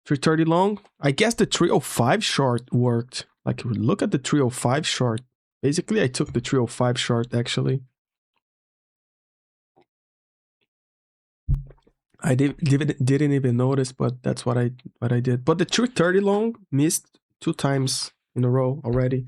330 long. I guess the 305 short worked. Like look at the 305 short. Basically, I took the 305 short actually. I didn't even notice, but that's what I did. But the 330 long missed 2 times in a row already.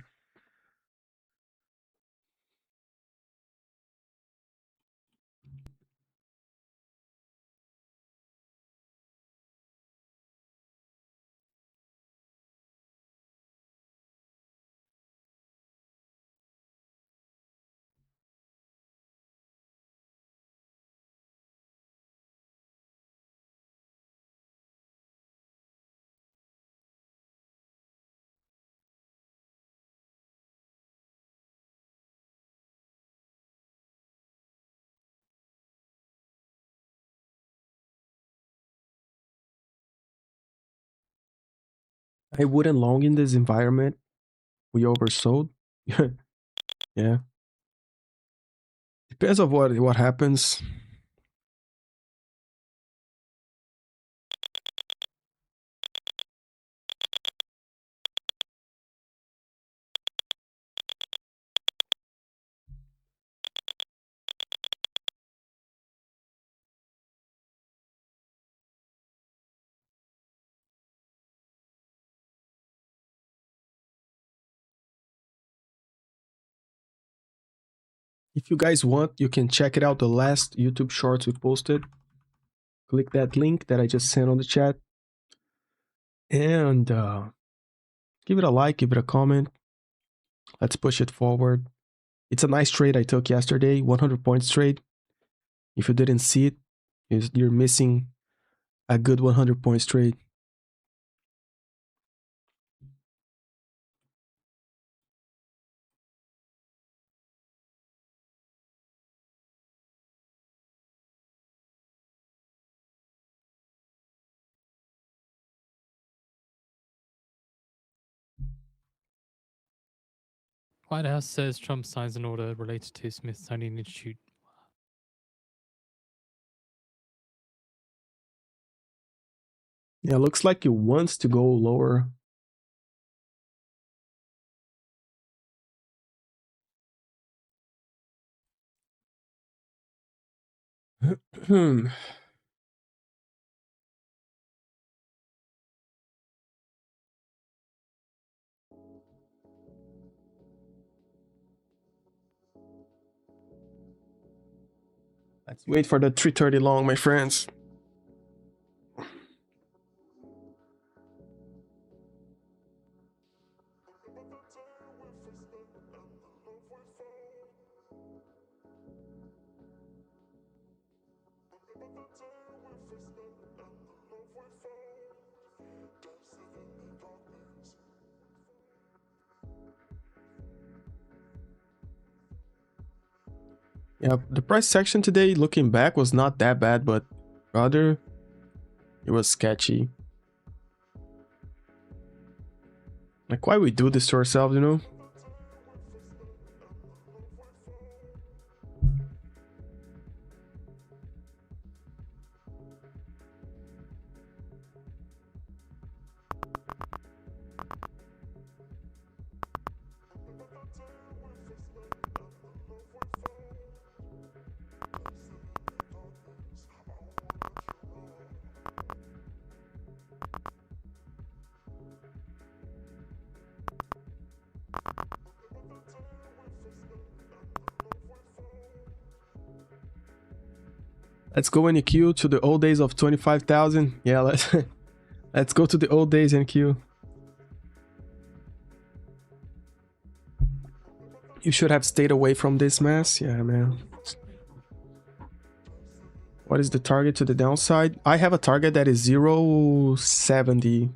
I wouldn't long in this environment. We oversold. Yeah. Depends on what happens. If you guys want, you can check it out. The last YouTube shorts we posted. Click that link that I just sent on the chat. And give it a like, give it a comment. Let's push it forward. It's a nice trade I took yesterday, 100 points trade. If you didn't see it, you're missing a good 100 points trade. White House says Trump signs an order related to Smithsonian Institute. Yeah, looks like it wants to go lower. Let's wait for the 330 long, my friends. Yeah, the price section today, looking back, was not that bad, but rather it was sketchy. Like, why we do this to ourselves, you know? Let's go in queue to the old days of 25,000. Yeah, let's go to the old days in queue. You should have stayed away from this mess. Yeah, man. What is the target to the downside? I have a target that is 0.70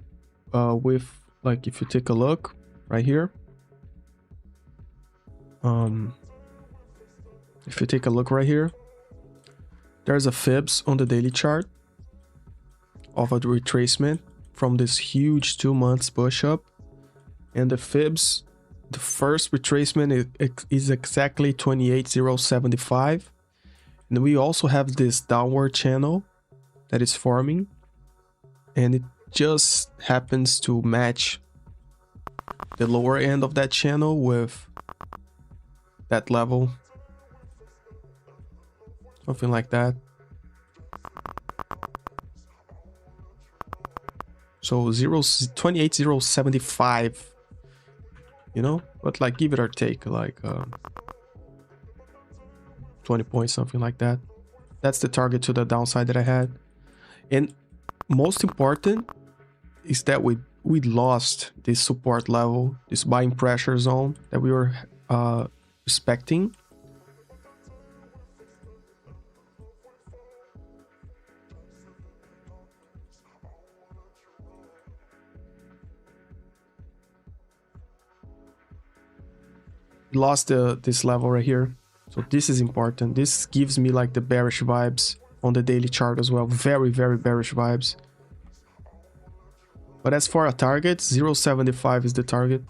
with, like, if you take a look right here. If you take a look right here, there's a fibs on the daily chart of a retracement from this huge 2 months push up, and the fibs, the first retracement is exactly 28,075, and we also have this downward channel that is forming, and it just happens to match the lower end of that channel with that level, something like that. So 28,075, you know, but like give it or take like 20 points, something like that. That's the target to the downside that I had. And most important is that we lost this support level, this buying pressure zone that we were respecting. We lost this level right here. So this is important. This gives me like the bearish vibes on the daily chart as well. Very, very bearish vibes. But as for a target, 0.75 is the target.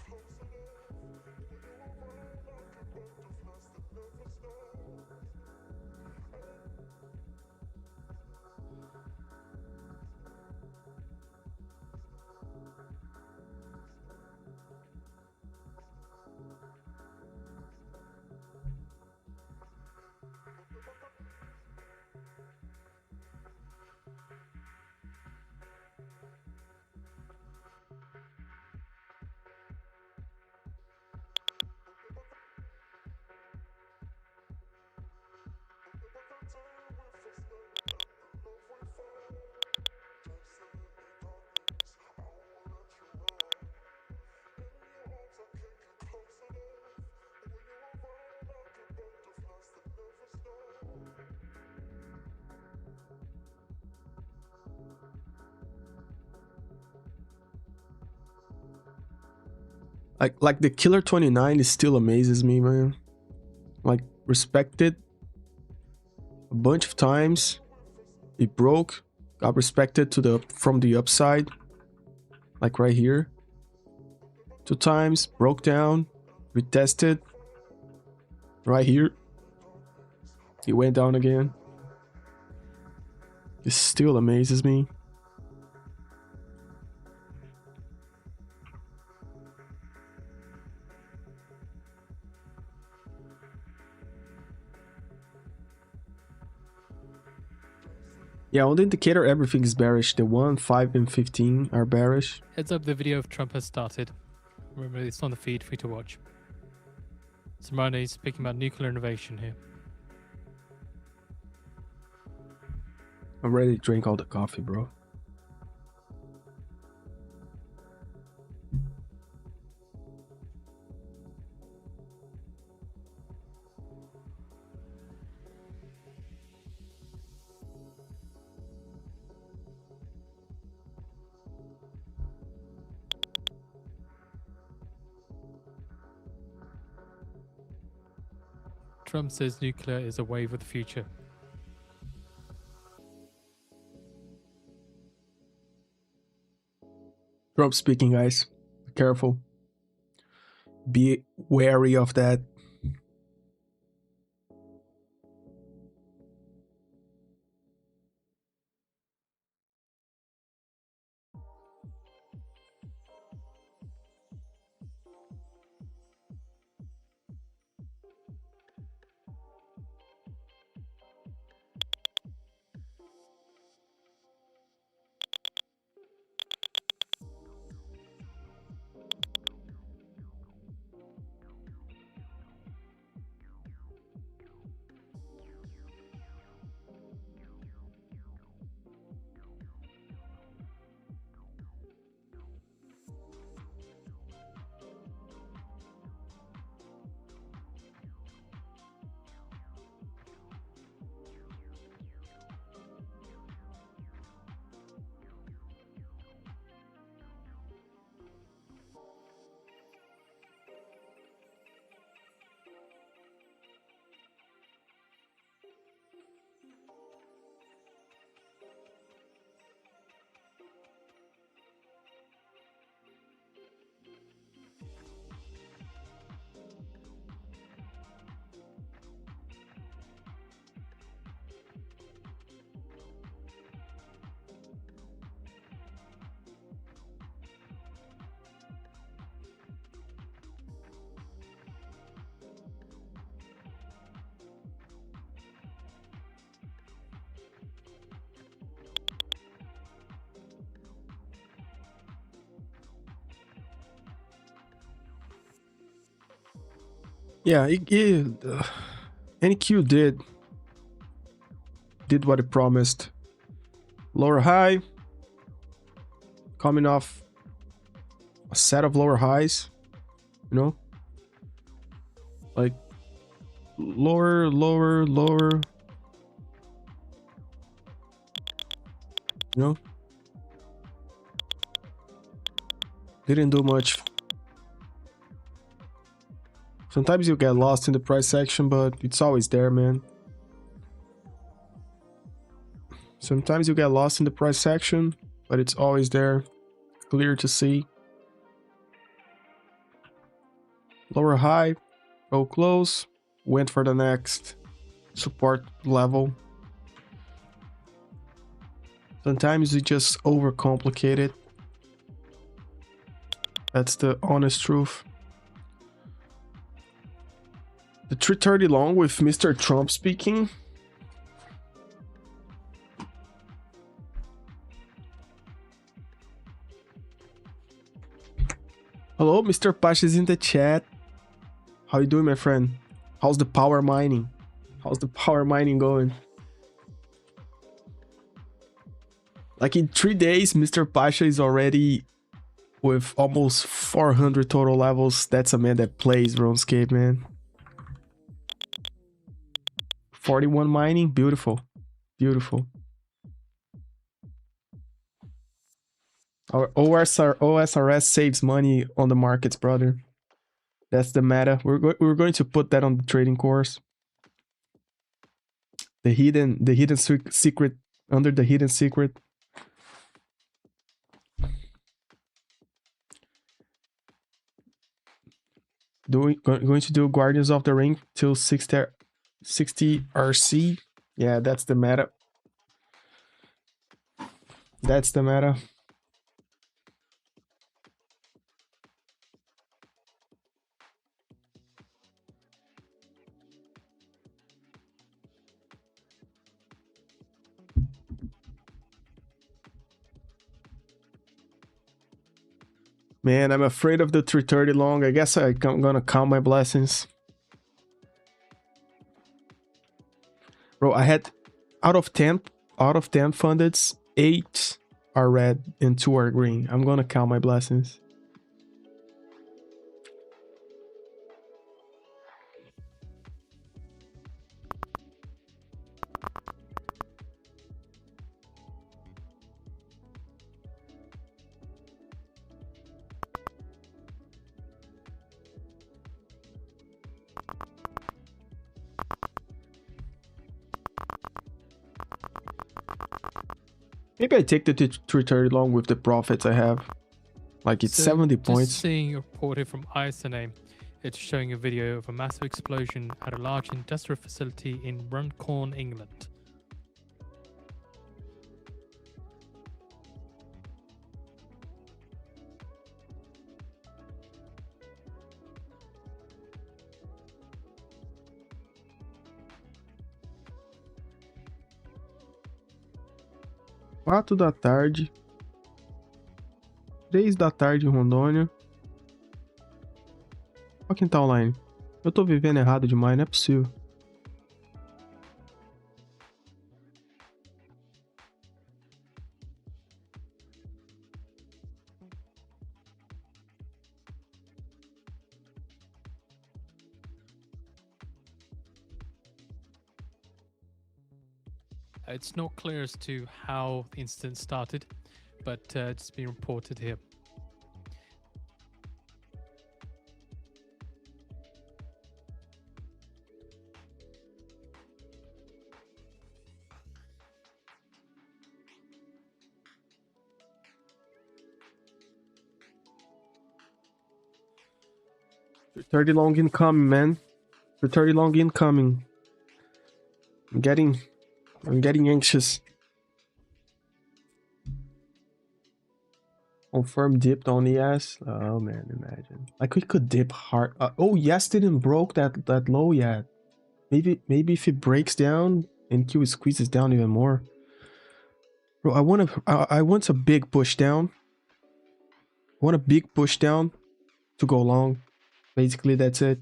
Like the killer 29 is still amazes me, man. Like, respected a bunch of times. It broke, got respected to the from the upside, like right here. 2 times, broke down, retested. Right here, it went down again. It still amazes me. Yeah, on the indicator, everything is bearish. The 1, 5, and 15 are bearish. Heads up, the video of Trump has started. Remember, it's on the feed for you to watch. Simone is speaking about nuclear innovation here. I'm ready to drink all the coffee, bro. Trump says nuclear is a wave of the future. Trump speaking, guys. Be careful. Be wary of that. Yeah, NQ did what it promised. Lower high, coming off a set of lower highs, you know, like lower, you know, didn't do much. Sometimes you get lost in the price action, but it's always there, man. Sometimes you get lost in the price action, but it's always there. Clear to see. Lower high, go close, went for the next support level. Sometimes we just overcomplicate it. That's the honest truth. The 330 long with Mr. Trump speaking. Hello, Mr. Pasha is in the chat. How you doing, my friend? How's the power mining? How's the power mining going? Like in 3 days, Mr. Pasha is already with almost 400 total levels. That's a man that plays RuneScape, man. 41 mining, beautiful. Beautiful. Our OSRS saves money on the markets, brother. That's the meta. We're going to put that on the trading course. The hidden secret, under the hidden secret. Going to do Guardians of the Ring till 60 RC. Yeah, that's the meta. That's the meta. Man, I'm afraid of the 330 long. I guess I'm gonna count my blessings. Bro, I had out of 10 fundeds, 8 are red and 2 are green. I'm gonna count my blessings. Maybe I take the 330 long with the profits I have. Like it's 70 points. Just seeing a report here from ISNA, it's showing a video of a massive explosion at a large industrial facility in Runcorn, England. Quatro da tarde. 3 da tarde em Rondônia. Olha quem tá online. Eu tô vivendo errado demais, não é possível. It's not clear as to how the incident started, but it's been reported here. $30 long incoming, man. $30 long incoming. I'm getting anxious. Confirm dipped on the ass. Oh man, imagine. Like we could dip hard. Oh, yes, didn't broke that low yet. Maybe if it breaks down and Q squeezes down even more. Bro, I want a big push down. I want a big push down to go long. Basically, that's it.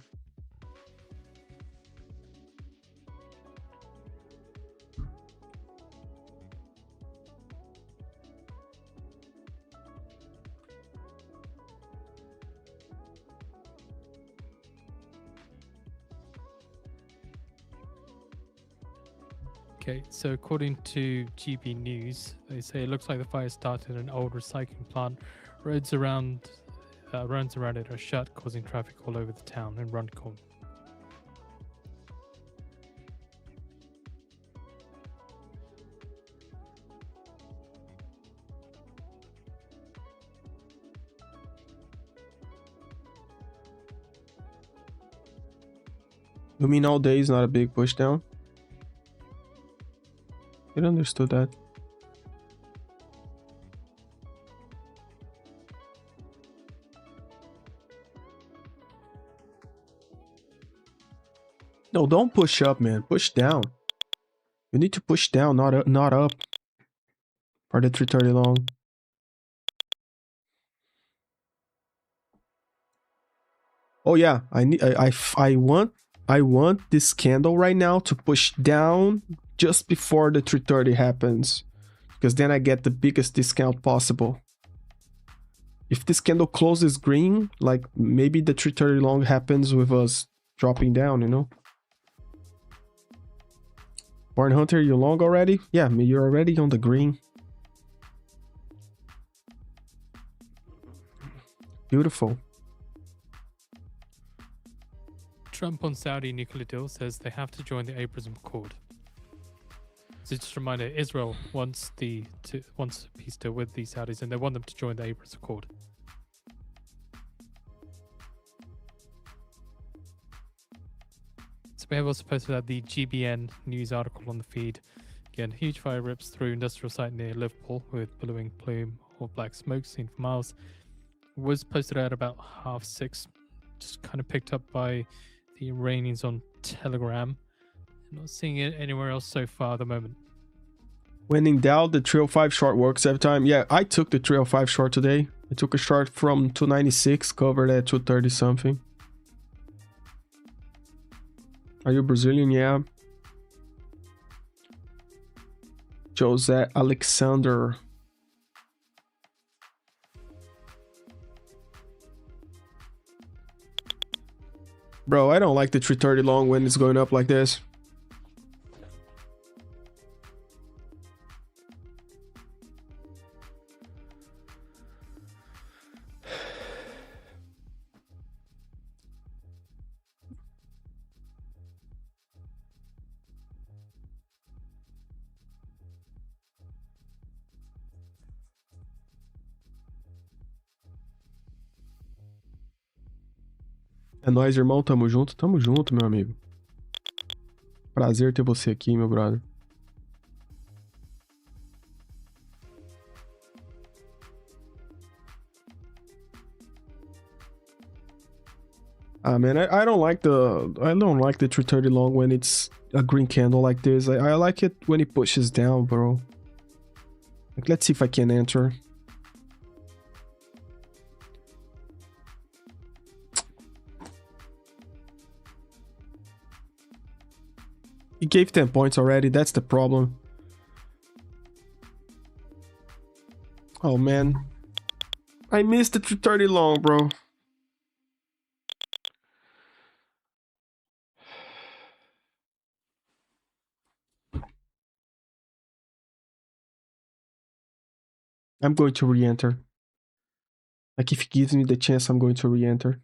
Okay, so according to GB News, they say it looks like the fire started in an old recycling plant. Roads around it are shut, causing traffic all over the town in Runcorn. You mean all day is not a big push down? I understood that. No, don't push up, man. Push down. You need to push down, not up. For the 330 long. Oh yeah, I want this candle right now to push down just before the 330 happens, because then I get the biggest discount possible. If this candle closes green, like maybe the 330 long happens with us dropping down, you know? Barn Hunter, you long already? Yeah, you're already on the green. Beautiful. Trump on Saudi nuclear deal says they have to join the Abraham Accord. So just a reminder, Israel wants a peace deal with the Saudis, and they want them to join the Abraham Accord. So we have also posted out the GBN news article on the feed. Again, huge fire rips through industrial site near Liverpool with billowing plume of black smoke seen for miles. Was posted out about 6:30. Just kind of picked up by the Iranians on Telegram. Not seeing it anywhere else so far at the moment. When in doubt, the 305 short works every time. Yeah, I took the 305 short today. I took a short from 296, covered at 230 something. Are you Brazilian? Yeah. Jose Alexander. Bro, I don't like the 330 long when it's going up like this. É nóis, irmão. Tamo junto, meu amigo. Prazer ter você aqui, meu brother. Ah, man, I don't like the 330 long when it's a green candle like this. I like it when it pushes down, bro. Like, let's see if I can enter. He gave 10 points already. That's the problem. Oh, man. I missed the 330 long, bro. I'm going to re-enter. Like, if he gives me the chance, I'm going to re-enter.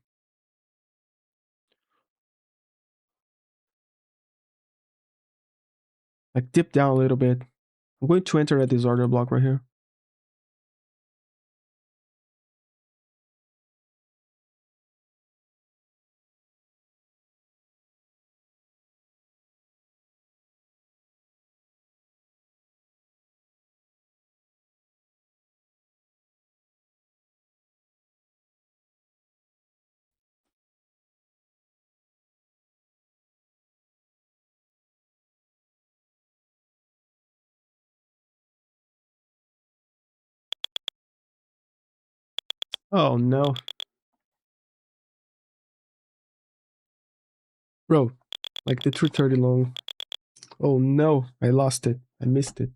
Like, dip down a little bit. I'm going to enter at this order block right here. Oh, no. Bro, like the 330 long. Oh, no. I lost it. I missed it.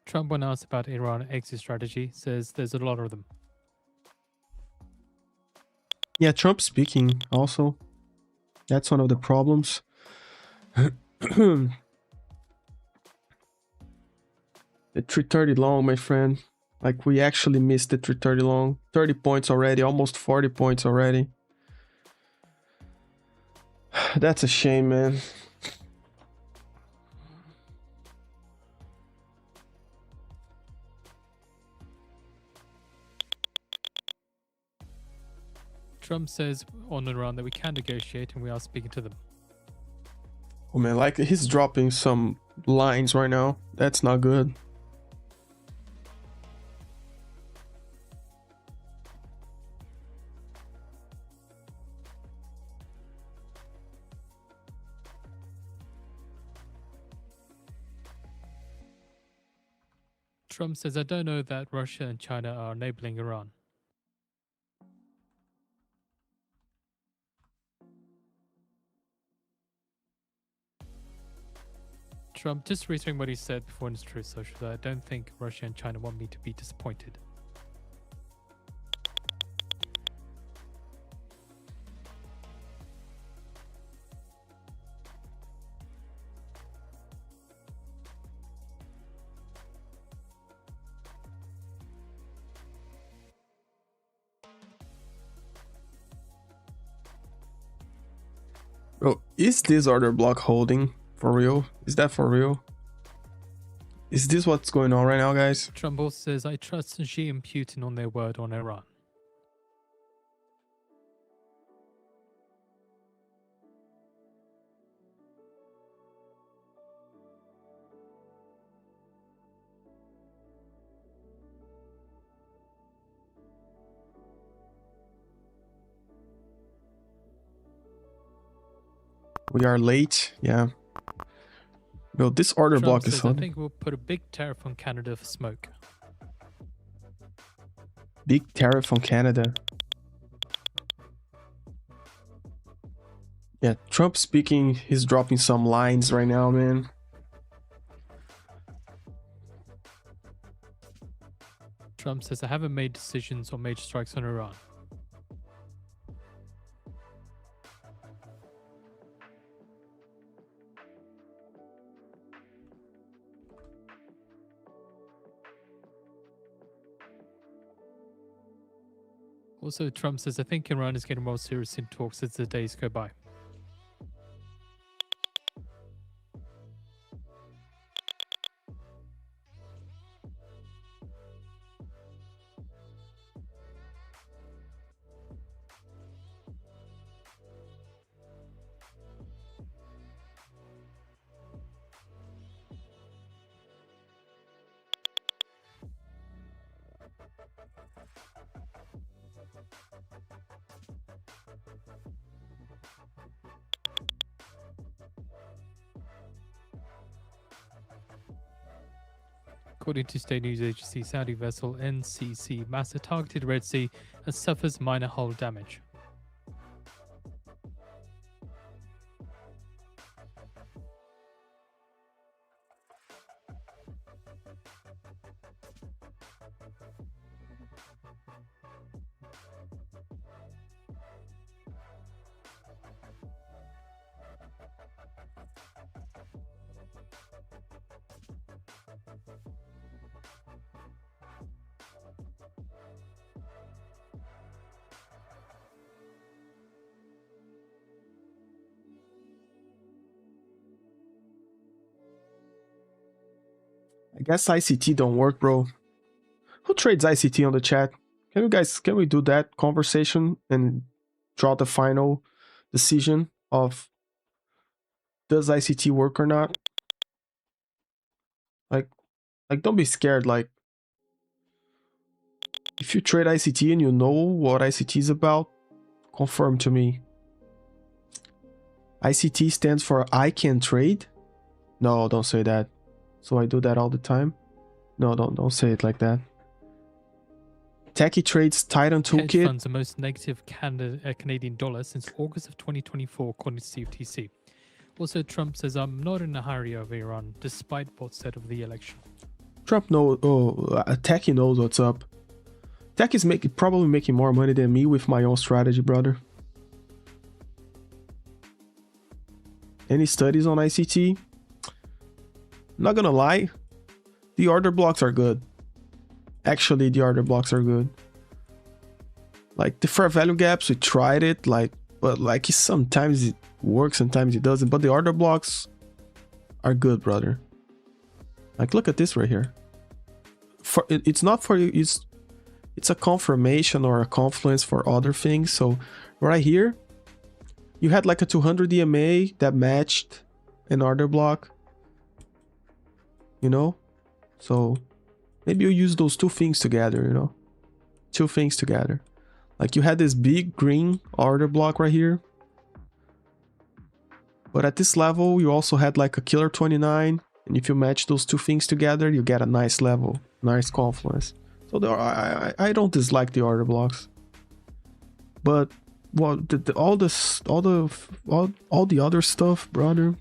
Trump, when asked about Iran exit strategy, says there's a lot of them. Yeah, Trump speaking also. That's one of the problems. The 330 long, my friend. Like, we actually missed the 330 long. 30 points already, almost 40 points already. That's a shame, man. Trump says on Iran that we can negotiate and we are speaking to them. Oh man, like, he's dropping some lines right now. That's not good. Trump says, I don't know that Russia and China are enabling Iran. Trump just reiterating what he said before in his Truth Social, that I don't think Russia and China want me to be disappointed. Bro, is this order block holding for real? Is that for real? Is this what's going on right now, guys? Trump also says, I trust Xi and Putin on their word on Iran. We are late, yeah. Bro, this order Trump block is says, I holding. think we'll put a big tariff on Canada for smoke. Big tariff on Canada. Yeah, Trump speaking, he's dropping some lines right now, man. Trump says, I haven't made decisions or major strikes on Iran. Also, Trump says, I think Iran is getting more serious in talks as the days go by. According to state news agency, Saudi vessel NCC Massa targeted Red Sea and suffers minor hull damage. I guess ICT don't work, bro. Who trades ICT on the chat? Can we do that conversation and draw the final decision of does ICT work or not? Like don't be scared. Like, if you trade ICT and you know what ICT is about, confirm to me. ICT stands for I can trade? No, don't say that. So I do that all the time? No, don't say it like that. Techie Trades Titan Hedge Toolkit. funds the most negative Canadian dollar since August of 2024, according to CFTC. Also, Trump says, I'm not in a hurry over Iran, despite what's said of the election. Trump knows. Oh, Techie knows what's up. Tech is probably making more money than me with my own strategy, brother. Any studies on ICT? Not gonna lie, the order blocks are good. Actually, the order blocks are good. Like the fair value gaps, we tried it, but sometimes it works, sometimes it doesn't. But the order blocks are good, brother. Like, look at this right here. It's not for you. It's a confirmation or a confluence for other things. So right here, you had like a 200 EMA that matched an order block. You know, so maybe you use those two things together. You know, two things together. Like you had this big green order block right here. But at this level, you also had like a killer 29. And if you match those two things together, you get a nice level, nice confluence. So I don't dislike the order blocks. But all the other stuff, brother.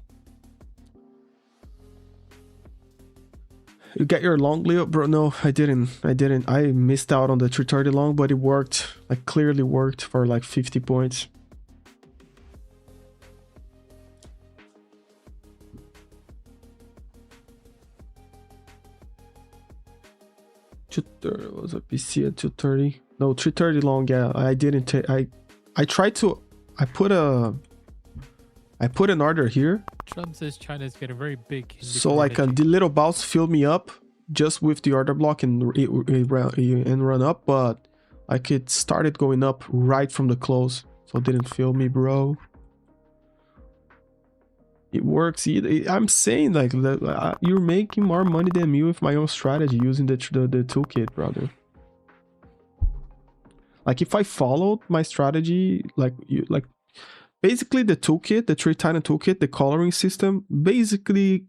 You get your long Leo, bro? No, I didn't. I missed out on the 330 long, but it worked. Like clearly worked for like 50 points. Was a PC at 230? No, 330 long. Yeah, I didn't take. I tried to. I put an order here. Trump says China is getting very big. So like the little bounce filled me up just with the order block and run up, but like it started going up right from the close, so it didn't fill me, bro. It works. I'm saying like you're making more money than me with my own strategy using the toolkit, brother. Like if I followed my strategy, basically the toolkit, the 3-Titan toolkit, the coloring system basically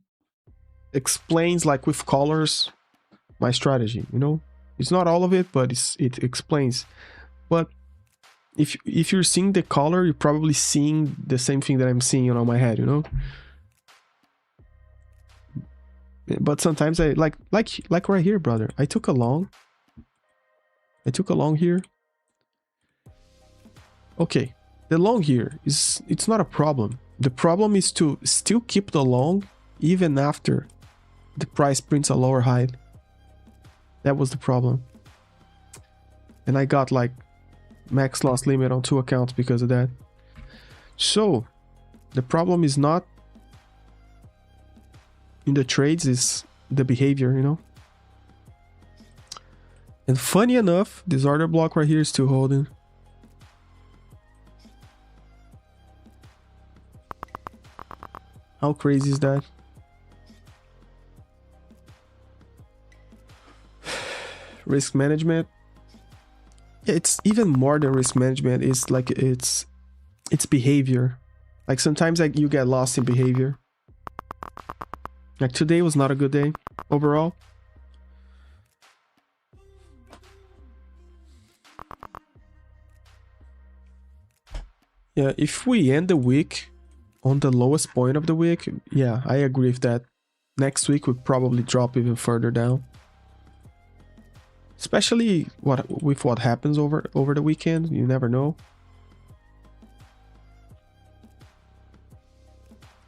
explains like with colors my strategy. You know, it's not all of it, but it explains. But if you're seeing the color, you're probably seeing the same thing that I'm seeing on my head, you know. But sometimes I like right here, brother. I took a long here. Okay, the long here it's not a problem. The problem is to still keep the long even after the price prints a lower high. That was the problem. And I got like max loss limit on 2 accounts because of that. So the problem is not in the trades, is the behavior, you know. And funny enough, this order block right here is still holding. How crazy is that? Risk management. It's even more than risk management. It's like it's behavior. Like sometimes you get lost in behavior. Like today was not a good day overall. Yeah, if we end the week on the lowest point of the week, yeah, I agree with that. Next week would probably drop even further down. Especially with what happens over the weekend, you never know.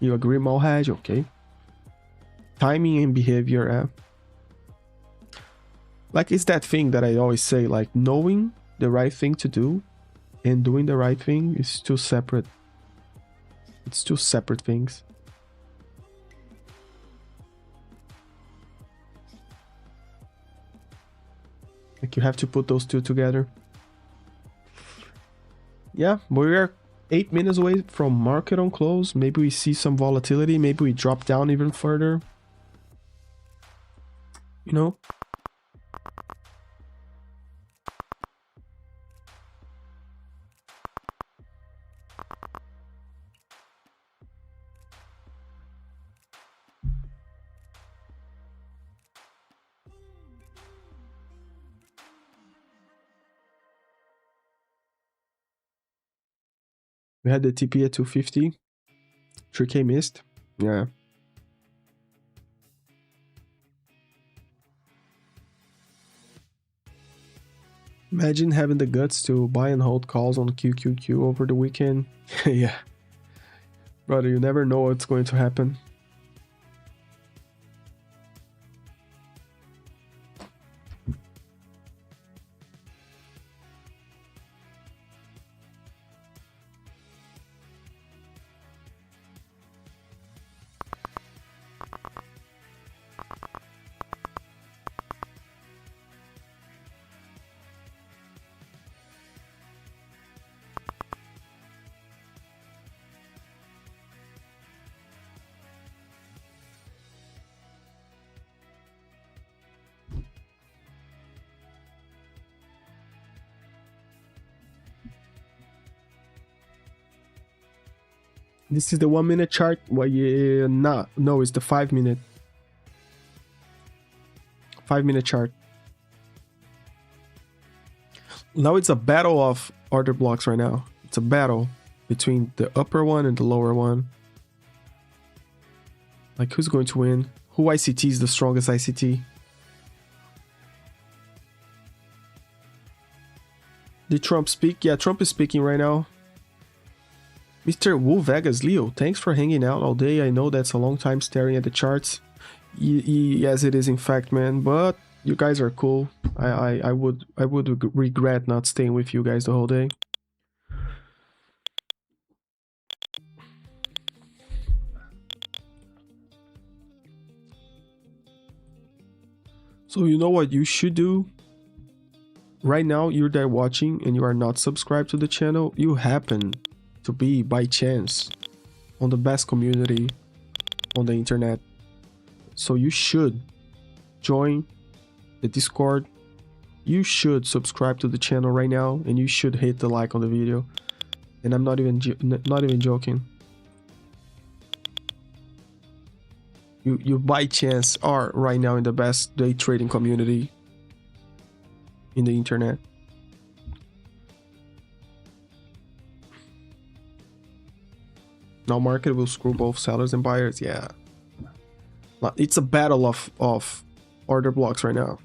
You agree, Malhaj? Okay. Timing and behavior, like it's that thing that I always say, like knowing the right thing to do and doing the right thing is two separate. It's two separate things. Like you have to put those two together. Yeah, we're 8 minutes away from market on close. Maybe we see some volatility. Maybe we drop down even further. You know? We had the TP at 250. 3K missed. Yeah. Imagine having the guts to buy and hold calls on QQQ over the weekend. Yeah. Brother, you never know what's going to happen. This is the 1 minute chart. Well, yeah, no, it's the 5 minute. 5 minute chart. Now it's a battle of order blocks right now. It's a battle between the upper one and the lower one. Like, who's going to win? Who ICT is the strongest ICT? Did Trump speak? Yeah, Trump is speaking right now. Mr. Wu Vegas Leo, thanks for hanging out all day. I know that's a long time staring at the charts. Yes, it is in fact, man. But you guys are cool. I would regret not staying with you guys the whole day. So you know what you should do? Right now, you're there watching and you are not subscribed to the channel. You happen to be, by chance, on the best community on the internet. So you should join the Discord. You should subscribe to the channel right now, and you should hit the like on the video. And I'm not even joking. You by chance are right now in the best day trading community in the internet. Now market will screw both sellers and buyers. Yeah, it's a battle of order blocks right now.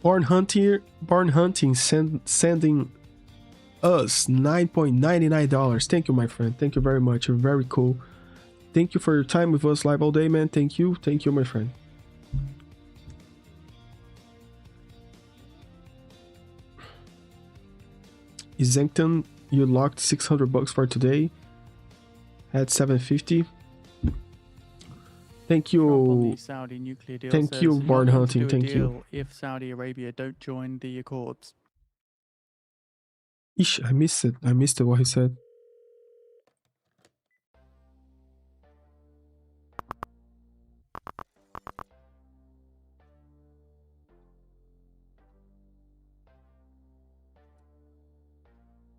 Barn Hunting sending us $9.99. Thank you, my friend. Thank you very much. You're very cool. Thank you for your time with us live all day, man. Thank you, my friend. Izengton, you locked $600 for today. Had 750. Thank you. Saudi nuclear deal. Thank you, Barn Hunting. Thank you. If Saudi Arabia don't join the accords. Ish, I missed it. What he said.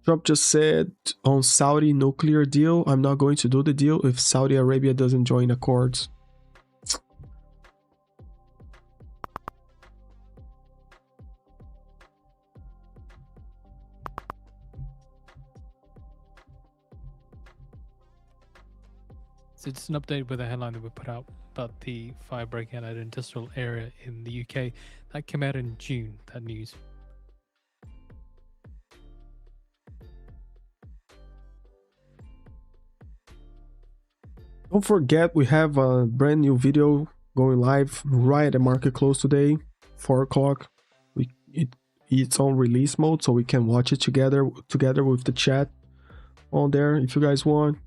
Trump just said on Saudi nuclear deal, I'm not going to do the deal if Saudi Arabia doesn't join accords. So just an update with a headline that we put out about the fire breaking out at an industrial area in the UK. That came out in June, that news. Don't forget, we have a brand new video going live right at market close today, 4 o'clock. It's on release mode, so we can watch it together with the chat on there if you guys want.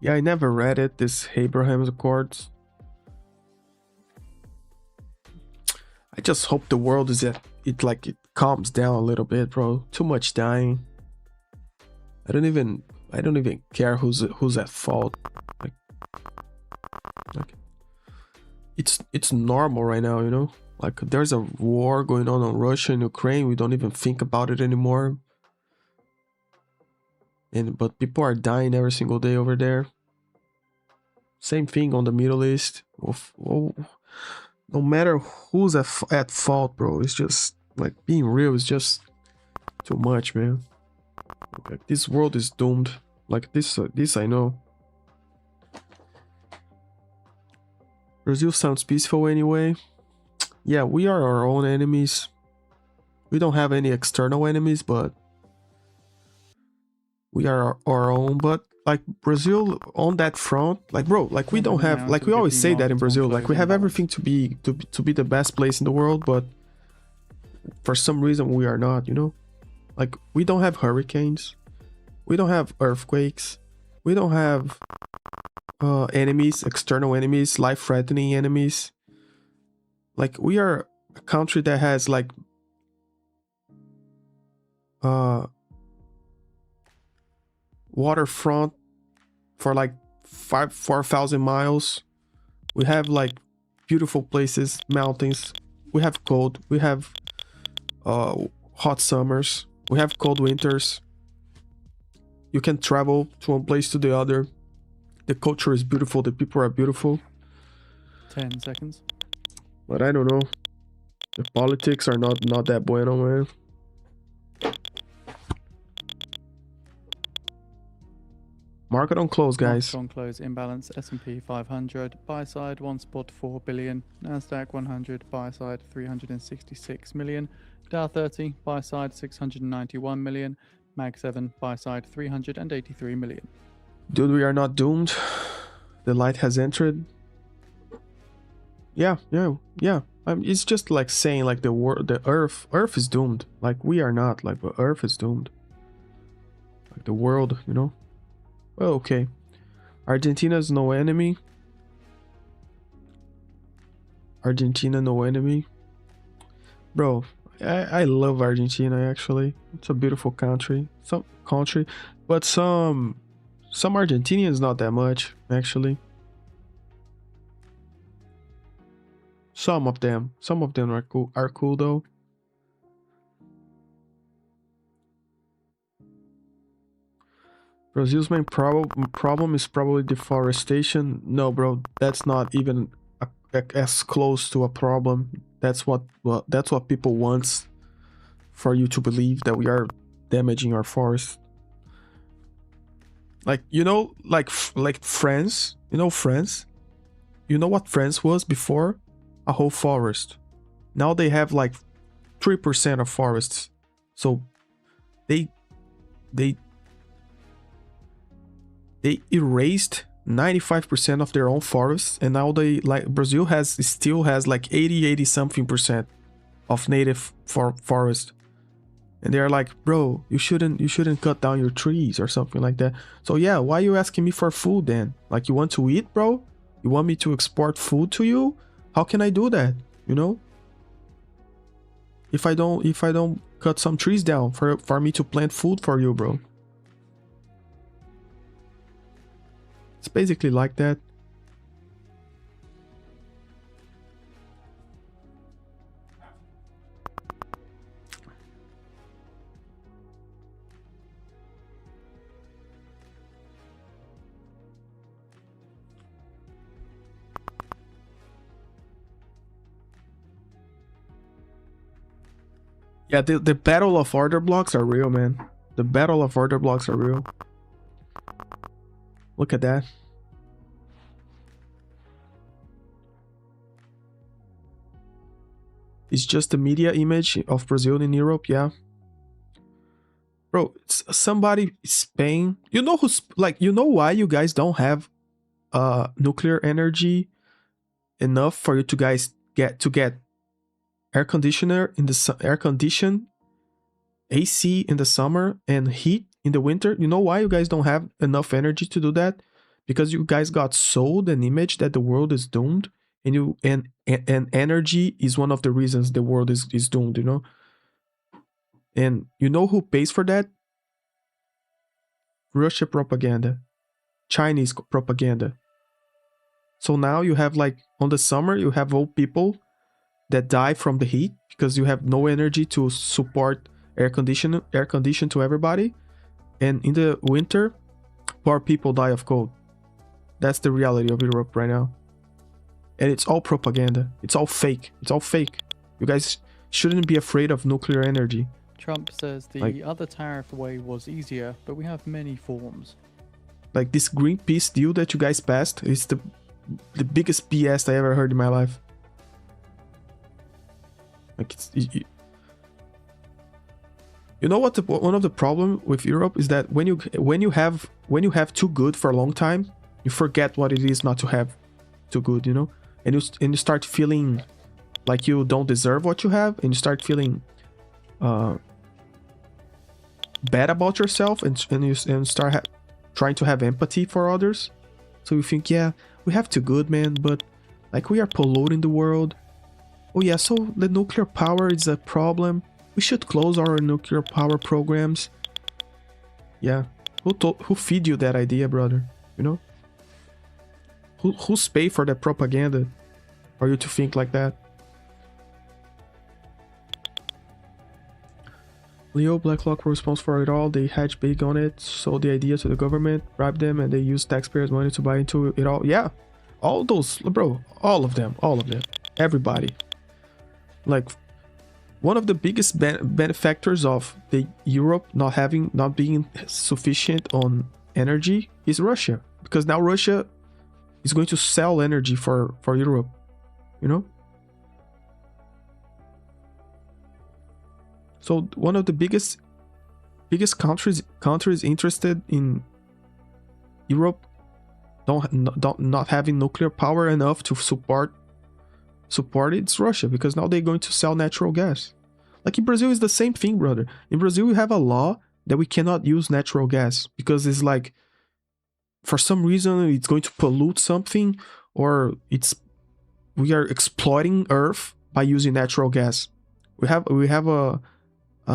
Yeah, I never read it, this Abraham's Accords. I just hope the world is at it, like, it calms down a little bit, bro. Too much dying. I don't even care who's at fault. Like it's normal right now, you know? Like, there's a war going on Russia and Ukraine. We don't even think about it anymore. But people are dying every single day over there. Same thing on the Middle East. No matter who's at fault, bro, it's just like, being real is just too much, man. Like, this world is doomed. Like, this I know. Brazil sounds peaceful anyway. Yeah, we are our own enemies. We don't have any external enemies, but we are our own. But like, Brazil on that front, like, bro, like, we don't have, like, we always say that in Brazil, like, we have everything to be the best place in the world, but for some reason we are not, you know? Like, we don't have hurricanes, we don't have earthquakes, we don't have enemies, external enemies, life-threatening enemies. Like, we are a country that has like waterfront for like 4,000 miles. We have like beautiful places, mountains. We have cold, we have hot summers, we have cold winters. You can travel to one place to the other. The culture is beautiful, the people are beautiful. 10 seconds. But I don't know, the politics are not that bueno, man. Market on close, guys. Market on close imbalance. S&P 500 buy side 1.4 billion. NASDAQ 100 buy side 366 million. Dow 30 buy side 691 million. Mag 7 buy side 383 million. Dude, we are not doomed. The light has entered. Yeah. It's just like saying like the Earth is doomed. Like, we are not. Like, the Earth is doomed. Like, the world, you know. Well, okay. Argentina is no enemy. Argentina, no enemy. Bro, I love Argentina, actually. It's a beautiful country. But some Argentinians, not that much, actually. Some of them are cool though. Brazil's main problem is probably deforestation. No, bro, that's not even as close to a problem. That's what people want for you to believe that we are damaging our forest. Like, you know, like France. You know France? You know what France was before? A whole forest. Now they have like 3% of forests. So they erased 95% of their own forests, and now Brazil still has like 80 something% of native forest. And they're like, bro, you shouldn't cut down your trees or something like that. So yeah, why are you asking me for food then? Like, you want to eat, bro? You want me to export food to you? How can I do that? You know? If I don't cut some trees down for me to plant food for you, bro. It's basically like that. Yeah, the battle of order blocks are real, man. The battle of order blocks are real. Look at that. It's just the media image of Brazil in Europe, yeah. Bro, somebody Spain. You know who's like, you know why you guys don't have nuclear energy enough for you to guys get air conditioner in the air condition, AC in the summer, and heat in the winter? You know why you guys don't have enough energy to do that? because you guys got sold an image that the world is doomed, and energy is one of the reasons the world is doomed, you know? And you know who pays for that? Russia propaganda, Chinese propaganda. So now you have, like, on the summer, you have old people that die from the heat because you have no energy to support air condition to everybody. And in the winter, poor people die of cold. That's the reality of Europe right now. And it's all propaganda. It's all fake. It's all fake. You guys shouldn't be afraid of nuclear energy. Trump says the other tariff way was easier, but we have many forms. Like, this Greenpeace deal that you guys passed is the biggest BS I ever heard in my life. Like, you know what? One of the problem with Europe is that when you have too good for a long time, you forget what it is not to have too good, you know, and you start feeling like you don't deserve what you have, and you start feeling bad about yourself, and you start trying to have empathy for others. So you think, yeah, we have too good, man, but like, we are polluting the world. Oh yeah, so the nuclear power is a problem. We should close our nuclear power programs. Yeah, who feed you that idea, brother? You know, who's pay for that propaganda for you to think like that? Leo, BlackRock were responsible for it all. They hedged big on it, sold the idea to the government, bribed them, and they used taxpayers' money to buy into it all. Yeah, all those, bro, all of them, everybody. Like, one of the biggest benefactors of the Europe not being sufficient on energy is Russia, because now Russia is going to sell energy for Europe, you know. So one of the biggest countries interested in Europe not having nuclear power enough to support it's Russia, because now they're going to sell natural gas. Like, in Brazil is the same thing, brother. In Brazil we have a law that we cannot use natural gas because it's like, for some reason, it's going to pollute something, or we are exploiting Earth by using natural gas. We have a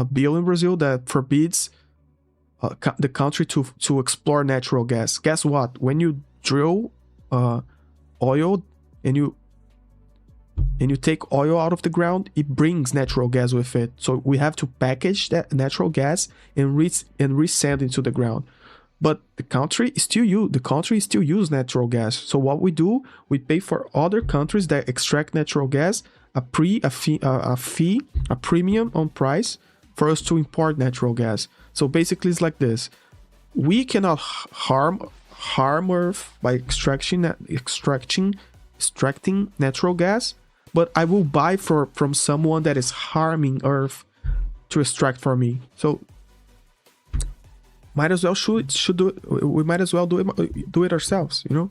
bill in Brazil that forbids the country to explore natural gas. Guess what? When you drill oil and you take oil out of the ground, it brings natural gas with it. So we have to package that natural gas and resend into the ground. But the country still use natural gas. So what we do, we pay for other countries that extract natural gas a premium on price for us to import natural gas. So basically it's like this: we cannot harm Earth by extracting natural gas, but I will buy from someone that is harming Earth to extract for me. So might as well should do it. We might as well do it ourselves, you know.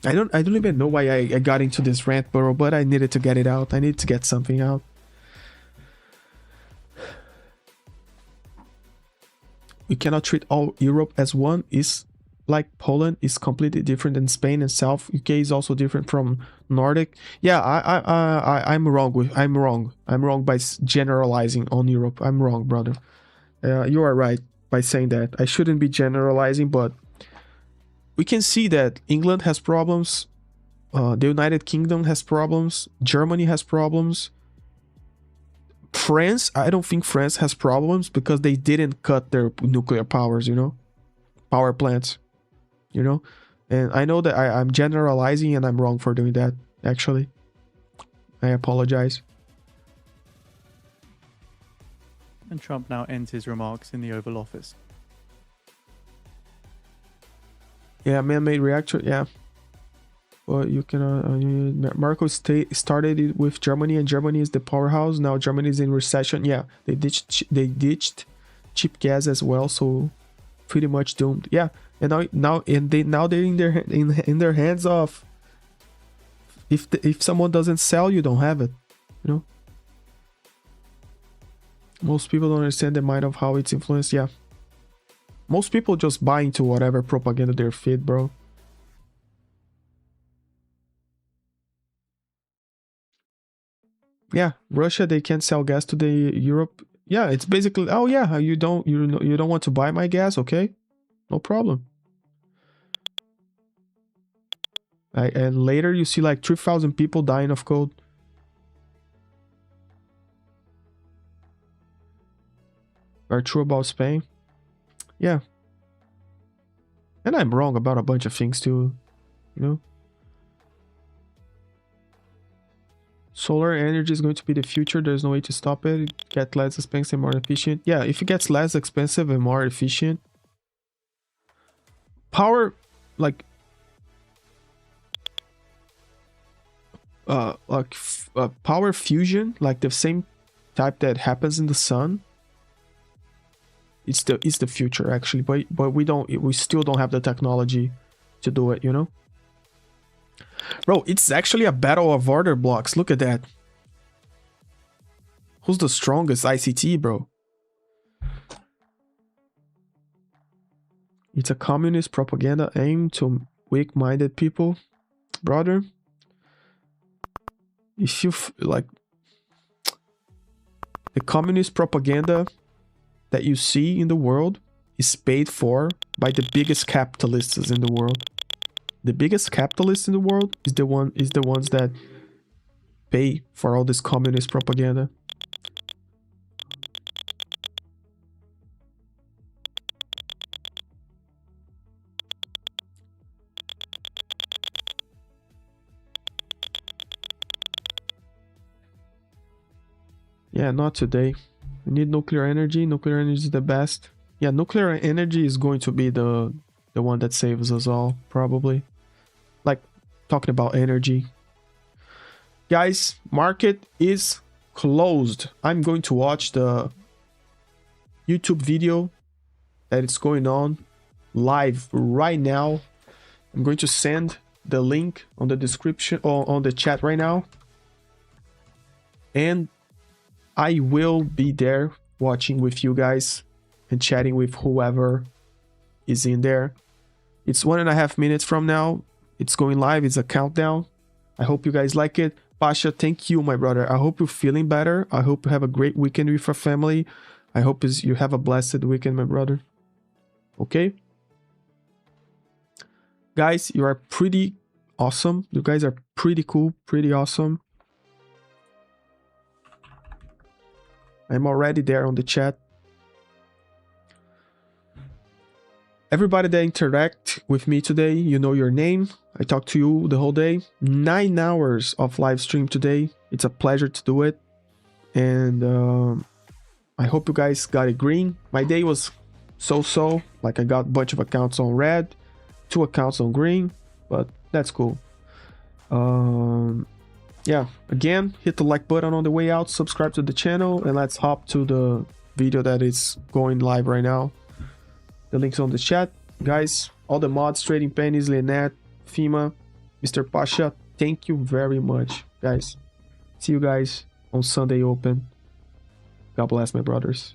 I don't even know why I got into this rant, bro, but I needed to get it out. I need to get something out. We cannot treat all Europe as one. Is like Poland is completely different than Spain, and South UK is also different from Nordic. Yeah, I'm wrong. I'm wrong by generalizing on Europe. I'm wrong, brother. You are right by saying that. I shouldn't be generalizing, but we can see that England has problems. The United Kingdom has problems. Germany has problems. France, I don't think France has problems because they didn't cut their nuclear powers, you know, power plants. You know, and I know that I'm generalizing and I'm wrong for doing that, actually. I apologize. And Trump now ends his remarks in the Oval Office. Yeah, man-made reactor, yeah. Well, you can, Marco started it with Germany, and Germany is the powerhouse. Now Germany is in recession. Yeah, they ditched cheap gas as well, so pretty much doomed. Yeah. And now they're in their hands of, if someone doesn't sell, you don't have it, you know. Most people don't understand the mind of how it's influenced. Yeah, Most people just buy into whatever propaganda they're feed, bro. Yeah, Russia, they can't sell gas to the Europe. Yeah, it's basically, oh yeah, you don't want to buy my gas, okay? No problem. And later you see like 3,000 people dying of cold. Are true about Spain? Yeah. And I'm wrong about a bunch of things too, you know? Solar energy is going to be the future. There's no way to stop it. It gets less expensive and more efficient. Yeah, if it gets less expensive and more efficient. Power, like power fusion, like the same type that happens in the sun. It's the future actually, but we still don't have the technology to do it, you know? Bro, it's actually a battle of order blocks. Look at that. Who's the strongest ICT, bro? It's a communist propaganda aimed to weak-minded people. Brother, if you like the communist propaganda that you see in the world is paid for by the biggest capitalists in the world. The biggest capitalists in the world is the ones that pay for all this communist propaganda. Yeah, not today. We need nuclear energy. Nuclear energy is the best. Yeah, nuclear energy is going to be the one that saves us all, probably. Like, talking about energy. Guys, market is closed. I'm going to watch the YouTube video that is going on live right now. I'm going to send the link on the description or on the chat right now. And I will be there watching with you guys and chatting with whoever is in there. It's 1.5 minutes from now. It's going live. It's a countdown. I hope you guys like it. Pasha, thank you, my brother. I hope you're feeling better. I hope you have a great weekend with your family. I hope you have a blessed weekend, my brother. Okay? Guys, you are pretty awesome. You guys are pretty cool, pretty awesome. I'm already there on the chat. Everybody that interact with me today, you know your name. I talked to you the whole day. 9 hours of live stream today. It's a pleasure to do it. And I hope you guys got it green. My day was so-so. Like I got a bunch of accounts on red, 2 accounts on green, but that's cool. Yeah, again, hit the like button on the way out, subscribe to the channel, and let's hop to the video that is going live right now. The link's on the chat. Guys, all the mods, Trading Pennies, Lynette, FEMA, Mr. Pasha, thank you very much, guys. See you guys on Sunday Open. God bless, my brothers.